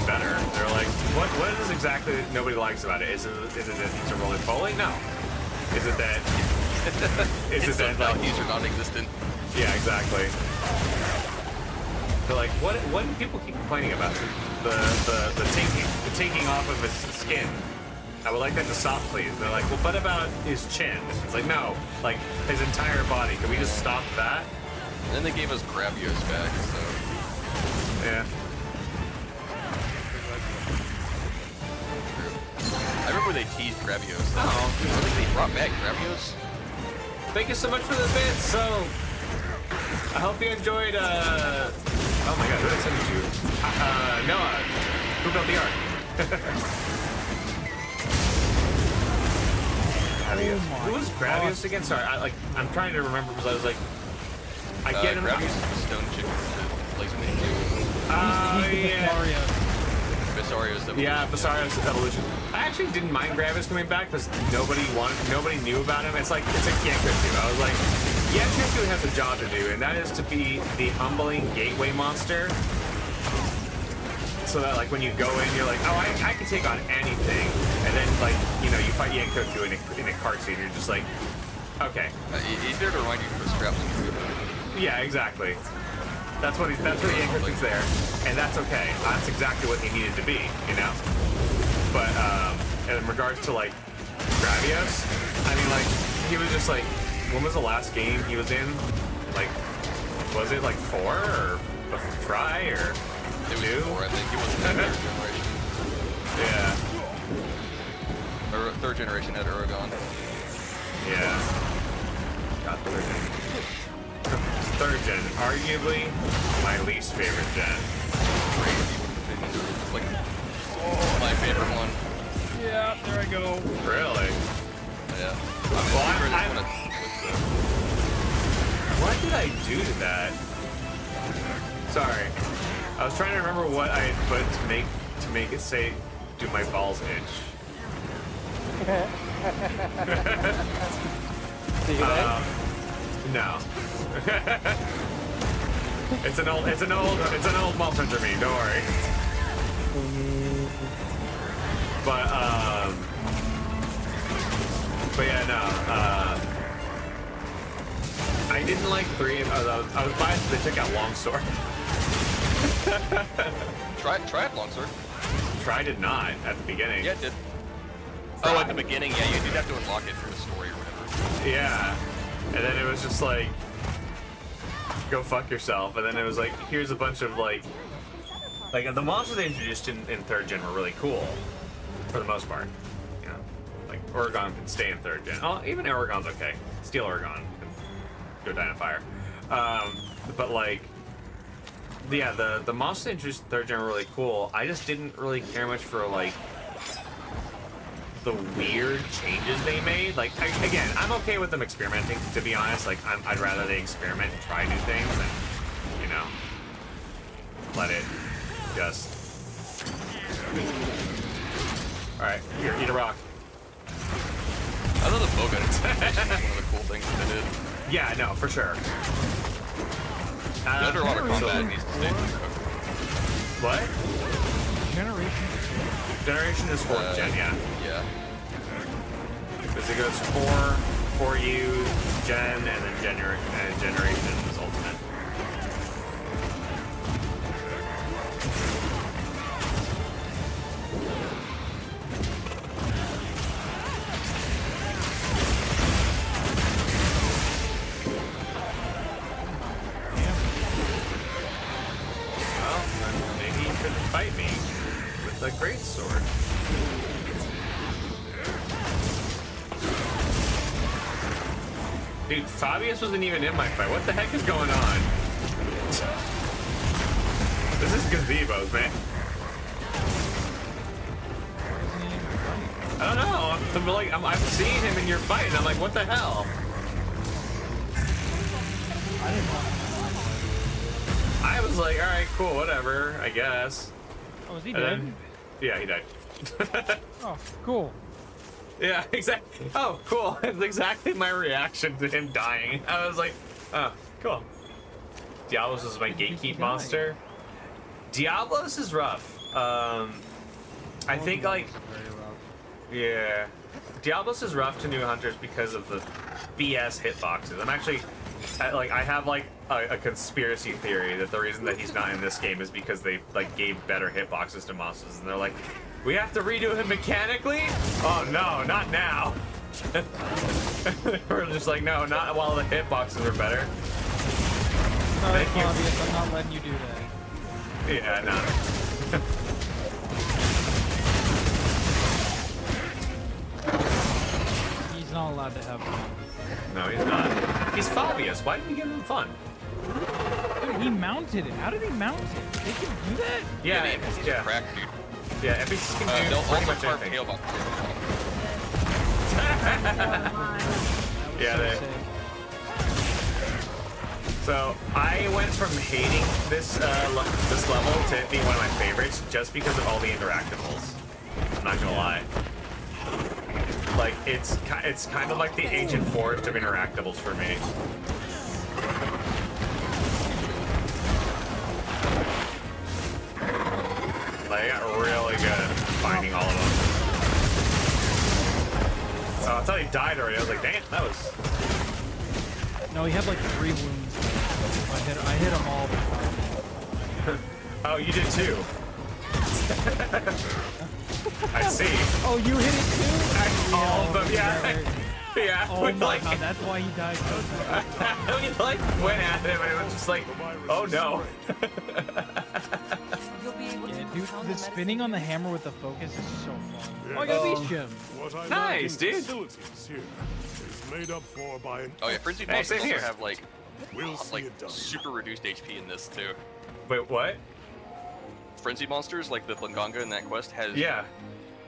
better. They're like, what is this exactly that nobody likes about it? Is it that it's a roly-poly? No. Is it that It's that values are non-existent. Yeah, exactly. They're like, what do people keep complaining about? The taking off of his skin. I would like that to stop, please. They're like, well, what about his chin? It's like, no, like his entire body. Can we just stop that? And then they gave us Gravios back, so. Yeah. I remember they teased Gravios. I don't think they brought back Gravios. Thank you so much for the bit. So, I hope you enjoyed. Oh my God, who did I send it to? Noah, who built the art? Who was Gravios again? Sorry, I'm trying to remember because I was like, I get him. Gravios is the stone chicken that plays with me. Yeah. Visario's evolution. Yeah, Visario's evolution. I actually didn't mind Gravios coming back because nobody knew about him. It's like Yankoku. I was like, Yankoku has a job to do, and that is to be the humbling gateway monster. So that like when you go in, you're like, oh, I can take on anything, and then like you fight Yankoku in a cutscene, you're just like, okay. He's there to remind you for scraps. Yeah, exactly. That's what Yankoku's there, and that's okay. That's exactly what he needed to be, But in regards to like Gravios, I mean like he was just like, when was the last game he was in? Like, was it like 4 or a try or? It was 4, I think. It was the third generation. Yeah. Or third generation had Oregon. Yeah. Got third gen. Third gen, arguably my least favorite gen. Crazy. It's like my favorite one. Yeah, there I go. Really? Yeah. What did I do to that? Sorry. I was trying to remember what I had put to make it say Do my balls itch? No. It's an old monster meme. Don't worry. But yeah, no. I didn't like 3. I was biased they took out Longsword. Try it, Longsword. Try did not at the beginning. Yeah, it did. Oh, at the beginning, yeah, you did have to unlock it through the story or whatever. Yeah. And then it was just like, go fuck yourself. And then it was like, here's a bunch of like the monsters they introduced in 3rd gen were really cool, for the most part. You know, like Oregon can stay in 3rd gen. Oh, even Oregon's okay. Steel Oregon can go die on fire. But like, yeah, the monsters they introduced in 3rd gen were really cool. I just didn't really care much for like the weird changes they made. Like, again, I'm okay with them experimenting, to be honest. Like, I'd rather they experiment and try new things than, you know, let it just... Alright, here, eat a rock. I thought the Bowgun experimentation was one of the cool things that they did. Yeah, no, for sure. The underwater combat needs to stay. What? Generation is 4th gen, yeah. Yeah. Because it goes 4 U, Gen, and then Generation is Ultimate. Well, then maybe you couldn't fight me with a great sword. Dude, Fabius wasn't even in my fight. What the heck is going on? This is gazebos, man. I don't know. I'm seeing him in your fight, and I'm like, what the hell? I was like, all right, cool, whatever, I guess. Oh, is he And dead? then- yeah, he died. Oh, cool. Yeah, exactly. Oh, cool. It's exactly my reaction to him dying. I was like, oh, cool. Diablos is my gatekeep monster. Diablos is rough. I think like, yeah, Diablos is rough to new hunters because of the BS hitboxes. I'm actually, I have like a conspiracy theory that the reason that he's not in this game is because they like gave better hitboxes to monsters, and they're like, we have to redo him mechanically? Oh no, not now. We're just like, no, not while the hitboxes are better. Sorry, Thank you. Fabius, I'm not letting you do that. Yeah, no. He's not allowed to have fun. No, he's not. He's Fabius. Why did we give him fun? Dude, he mounted it. How did he mount it? They can do that? Yeah, the NPCs are cracked, dude. Yeah, NPCs can do They'll pretty also much carve anything. tailbox. Yeah, they. So I went from hating this this level to it being one of my favorites just because of all the interactables. I'm not gonna lie. Like it's kind of like the ancient forest of interactables for me. Like, I got really good at finding all of them. Oh, I thought he died already. I was like, damn, that was. No, he had like 3 wounds. I hit him all the time. Oh, you did too. I see. Oh, you hit it too? All of them, yeah. Right. Yeah. Oh with, my like, god, that's why he died so fast. we like went at him and it was just like, oh no. Yeah, dude, the spinning on the hammer with the focus is so fun. Oh, I got a beast gem. Nice, dude. Made up for by an Oh yeah, Frenzy Hey, monsters same also here. have like We'll see it done. super reduced HP in this too. Wait, what? Frenzy monsters like the Blinganga in that quest has Yeah.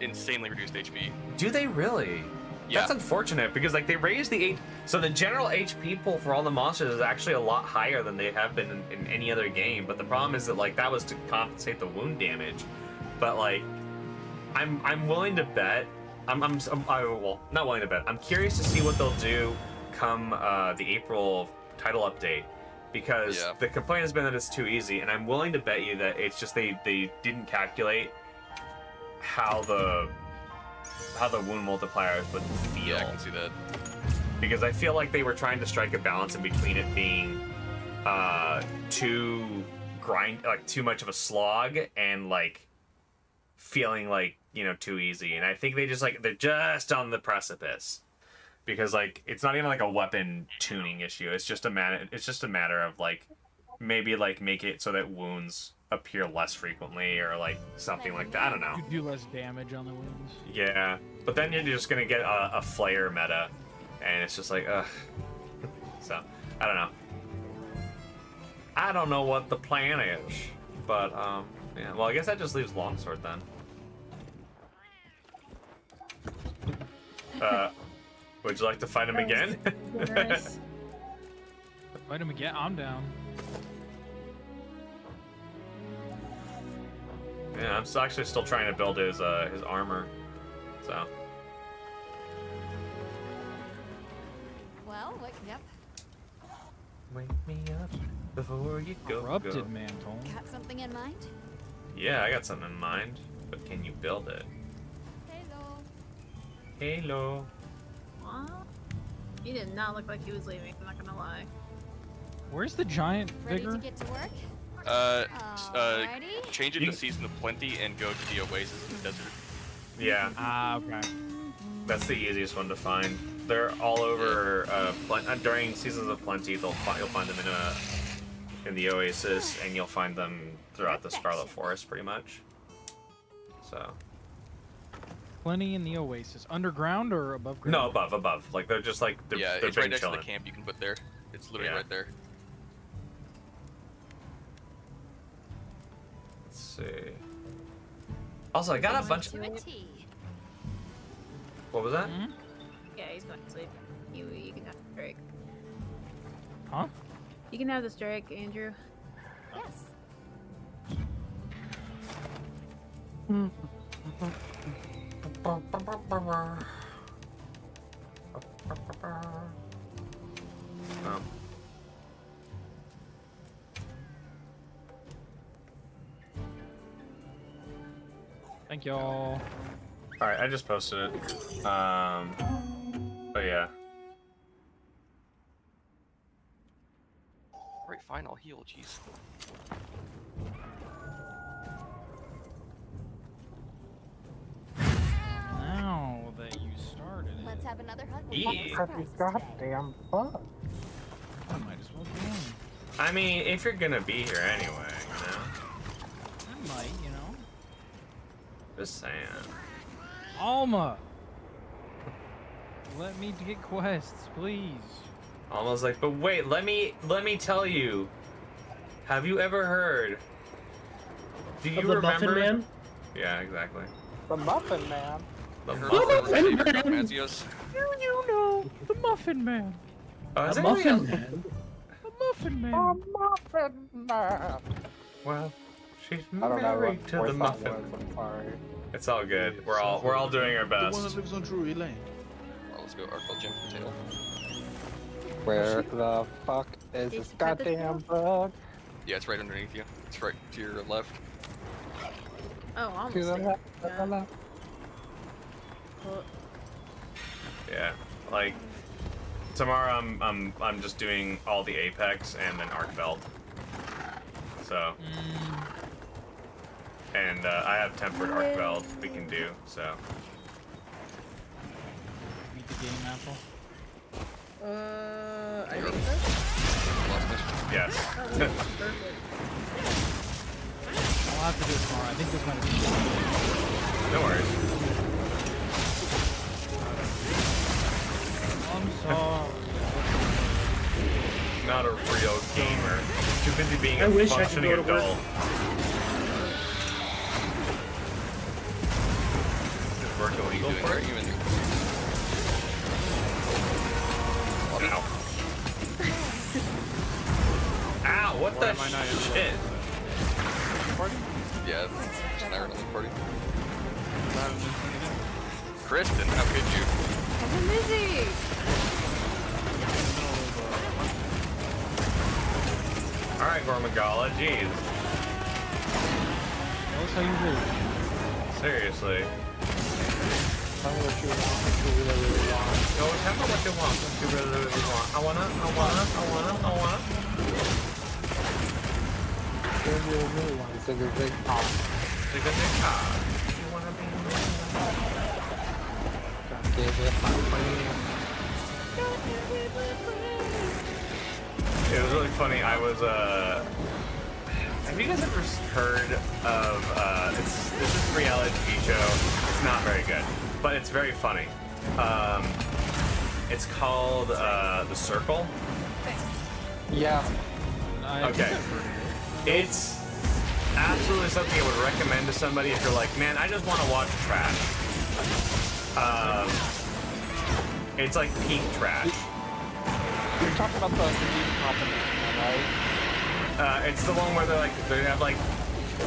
insanely reduced HP. Do they really? Yeah. That's unfortunate because like they raised the so the general HP pool for all the monsters is actually a lot higher than they have been in any other game. But the problem is that like that was to compensate the wound damage. But like I'm willing to bet. Well, not willing to bet. I'm curious to see what they'll do come the April title update, because the complaint has been that it's too easy, and I'm willing to bet you that it's just they didn't calculate how the wound multipliers would feel. Yeah, I can see that. Because I feel like they were trying to strike a balance in between it being too much of a slog and like feeling like, you know, too easy. And I think they're just on the precipice, because like it's not even like a weapon tuning issue. It's just a matter of like maybe like make it so that wounds appear less frequently or like something like that. I don't know. You do less damage on the wounds. Yeah, but then you're just gonna get a flare meta, and it's just like ugh. So I don't know. I don't know what the plan is, but yeah. Well, I guess that just leaves longsword then. Would you like to fight him again? Fight him again? I'm down. Yeah, I'm actually still trying to build his armor. So. Well, yep. Wake me up before you go. Corrupted mantle. Got something in mind? Yeah, I got something in mind, but can you build it? Halo. What? He did not look like he was leaving, I'm not gonna lie. Where's the giant Ready vigor? to get to work? Change it to Season of Plenty and go to the Oasis in the desert. Yeah. Ah, okay. That's the easiest one to find. They're all over. During Seasons of Plenty, you'll find them in the Oasis, and you'll find them throughout the Scarlet Forest, pretty much. So. Plenty in the Oasis. Underground or above ground? No, above. Like they're just like they're it's big right next chilling. to the camp you can put there. It's literally right there. Let's see. Also, I got a bunch. What was that? Mm-hmm. Yeah, he's going to sleep. You can have the Drake. Huh? You can have this Drake, Andrew. Yes. Thank y'all. Alright, I just posted it. But yeah. Right, fine, I'll heal, jeez. Now that you started it. Let's have another hug. Goddamn fuck. I might as well go in. I mean, if you're gonna be here anyway, you know? I might, you know. Just saying. Alma! Let me get quests, please. Almost like, but wait, let me tell you. Have you ever heard? Do you Of the remember? Muffin Man? Yeah, exactly. The Muffin Man. The Muffin Man. Mazios. You know, the Muffin Man. Oh, is The it Muffin real? Man. The Muffin Man. Muffin Man. Well, she's I don't know married what to voice the that muffin. was, I'm sorry. It's all good. We're all doing our The one that best. lives on Drury Lane. Well, let's go Arkveld Gym for Tail. Where the fuck is this goddamn bug? Yeah, it's right underneath you. It's right to your left. Oh, almost. To the there. left, to the left. Well, Yeah, like tomorrow I'm just doing all the Apex and then Arkveld. So. And I have tempered Arkveld we can do, so. Meet the game apple. I think so. Last mission. Yes. Oh, that's perfect. I'll have to do it tomorrow. I think this might be. No worries. I'm sorry. Not a real gamer. Too busy being I a wish I could functioning go to work. adult. Is work What are you illegal doing for there? it? You in Ow. Ow, what the shit? Yeah, it's an Iron Only party. Kristen, how could you? I've been busy. Alright, Gormagala, jeez. Notice how you really. Seriously. Tell me what you want, what you really, really want. Go tell me what you want, what you really, really want. I wanna. What you really, really want is a big pop. Take a big car. You wanna be Gonna give it It was really funny. I was have you guys ever heard of this is a reality TV show. It's not very good, but it's very funny. It's called The Circle. Yeah. Okay. It's absolutely something I would recommend to somebody if you're like, man, I just want to watch trash. It's like peak trash. You're talking about the TV competition, right? It's the one where they have like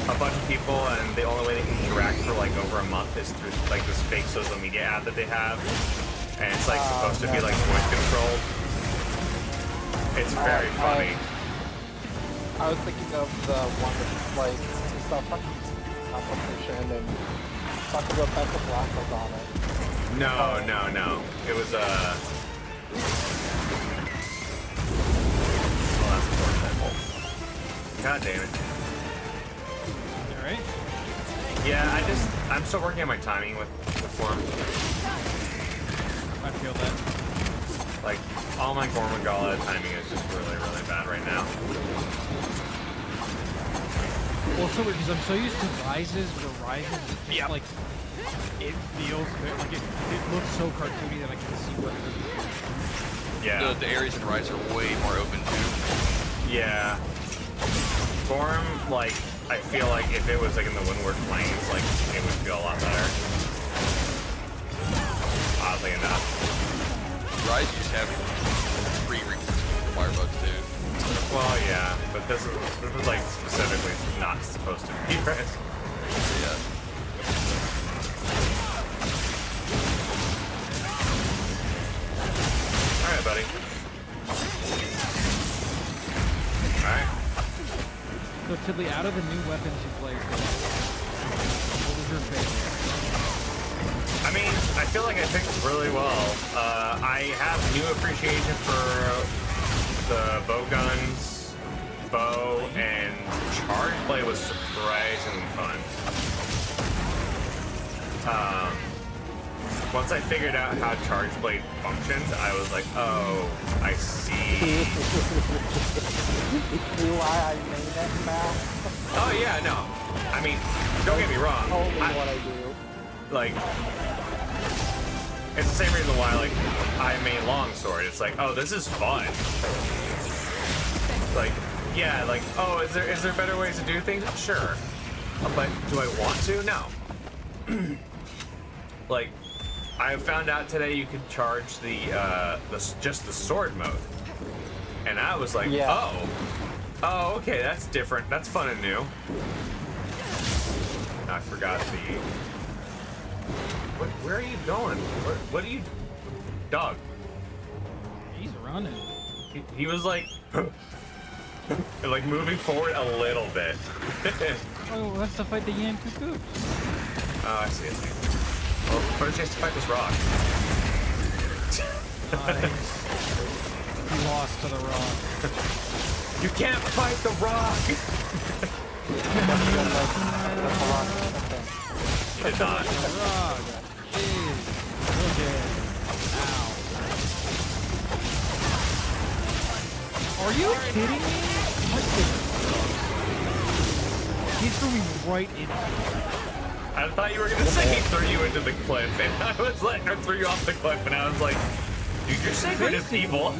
a bunch of people, and the only way they can interact for like over a month is through like this fake social media app that they have, and it's like supposed to be like voice controlled. It's very funny. I was thinking of the one with like stuff like competition and talk about Becca Black was on it. No. It was God damn it. Alright. Yeah, I'm still working on my timing with form. I feel that. Like, all my Gormagala timing is just really, really bad right now. Well, so weird because I'm so used to Rises, where Rises is just like, it feels like it looks so cartoony that I can see what it is. Yeah. The areas in Rise are way more open too. Yeah. Form, like, I feel like if it was like in the Windward Plains, like, it would feel a lot better. Oddly enough. Rise used to have free firebugs too. Well, yeah, but this is like specifically not supposed to be, right? Yeah. Alright, buddy. Alright. So, Tiddly, out of the new weapons you played, what was your favorite? I mean, I feel like I picked really well. I have new appreciation for the bow guns, bow, and charge play was surprisingly fun. Once I figured out how charge blade functioned, I was like, oh, I see. See why I made it now? Oh yeah, no. I mean, don't get me wrong. Totally what I do. Like, it's the same reason why, like, I made longsword. It's like, oh, this is fun. Like, yeah, like, oh, is there better ways to do things? Sure. But do I want to? No. Like, I found out today you could charge just the sword mode. And I was like, oh, okay, that's different. That's fun and new. I forgot the... Where are you going? What are you... Dog. He's running. He was like... like moving forward a little bit. Oh, that's to fight the Yam Cuckoo. Oh, I see. Well, first he has to fight this rock. Nice. He lost to the rock. You can't fight the rock! He did not. The rock is looking. Ow. Are you kidding me? He threw me right into it. I thought you were gonna say he threw you into the cliff, and I was like, I threw you off the cliff, and I was like, dude, you're sacred as evil.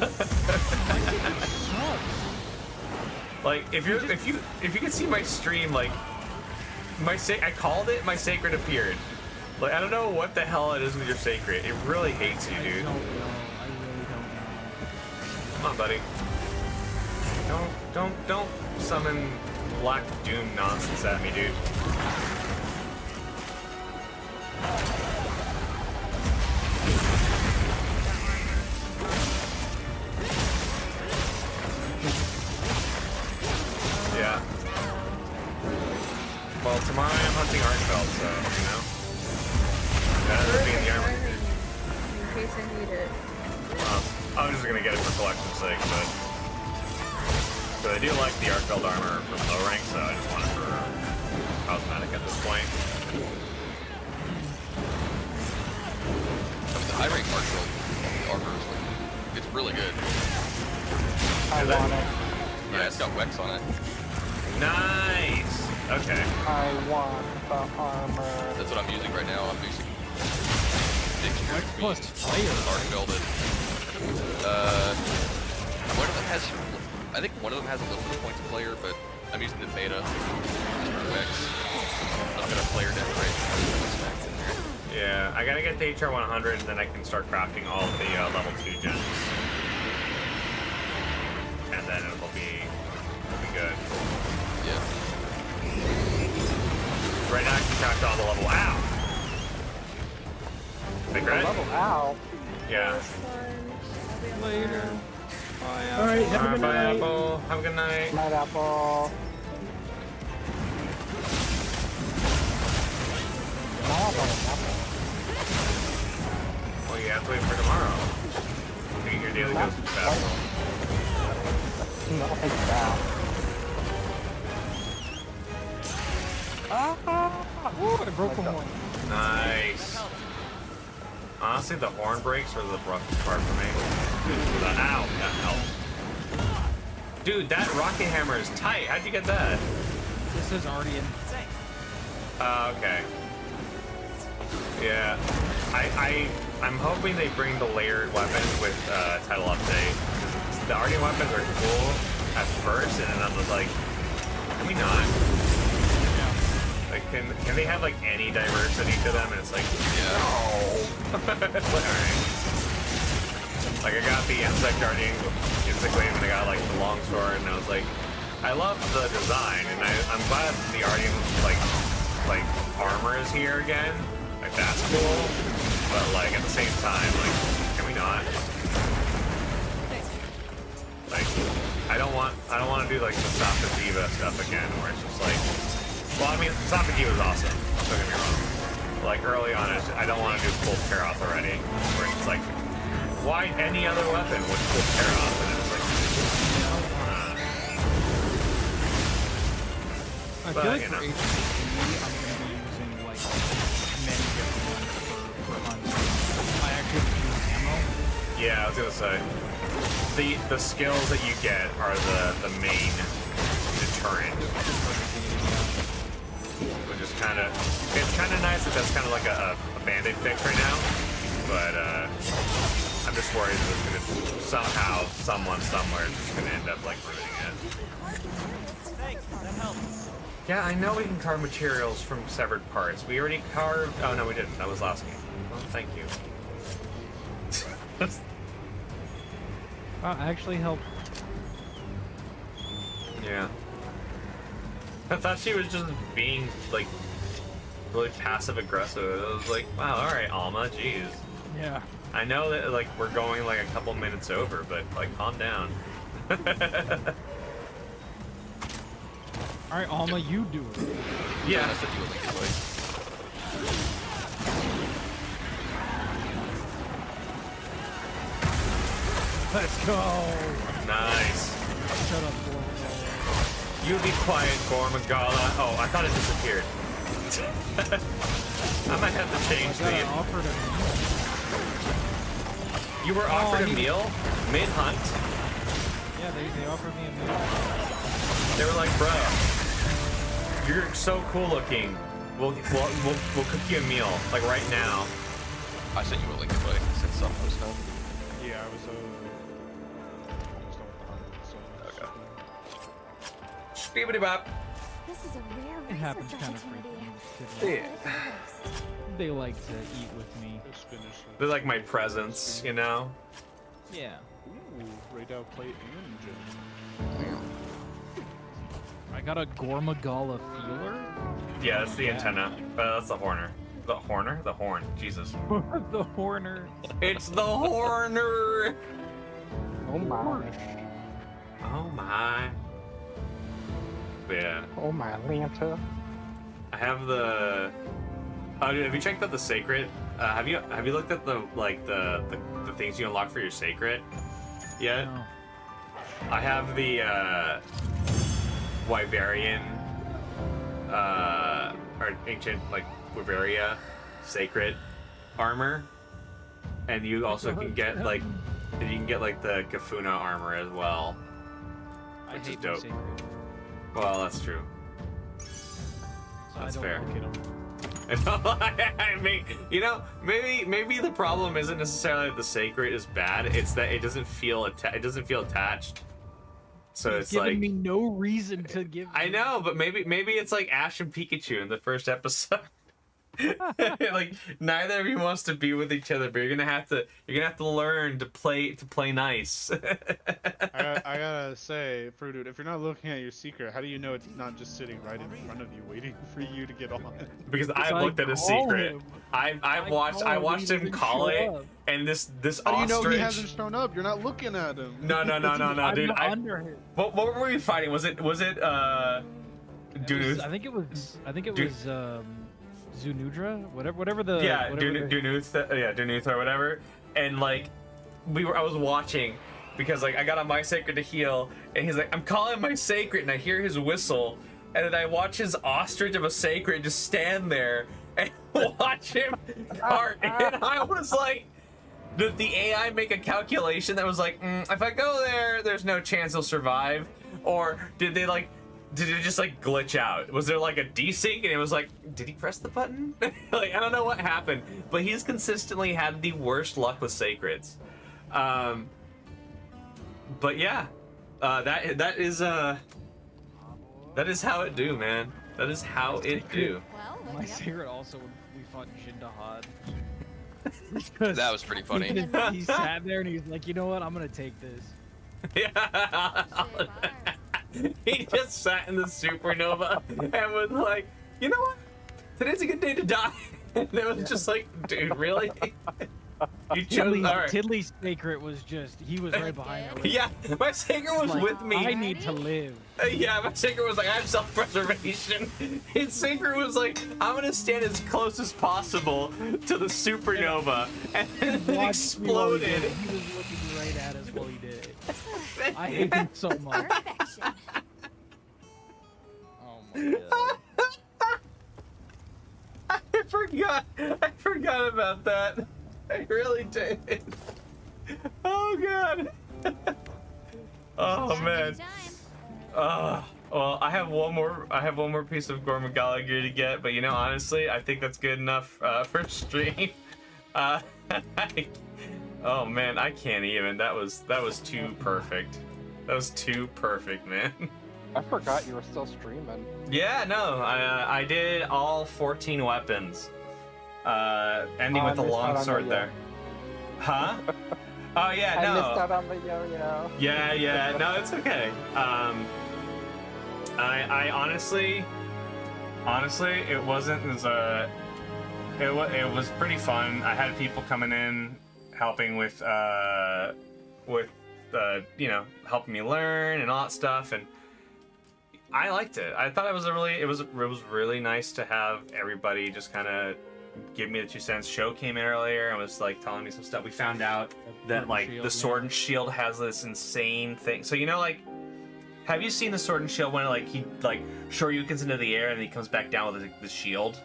Like, if you can see my stream, like, I called it, my sacred appeared. Like, I don't know what the hell it is with your sacred. It really hates you, dude. I really don't know. Come on, buddy. Don't summon Black Doom nonsense at me, dude. Well, tomorrow I'm hunting Archbelt, so, you know. That ends up being the armor. In case I need it. I was just gonna get it for collection's sake, but... So I do like the Archbelt armor for low rank, so I just want it for cosmetic at this point. I mean, the high rank Archbelt armor is like, it's really good. I want it. Yeah, it's got Wex on it. Nice! Okay. I want the armor. That's what I'm using right now. I'm using Big Spirit plus fire. Archbelted. One of them has, I think one of them has a little bit of points of player, but I'm using the beta for Wex. I'm gonna player decorate. Yeah, I gotta get the HR 100 and then I can start crafting all of the level 2 gens. And then it'll be good. Yeah. Right now I can craft all the level. Ow! Big red? Level out. Yeah. Later. Alright, have a good Bye, night. Apple. Have a good night. Night, Apple. Well, you have to wait for tomorrow. To get your daily dose of battle. No, it's down. Ooh, I broke one. Nice. Honestly, the horn breaks are the roughest part for me. Ow, that helped. Dude, that rocket hammer is tight. How'd you get that? This is already in. Okay. Yeah. I'm hoping they bring the layered weapons with title update. The Arcane weapons are cool at first, and then I was like, can we not? Like, can they have like any diversity to them? And it's like, no. Alright. Like I got the Insect Guardian, Insect Wave, and I got like the Longsword, and I was like, I love the design, and I'm glad the Guardian like armor is here again. Like that's cool, but like at the same time, like, can we not? Like, I don't want to do like the Stop the Diva stuff again, where it's just like, well, I mean, Stop the Diva is awesome. Don't get me wrong. But, like early on, I don't want to do full Karoth already, where it's just like, why any other weapon with full Karoth? And it's like, I feel like for HPC, I'm going to be using like many different ones for hunts. I actually use ammo. Yeah, I was gonna say, the skills that you get are the main deterrent, which is it's kind of nice that that's kind of like a band-aid fix right now, but I'm just worried that it's gonna somehow, someone somewhere is just gonna end up like ruining it. Thanks, that helps. Yeah, I know we can carve materials from severed parts. We already carved. Oh no, we didn't. That was last game. Well, thank you. Actually helped. Yeah. I thought she was just being like really passive aggressive. I was like, wow, all right, Alma, jeez. Yeah. I know that like we're going like a couple minutes over, but like calm down. All right, Alma, you do it. Yeah. That's what you would think it was. Let's go. Nice. Shut up, Gormagala. You be quiet, Gormagala. Oh, I thought it disappeared. I might have to change I got the. an offer to You were offered a meal mid-hunt. Yeah, they offered me a meal. They were like, bro, you're so cool looking. We'll cook you a meal like right now. I sent you a link if I sent some post now. Yeah, I was Okay. Speebity bop. This is a rare It happens research kind of opportunity. frequently. They like to eat with me. just finished. They're like my presents, you know? Yeah. Ooh, radar plate engine. I got a Gormagala feeler. Yeah, that's the antenna. That's the Horner. The Horner? The Horn. Jesus. The Horner. It's the Horner! Oh my. Oh my. Yeah. Oh my Lanta. I have the. Oh, dude, have you checked out the sacred? Have you looked at the the things you unlock for your sacred yet? No. I have the Wyverian or ancient like Wyveria sacred armor, and you also can get like the Kafuna armor as well, I which is hate my dope. sacred, Well, that's true. so That's I don't fair. look at 'em. I mean, you know, maybe the problem isn't necessarily that the sacred is bad. It's that it doesn't feel attached. So it's Giving like me no reason to give. I know, but maybe it's like Ash and Pikachu in the first episode. Like neither of you wants to be with each other, but you're gonna have to learn to play nice. I gotta say, Fruit, if you're not looking at your secret, how do you know it's not just sitting right in front of you, waiting for you to get on? Because I've I looked at his call secret. him. I watched him call it, and this How do you know ostrich. he hasn't shown up? You're not looking at him. No, I'm dude. under him. What were we fighting? Was it I Dunuth? think it was Du- Zunudra, whatever the Yeah, whatever the- Dunuth or whatever. And like I was watching because like I got on my sacred to heal, and he's like, I'm calling my sacred, and I hear his whistle, and then I watch his ostrich of a sacred just stand there and watch him cart, and I was like, did the AI make a calculation that was like, if I go there, there's no chance he'll survive, or did it just like glitch out? Was there like a desync and it was like, did he press the button? Like, I don't know what happened, but he's consistently had the worst luck with sacreds. But yeah, that is how it do, man. That is how it do. Well, My secret also when we fought Jindahad. That was pretty funny. He sat there and he's like, you know what? I'm gonna take this. Yeah. He just sat in the supernova and was like, you know what? Today's a good day to die. And it was just like, dude, really? You chose. All right. Tiddly's secret was just, he was right behind me. Yeah, my sacred was Like, with me. I need to live. Yeah, my sacred was like, I have self-preservation. His sacred was like, I'm gonna stand as close as possible to the supernova, and then it Watched me while he did exploded. it. He was looking right at us while he did it. I hate him so much. perfection. Oh my god. I forgot about that. I really did. Oh god. Oh man. Well, I have one more piece of Gormagala gear to get, but you know, honestly, I think that's good enough for stream. Oh man, I can't even. That was too perfect. That was too perfect, man. I forgot you were still streaming. Yeah, no, I did all 14 weapons, ending with the I missed out on longsword the there. Huh? Oh yeah, I no. missed out on the yo-yo. Yeah, no, it's okay. I honestly, it wasn't as it was pretty fun. I had people coming in, helping with you know, helping me learn and all that stuff, and I liked it. I thought it was really nice to have everybody just kind of give me the 2 cents. Show came in earlier and was like telling me some stuff. We found out that like the sword and shield has this insane thing. So you know, like, have you seen the sword and shield when like he like shoryukens into the air and he comes back down with the shield?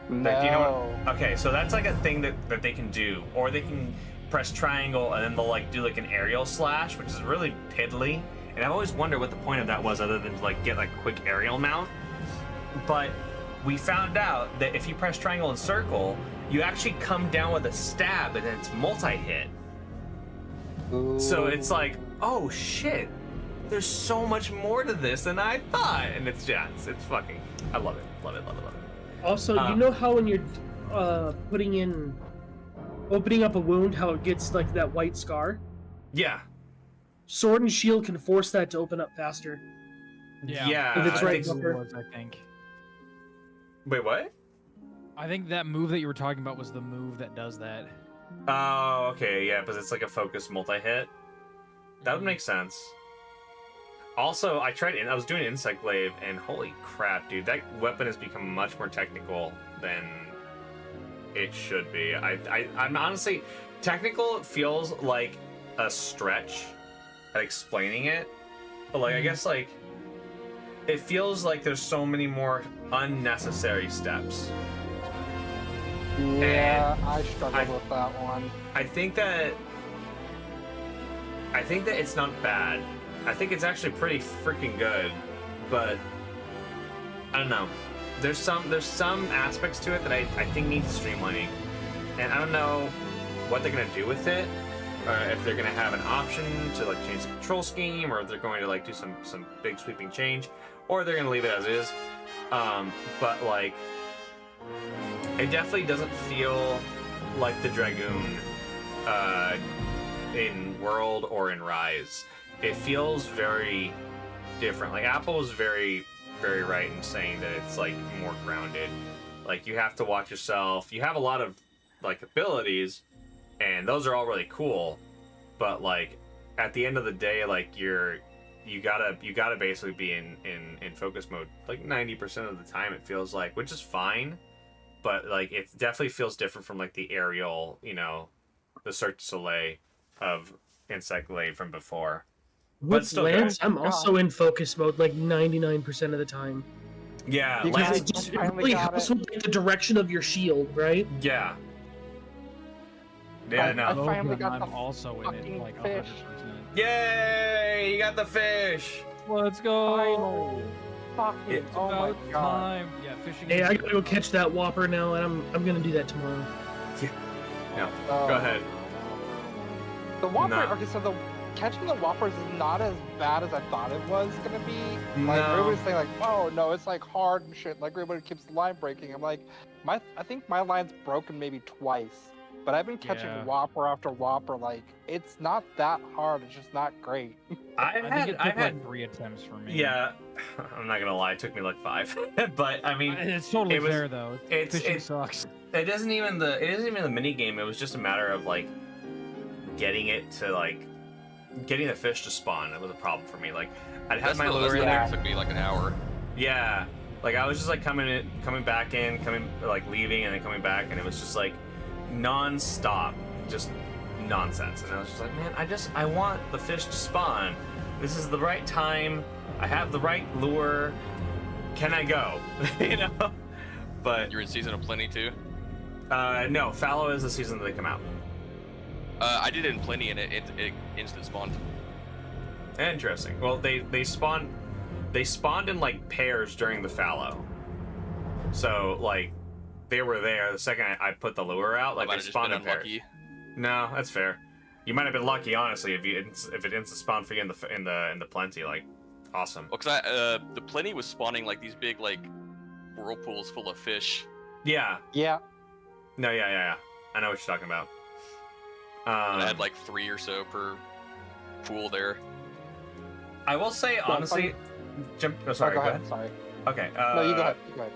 No. Like, do you know what? Okay, so that's like a thing that they can do, or they can press triangle and then they'll like do like an aerial slash, which is really piddly. And I've always wondered what the point of that was, other than to like get like a quick aerial mount. But we found out that if you press triangle and circle, you actually come down with a stab and it's multi-hit. So it's like, oh shit, there's so much more to this than I thought. And it's fucking, I love it. Also, you know how when you're opening up a wound, how it gets like that white scar? Yeah. Sword and shield can force that to open up faster. Yeah. If it's right That's what it bumper. was, I think. Wait, what? I think that move that you were talking about was the move that does that. Oh, okay, yeah, because it's like a focused multi-hit. That would make sense. Also, I was doing Insect Glaive, and holy crap, dude, that weapon has become much more technical than it should be. I'm honestly, technical feels like a stretch at explaining it, but like I guess like it feels like there's so many more unnecessary steps. Yeah, I struggled with that one. I think that it's not bad. I think it's actually pretty freaking good, but I don't know. There's some aspects to it that I think need streamlining, and I don't know what they're gonna do with it, or if they're gonna have an option to like change the control scheme, or if they're going to like do some big sweeping change, or they're gonna leave it as is. But like, it definitely doesn't feel like the Dragoon in World or in Rise. It feels very different. Like Apple was very, very right in saying that it's like more grounded. Like you have to watch yourself. You have a lot of like abilities, and those are all really cool. But like at the end of the day, like you gotta basically be in focus mode like 90% of the time. It feels like, which is fine. But like it definitely feels different from like the aerial, you know, the Cirque du Soleil of Insect Glaive from before. With Lance, I'm also in focus mode like 99% of the time. Yeah, because Lance, it just really helps with like, the direction of your shield, right? Yeah. Yeah, no. I finally got I'm the also in it like 100%. Yay! You got the fish. Let's go. Fucking, oh my About god. time. Yeah, fishing. Hey, I gotta go catch that Whopper now, and I'm gonna do that tomorrow. No, go ahead. The Whopper, No. okay, so catching the Whoppers is not as bad as I thought it was gonna be. Like, No. everybody's saying like, oh no, it's like hard and shit, like everybody keeps line breaking. I'm like, I think my line's broken maybe twice. But I've been catching Yeah. Whopper after Whopper, like, it's not that hard, it's just not great. I think it took like 3 attempts for me. Yeah, I'm not gonna lie, it took me like 5. But I mean, It's totally it was- fair though. Fishing sucks. It isn't even the mini game. It was just a matter of like getting the fish to spawn. It was a problem for me. Like I'd have my lure in there. It took me like an hour. Yeah, like I was just like coming back in, like leaving, and then coming back, and it was just like non-stop, just nonsense. And I was just like, man, I want the fish to spawn. This is the right time. I have the right lure. Can I go? You know? But You're in Season of Plenty too? no, Fallow is the season that they come out. I did it in Plenty, and it instant spawned. Interesting. Well, they spawned in like pairs during the fallow. So like they were there the second I put the lure out. Like I might they have just spawned been in pairs. unlucky. No, that's fair. You might have been lucky, honestly, if it instant spawned for you in the plenty. Like, awesome. Well, cause the Plenty was spawning like these big like whirlpools full of fish. Yeah. Yeah. No, yeah. I know what you're talking about. And I had like 3 or so per pool there. I will say honestly, sorry. go Go ahead. ahead. Sorry. Okay. No, you go ahead. You go ahead.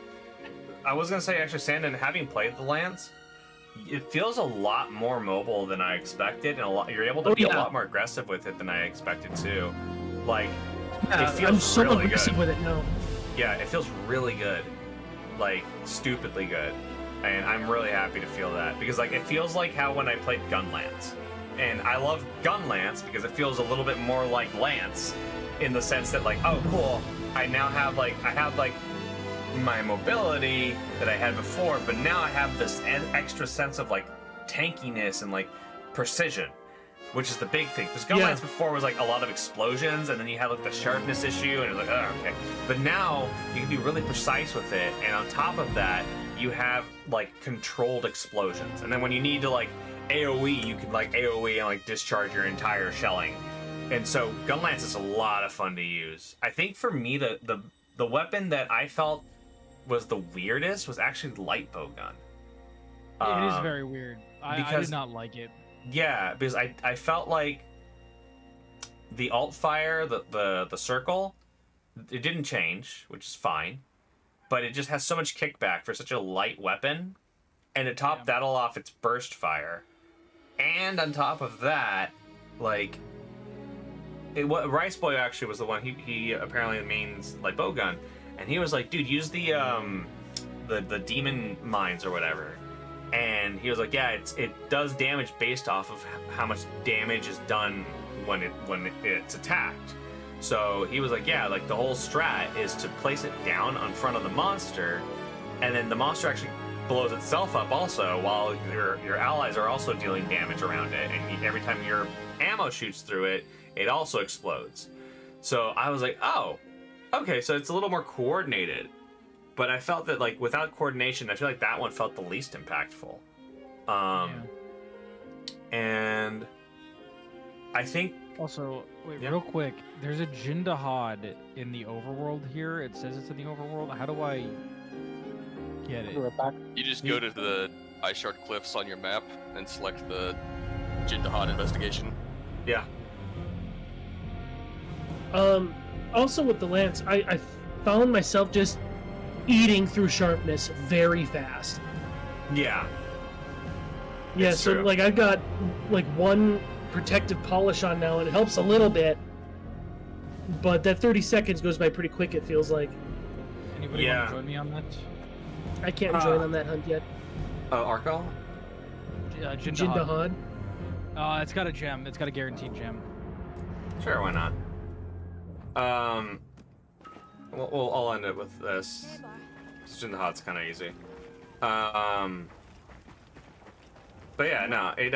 I was gonna say actually, Sandon, having played the Lance, it feels a lot more mobile than I expected, and you're able to be a lot more aggressive with it than I expected too. Like, Yeah, it feels I'm so really aggressive good. with it now. Yeah, it feels really good, like stupidly good, and I'm really happy to feel that because like it feels like how when I played Gun Lance, and I love Gun Lance because it feels a little bit more like Lance, in the sense that like, oh cool, I have my mobility that I had before, but now I have this extra sense of like tankiness and like precision, which is the big thing. Because Gunlance before was like a lot of explosions, and then you had like the sharpness issue, and it was like, oh, okay. But now you can be really precise with it, and on top of that, you have like controlled explosions. And then when you need to like AoE, you can like AoE and like discharge your entire shelling. And so Gunlance is a lot of fun to use. I think for me, the weapon that I felt was the weirdest was actually the light bow gun. It is very weird. I did not like it. Yeah, because I felt like the alt fire, the circle, it didn't change, which is fine, but it just has so much kickback for such a light weapon, and to top that all off, it's burst fire, and on top of that, like Rice Boy actually was the one. He apparently means like bow gun, and he was like, dude, use the demon mines or whatever. And he was like, yeah, it does damage based off of how much damage is done when it's attacked. So he was like, yeah, like the whole strat is to place it down in front of the monster, and then the monster actually blows itself up also, while your allies are also dealing damage around it, and every time your ammo shoots through it, it also explodes. So I was like, oh, okay, so it's a little more coordinated. But I felt that, like, without coordination, I feel like that one felt the least impactful. And I think... Also, wait, Yeah. real quick. There's a Jindahad in the overworld here. It says it's in the overworld. How do I get it? You just go to the Ice Shard Cliffs on your map and select the Jindahad investigation. Yeah. Also with the lance, I found myself just eating through sharpness very fast. Yeah. Yeah, It's so true. like I've got like one protective polish on now, and it helps a little bit. But that 30 seconds goes by pretty quick, it feels like. Anybody want to join me on that? I can't join on that hunt yet. Arco? Jindahad. It's got a gem. It's got a guaranteed gem. Sure, why not? I'll end it with this. Jindahad's kind of easy. But yeah, no, it,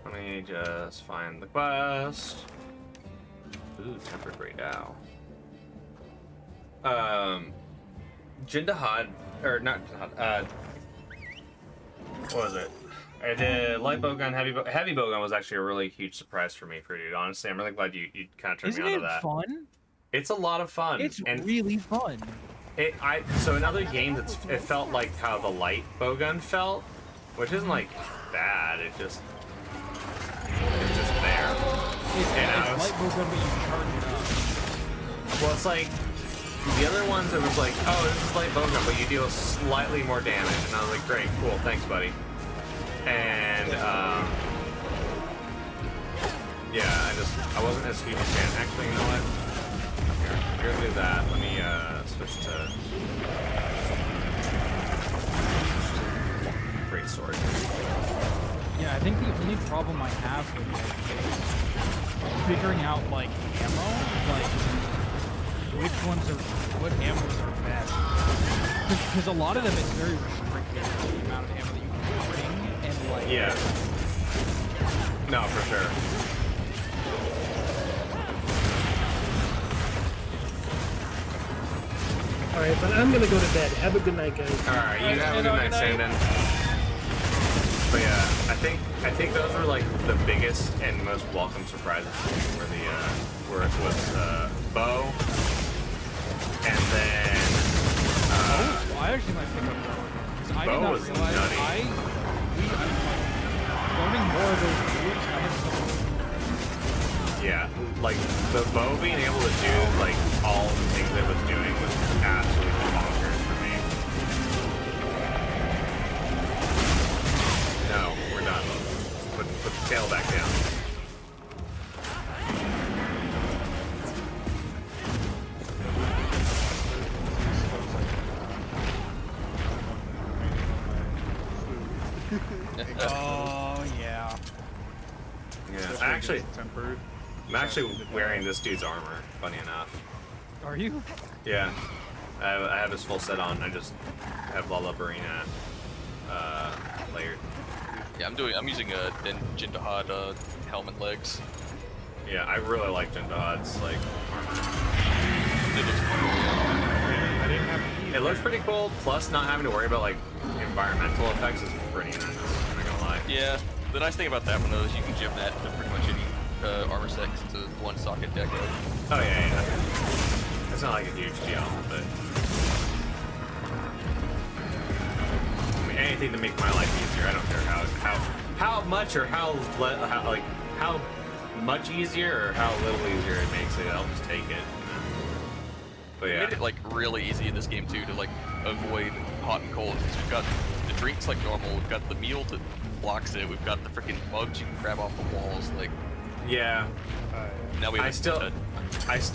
let me just find the quest. Ooh, Tempered Great Owl. Jindahad, or not Jindahad, what was it? I did light bowgun, heavy bowgun was actually a really huge surprise for me, dude. Honestly, I'm really glad you kind of turned Isn't me onto it that. fun? It's a lot of fun. It's and really fun. So in other games, it felt like how the light bowgun felt, which isn't like bad. It's just there. It's light bowgun, but you charge it up. Well, it's like the other ones. It was like, oh, this is light bowgun, but you deal slightly more damage, and I was like, great, cool, thanks, buddy. And yeah, I wasn't as huge a fan. Actually, you know what? Here, we're gonna do that. Let me switch to great sword. Yeah, I think the only problem I have with it is figuring out like ammo, like what ammos are best. Because a lot of them is very restricted to the amount of ammo that you can bring, and like Yeah. No, for sure. Alright, but I'm gonna go to bed. Have a good night, guys. Alright, you have a good night, Sandon. But yeah, I think those were like the biggest and most welcome surprises for me, where it was bow, and then I actually might pick up bow. Because I bow did not was realize nutty. I'm learning more of those moves. I have so Yeah, like the bow being able to do like all the things it was doing was absolutely bonkers for me. No, we're done. Put the tail back down. Oh yeah. Yeah, I'm actually wearing this dude's armor, funny enough. Are you? Yeah. I have his full set on. I just have Lullabarina layered. Yeah, I'm using a Jindahad helmet legs. Yeah, I really like Jindahad's like armor. It looks pretty cool. Plus, not having to worry about like environmental effects is pretty nice. I'm not gonna lie. Yeah, the nice thing about that one though is you can gem that to pretty much any armor set 'cause it's a one socket deco. Oh yeah. It's not like a huge deal, but I mean, anything to make my life easier. I don't care how much or how much easier or how little easier it makes it. I'll just take it. But We yeah. made it like really easy in this game too to like avoid hot and cold because we've got the drinks like normal, we've got the meal that blocks it, we've got the freaking bugs you can grab off the walls. Like Yeah. Now we have I still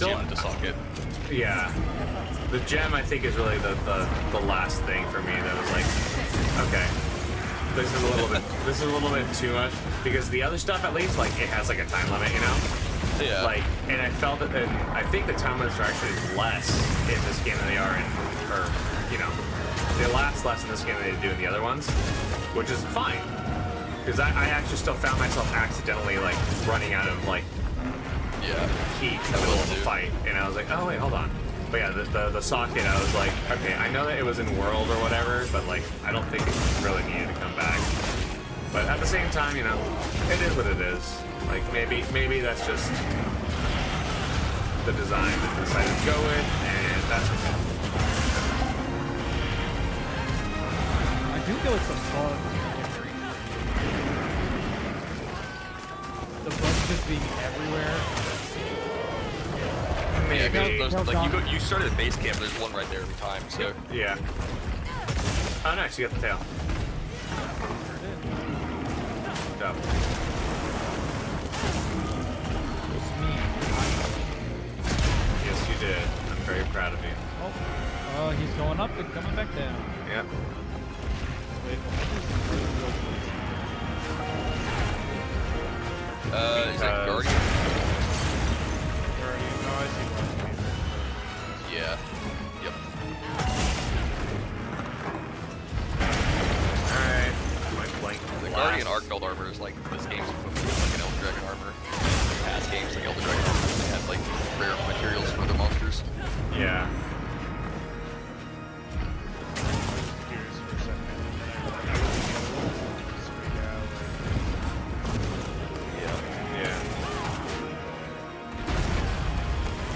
gem to socket. Yeah. The gem I think is really the last thing for me that was like, okay, this is a little bit too much, because the other stuff at least like it has like a time limit, you know? Yeah. Like, and I felt that, and I think the time limits are actually less in this game than they are in, or you know, they last less in this game than they do in the other ones, which is fine, because I actually still found myself accidentally like running out of like heat in the middle of the fight, and I was like, oh wait, hold on. But yeah, the socket, I was like, okay, I know that it was in World or whatever, but like, I don't think it really needed to come back. But at the same time, you know, it is what it is. Like, maybe that's just the design that they decided to go with, and that's okay. I do feel like the bugs just being everywhere. Maybe. Yeah, like you started at base camp. There's one right there every time. So yeah. Oh, nice. You got the tail. Dope. It's me. Yes, you did. I'm very proud of you. Oh, he's going up and coming back down. Yep. Is that Guardian? No, I see one. Yeah. Yep. Alright. My blank. The Guardian Arkfeld armor is like this game's equivalent to like an Elder Dragon armor. Past games like Elder Dragon armor, they had like rare materials for the monsters. Yeah.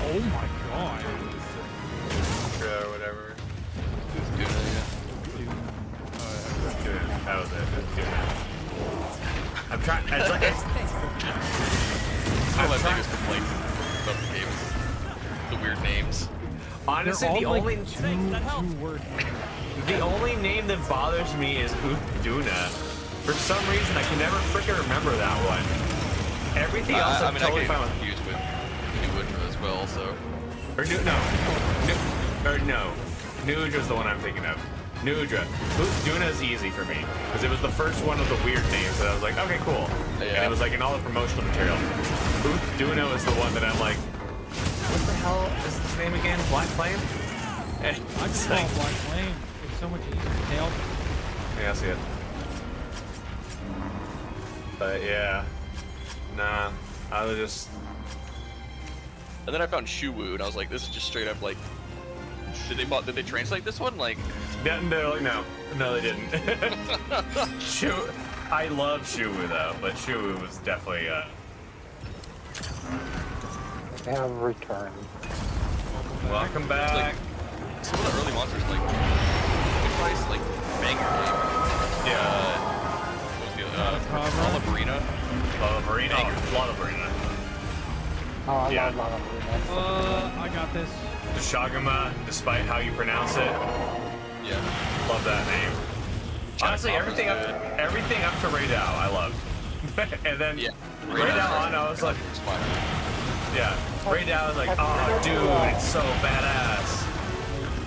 Oh my god. Or whatever. Who's doing it? That was it. I'm trying. It's like it's. One of my biggest complaints about the game is the weird names. Honestly, They're the all, only like, two-word names. the only name that bothers me is Uduna. For some reason, I can never freaking remember that one. Everything else, I'm totally fine with. Confused with New Udra as well, so. Or Nudra's the one I'm thinking of. Nudra. Uduna is easy for me because it was the first one of the weird names that I was like, okay, cool. Yeah. And it was like in all the promotional material. Uduna is the one that I'm like, what the hell is his name again? Black Flame? And I just call it Black Flame. It's so much easier. Tail. yeah, I see it. But yeah, nah, I was just. And then I found Shuwu, and I was like, this is just straight up like. Did they translate this one? Like. No, they didn't. I love Shuwu though, but Shuwu was definitely They have returned. Welcome back. Like, some of the early monsters, like, nice, like, banger game. Yeah. What was the Lalabarina? Lalabarina. Oh, I Yeah. love Lalabarina. I got this. The Shagama, despite how you pronounce it. Yeah. Love that name. Honestly, everything up to Raydao, I loved. And then Raydao on, I was like, yeah. Raydao was like, oh dude, it's so badass.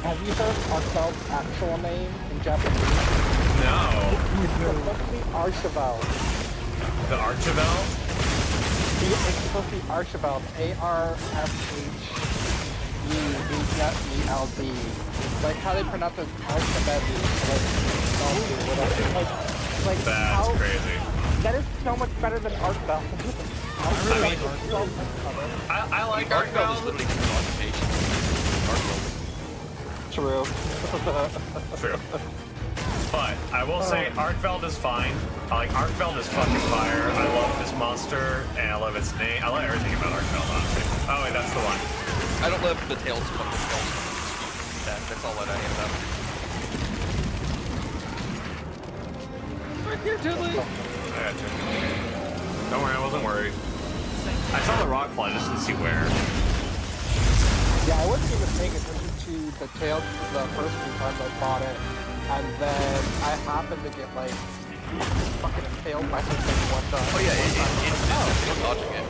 Have you heard Arkfeld's actual name in Japanese? No. It's supposed to be Archibald. The Archibald? It's supposed to be Archibald. ARCHEBELD. Like how they pronounce it, Archibald. Like That's crazy. That is so much better than Arkfeld. I like Arkfeld is Arkfeld. literally just an occupation. Arkfeld. True. True. But I will say Arkfeld is fine. Like Arkfeld is fucking fire. I love this monster and I love its name. I love everything about Arkfeld, honestly. Oh wait, that's the one. I don't love the tails from the film. That's all that I am about. Right here, Tiddly. I gotcha. Don't worry, I wasn't worried. I saw the rock fly, just to see where. Yeah, I wasn't even paying attention to the tail the first few times I bought it, and then I happened to get like fucking impaled by something one time. Oh yeah, it's dodging it.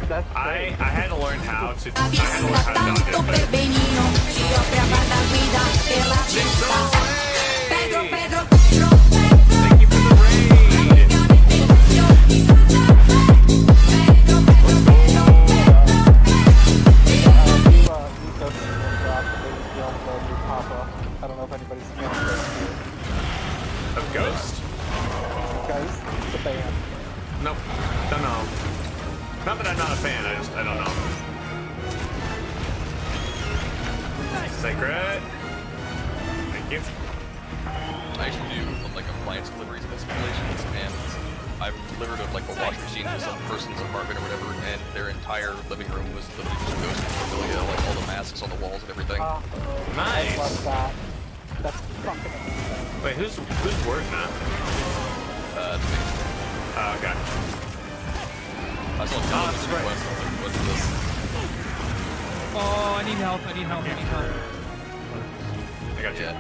That's I had to learn how to dodge it, but Thank you for the raid. I don't know if anybody's seen it. Of Ghost? Guys, the band. Nope. Don't know. Not that I'm not a fan, I don't know. Sacred. Thank you. I used to do like appliance deliveries and installations, and I've delivered like a wash machine to some person's apartment or whatever, and their entire living room was literally just Ghost memorabilia, like all the masks on the walls and everything. Nice. I love that. That's fucking amazing. Wait, who's working on? It's me. Okay. I saw that's right. What's this? Oh, I need help. I need help. I got you. Yeah.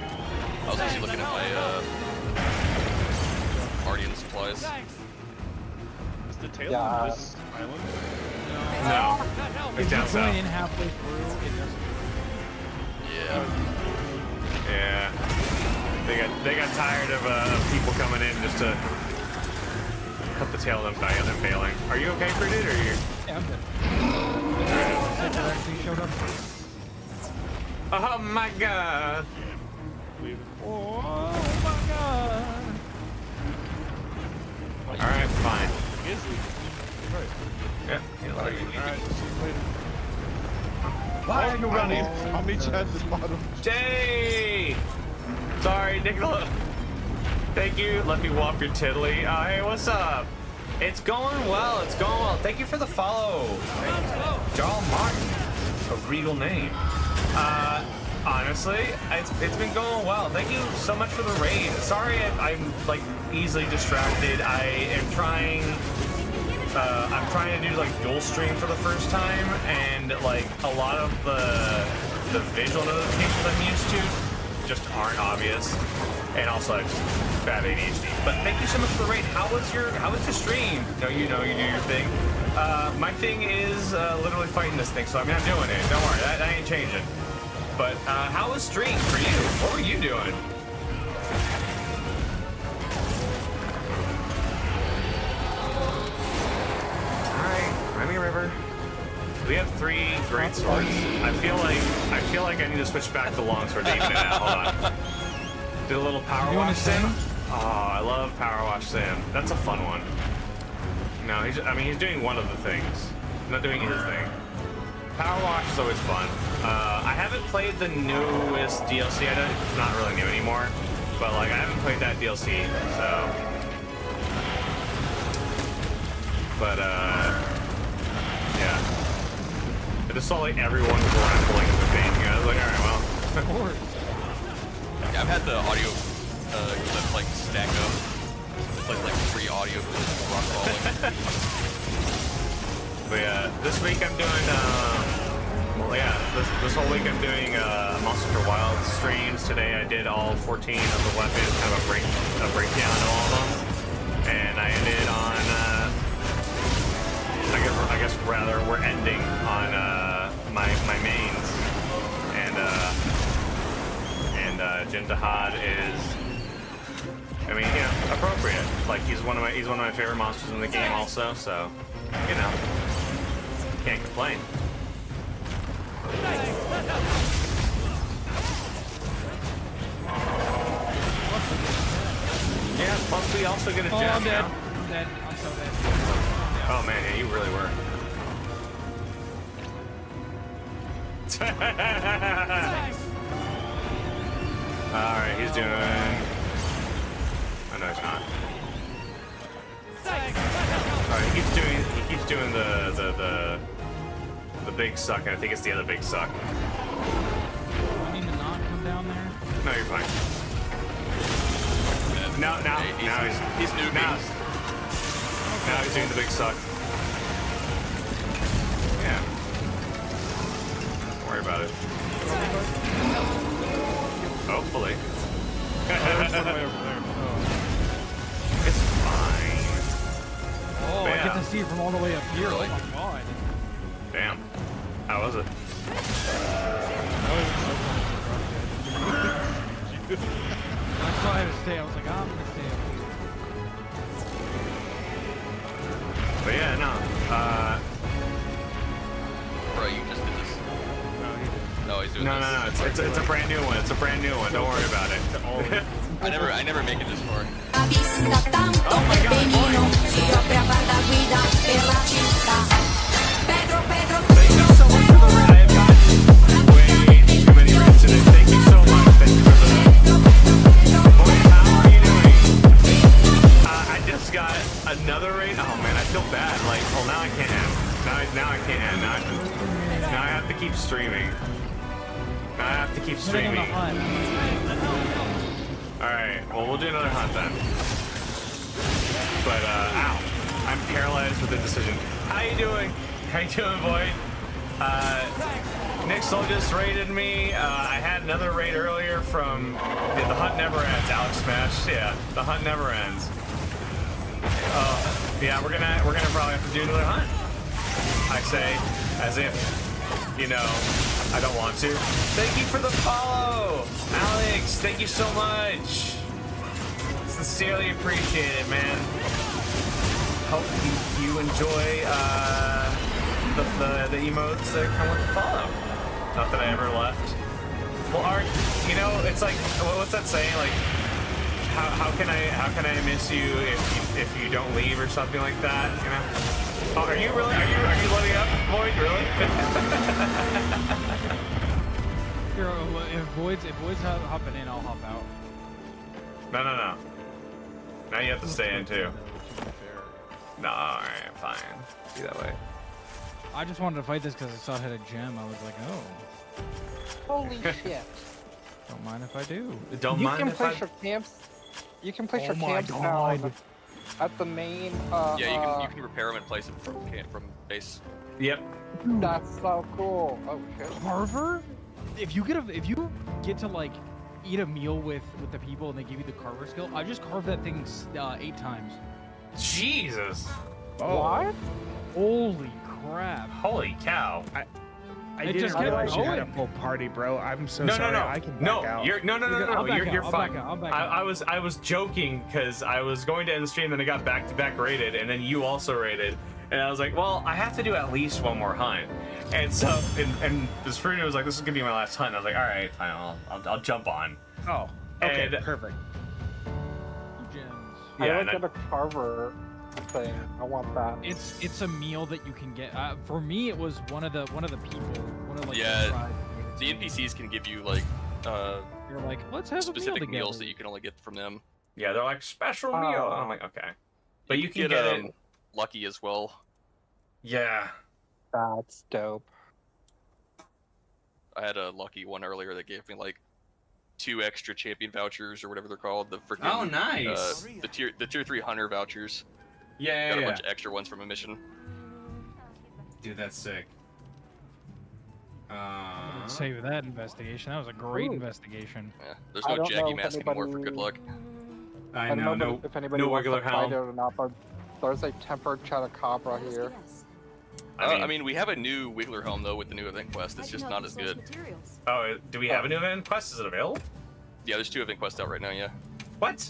I was actually looking at my Guardian supplies. Is the tail Yeah. on this island? No. If It's you're down going south. in halfway through, it doesn't. Yeah. Yeah. They got tired of people coming in just to cut the tail of them and bailing. Are you okay, Fruited, or are you? Yeah, I'm good. Actually showed up. Oh my god. Oh my god. Alright, fine. Is he? Right. Yeah. Alright, Why are you running? I'll meet you at the bottom. Jay! Sorry, Nicola. Thank you. Let me whop your tiddly. Hey, what's up? It's going well. It's going well. Thank you for the follow. Jarl Martin. A regal name. Honestly, it's been going well. Thank you so much for the raid. Sorry I'm like easily distracted. I'm trying to do like dual stream for the first time, and like a lot of the visual notifications I'm used to just aren't obvious, and also I just bad ADHD. But thank you so much for the raid. How was your stream? You do your thing. My thing is literally fighting this thing, so I'm not doing it. Don't worry, that ain't changing. But how was stream for you? What were you doing? Alright, Crimea River. We have 3 great swords. I feel like I need to switch back to longsword to even it out. Hold on. Do a little power You wanna wash Sam. sing? Oh, I love power wash Sam. That's a fun one. No, he's doing one of the things. Not doing his thing. Power wash is always fun. I haven't played the newest DLC. It's not really new anymore, but like I haven't played that DLC, so. But yeah. I just saw like everyone grappling with the thing. I was like, all right, well. Of course. Yeah, I've had the audio clip like stack up. It's like 3 audio clips rock falling. But yeah, this week I'm doing, well yeah, this whole week I'm doing Monster Hunter Wild streams. Today I did all 14 of the weapons, kind of a breakdown of all of them. And I ended on, I guess rather, we're ending on my mains. And Jin Dahad is, I mean, you know, appropriate. Like he's one of my favorite monsters in the game also, so, you know. Can't complain. Yeah, plus we also get a gem. I'm dead. Now. I'm dead. I'm so dead. Oh man, yeah, you really were. Alright, he's doing. Oh no, he's not. Alright, he keeps doing the big suck, and I think it's the other big suck. Do I need to not come down there? No, you're fine. Now he's new. Now he's doing the big suck. Yeah. Don't worry about it. Hopefully. to see it from all the way up here. Really? Oh my god. Damn. How was it? That's why I had to stay. I was like, I'm gonna stay up here. But yeah, no. Bro, you just did this. No, he's doing No, this. no. It's a brand new one. It's a brand new one. Don't worry about it. I never make it this far. Oh my god, thank you so much for the raid. I have gotten way too many raids today. Thank you so much. Thank you for the... Boy, how are you doing? I just got another raid. Oh man, I feel bad. Like, well, now I can't end. Now I can't end. Now I have to keep streaming. Now I have to keep streaming. Alright, well, we'll do another hunt then. But, ow. I'm paralyzed with the decision. How you doing? How you doing, Void? Nick Soul just raided me. I had another raid earlier from... The hunt never ends, Alex Smash. Yeah, the hunt never ends. Yeah, we're gonna probably have to do another hunt. I say, as if, you know, I don't want to. Thank you for the follow, Alex. Thank you so much. Sincerely appreciate it, man. Hope you enjoy the emotes that come with the follow. Not that I ever left. Well, Art, you know, it's like, what's that saying? Like, how can I miss you if you don't leave or something like that? You know? Oh, are you loading up, Void? Really? Here, if Void's hopping in, I'll hop out. No. Now you have to stay in too. No, alright, fine. Be that way. I just wanted to fight this because I saw it had a gem. I was like, oh. Holy shit. Don't mind if I do. Don't You mind can if place I... your camps. You can place Oh your my camps God. down at the main. Yeah, you can repair them and place them from base. Yep. That's so cool. Oh shit. Carver? If you get to like eat a meal with the people and they give you the carver skill, I just carved that thing 8 times. Jesus. What? Holy crap. Holy cow. I It didn't just kept realize you had a going. full party, bro. I'm so No, sorry. no, no. I can back No, out. you're no. I'll back You're out, fine. I'll back out. I was joking because I was going to end the stream, then I got back-to-back raided, and then you also raided, and I was like, well, I have to do at least one more hunt, and so and this Fruity was like, this is gonna be my last hunt. And I was like, all right, fine, I'll jump on. Oh, okay, And- perfect. Gems. I Yeah, look and at a carver thing. I want that. It's a meal that you can get. For me, it was one of the people. One of like Yeah. the tribe. The NPCs can give you like You're like, let's have specific a meal meals together. that you can only get from them. Yeah, they're like special meal. And I'm like, okay, but you can get get it. lucky as well. Yeah. That's dope. I had a lucky one earlier that gave me like 2 extra champion vouchers or whatever they're called. The freaking Oh, nice. the tier 3 hunter vouchers. Yeah, Got a yeah. bunch of extra ones from a mission. Dude, that's sick. Save that investigation. That was a great Ooh. investigation. Yeah, there's I no don't know Jaggy if mask anymore for good anybody- luck. I don't know, know if anybody no wants regular to fight it helm. or not, but there's a tempered Chotacabra here. I mean, we have a new Wiggler helm though with the new event quest. It's just not as good. Oh, do we have a new event quest? Is it available? Yeah, there's 2 event quests out right now. Yeah. What?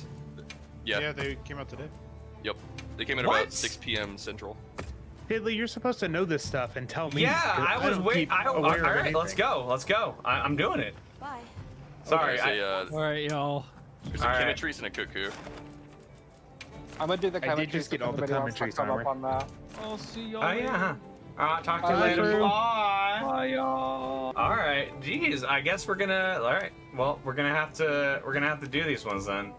Yeah. Yeah, they came out today. Yep. They came in What? about 6 p.m. Central. Diddley, you're supposed to know this stuff and tell me. Yeah, 'cause I was don't waiting. keep I don't. All aware of right, let's anything. go. Let's go. I'm doing it. Bye. Sorry. There's All right, y'all. There's All a right. Chemitrice and a Cuckoo. I'm gonna do the I did chemistry. just get if all the anybody wants to commentaries come up armor. on that. I'll see y'all. Oh yeah. Talk to you Bye, later. Drew. Bye. Bye, y'all. All right. Jeez. I guess we're gonna. All right. Well, we're gonna have to do these ones then.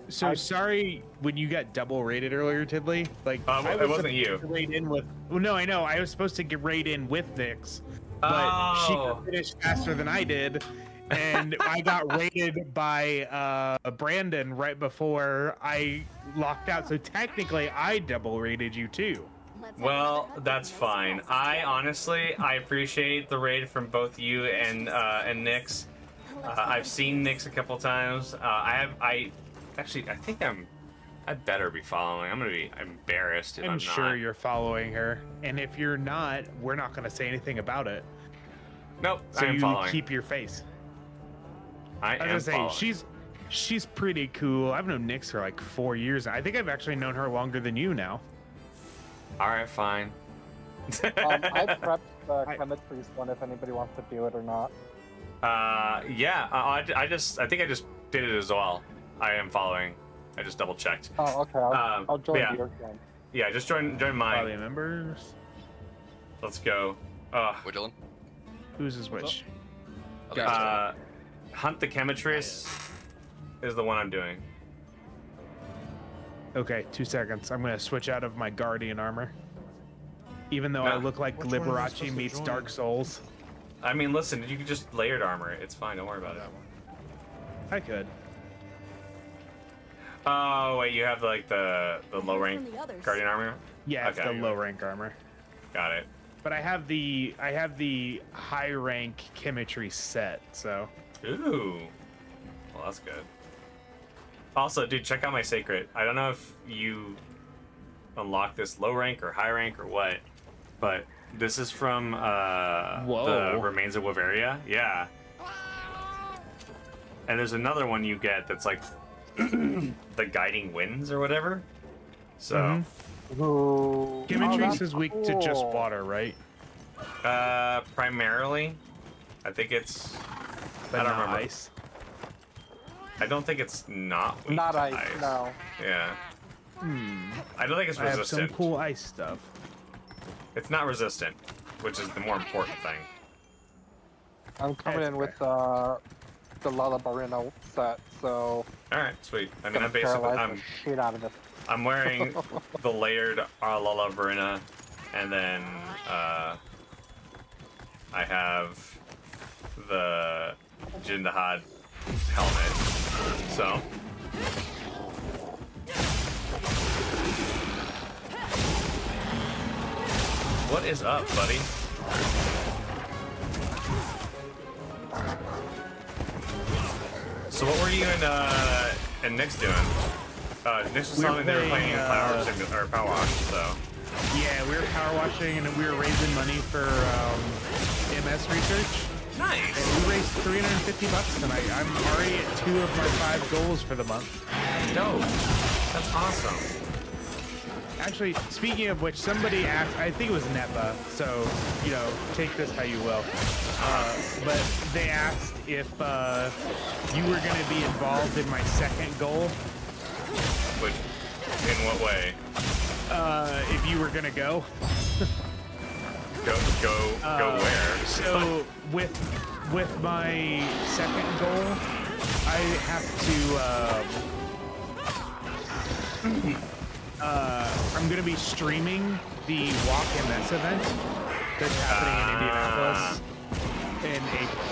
So sorry when you got double rated earlier, Tiddly. Like I it wasn't supposed you. to raid in with. Well, no, I know. I was supposed to get raid in with Nyx, but she Oh. finished faster than I did, and I got raided by Brandon right before I locked out. So technically, I double rated you too. Well, that's fine. I honestly, I appreciate the raid from both you and Nyx. I've seen Nyx a couple times. I think I'm I better be following. I'm gonna be embarrassed if I'm I'm sure not. you're following her, and if you're not, we're not gonna say anything about it. Nope, So I am you following. keep your face. I I am was gonna following. say she's pretty cool. I've known Nyx for like 4 years. I think I've actually known her longer than you now. All right, fine. I prepped the chemistries one if anybody wants to do it or not. Yeah. I think I just did it as well. I am following. I just double checked. Oh, okay. I'll join yeah. yours then. Yeah, just join mine. Probably members. Let's go. What, Dylan? Who's is which? Hunt the Chemitress is the one I'm doing. Okay, 2 seconds. I'm gonna switch out of my Guardian armor. Even though I look like Which one am I Liberace supposed to meets join? Dark Souls. I mean, listen, you can just layered armor it. It's fine. Don't worry about it. I could. Oh wait, you have like the low rank Guardian armor. Yeah, it's Okay. the low rank armor. Got it. But I have the high rank chemistry set, so. Ooh. Well, that's good. Also, dude, check out my sacred. I don't know if you unlock this low rank or high rank or what, but this is from the Remains of Wyveria. Yeah. And there's another one you get that's like the Guiding Winds or whatever. So. Chemistry is weak to just water, right? Primarily, I think it's. But I don't not remember. ice. I don't think it's not weak Not to ice, no. Yeah. I don't think it's I have resistant. some cool ice stuff. It's not resistant, which is the more important thing. I'm coming in with the Lullabarino set, so. All right, sweet. I mean, gonna I'm basically paralyze the shit out of it. I'm wearing the layered Arlala Verina, and then I have the Jindahad helmet. So. What is up, buddy? So what were you and Nyx doing? Nyx was We were telling me they were playing playing, Power Wash, so. Yeah, we were power washing and we were raising money for MS research. Nice. And we raised $350 tonight. I'm already at 2 of my 5 goals for the month. Dope. That's awesome. Actually, speaking of which, somebody asked, I think it was Netba, so, you know, take this how you will. But they asked if you were going to be involved in my second goal. Which, in what way? If you were going to go. Go where? So, with my second goal, I have to, I'm gonna be streaming the Walk MS event that's happening in Indianapolis in April.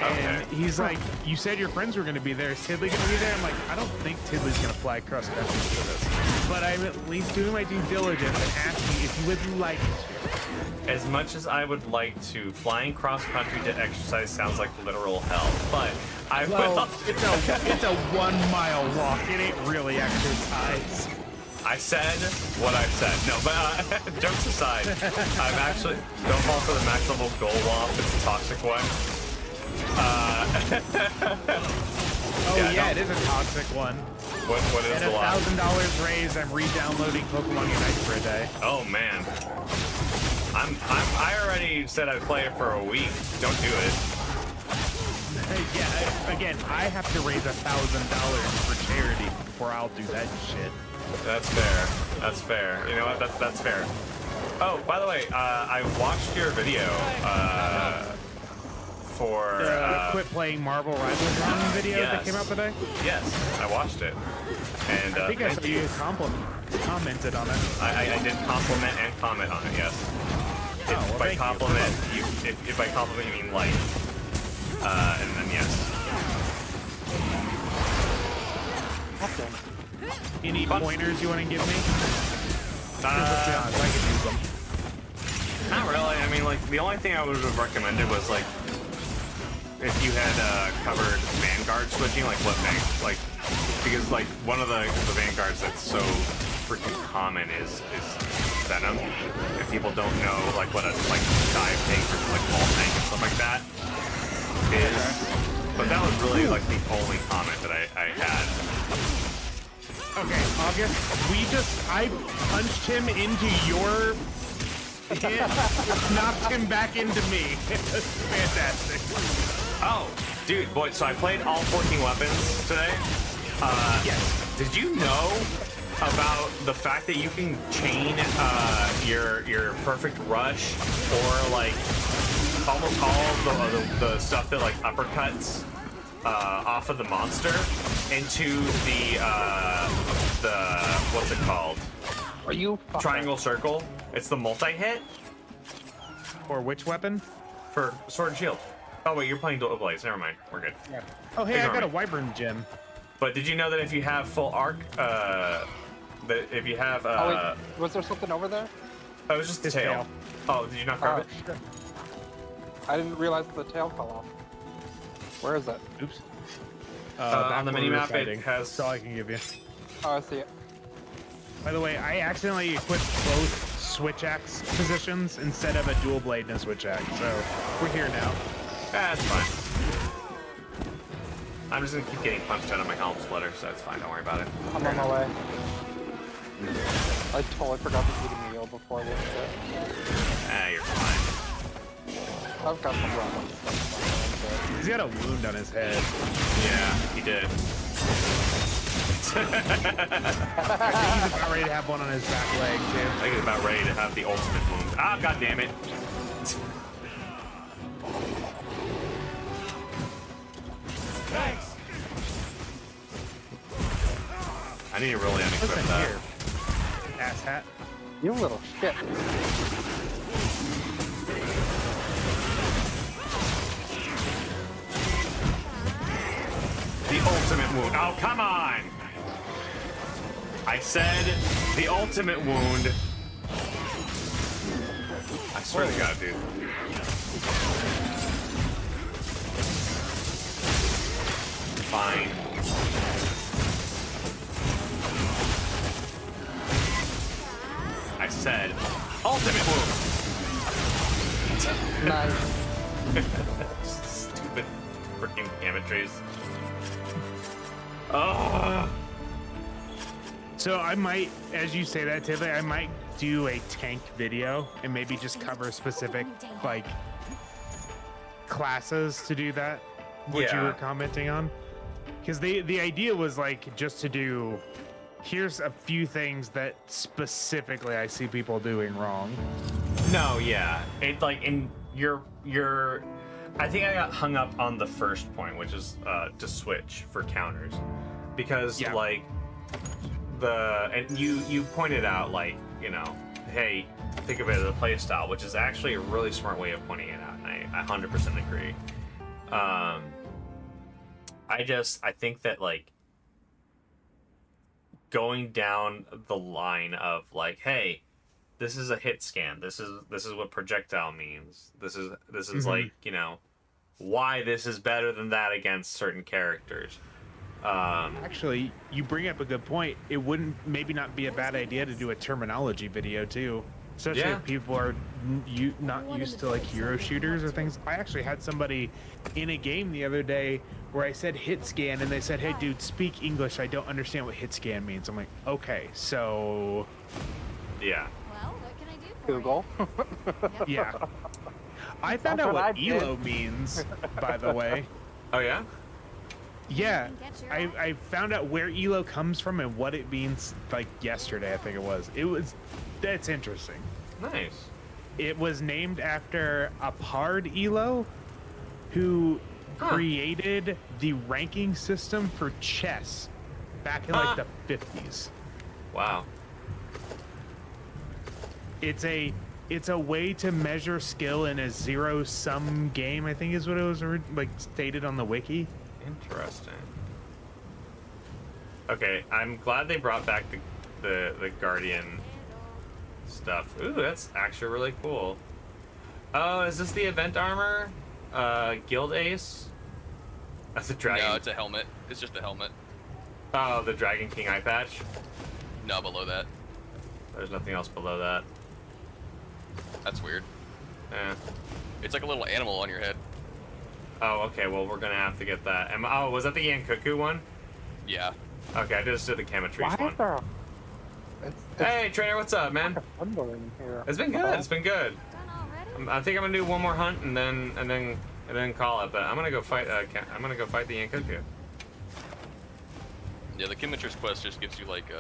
And he's like, you said your friends were gonna be there. Is Tidley gonna be there? I'm like, I don't think Tidley's gonna fly cross country for this. But I'm at least doing my due diligence and asking if you would like to. As much as I would like to, flying cross country to exercise sounds like literal hell. But I will. It's a 1 mile walk. It ain't really exercise. I said what I said. No, but jokes aside, I've actually don't fall for the max level goal waft. It's a toxic one. It is a toxic one. What is and the waft? $1,000 raised, I'm re-downloading Pokemon Unite for a day. Oh man, I already said I'd play it for a week. Don't do it. Yeah, again, I have to raise $1,000 for charity before I'll do that shit. That's fair. That's fair. You know what? That's fair. Oh, by the way, I watched your video for quit playing Marvel Rivals Run video that came out today. Yes, I watched it, and I think I saw you commented on it. I did compliment and comment on it. Yes. If by compliment you if by compliment you mean like, and then yes. Any pointers you want to give me? Let's be honest, I could use them. Not really. I mean, like, the only thing I would have recommended was, like, if you had covered Vanguard switching, like, what because like one of the vanguards that's so freaking common is Venom. If people don't know like what a like dive tank or like ball tank and stuff like that is, but that was really like the only comment that I had. Okay, August, I punched him into your hit, knocked him back into me. It was fantastic. Oh, dude, boy, so I played all 14 weapons today. Yes. Did you know about the fact that you can chain your perfect rush or like almost all of the stuff that like uppercuts off of the monster into the what's it called? Are you triangle circle? It's the multi-hit. For which weapon? For sword and shield. Oh wait, you're playing dual blades. Never mind. We're good. Yeah. Oh hey, Ignore I got me. a wyvern gem. But did you know that if you have full arc, that if you have Oh, wait, was there something over there? Oh, it was just the tail. Oh, did you not grab it? Shit. I didn't realize the tail fell off. Where is it? Oops. On the minimap, it has. That's all I can give you. Oh, I see it. By the way, I accidentally equipped both switch axe positions instead of a dual blade and a switch axe, so we're here now. That's fine. I'm just gonna keep getting punched out of my helm splitter, so that's fine. Don't worry about it. I'm on my way. I totally forgot to eat a meal before this shit. Ah, you're fine. I've got some ramen. He's got a wound on his head. Yeah, he did. I think he's about ready to have one on his back leg, too. I think he's about ready to have the ultimate wound. Ah, god damn it. Thanks. I need to really unequip Listen that. here, asshat. You little shit. The ultimate wound. Oh, come on! I said the ultimate wound. I swear to God, dude. Fine. I said ultimate wound. Nice. Stupid freaking amateurs. Oh. So I might, as you say that, Tiddly, I might do a tank video and maybe just cover specific, like, classes to do that, what you Yeah. were commenting on. Because the idea was, like, just to do, here's a few things that specifically I see people doing wrong. No, yeah. It like in your I think I got hung up on the first point, which is to switch for counters. Because like and you pointed out like, you know, hey, think of it as a play style, which is actually a really smart way of pointing it out, and I 100% agree. I think that like going down the line of like, hey, this is a hit scan. This is what projectile means. This is like, you know, why this is better than that against certain characters. Actually, you bring up a good point. It wouldn't maybe not be a bad idea to do a terminology video too, especially Yeah. if people are not used to like hero shooters or things. I actually had somebody in a game the other day where I said hit scan and they said, "Hey, dude, speak English. I don't understand what hit scan means." I'm like, okay, so yeah. Well, what can I do for Google. yeah. I found That's out what what I did. ELO means, by the way. Oh yeah. Yeah, I found out where ELO comes from and what it means like yesterday, I think it was. That's interesting. Nice. It was named after Apard ELO, who created the ranking system for chess back in like the 50s. Wow. It's a way to measure skill in a zero-sum game, I think is what it was like stated on the wiki. Interesting. Okay, I'm glad they brought back the Guardian stuff. Ooh, that's actually really cool. Oh, is this the event armor? Guild Ace? That's a dragon. No, it's a helmet. It's just a helmet. Oh, the Dragon King eye patch? No, below that. There's nothing else below that. That's weird. Yeah. It's like a little animal on your head. Oh, okay, well, we're gonna have to get that. Oh, was that the Yankuku one? Yeah. Okay, I just did the Chematrix Why one. is there a... Hey, Trainer, what's up, man? Here. It's been good, it's been good. I think I'm gonna do one more hunt and then call it, but I'm gonna go fight, I'm gonna go fight the Yankuku. Yeah, the Chematrix quest just gives you like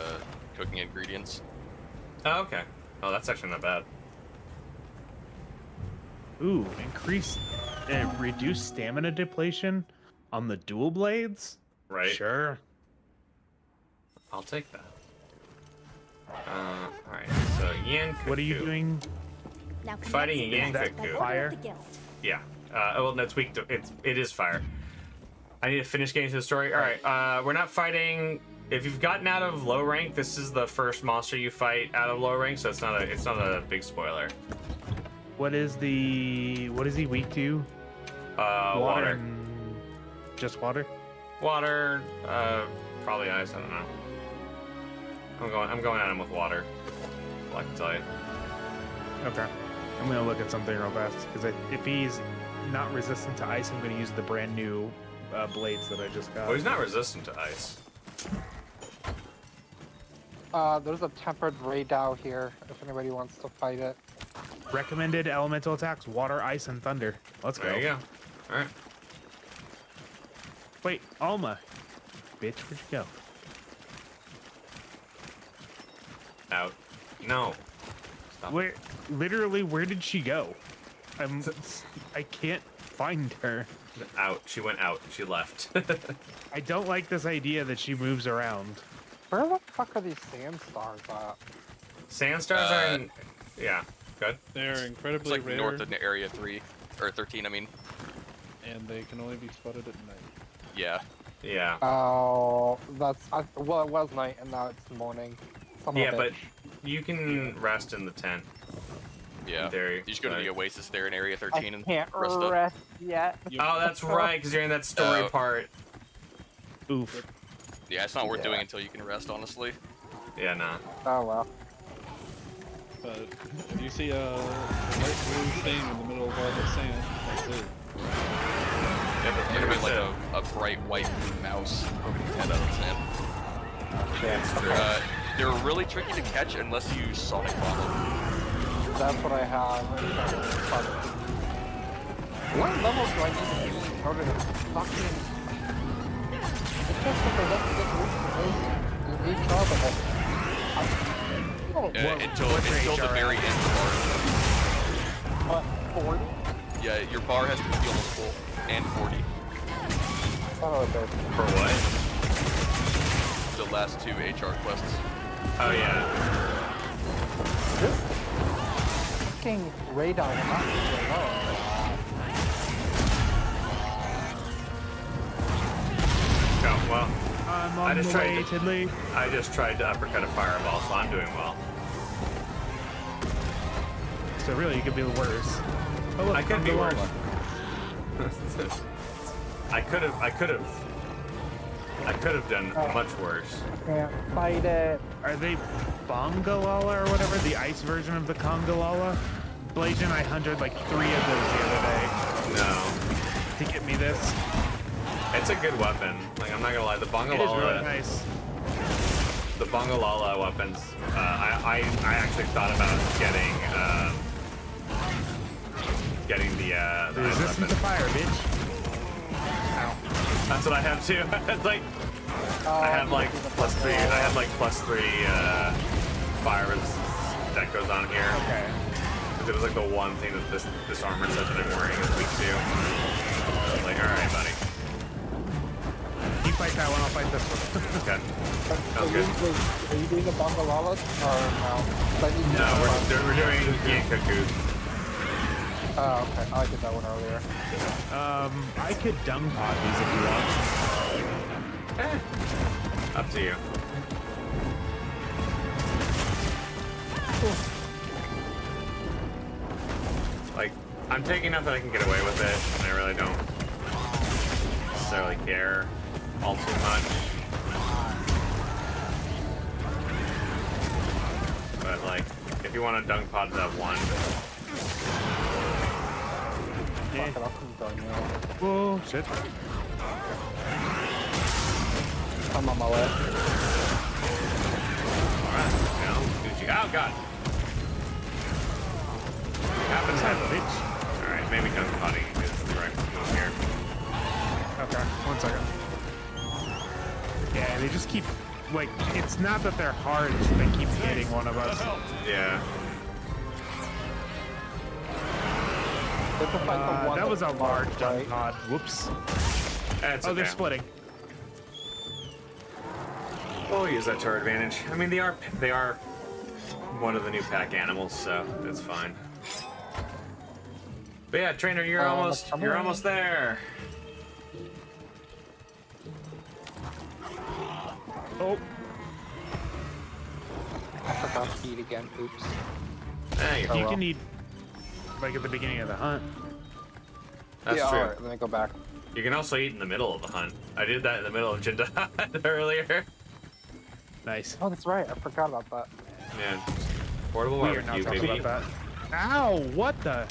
cooking ingredients. Oh, okay. Oh, that's actually not bad. Ooh, increase and reduce stamina depletion on the dual blades? Right. Sure. I'll take that. Alright, so Yankuku. What are you doing? Fighting a Is that Yankuku. fire? Yeah. Well, no, it's weak. It is fire. I need to finish getting to the story. All right. We're not fighting. If you've gotten out of low rank, this is the first monster you fight out of low rank, so it's not a big spoiler. What is he weak to? Water. And just water? Water. Probably ice. I don't know. I'm going at him with water. All I can tell you. Okay. I'm gonna look at something real fast because if he's not resistant to ice, I'm gonna use the brand new blades that I just got. Oh, he's not resistant to ice. There's a tempered Raydao here, if anybody wants to fight it. Recommended elemental attacks: water, ice, and thunder. Let's go. There you go. All right. Wait, Alma, bitch, where'd you go? Out. No. Stop. Where? Literally, where did she go? I can't find her. Out. She went out. She left. I don't like this idea that she moves around. Where the fuck are these sand stars at? Sand stars are in. Yeah. Good. They're It's incredibly like rare, north of Area 3 or 13. I mean. and they can only be spotted at night. Yeah. Yeah. Oh, well, it was night and now it's morning. Yeah, but you can rest in the tent. Yeah. There, You just go to the Oasis there in Area 13 and can't rest up. rest yet. Oh, that's right, because you're in that story part. Oof. Yeah, it's not worth doing until you can rest, honestly. Yeah, nah. Oh well. But you see a light blue thing in the middle of all the sand, that's it. Yeah, but pretty like much a bright white mouse poking its head out of the sand. Yeah, They're really tricky to catch unless you sonic bomb them. That's what I have. What level do I need to be in order to fucking... It's just that they let me get HR, but Until the very end bar. What, 40? Yeah, your bar has to be almost full. And 40. Oh, okay. For what? The last two HR quests. Oh, yeah. This fucking radar will not leave me alone. Oh, well. I'm on the way, Tiddly. I just tried to uppercut a fireball, so I'm doing well. So really, you could be worse. Oh, look, I could be Congalala. worse. I could have done much worse. Can't fight it. Are they Bongalala or whatever? The ice version of the Congalala? Blasian, I hunted like 3 of those the other day. No. To get me this. It's a good weapon. Like, I'm not gonna lie, the Bongalala. It is really nice. The Bongalala weapons. I actually thought about getting the ice Resistance weapon. to fire, bitch. That's what I have too. Like, I have like +3. I have like +3 fire resistance that goes on here. Okay. Because it was like the one thing that this armor set that I'm wearing is weak to. I was like, all right, buddy. You fight that one, I'll fight this one. Okay. Sounds good. Are you doing the Bangalalas or no? No, we're doing Yankuku. Oh, okay. I did that one earlier. I could dung pod these if you want. Up to you. Like, I'm taking enough that I can get away with it, and I really don't necessarily care all too much. but like, if you want to dunk pod that one. Fuck it, I'm done now. Whoa, shit. I'm on my way. Alright, now, Gucci. Oh god! Happens, happens. Alright, maybe dunk podding is the right move here. Okay, 1 second. Yeah, they just keep, like, it's not that they're hard, it's they keep hitting one of us. Yeah. That was a large dunk pod. Whoops. That's Oh, they're okay. splitting. We'll use that to our advantage. I mean, they are one of the new pack animals, so that's fine. But yeah, trainer, you're almost there. Oh. I forgot to eat again. Oops. You can eat, like, at the beginning of the hunt. That's yeah, true. Alright, let me go back. You can also eat in the middle of the hunt. I did that in the middle of Jinda earlier. Nice. Oh, that's right. I forgot about that. Yeah. Portable We are not barbecue, talking baby. about that. Ow! What the?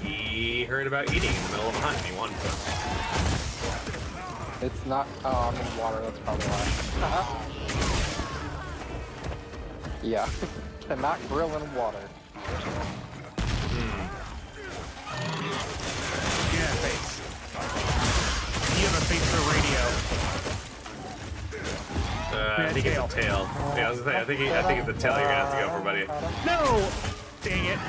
He heard about eating in the middle of the hunt and he wanted to. It's not. Oh, I'm in water. That's probably why. Yeah. Cannot grill in water. You have a face. You have a face for radio. I think it's a tail. Yeah, I was gonna say, I think it's the tail you're gonna have to go for, buddy. No! Dang it.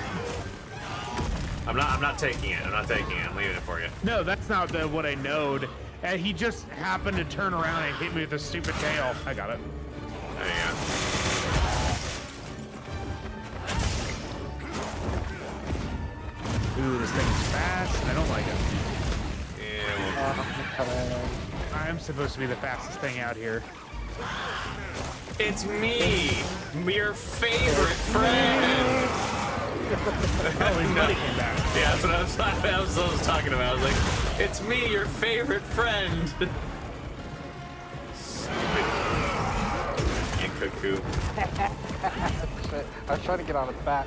I'm not taking it. I'm not taking it. I'm leaving it for you. No, that's not what I knowed. And he just happened to turn around and hit me with a stupid tail. I got it. There you go. Ooh, this thing is fast, and I don't like it. Yeah. I'm supposed to be the fastest thing out here. It's me, your favorite friend. Oh, his buddy came back. Yeah, that's what I was talking about. I was like, it's me, your favorite friend. Stupid. You cuckoo. Shit. I was trying to get on its back.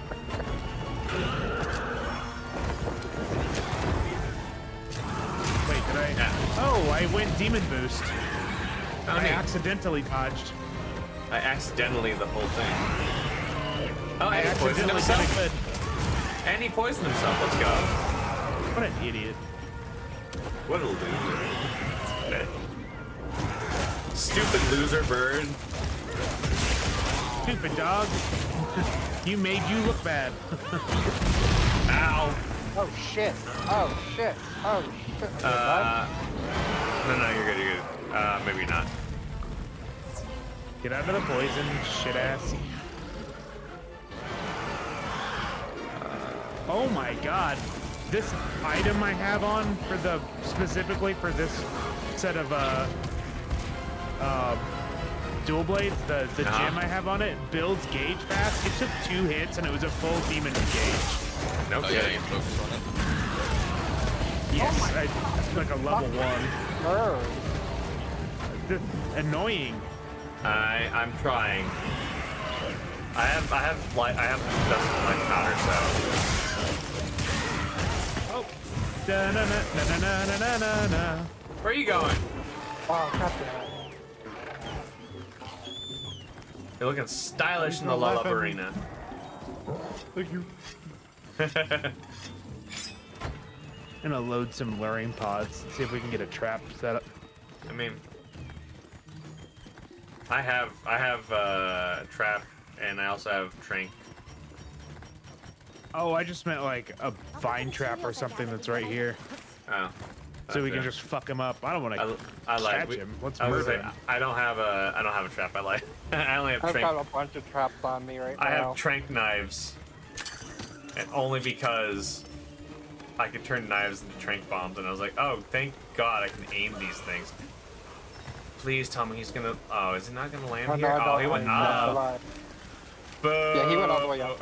Wait, did I? Yeah. Oh, I went demon boost. Oh, I neat. accidentally dodged. I accidentally the whole thing. Oh, I and he poisoned accidentally himself. did it. And he poisoned himself. Let's go. What an idiot. What a loser. Stupid loser bird. Stupid dog. You made you look bad. Ow. Oh shit. Oh shit. Oh shit. No, you're good, you're good. Maybe not. Get out of the poison, shit ass. Oh my god. This item I have on for the specifically for this set of dual blades, the gem I have on it builds gauge fast. It took 2 hits and it was a full demon gauge. No Oh, yeah, kidding. you can focus on it. Yes, like a level 1. Annoying. I'm trying. I have dust light powder, so. Oh. Da na na na na na na na na. Where are you going? Oh, goddamn. You're looking stylish in the Lullub arena. Thank you. Gonna load some luring pods, see if we can get a trap set up. I mean, I have trap, and I also have trank. Oh, I just meant like a vine trap or something that's right here. Oh. So we can just fuck him up. I don't want to catch him. Let's murder him. I don't have a trap. I only have I've trank. got a bunch of traps on me right now. I have trank knives, and only because I could turn knives into trank bombs, and I was like, oh, thank God I can aim these things. Please tell me he's gonna. Oh, is he not gonna land Oh, here? no, Oh, he went up. Boo. Yeah, he went all the way up.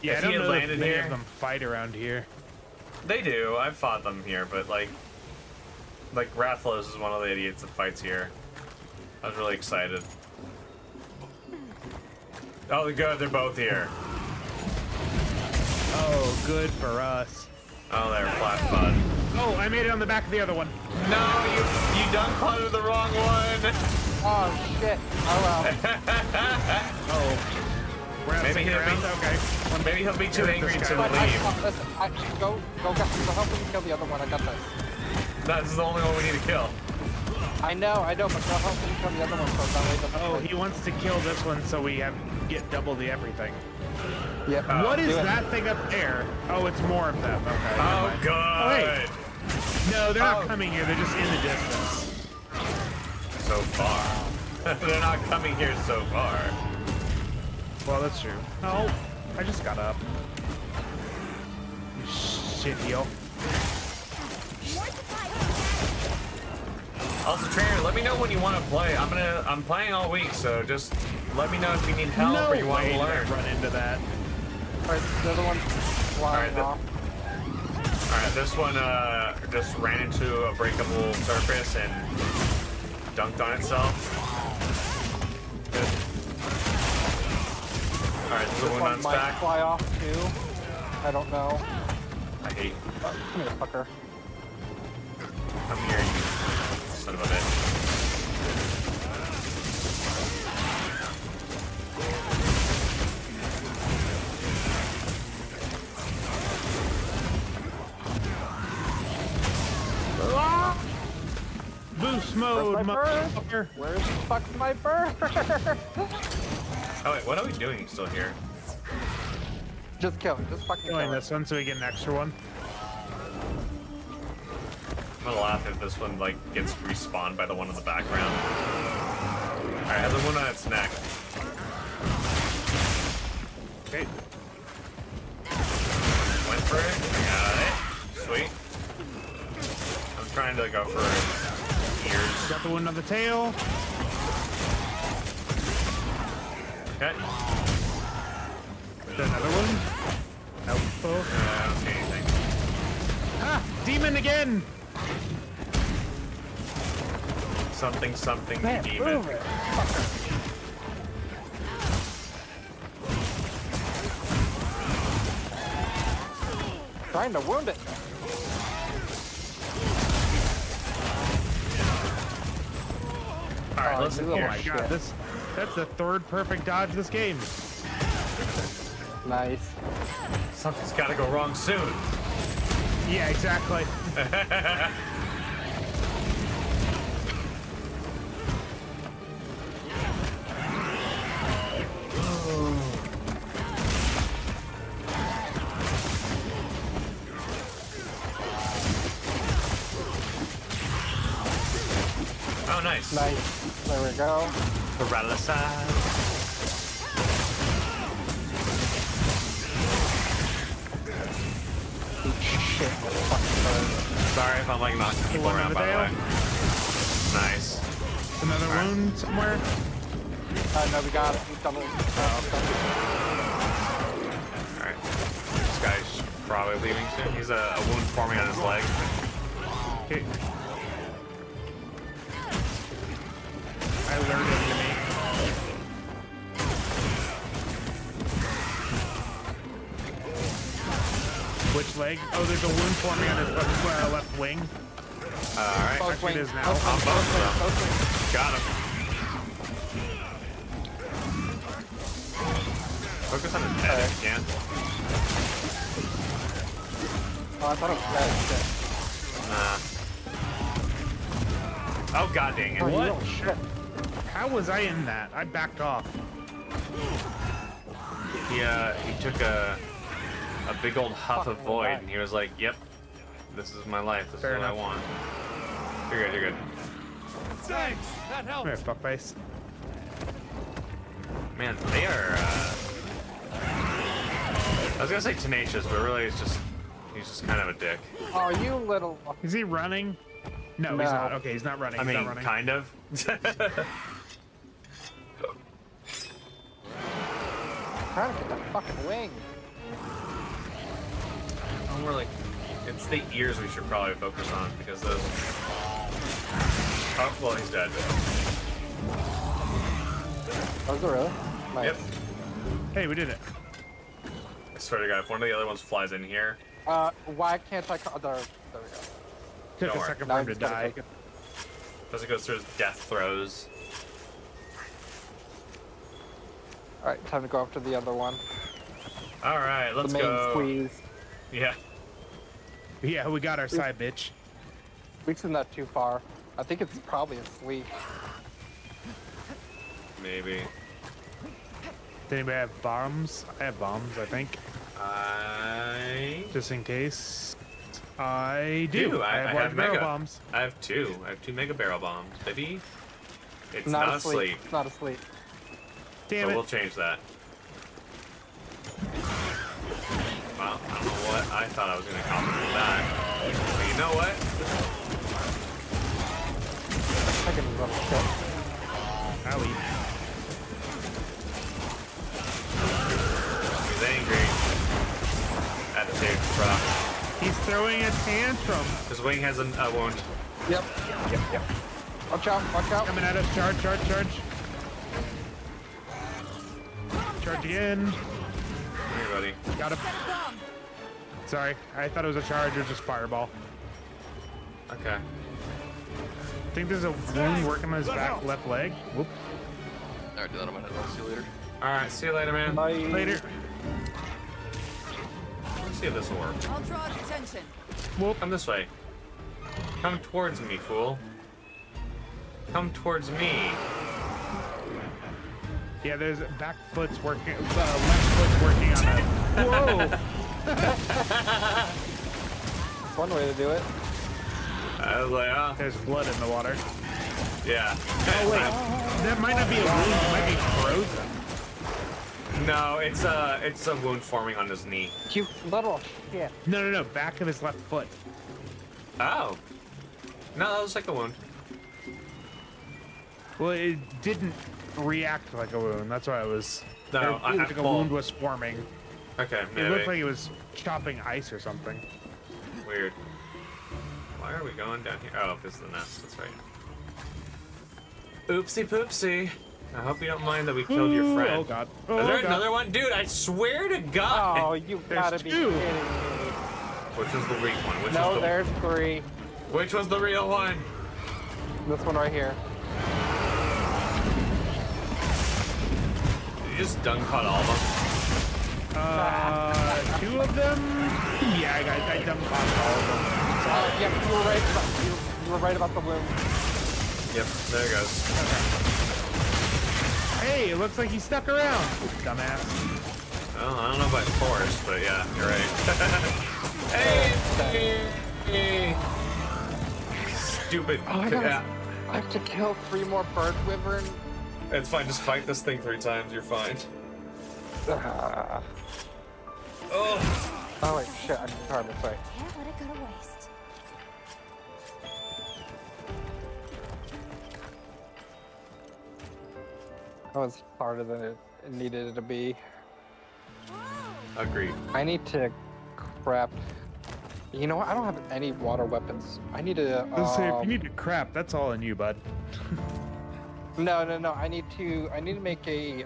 Yeah, If I don't he had know if landed many here- of them fight around here. They do. I've fought them here, but like Rathlos is one of the idiots that fights here. I was really excited. Oh, good. They're both here. Oh, good for us. Oh, they're flat bud. Oh, I made it on the back of the other one. No, you dunk punted the wrong one. Oh shit. Oh well. Oh. We're out Maybe second he'll round? be, Okay. maybe he'll be too angry to But leave. listen, go help him kill the other one. I got this. That's the only one we need to kill. I know, but go help him kill the other one so that way it doesn't Oh, fight. he wants to kill this one so we get double the everything. Yep. What is Do it. that thing up there? Oh, it's more of them. Okay. never Oh, mind. good. Oh, wait. No, they're not coming here. They're just in the distance. So far. They're not coming here so far. Well, that's true. Oh, I just got up. You shit heel. Also, trainer, let me know when you want to play. I'm playing all week, so just let me know if you need help No or you want way to did I learn. run into that. Alright, the other one's flying off. Alright, this one just ran into a breakable surface and dunked on itself. Good. Alright, the This one one on might back. fly off too. I don't know. I hate. Come here, fucker. Come here, you son of a bitch. Boost mode, motherfucker. Where's the fuck my bird? Oh wait, what are we doing still here? Just kill him. Just fucking kill Killing him. this one so we get an extra one. I'm gonna laugh if this one like gets respawned by the one in the background. Alright, has the one on its neck. Okay. Went for it. Got it. Sweet. I'm trying to go for ears. Got the one on the tail. Okay. Is there another one? Nope. Oh. I don't see anything. Ah! Demon again! Something Man, demon. move it. Fucker. Trying to wound it. Alright, Oh, listen you here. Oh my god, that's the third perfect dodge this game. Nice. Something's gotta go wrong soon. Yeah, exactly. Oh, nice. Nice. There we go. Paralysis. Shit, fucking bird. Sorry if I'm like knocking people One on around, the by the tail. way. Nice. Another wound somewhere. No, we got it. We doubled. Alright. This guy's probably leaving soon. He's a wound forming on his leg. Okay. I lured him to me. Which leg? Oh, there's a wound forming on his left wing. Alright. Actually, it is now. On both of them. Got him. Focus on his head if you can. Oh, I thought it was dead. Shit. Nah. Oh, god dang it. Oh, you What? little shit. How was I in that? I backed off. He took a big old huff of Fucking void, right. and he was like, "Yep, this is my life. This Fair is what enough. I want." You're good. You're good. Thanks. That Come here, helps. fuckface. Man, they are. I was gonna say tenacious, but really, he's just kind of a dick. Oh, you little. Is he running? No, he's No. not. Okay, he's not running. I He's mean, not running. kind of. Trying to get that fucking wing. Oh, we're like, it's the ears we should probably focus on because those. Oh, well, he's dead. Oh, is it really? Nice. Yep. Hey, we did it. I swear to God, if one of the other ones flies in here, Why can't I there we go. Took Don't a worry. second Now for I him to just gotta die. take it. as it goes through his death throes. Alright, time to go after the other one. All right, let's the main go. squeeze. Yeah. Yeah, we got our side bitch. Squeezing not too far. I think it's probably asleep. Maybe. Does anybody have bombs? I have bombs, I think. Just in case. I do. I have large barrel mega bombs. I have two. I have 2 mega barrel bombs, baby. It's Not not asleep. asleep. It's not asleep. Damn So it. we'll change that. Well, I don't know what I thought I was gonna compliment that. But you know what? Second little shit. Owie. He's angry. At the same rock. He's throwing a tantrum. His wing has a wound. Yep. Yep. Watch out, watch out. Coming at us. Charge, charge, charge. Charge again. Here, buddy. Got him. Sorry, I thought it was a charge or just fireball. Okay. I think there's a wound working on his back left leg. Whoop. Alright, do that on my head. I'll see you later. Alright, see you later, man. Bye. Later. Let's see if this will work. I'll draw its attention. Come this way. Come towards me, fool. Come towards me. Yeah, there's back foot's working. Left foot's working on it. Whoa! That's one way to do it. I was like, oh. There's blood in the water. Yeah. Oh wait, that might not be a wound. It might be frozen. No, it's a wound forming on his knee. You little shit. No. Back of his left foot. Oh. No, that was like a wound. Well, it didn't react like a wound. That's why it was. No, it looked like a well, wound was forming. Okay, maybe. It looked like it was chopping ice or something. Weird. Why are we going down here? Oh, because of the nest. That's right. Oopsie poopsie. I hope you don't mind that we killed your friend. Oh god. Is Oh there god. another one? Dude, I swear to God. Oh, you gotta be two. kidding me. Which was the weak one? Which No, was the, there's 3. Which was the real one? This one right here. Did you just dunk caught all of them? 2 of them? Yeah, I dumped on all of them. Yep, you were right about you were right about the wound. Yep, there it goes. Hey, it looks like he stuck around. Dumbass. Well, I don't know about force, but yeah, you're right. Hey! Stupid. Oh, I have to kill 3 more bird wyvern. It's fine, just fight this thing 3 times, you're fine. Oh wait, shit, I'm sorry, this way. Can't let it go to waste. That was harder than it needed it to be. Agreed. I need to crap. You know what? I don't have any water weapons. I need to. Let's say if you need to crap, that's all on you, bud. No. I need to make a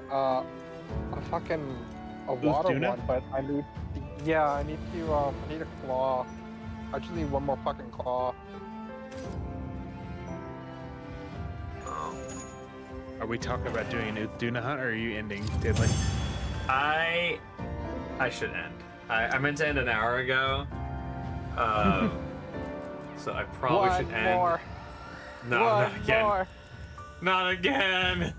fucking water tuna? one, but I need. Yeah, I need a claw. I just need 1 more fucking claw. Are we talking about doing a Duna hunt, or are you ending, Diddley? I should end. I meant to end an hour ago. So I probably should end. More. No, One not again. more. Not again.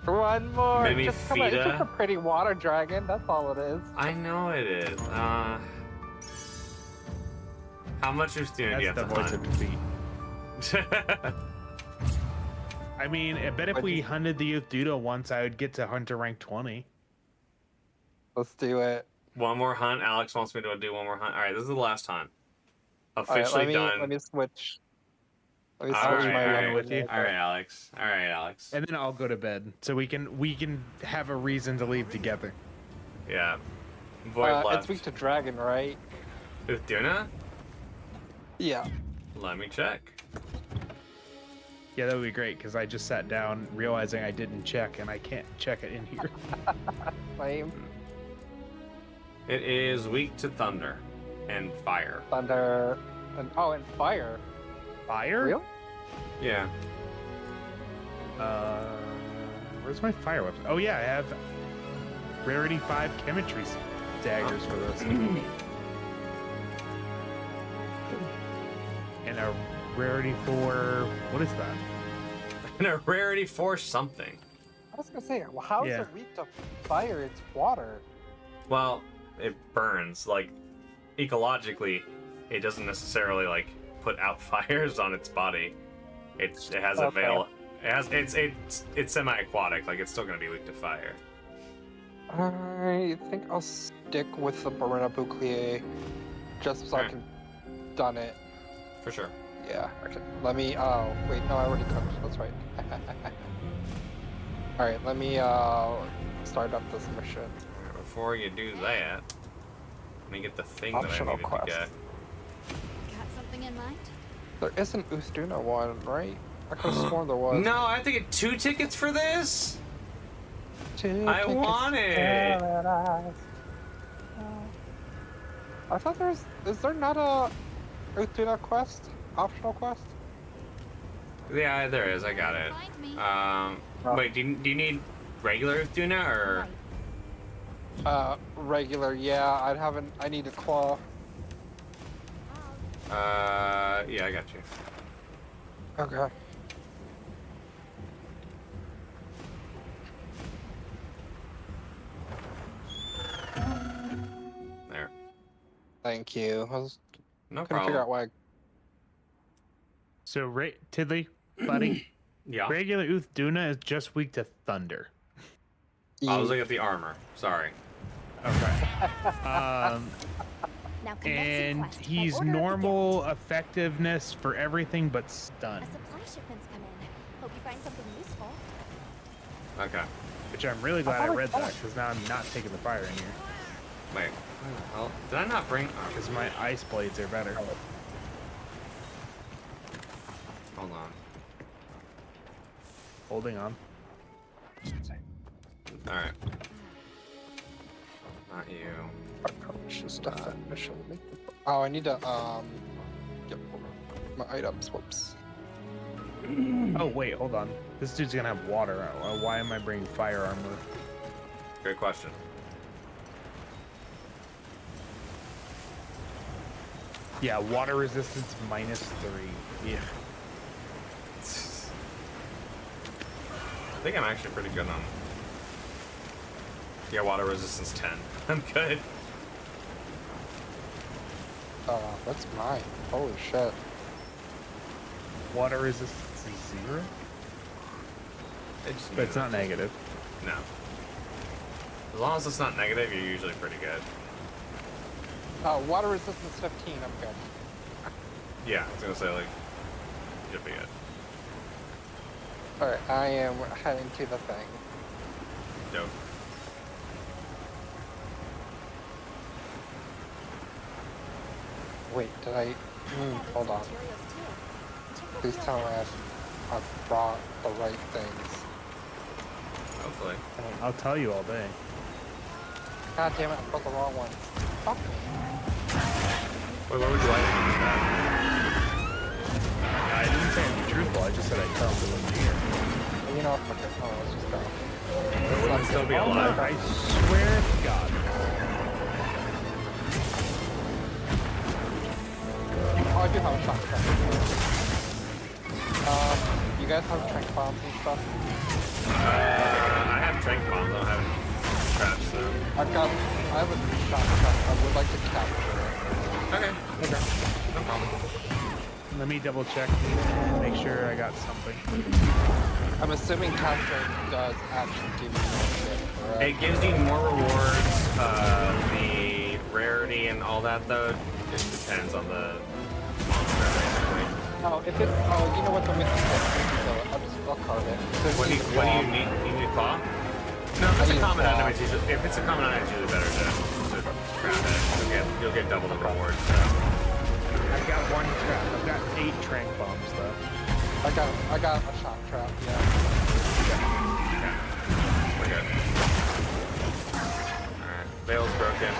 1 more. Maybe just come on, it's just Fida? a pretty water dragon. That's all it is. I know it is. How much Uthuna do you have That's the to voice hunt? of defeat. I mean, I bet if we hunted the Uthuna once, I would get to hunter rank 20. Let's do it. One more hunt. Alex wants me to do one more hunt. All right, this is the last time. All right, Officially done. Let me switch. Let me All switch right, my all weapon right. with you. All right, Alex. All right, Alex. And then I'll go to bed, so we can have a reason to leave together. Yeah. Void left. It's weak to dragon, right? Uthuna? Yeah. Let me check. Yeah, that would be great because I just sat down realizing I didn't check and I can't check it in here. Flame. It is weak to thunder and fire. Thunder. And fire. Fire? Real? Yeah. Where's my fire weapon? Oh yeah, I have rarity 5 chemistry daggers for this. And a rarity 4. What is that? And a rarity 4 something. I was gonna say, well, how is it weak to fire? It's water. Well, it burns. Like, ecologically, it doesn't necessarily like put out fires on its body. It has a veil. It's semi-aquatic. Like, it's still gonna be weak to fire. I think I'll stick with the Barina Bouclier just so I can done it. For sure. Yeah, okay. Let me, oh, wait, no, I already cooked, that's right. Alright, let me, start up this mission. Before you do that, let me get the thing Optional that I needed quest. to get. Got something in mind? There is an Ustuna one, right? I could have sworn there was. No, I have to get 2 tickets for this? 2 I tickets want to it! paradise. I thought is there not a Ustuna quest? Optional quest? Yeah, there is. I got it. Wait, do you need regular Duna or? Regular, yeah, I need a claw. Yeah, I got you. Okay. There. Thank you. I was No couldn't figure out why. So, Tidley, buddy. Yeah. Regular Uthaduna is just weak to thunder. I was looking at the armor. Sorry. Okay. Now And he's normal effectiveness for everything but stun. A supply shipment's come in. Hope you find something useful. Okay. Which I'm really glad I read that because now I'm not taking the fire in here. Wait. Well, did I not bring? Because my ice blades are better. Hold on. Holding on. All right. Not you. Oh, I need to get my items. Whoops. Oh wait, hold on. This dude's gonna have water. Why am I bringing fire armor? Great question. Yeah, water resistance -3. Yeah. I think I'm actually pretty good on. Yeah, water resistance 10. I'm good. That's mine. Holy shit. Water resistance is 0? But it's not negative. No. As long as it's not negative, you're usually pretty good. Water resistance 15, I'm good. Yeah, I was gonna say, like, you'll be good. Alright, I am heading to the thing. Dope. Wait, did I... hold on. Please tell me I've brought the right things. Hopefully. I'll tell you all day. God damn it, I brought the wrong one. Fuck me. Wait, what would you like? I didn't say I'd be truthful, I just said I'd tell them to here. You know, fuck it. Oh, let's just go. It wouldn't still be alive. I swear to God. Oh, I do have a shotgun. You guys have trank bombs and stuff? I have trank bombs. I don't have any traps though. I have a shotgun. I would like to capture it. Okay. No problem. Let me double check, make sure I got something. I'm assuming capturing does actually give you more shit, correct? It gives you more rewards. The rarity and all that though, it depends on the monster basically. Oh, if it's, you know what, the mix is I'll carve it. What do you need? You need claw? No, if it's a common enemy, it's usually, if it's a common enemy, it's usually better to grab it. You'll get double the rewards. So. I've got 1 trap. I've got 8 trank bombs though. I got a shock trap. Yeah. We're good. Alright, Veil's broken.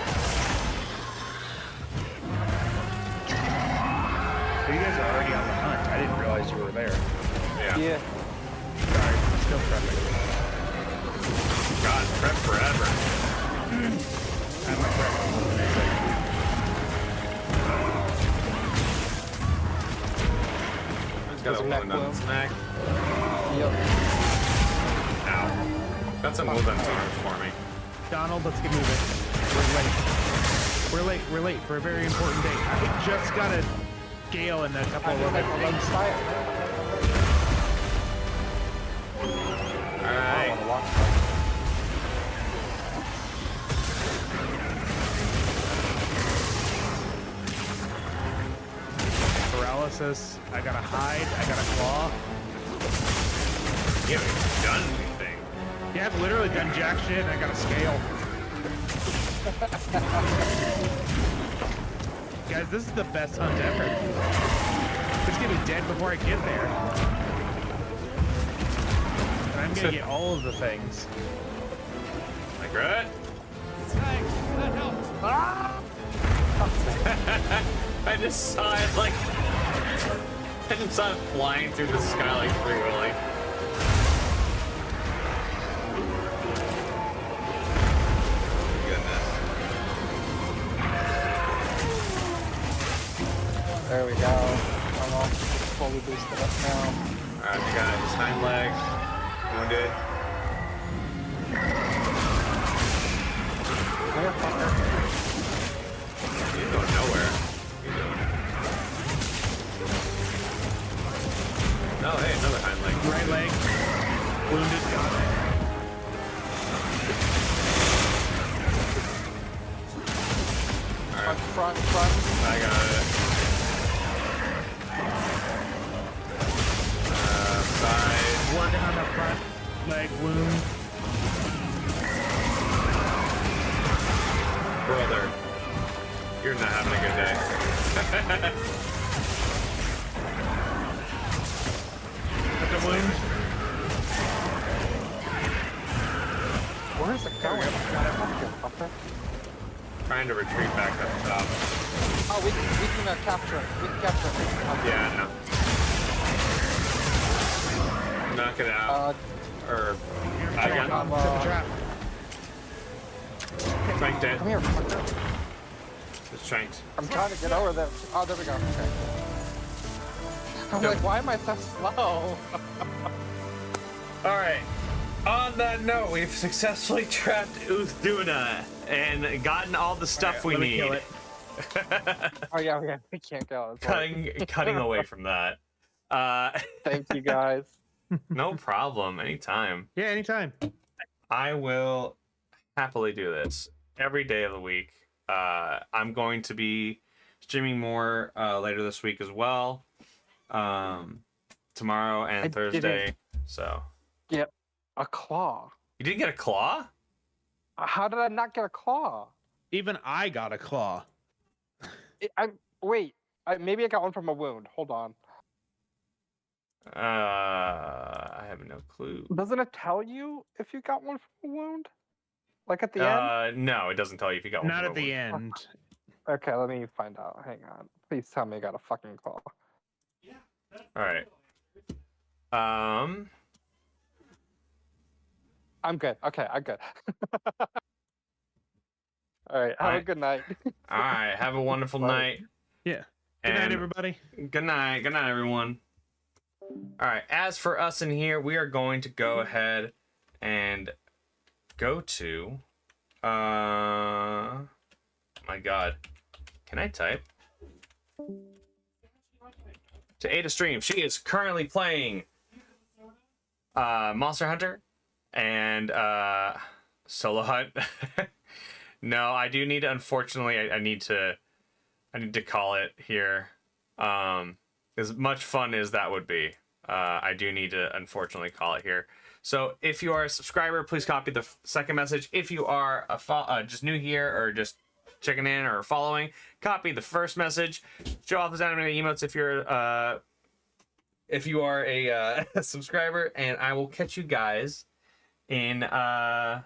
You guys are already on the hunt. I didn't realize you were there. Yeah. Sorry, I'm still prepping. God, prep forever. I'm a prep. Got a wound on his neck. Yep. Ow. Got some wounds on his arms for me. Donald, let's get moving. We're late. We're late for a very important day. I just got a Gale and a couple of other things. Alright. Paralysis. I got a hide. I got a claw. You haven't done anything. Yeah, I've literally done jack shit. I got a scale. Guys, this is the best hunt ever. It's gonna be dead before I get there. And I'm gonna get all of the things. Like right? Thanks, that helps. Ah! I just saw it like I just saw it flying through the sky like Free Willy. Goodness. There we go. I'm all fully boosted up now. Alright, we got his hind leg. Wounded. Come here, fucker. He's going nowhere. Oh, hey, another hind leg. Right leg. Wounded. Got it. Alright. Front. I got it. Side. Working on the front leg wound. Brother, you're not having a good day. That's a wound. Where is it going? Fucker. Trying to retreat back up top. Oh, we can capture it. We can capture it. Yeah, no. Knock it out. Or I got Trap. Tranked it. Come here, fucker. Just tranked. I'm trying to get over there. Oh, there we go. Okay. I'm like, why am I so slow? Alright. On that note, we've successfully trapped Uthduna and gotten all the stuff we need. Kill it. Oh yeah, we can't go. Cutting away from that. Thank you guys. No problem. Anytime. Yeah, anytime. I will happily do this every day of the week. I'm going to be streaming more later this week as well. Tomorrow and Thursday. So. Get a claw. You didn't get a claw? How did I not get a claw? Even I got a claw. Maybe I got one from a wound. Hold on. I have no clue. Doesn't it tell you if you got one from a wound? Like at the end? No, it doesn't tell you if you got one. Not from at a the wound. end. Okay, let me find out. Hang on. Please tell me I got a fucking claw. All right. I'm good. Okay, I'm good. All right. Have a good night. All right. Have a wonderful night. Yeah. Good night, everybody. Good night. Good night, everyone. All right. As for us in here, we are going to go ahead and go to. My God. Can I type? To Ada Stream. She is currently playing Monster Hunter and Solo Hunt. No, I do need to, unfortunately, I need to call it here. As much fun as that would be, I do need to unfortunately call it here. So if you are a subscriber, please copy the second message. If you are just new here or just checking in or following, copy the first message. Show off those animated emotes if you're if you are a subscriber, and I will catch you guys in the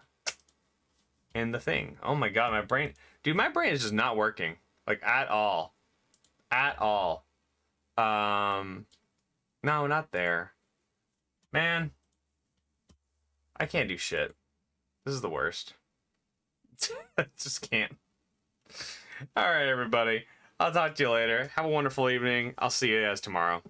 thing. Oh my god, my brain, dude, my brain is just not working, like, at all. No, not there. Man, I can't do shit. This is the worst. I just can't. All right, everybody. I'll talk to you later. Have a wonderful evening. I'll see you guys tomorrow.